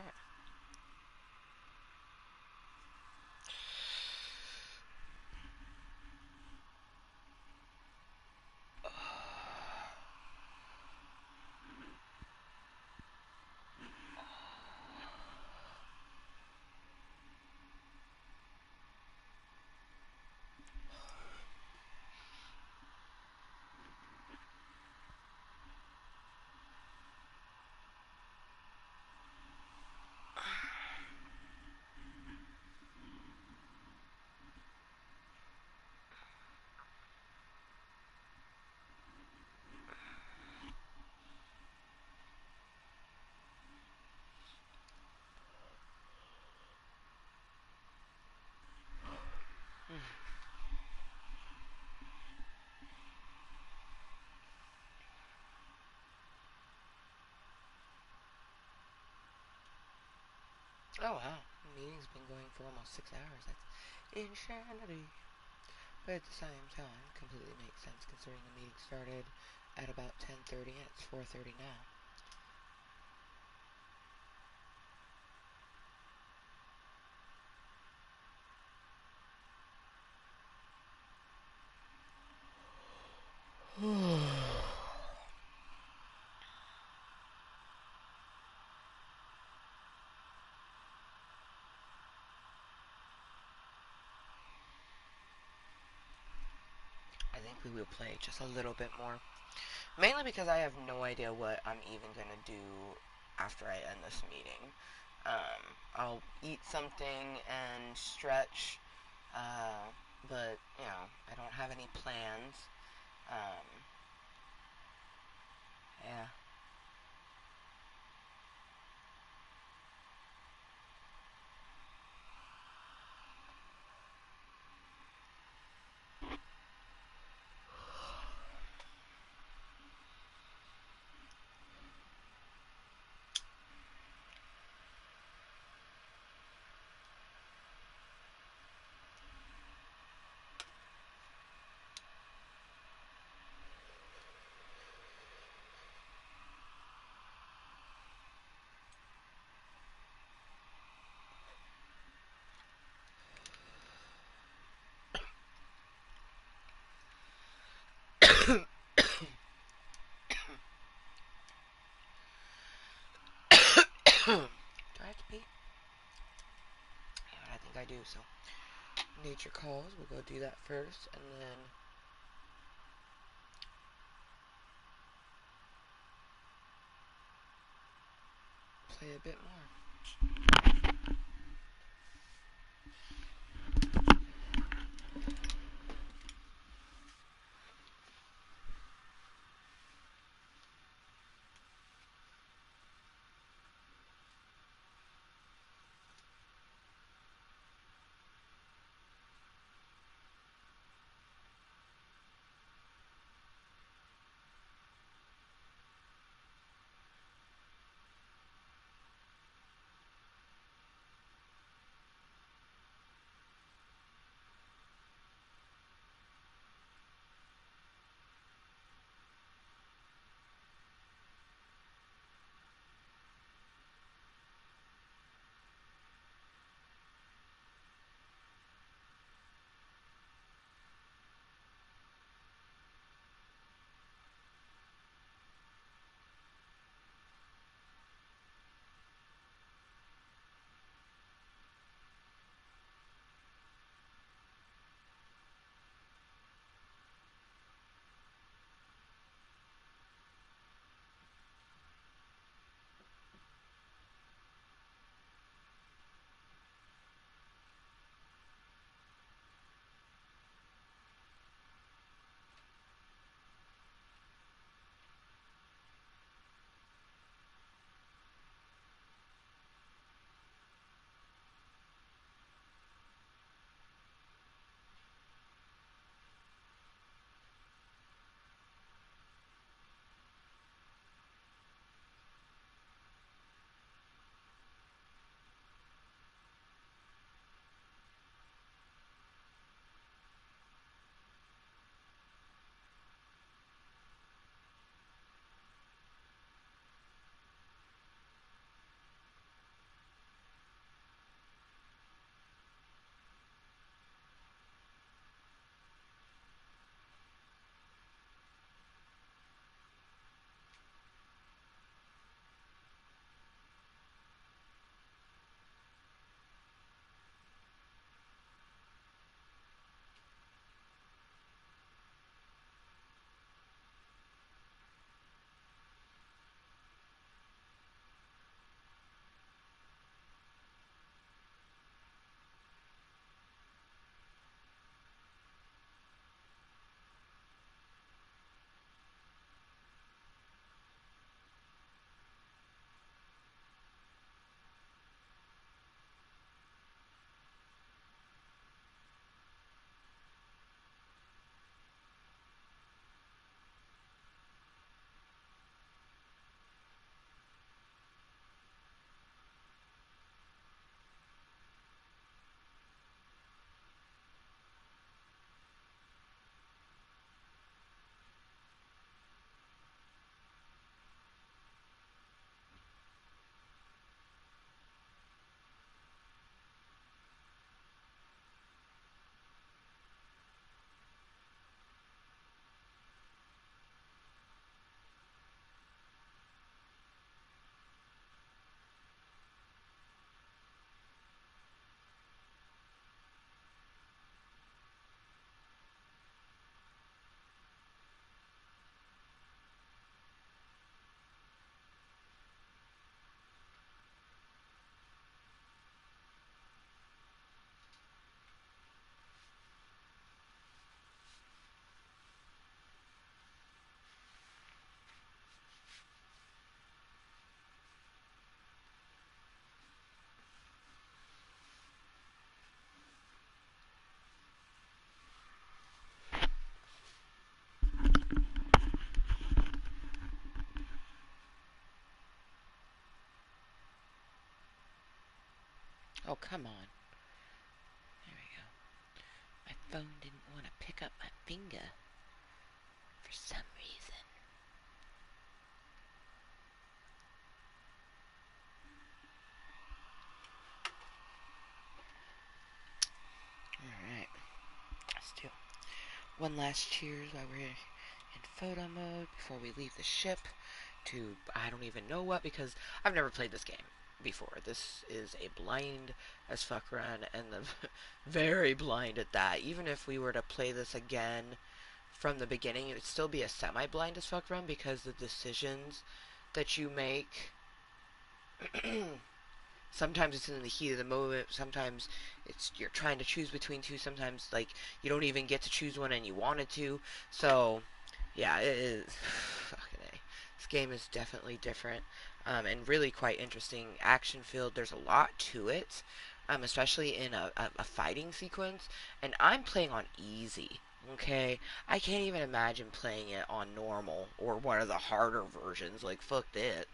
Oh wow, the meeting's been going for almost 6 hours. That's insanity. But at the same time, completely makes sense considering the meeting started at about 10:30 and it's 4:30 now. I think we will play just a little bit more. Mainly because I have no idea what I'm even going to do after I end this meeting. I'll eat something and stretch, but, you know, I don't have any plans. Yeah. Do I have to pee? Yeah, I think I do, so. Nature calls, we'll go do that first, and then play a bit more. come on. There we go. My phone didn't want to pick up my finger for some reason. Alright. Let's do one last cheers while we're in photo mode before we leave the ship to I don't even know what, because I've never played this game before. This is a blind as fuck run, and the very blind at that. Even if we were to play this again from the beginning, it would still be a semi-blind as fuck run, because the decisions that you make sometimes it's in the heat of the moment, sometimes it's you're trying to choose between two, sometimes like you don't even get to choose one and you wanted to. So yeah, it is fucking A. This game is definitely different, and really quite interesting, action filled. There's a lot to it, especially in a fighting sequence, and I'm playing on easy. Okay, I can't even imagine playing it on normal or one of the harder versions. Like, fuck that.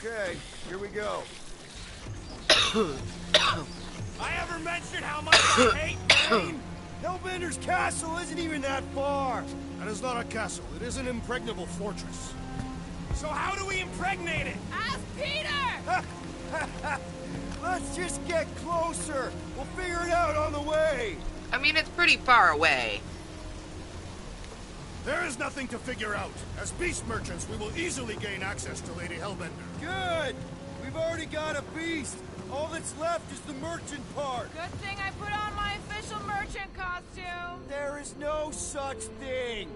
Okay, here we go. I ever mentioned how much I hate rain? Hellbender's castle isn't even that far. That is not a castle. It is an impregnable fortress. So how do we impregnate it? Ask Peter! Let's just get closer. We'll figure it out on the way. I mean, it's pretty far away. There is nothing to figure out. As beast merchants, we will easily gain access to Lady Hellbender. Good. We've already got a beast. All that's left is the merchant part. Good thing I put on my official merchant costume. There is no such thing.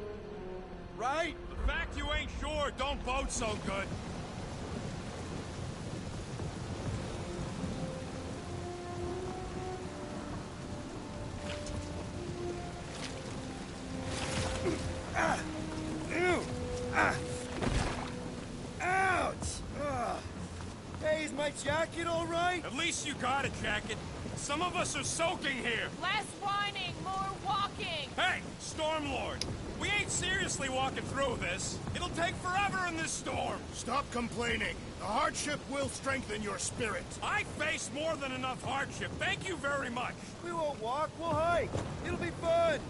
Right? The fact you ain't sure don't bode so good. Ouch! Hey, is my jacket all right? At least you got a jacket. Some of us are soaking here. Less whining, more walking. Hey, Stormlord. We ain't seriously walking through this. It'll take forever in this storm. Stop complaining. The hardship will strengthen your spirit. I face more than enough hardship. Thank you very much. We won't walk, we'll hike. It'll be fun.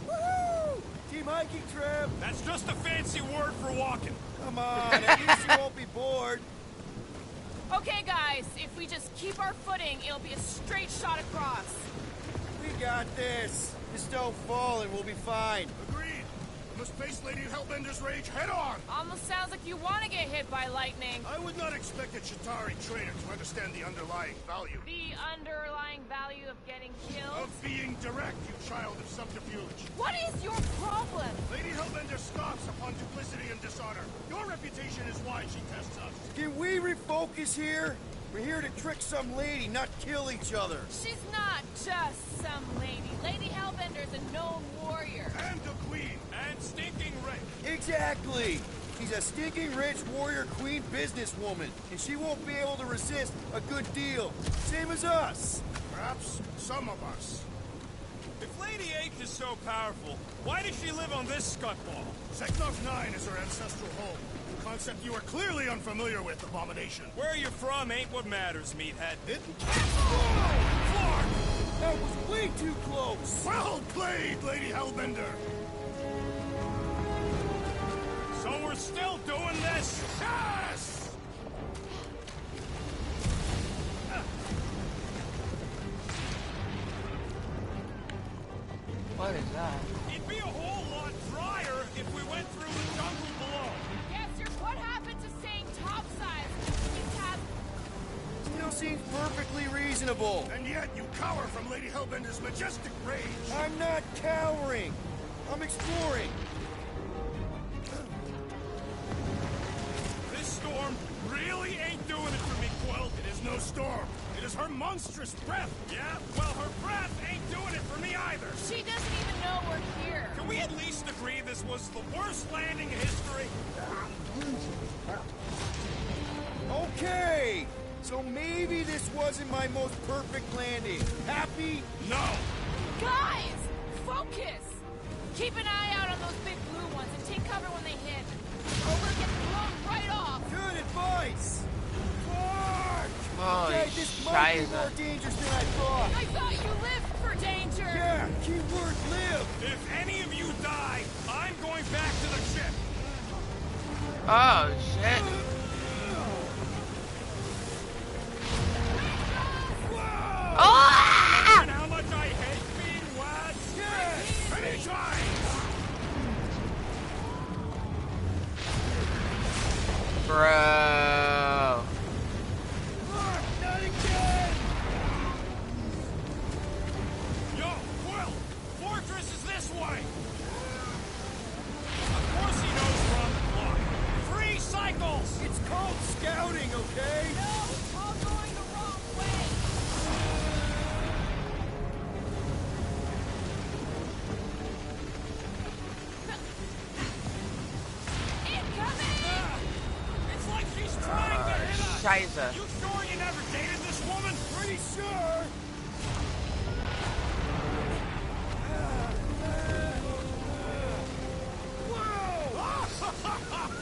Woohoo! Team hiking trip. That's just a fancy word for walking. Come on, at least you won't be bored. Okay, guys, if we just keep our footing, it'll be a straight shot across. We got this. Just don't fall and we'll be fine. Agreed. We must face Lady Hellbender's rage head on. Almost sounds like you want to get hit by lightning. I would not expect a Chitauri trader to understand the underlying value. The underlying value of getting killed? Of being direct, you child of subterfuge. What is your problem? Lady Hellbender scoffs upon duplicity and dishonor. Your reputation is why she tests us. Can we refocus here? We're here to trick some lady, not kill each other. She's not just some lady. Lady Hellbender's a known warrior. And a queen. And stinking rich. Exactly. She's a stinking rich warrior queen businesswoman, and she won't be able to resist a good deal. Same as us. Perhaps some of us. If Lady H is so powerful, why does she live on this scuttball? Seknov 9 is her ancestral home. A concept you are clearly unfamiliar with, Abomination. Where you're from ain't what matters, meathead. Clark! That was way too close! Well played, Lady Hellbender! So we're still doing this? Yes! What is that? It'd be a whole lot drier if we went through the jungle below. Yes, sir. What happened to saying topside? Still seems perfectly reasonable. And yet you cower from Lady Hellbender's majestic rage. I'm not cowering. I'm exploring. This storm really ain't doing it for me, Quill. It is no storm. It is her monstrous breath. Yeah, well, her breath ain't doing it for me either. She doesn't even know we're here. Can we at least agree this was the worst landing in history? Okay, so maybe this wasn't my most perfect landing. Happy? No! Guys! Focus! Keep an eye out on those big blue ones and take cover when they hit. Or we'll get blown right off! Good advice! Fuck! Oh, Okay, this might be Scheiße. more dangerous than I thought. I thought you lived for danger! Yeah, keyword live! If any of you die, I'm going back to the ship! Oh, shit. Oh! And how much I hate being wet! Yes! Anytime! Bro. Fuck, not again! Yo, Quill! Fortress is this way! Of course he knows we're on the clock. 3 cycles! It's called scouting, okay? No, it's all going the wrong way! Incoming! It's like she's trying to hit us! Scheiße. You sure you never dated this woman? Pretty sure!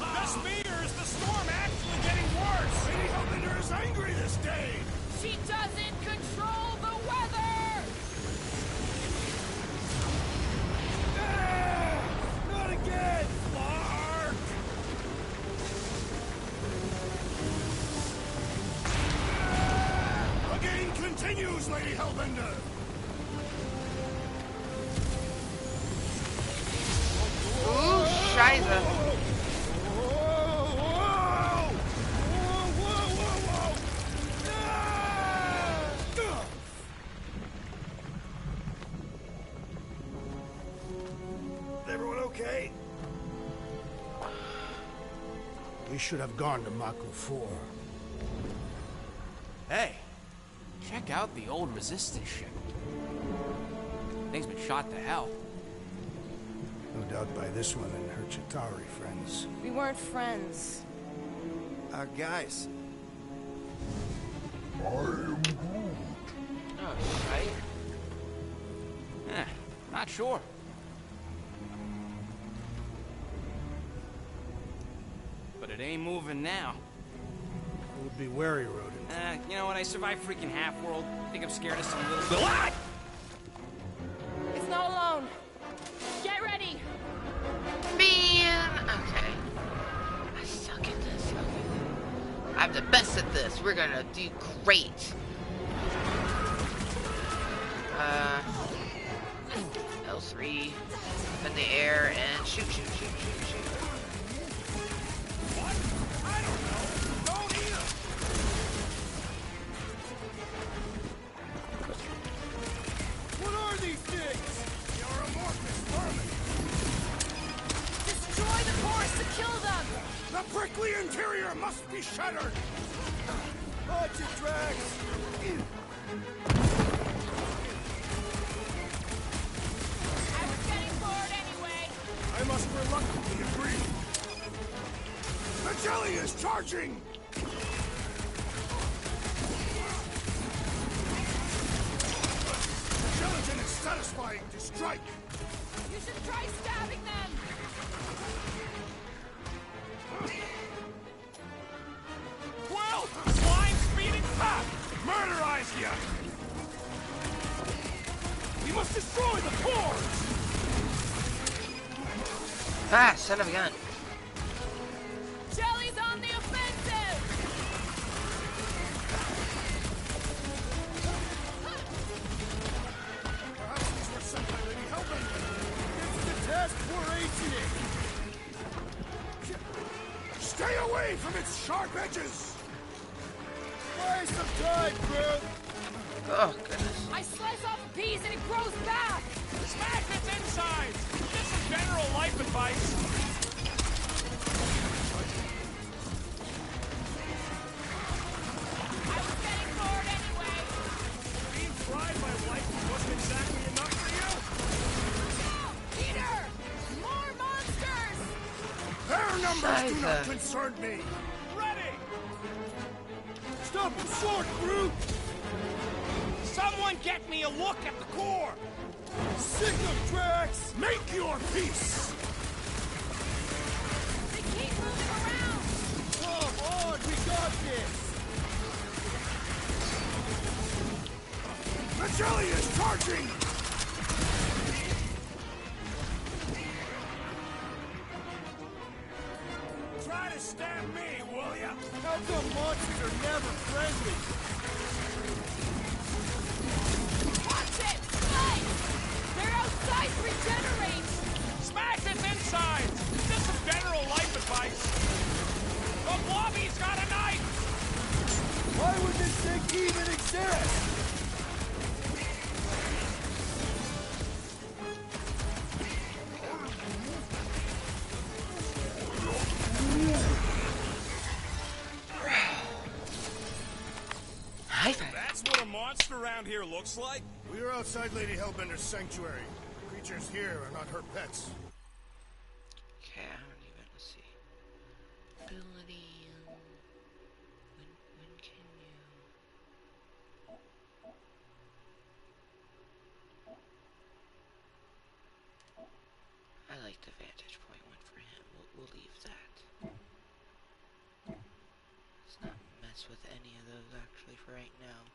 The spear is the storm actually getting worse! Lady Hellbender is angry this day! She doesn't control the weather! Not again! Mark! The game continues, Lady Hellbender! Ooh, Scheiße. Everyone okay? We should have gone to Mako 4. Hey, check out the old resistance ship. Thing's been shot to hell. No doubt by this one and her Chitauri friends. We weren't friends. Guys. Oh, shite. Not sure. But it ain't moving now. Would be wary, rodent. You know, when I survived freaking Half-World, I think I'm scared of some little... What? It's not alone. Get ready! Man. Okay. I suck at this. Okay. I'm the best at this. We're gonna do great. L3 up in the air and shoot. What? I don't know. Don't either. What are these things? You're amorphous vermin. Destroy the cores to kill them! The prickly interior must be shattered. Watch it, Drax! I was getting bored anyway. I must reluctantly agree. The jelly is charging! Gelatin is satisfying to strike. You should try stabbing them! Well, slime speeding pop! Murderize ya! We must destroy the cores! Ah, son of a gun. Jelly's on the offensive! Perhaps these were sent by Lady Hellbender. It's the test we're aging it! Stay away from its sharp edges! Buy some time, bro! Oh, goodness. I slice off a piece and it grows back! Smash its insides! Just some general life advice. I was getting bored anyway! Being fried by life wasn't exactly enough for you? Now! Peter! More monsters! Their numbers do not Scheiße. concern me! Ready! Stop him short, Groot! Someone get me a look at the core! Sick of Drax! Make your peace! They keep moving around! Come on, we got this! Magellan is charging! Try to stab me, will ya? How come monsters are never friendly? Watch it! Fight! They're outside to regenerate! Smash his insides! Just some general life advice. The Blobby's got a knife! Why would this thing even exist? That's what a monster around here looks like? We are outside Lady Hellbender's sanctuary. Creatures here are not her pets. Okay, I don't even, let's see. Ability, when can you... I like the vantage point one for him. We'll leave that. Let's not mess with any of those actually for right now.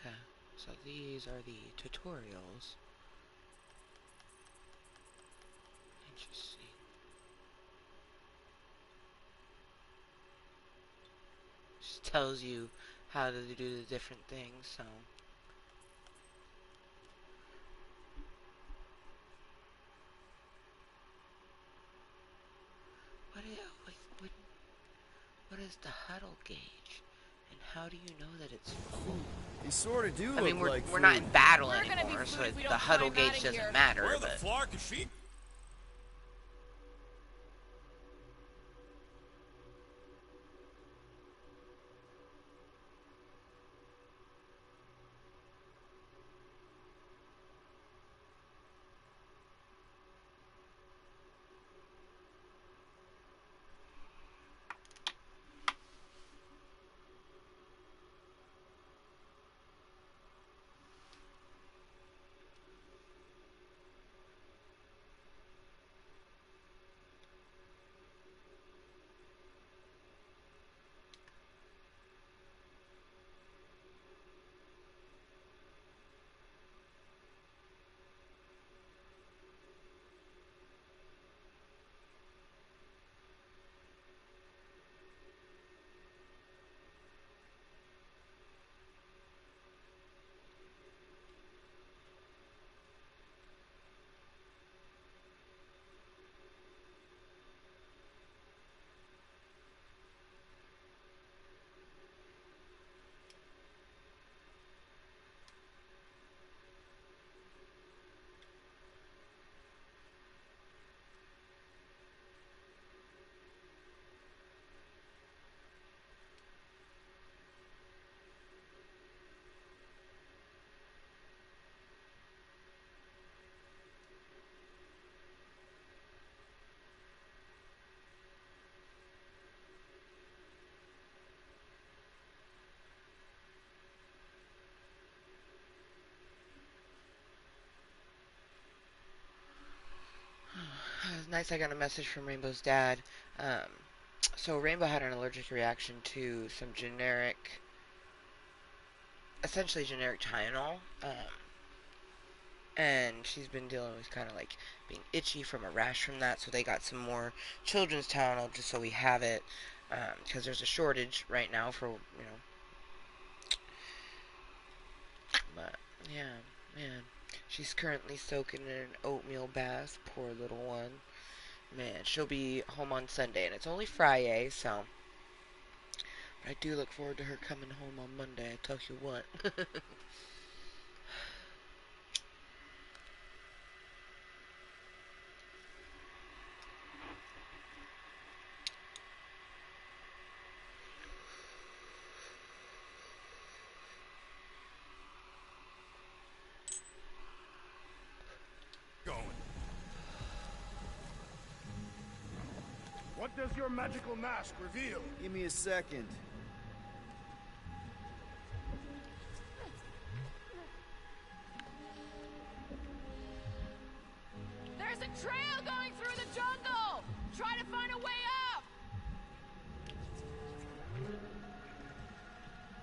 Okay, so these are the tutorials. Interesting. Just tells you how to do the different things, so. What is the huddle gauge? And how do you know that it's full? They sort of do I mean, look like we're not in battle We're gonna be anymore, so food if we the don't huddle climb gauge outta here. doesn't matter, Where the but... flark is she? It was nice I got a message from Rainbow's dad. So Rainbow had an allergic reaction to some generic, essentially generic Tylenol. And she's been dealing with kind of like being itchy from a rash from that, so they got some more children's Tylenol just so we have it, because there's a shortage right now for, you know. But yeah, man, she's currently soaking in an oatmeal bath, poor little one. Man, she'll be home on Sunday, and it's only Friday, so. But I do look forward to her coming home on Monday, I tell you what. What does your magical mask reveal? Give me a second. There's a trail going through the jungle! Try to find a way up!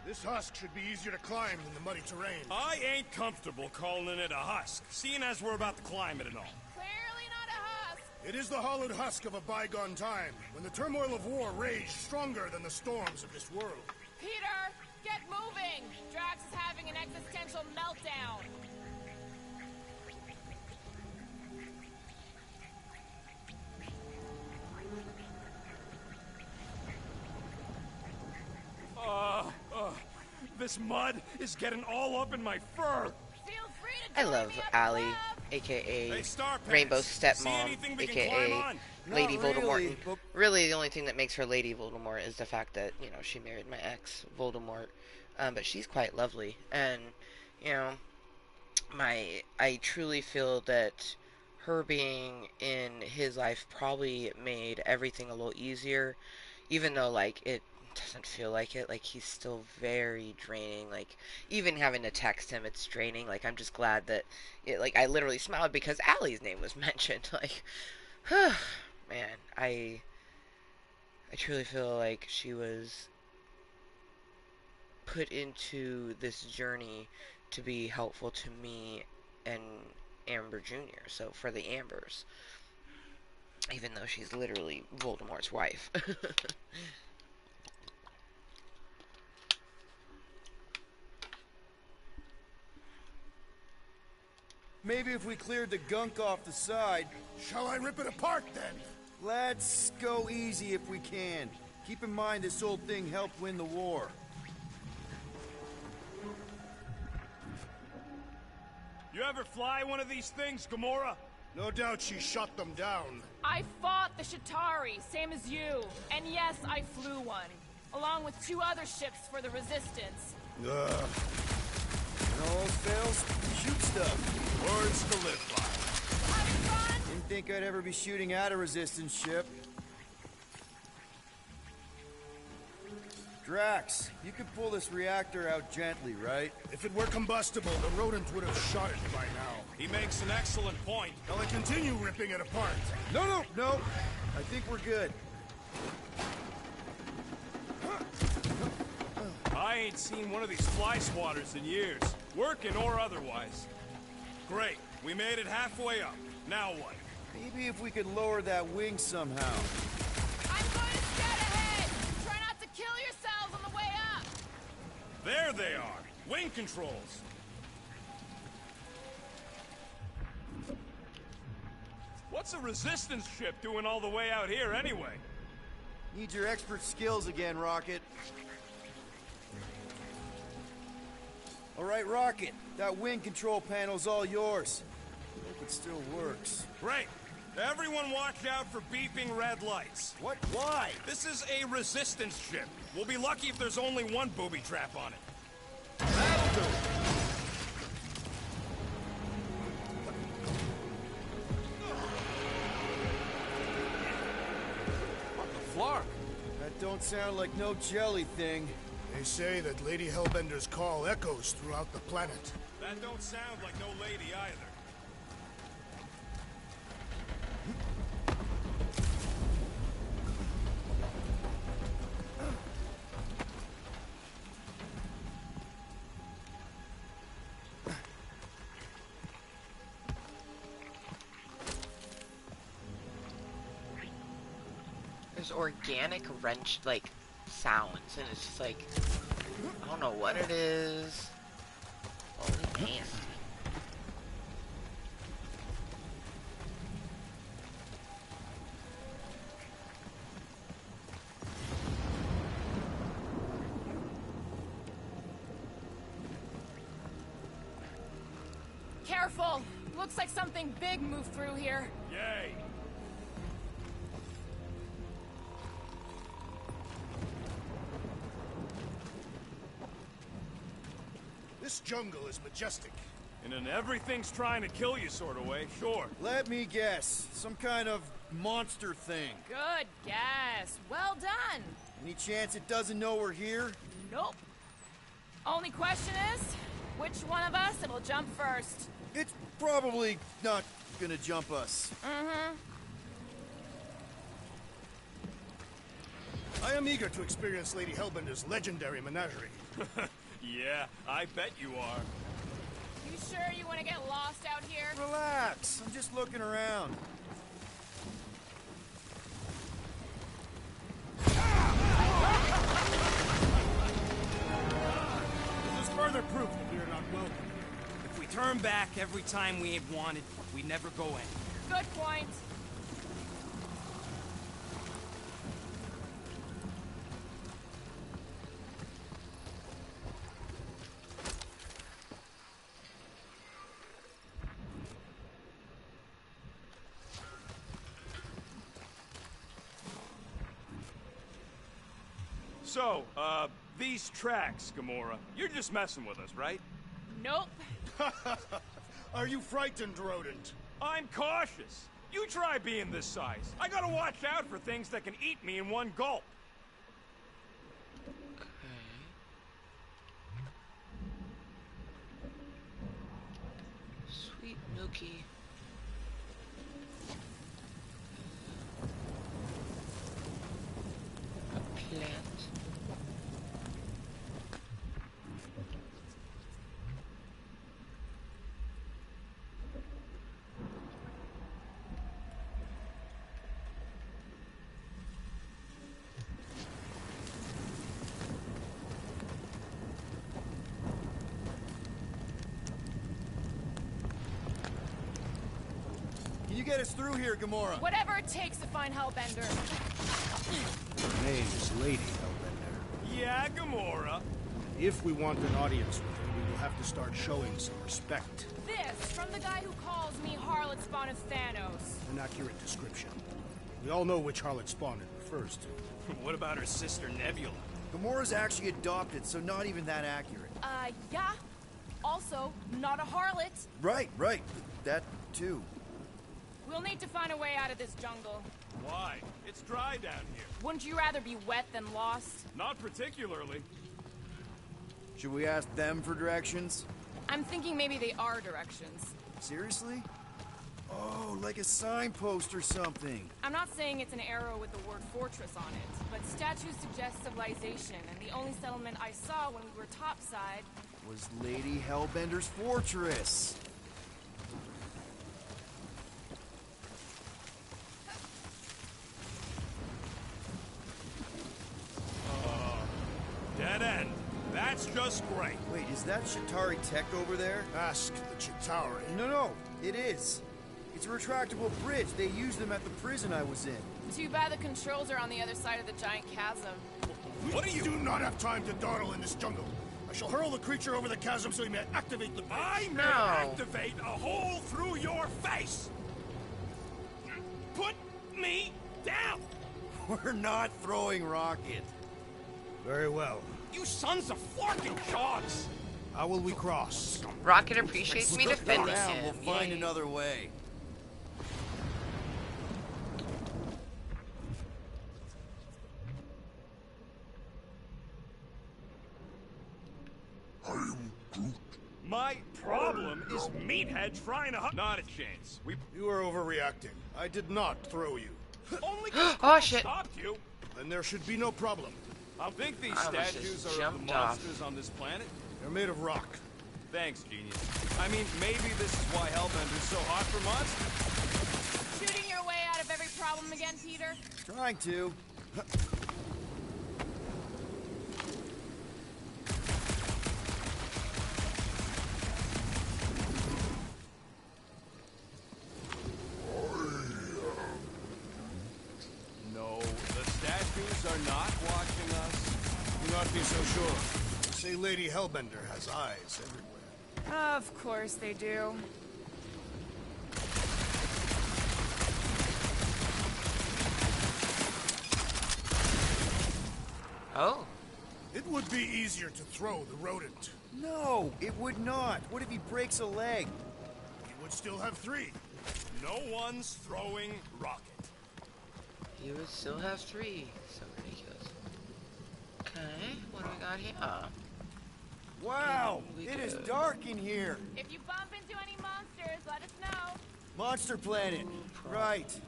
This husk should be easier to climb than the muddy terrain. I ain't comfortable calling it a husk, seeing as we're about to climb it and all. Clearly not a husk! It is the hollowed husk of a bygone time, when the turmoil of war raged stronger than the storms of this world. Peter, get moving! Drax is having an existential meltdown! This mud is getting all up in my fur. Feel free to I love Allie, aka Hey, Starpants, Rainbow see Stepmom, anything we can climb aka on? Lady Not Voldemort. really, And but- really, the only thing that makes her Lady Voldemort is the fact that, you know, she married my ex, Voldemort. But she's quite lovely. And, you know, I truly feel that her being in his life probably made everything a little easier. Even though, like, it doesn't feel like it. Like, he's still very draining. Like, even having to text him, it's draining. Like, I'm just glad that like, I literally smiled because Allie's name was mentioned. Like, man, I truly feel like she was put into this journey to be helpful to me and Amber Jr. So, for the Ambers. Even though she's literally Voldemort's wife. Maybe if we cleared the gunk off the side. Shall I rip it apart, then? Let's go easy if we can. Keep in mind this old thing helped win the war. You ever fly one of these things, Gamora? No doubt she shot them down. I fought the Shatari, same as you. And yes, I flew one. Along with 2 other ships for the Resistance. Ugh. When all else fails, shoot stuff. Words to live by. Didn't think I'd ever be shooting at a resistance ship. Drax, you could pull this reactor out gently, right? If it were combustible, the rodent would have shot it by now. He makes an excellent point. Shall I continue ripping it apart? No. I think we're good. I ain't seen one of these fly swatters in years, working or otherwise. Great, we made it halfway up. Now what? Maybe if we could lower that wing somehow. I'm going to scout ahead! Try not to kill yourselves on the way up! There they are, wing controls. What's a resistance ship doing all the way out here anyway? Need your expert skills again, Rocket. All right, Rocket. That wing control panel's all yours. Hope it still works. Great. Everyone watch out for beeping red lights. What? Why? This is a resistance ship. We'll be lucky if there's only one booby trap on it. That'll do. What the flark? That don't sound like no jelly thing. They say that Lady Hellbender's call echoes throughout the planet. That don't sound like no lady either. There's organic wrench, like, sounds, and it's just like, I don't know what it is. Holy nasty. Careful! Looks like something big moved through here. Yay! This jungle is majestic. In an everything's trying to kill you sort of way, sure. Let me guess. Some kind of monster thing. Good guess. Well done. Any chance it doesn't know we're here? Nope. Only question is, which one of us will jump first? It's probably not gonna jump us. Mm-hmm. I am eager to experience Lady Hellbender's legendary menagerie. Yeah, I bet you are. You sure you want to get lost out here? Relax, I'm just looking around. This is further proof that we are not welcome. If we turn back every time we ain't wanted, we never go in. Good point. So, these tracks, Gamora, you're just messing with us, right? Nope. Are you frightened, rodent? I'm cautious. You try being this size. I gotta watch out for things that can eat me in one gulp. Sweet milky. A plant. Can you get us through here, Gamora? Whatever it takes to find Hellbender. Her name is Lady Hellbender. Yeah, Gamora. If we want an audience with her, we will have to start showing some respect. This from the guy who calls me Harlot Spawn of Thanos. An accurate description. We all know which harlot spawn it refers to. What about her sister Nebula? Gamora's actually adopted, so not even that accurate. Yeah. Also, not a harlot. Right. That, too. We'll need to find a way out of this jungle. Why? It's dry down here. Wouldn't you rather be wet than lost? Not particularly. Should we ask them for directions? I'm thinking maybe they are directions. Seriously? Oh, like a signpost or something. I'm not saying it's an arrow with the word fortress on it, but statues suggest civilization, and the only settlement I saw when we were topside Was Lady Hellbender's fortress. Dead end. That's just great. Wait, is that Chitauri tech over there? Ask the Chitauri. No, it is. It's a retractable bridge. They used them at the prison I was in. Too bad the controls are on the other side of the giant chasm. What do you do not have time to dawdle in this jungle. I shall hurl the creature over the chasm so he may activate the bridge. I may activate a hole through your face. Put me down. We're not throwing rocket. Very well. You sons of forking dogs. How will we cross? Rocket appreciates me defending Around, him. we'll find Yay. another way. My problem is Meathead trying to... Not a chance. You are overreacting. I did not throw you. Only Oh, shit. stopped you. Then there should be no problem. I think these I almost statues just are of the jumped off. monsters on this planet. They're made of rock. Thanks, genius. I mean, maybe this is why Hellbender's so hot for monsters. Shooting your way out of every problem again, Peter? Trying to. No, the statues are not watching us. Do not be so sure. They say Lady Hellbender has eyes everywhere. Of course they do. Oh. It would be easier to throw the rodent. No, it would not. What if he breaks a leg? He would still have 3. No one's throwing rocket. You would still have 3. So ridiculous. Okay, what do we got here? Wow, it is dark in here. If you bump into any monsters, let us know. Monster Planet. Right.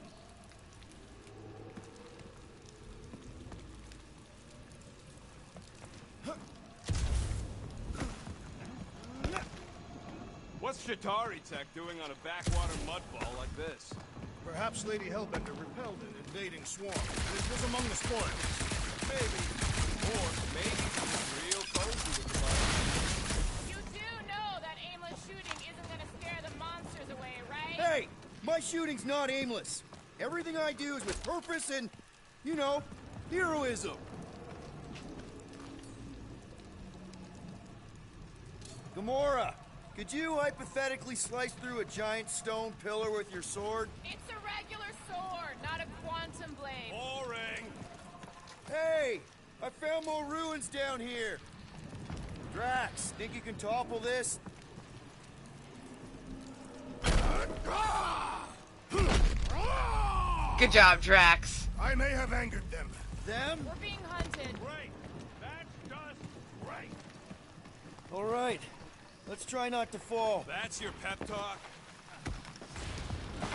What's Shatari Tech doing on a backwater mudball like this? Perhaps Lady Hellbender repelled an invading swarm. It was among the spoils. Maybe. Or maybe she's real cozy with the fire. You do know that aimless shooting isn't gonna scare the monsters away, right? Hey, my shooting's not aimless. Everything I do is with purpose and, you know, heroism. Gamora, could you hypothetically slice through a giant stone pillar with your sword? It's a regular sword, not a quantum blade. Boring. Hey, I found more ruins down here. Drax, think you can topple this? Good job, Drax. I may have angered them. Them? We're being hunted. Great. That's just great. All right, let's try not to fall. That's your pep talk?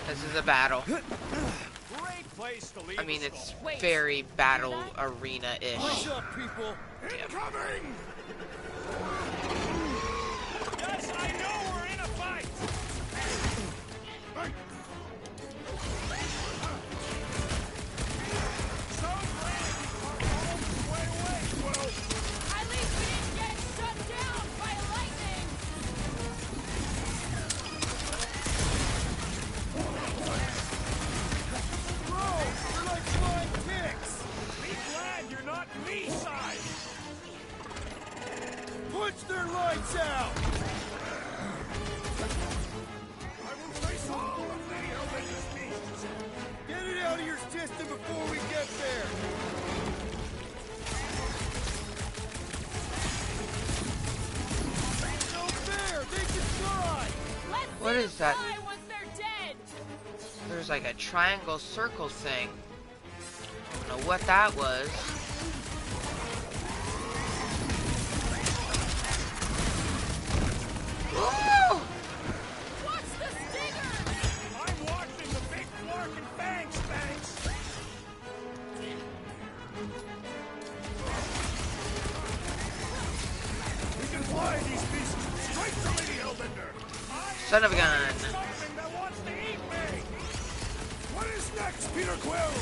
This is a battle. Great place to leave I mean, a it's skull. very battle arena-ish. Push up, people. Incoming! Yes, I know we're in a fight. So glad you are all the way away. Well, At least we didn't get shut down by lightning. Bro, you're like flying ticks. be glad you're not me side. Punch their lights out. I will face all of Lady Hellbender's beasts. Get it out of your system before we get there. No fair, they can fly. Let's What see is them that? fly once they're dead. There's like a triangle circle thing. I don't know what that was. Woo! Watch the stinger. I'm watching the big flark and bang spanks. We can fly these beasts straight to Lady Hellbender. Son of a gun. Something that wants to eat me. What is next, Peter Quill?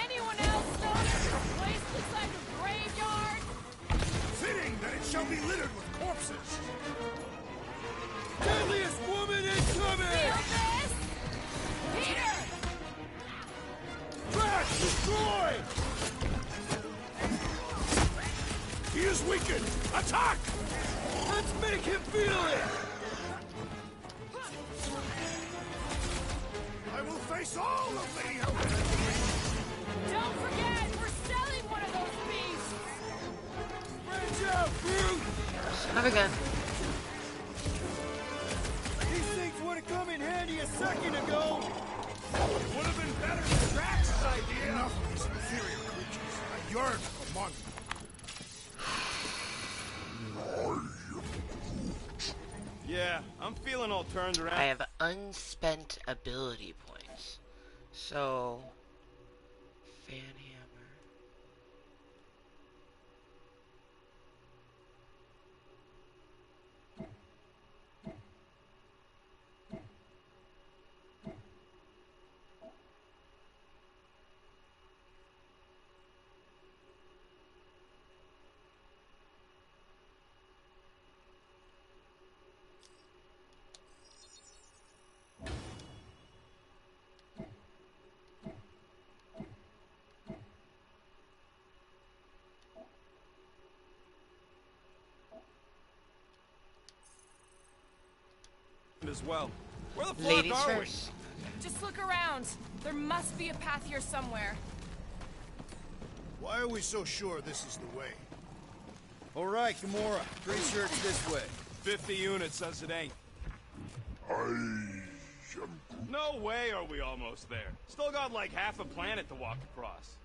Anyone else notice this place looks like a graveyard? Fitting that it shall be littered with corpses. Deadliest woman incoming. Feel this? Peter! Drax, destroy. He is weakened. Attack! Let's make him feel it. I will face all of Lady Hellbender. Don't forget, we're selling one of those beasts! Branch out, Groot. Son of a gun. These things would have come in handy a second ago. It would have been better than Drax's idea. Enough of these inferior creatures. I yearn for money. Yeah, I'm feeling all turned around. I have unspent ability points. So, fan hammer. As well. Where the fuck Ladies are first. Just look around. There must be a path here somewhere. Why are we so sure this is the way? All right, Gamora. Pretty sure it's this way. 50 units says it ain't. No way are we almost there. Still got like half a planet to walk across.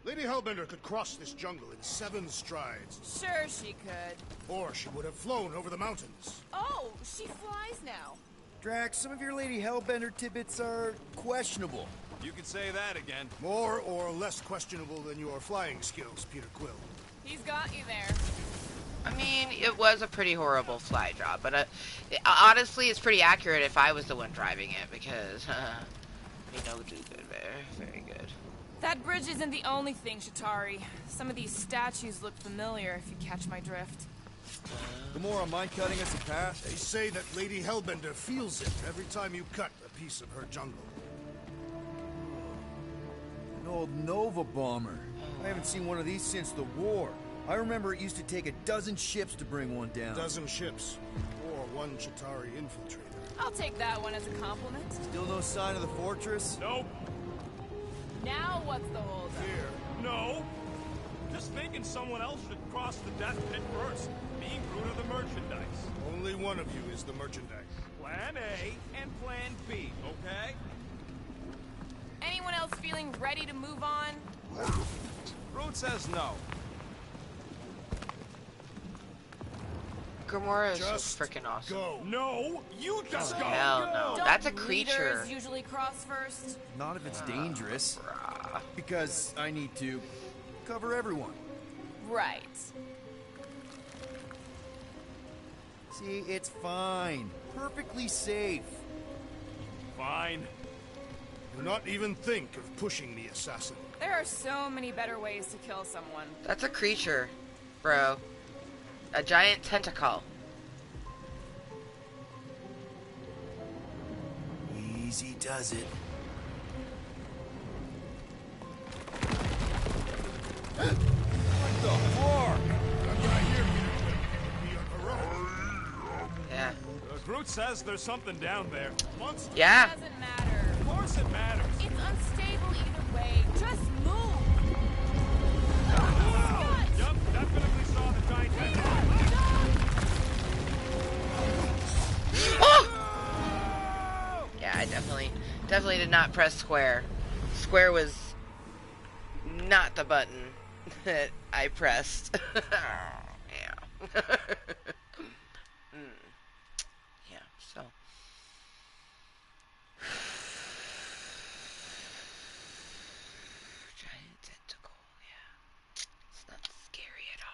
Lady Hellbender could cross this jungle in 7 strides. Sure she could. Or she would have flown over the mountains. Oh, she flies now. Drax, some of your Lady Hellbender tidbits are questionable. You could say that again. More or less questionable than your flying skills, Peter Quill. He's got you there. I mean, it was a pretty horrible fly job, but honestly, it's pretty accurate if I was the one driving it, because we know do good there. Very good. That bridge isn't the only thing, Shatari. Some of these statues look familiar, if you catch my drift. The more on mine cutting us a path. They say that Lady Hellbender feels it every time you cut a piece of her jungle. An old Nova bomber. I haven't seen one of these since the war. I remember it used to take 12 ships to bring one down. 12 ships. Or 1 Chitauri infiltrator. I'll take that one as a compliment. Still no sign of the fortress? Nope. Now what's the holdup? Here. No. Just thinking someone else should cross the death pit first. Being root of the merchandise. Only one of you is the merchandise. Plan A and Plan B, okay? Anyone else feeling ready to move on? Root says no. Gamora is so freaking awesome. Go. No, you just go. Hell no. Don't That's a creature. leaders usually cross first? Not if it's dangerous. Because I need to cover everyone. Right. See, it's fine. Perfectly safe. Fine. Do not even think of pushing the assassin. There are so many better ways to kill someone. That's a creature, bro. A giant tentacle. Easy does it. What the fuck? That guy here, Peter Quill, be heroic. Yeah. Groot says there's something down there. Monster. Yeah. It doesn't matter. Of course it matters. It's unstable either way. Just move. Yup, definitely saw the giant tentacle. Yeah, I definitely did not press square. Square was not the button that I pressed. Yeah. Yeah, so. Giant tentacle, yeah. It's not scary at all.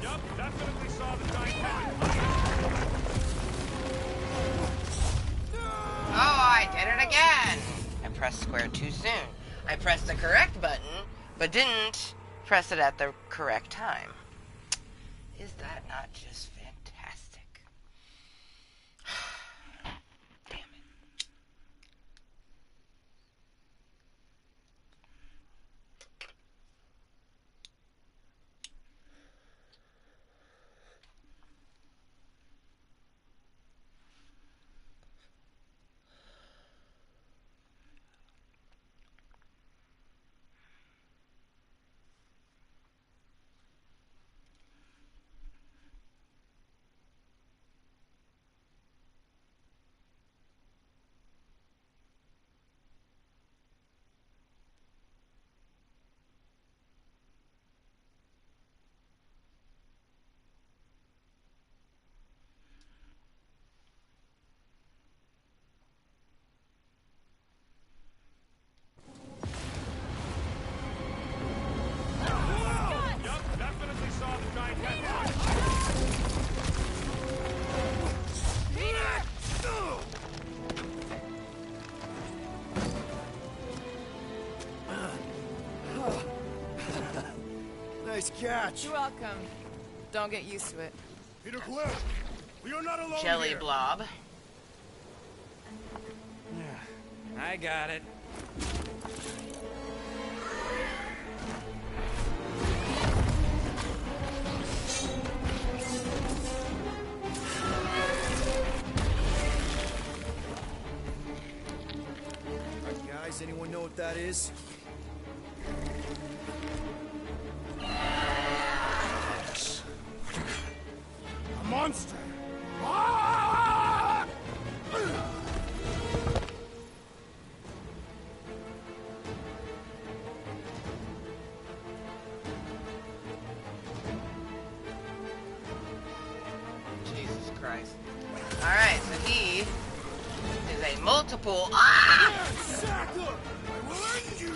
Yup, definitely saw the giant tentacle. Oh, I did it again! I pressed square too soon. I pressed the correct button, but didn't press it at the correct time. Is that not just fantastic? Damn it. Nice catch. You're welcome. Don't get used to it. Peter Quill, we are not alone Jelly here. blob. I got it. Alright, guys, anyone know what that is? A monster. Ah! Jesus Christ. Alright, so he is a multiple. Ah! Sackler! I will end you!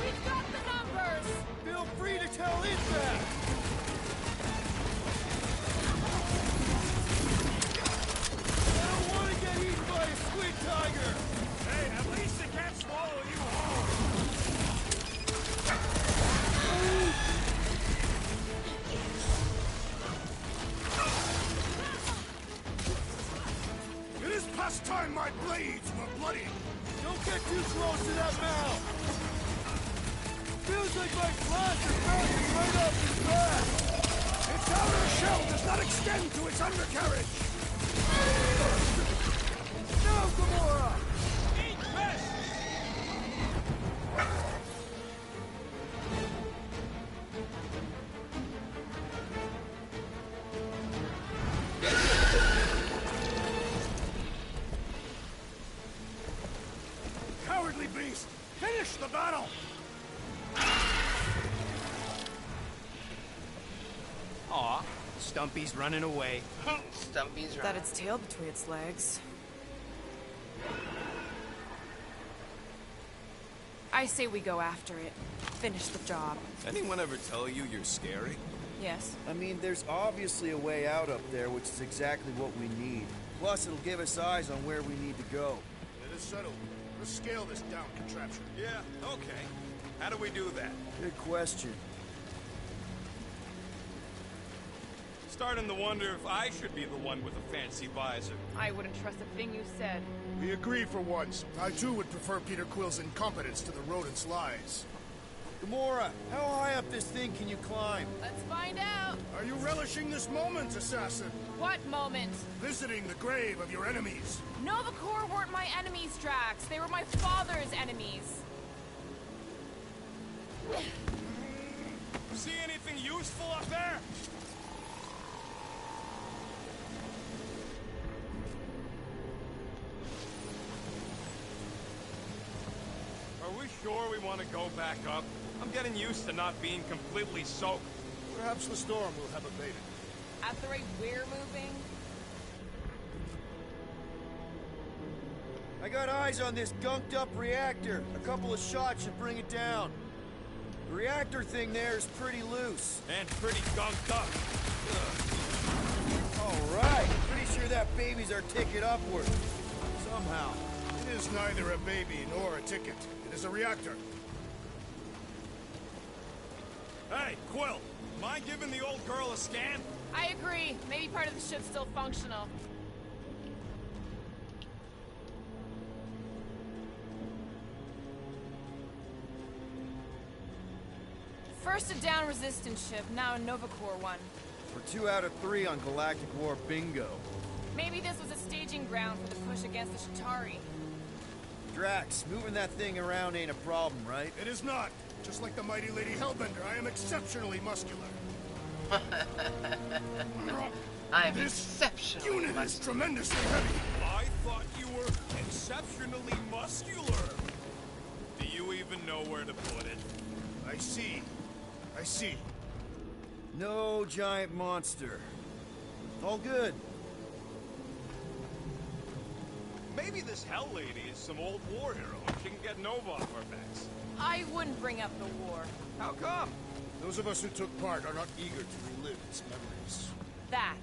We've got the numbers! Feel free to tell it that! I don't want to get eaten by a squid tiger! Hey, at least it can't swallow you whole! It is past time my blades were bloody! Don't get too close to that mouth! Feels like my flash is bouncing right off his back! Its outer shell does not extend to its undercarriage! No, Gamora! Eat this! Cowardly beast! Finish the battle! Aw, Stumpy's running away. Stumpy's That right. its tail between its legs. I say we go after it. Finish the job. Anyone ever tell you you're scary? Yes. I mean, there's obviously a way out up there, which is exactly what we need. Plus, it'll give us eyes on where we need to go. It is settled. Let's scale this down contraption. Yeah, okay. How do we do that? Good question. Starting to wonder if I should be the one with a fancy visor. I wouldn't trust a thing you said. We agree for once. I too would prefer Peter Quill's incompetence to the rodent's lies. Gamora, how high up this thing can you climb? Let's find out! Are you relishing this moment, assassin? What moment? Visiting the grave of your enemies. Nova Corps weren't my enemies, Drax. They were my father's enemies. See anything useful up there? Are we sure we want to go back up? I'm getting used to not being completely soaked. Perhaps the storm will have abated. At the rate we're moving? I got eyes on this gunked up reactor. A couple of shots should bring it down. The reactor thing there is pretty loose. And pretty gunked up. All right. Pretty sure that baby's our ticket upward. Somehow. It is neither a baby nor a ticket. It is a reactor. Hey, Quill, mind giving the old girl a scan? I agree. Maybe part of the ship's still functional. First a down resistance ship, now a Nova Corps one. We're 2 out of 3 on Galactic War bingo. Maybe this was a staging ground for the push against the Shatari. Drax, moving that thing around ain't a problem, right? It is not. Just like the mighty Lady Hellbender, I am exceptionally muscular. I'm This exceptionally unit is muscular. tremendously heavy. I thought you were exceptionally muscular. Do you even know where to put it? I see. I see. No giant monster. All good. Maybe this Hell Lady is some old war hero and she can get Nova off our backs. I wouldn't bring up the war. How come? Those of us who took part are not eager to relive its memories. That.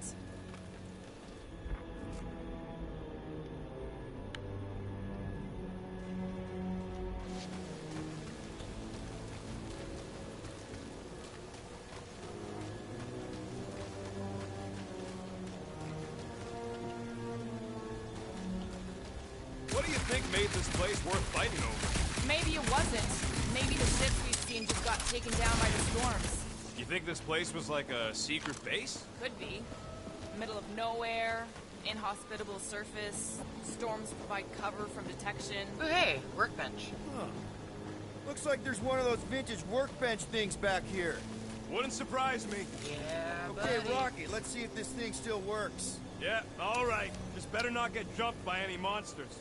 made this place worth fighting over. Maybe it wasn't. Maybe the ships we've seen just got taken down by the storms. You think this place was like a secret base? Could be. Middle of nowhere, inhospitable surface, storms provide cover from detection. Oh, hey, workbench. Huh. Looks like there's one of those vintage workbench things back here. Wouldn't surprise me. Yeah, Okay, buddy. Rocky, let's see if this thing still works. Yeah, all right. Just better not get jumped by any monsters.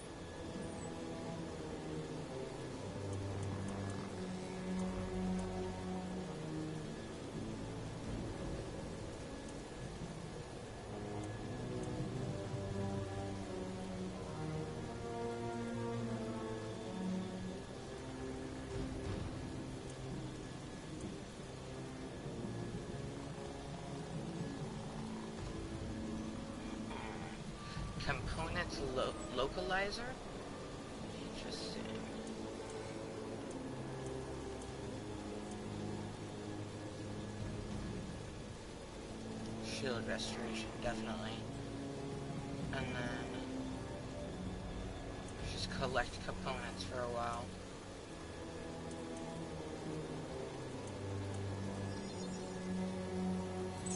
Components localizer? Interesting. Shield restoration, definitely. And then just collect components for a while.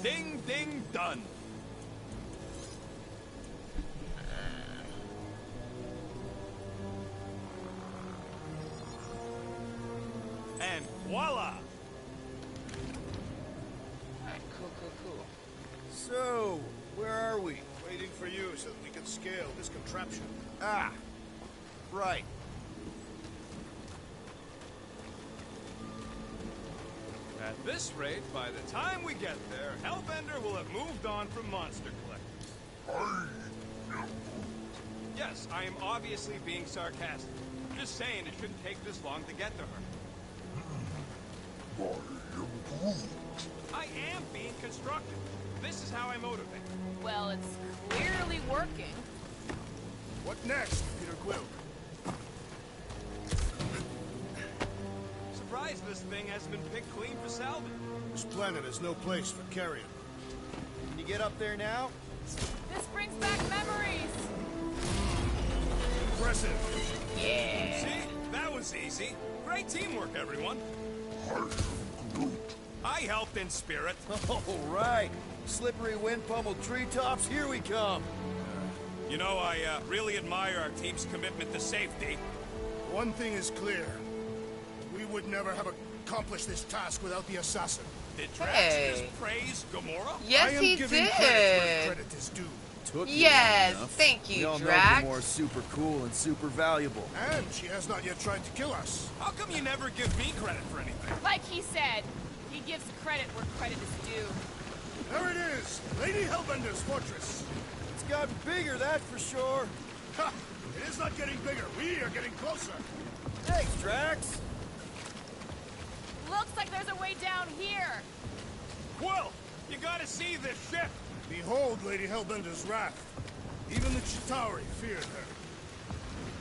Ding, ding, done. And voila! Alright, cool. So, where are we? Waiting for you so that we can scale this contraption. Ah, right. At this rate, by the time we get there, Hellbender will have moved on from monster collecting. Yes, I am obviously being sarcastic. Just saying it shouldn't take this long to get to her. I am being constructive. This is how I motivate. Well, it's clearly working. What next, Peter Quill? Surprised this thing hasn't been picked clean for salvage. This planet is no place for carrion. Can you get up there now? This brings back memories. Impressive. Yeah. See? That was easy. Great teamwork, everyone. I helped in spirit. All right. Slippery wind-pummeled treetops, here we come. You know, I really admire our team's commitment to safety. One thing is clear. We would never have accomplished this task without the assassin. Did Drax Hey. just praise Gamora? Yes, I am he giving did. credit where credit is due. Took you Yes, long enough. thank you, We all know Drax. Gamora's super cool and super valuable. And she has not yet tried to kill us. How come you never give me credit for anything? Like he said, he gives credit where credit is due. There it is! Lady Hellbender's fortress! It's gotten bigger, that's for sure. Ha! It is not getting bigger. We are getting closer. Thanks, Drax. Looks like there's a way down here. Quill, you gotta see this ship. Behold Lady Hellbender's wrath. Even the Chitauri feared her.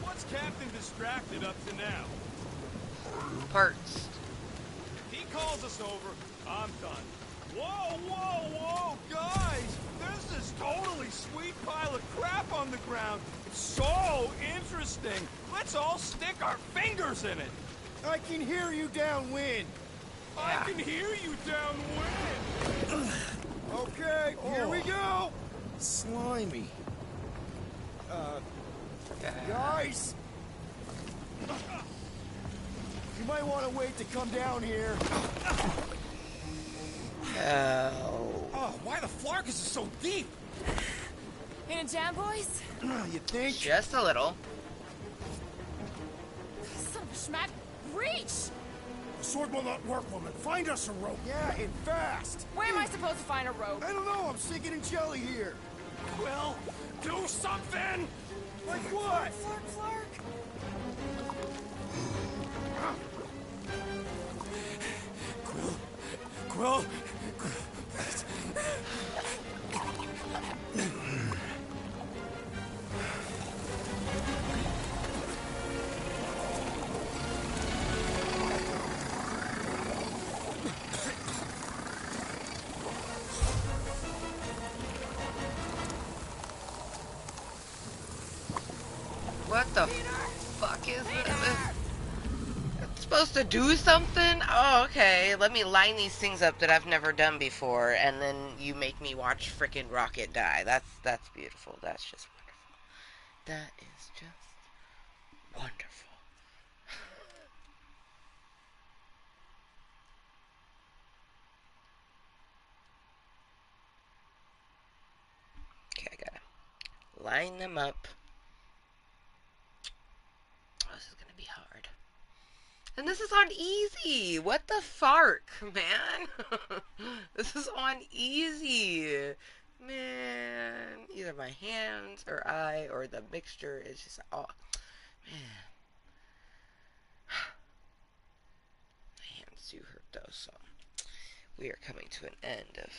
What's Captain Distracted up to now? Parts. He calls us over, I'm done. Whoa, guys! There's this totally sweet pile of crap on the ground. It's so interesting. Let's all stick our fingers in it. I can hear you downwind. I can hear you downwind. Okay, here we go. Slimy. Guys! You might want to wait to come down here. Hell. Oh, why the Flarkus is so deep? In a jam, boys? You think? Just a little. Son of a schmack. Reach! The sword will not work, woman. Find us a rope. Yeah, and fast. Where am I supposed to find a rope? I don't know, I'm sinking in jelly here. Well, do something! Like what? Flark. Quill. What the? Peter! It's supposed to do something? Oh, okay. Let me line these things up that I've never done before, and then you make me watch frickin' Rocket die. That's beautiful. That's just wonderful. That is just wonderful. Okay, I gotta line them up. Oh, this is gonna be hard. And this is on easy. What the fark, man? This is on easy. Man, either my hands or I or the mixture is just, oh, man. My hands do hurt though, so we are coming to an end of,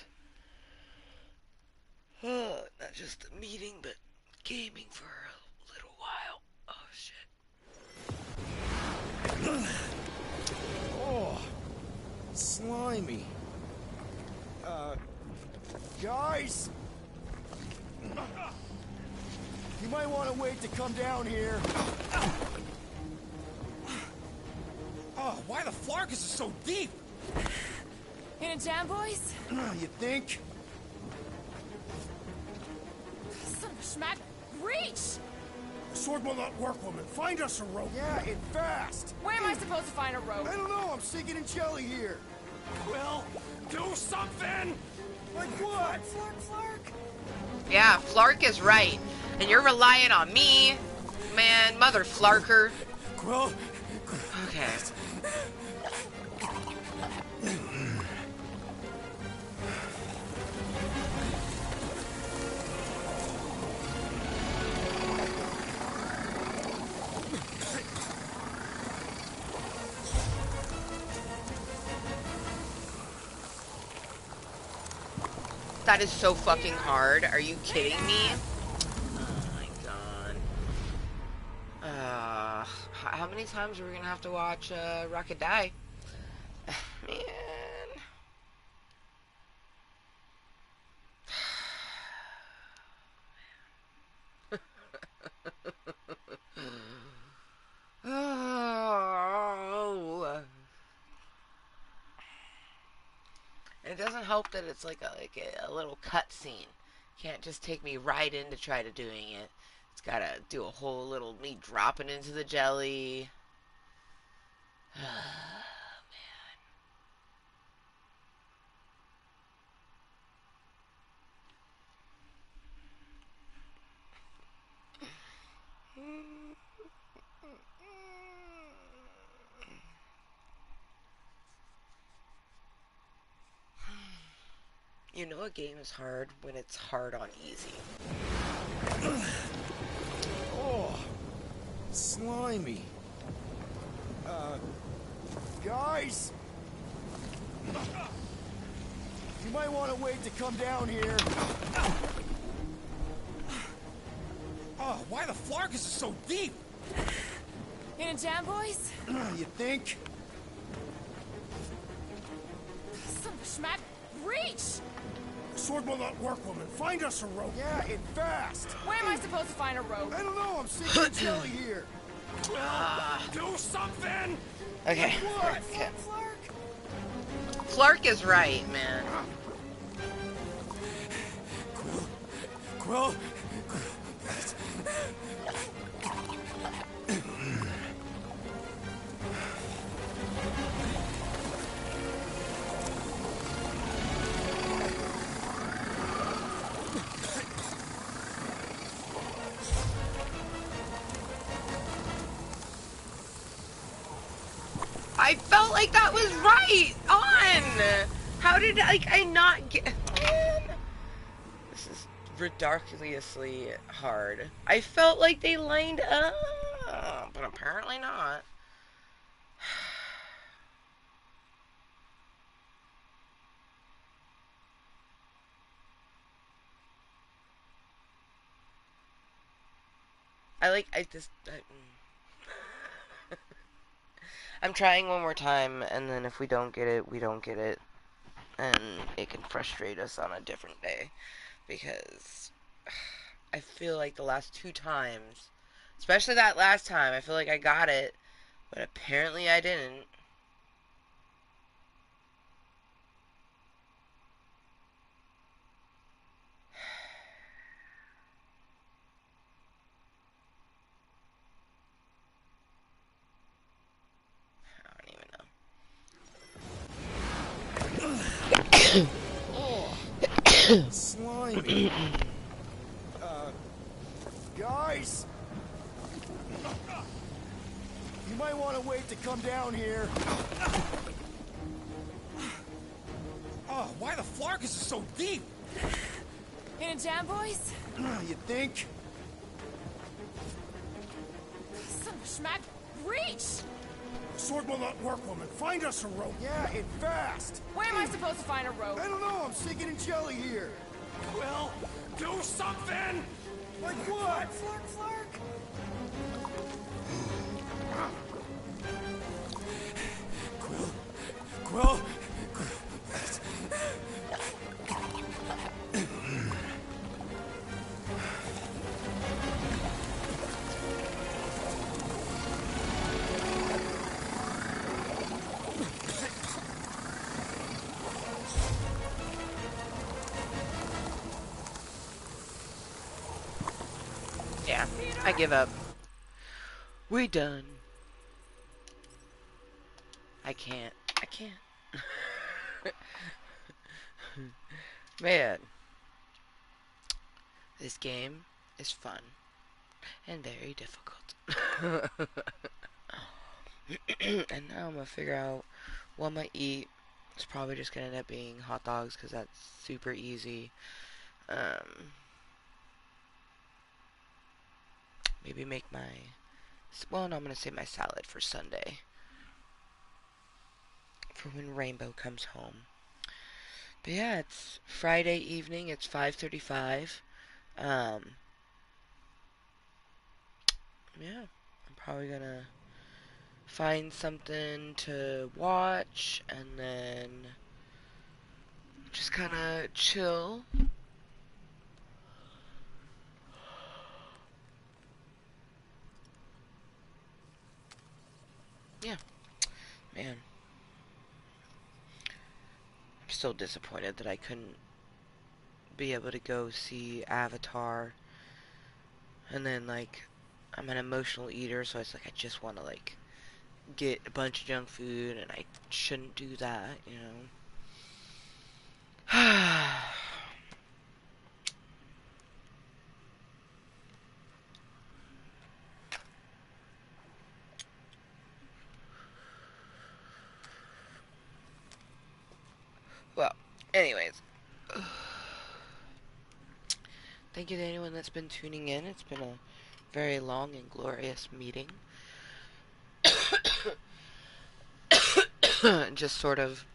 not just the meeting, but gaming for a little while. Oh, shit. Oh, slimy. Guys! You might want to wait to come down here. Oh, why the Flarkus is so deep? In a jam, boys? You think? Son of a schmack, reach! Sword will not work, woman. Find us a rope. Yeah, and fast. Where am I supposed to find a rope? I don't know. I'm sinking in jelly here. Will, do something! Like what? Flark. Yeah, Flark is right. And you're relying on me, man, mother Flarker. Quill. Okay. That is so fucking hard. Are you kidding me? Oh my god. How many times are we gonna have to watch Rocket die? Man. Oh. It doesn't help that it's like a little cut scene. Can't just take me right into try to doing it. It's gotta do a whole little me dropping into the jelly. Man. You know a game is hard when it's hard on easy. Oh, slimy. Guys! You might want to wait to come down here. Oh, why the Flarkus is so deep? In a jam, boys? You think? Son of a schmack, reach! Sword will not work, woman. Find us a rope. Yeah, and fast. Where am I supposed to find a rope? I don't know. I'm sinking in jelly here. Do something! Okay. What? Okay. Flark is right, man. Quill. I felt like that was right on. How did I not get? Man, this is ridiculously hard. I felt like they lined up, but apparently not. I'm trying one more time, and then if we don't get it, we don't get it. And it can frustrate us on a different day. Because I feel like the last two times Especially that last time. I feel like I got it, but apparently I didn't. Slimy. Guys! You might want to wait to come down here. Oh, why the Flarkus is so deep? In a jam, boys? You think? Son of a schmack, reach! Sword will not work, woman. Find us a rope. Yeah, and fast. Where am I supposed to find a rope? I don't know. I'm sinking in jelly here. Quill, do something! Like what? Flark, flark. Quill? Yeah, I give up. We done. I can't. Man. This game is fun. And very difficult. And now I'm gonna figure out what I'm gonna eat. It's probably just gonna end up being hot dogs because that's super easy. Maybe make my... Well, no, I'm gonna save my salad for Sunday. For when Rainbow comes home. But yeah, it's Friday evening. It's 5:35. Yeah, I'm probably gonna find something to watch and then just kind of chill. Yeah, man. I'm still disappointed that I couldn't be able to go see Avatar. And then, like, I'm an emotional eater, so it's like I just want to, like, get a bunch of junk food, and I shouldn't do that, you know. Well, anyways. Thank you to anyone that's been tuning in. It's been a very long and glorious meeting. Just sort of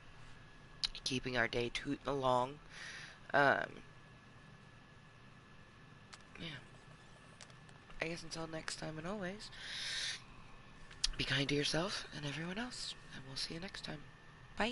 keeping our day tooting along. Yeah. I guess until next time and always, be kind to yourself and everyone else. And we'll see you next time. Bye.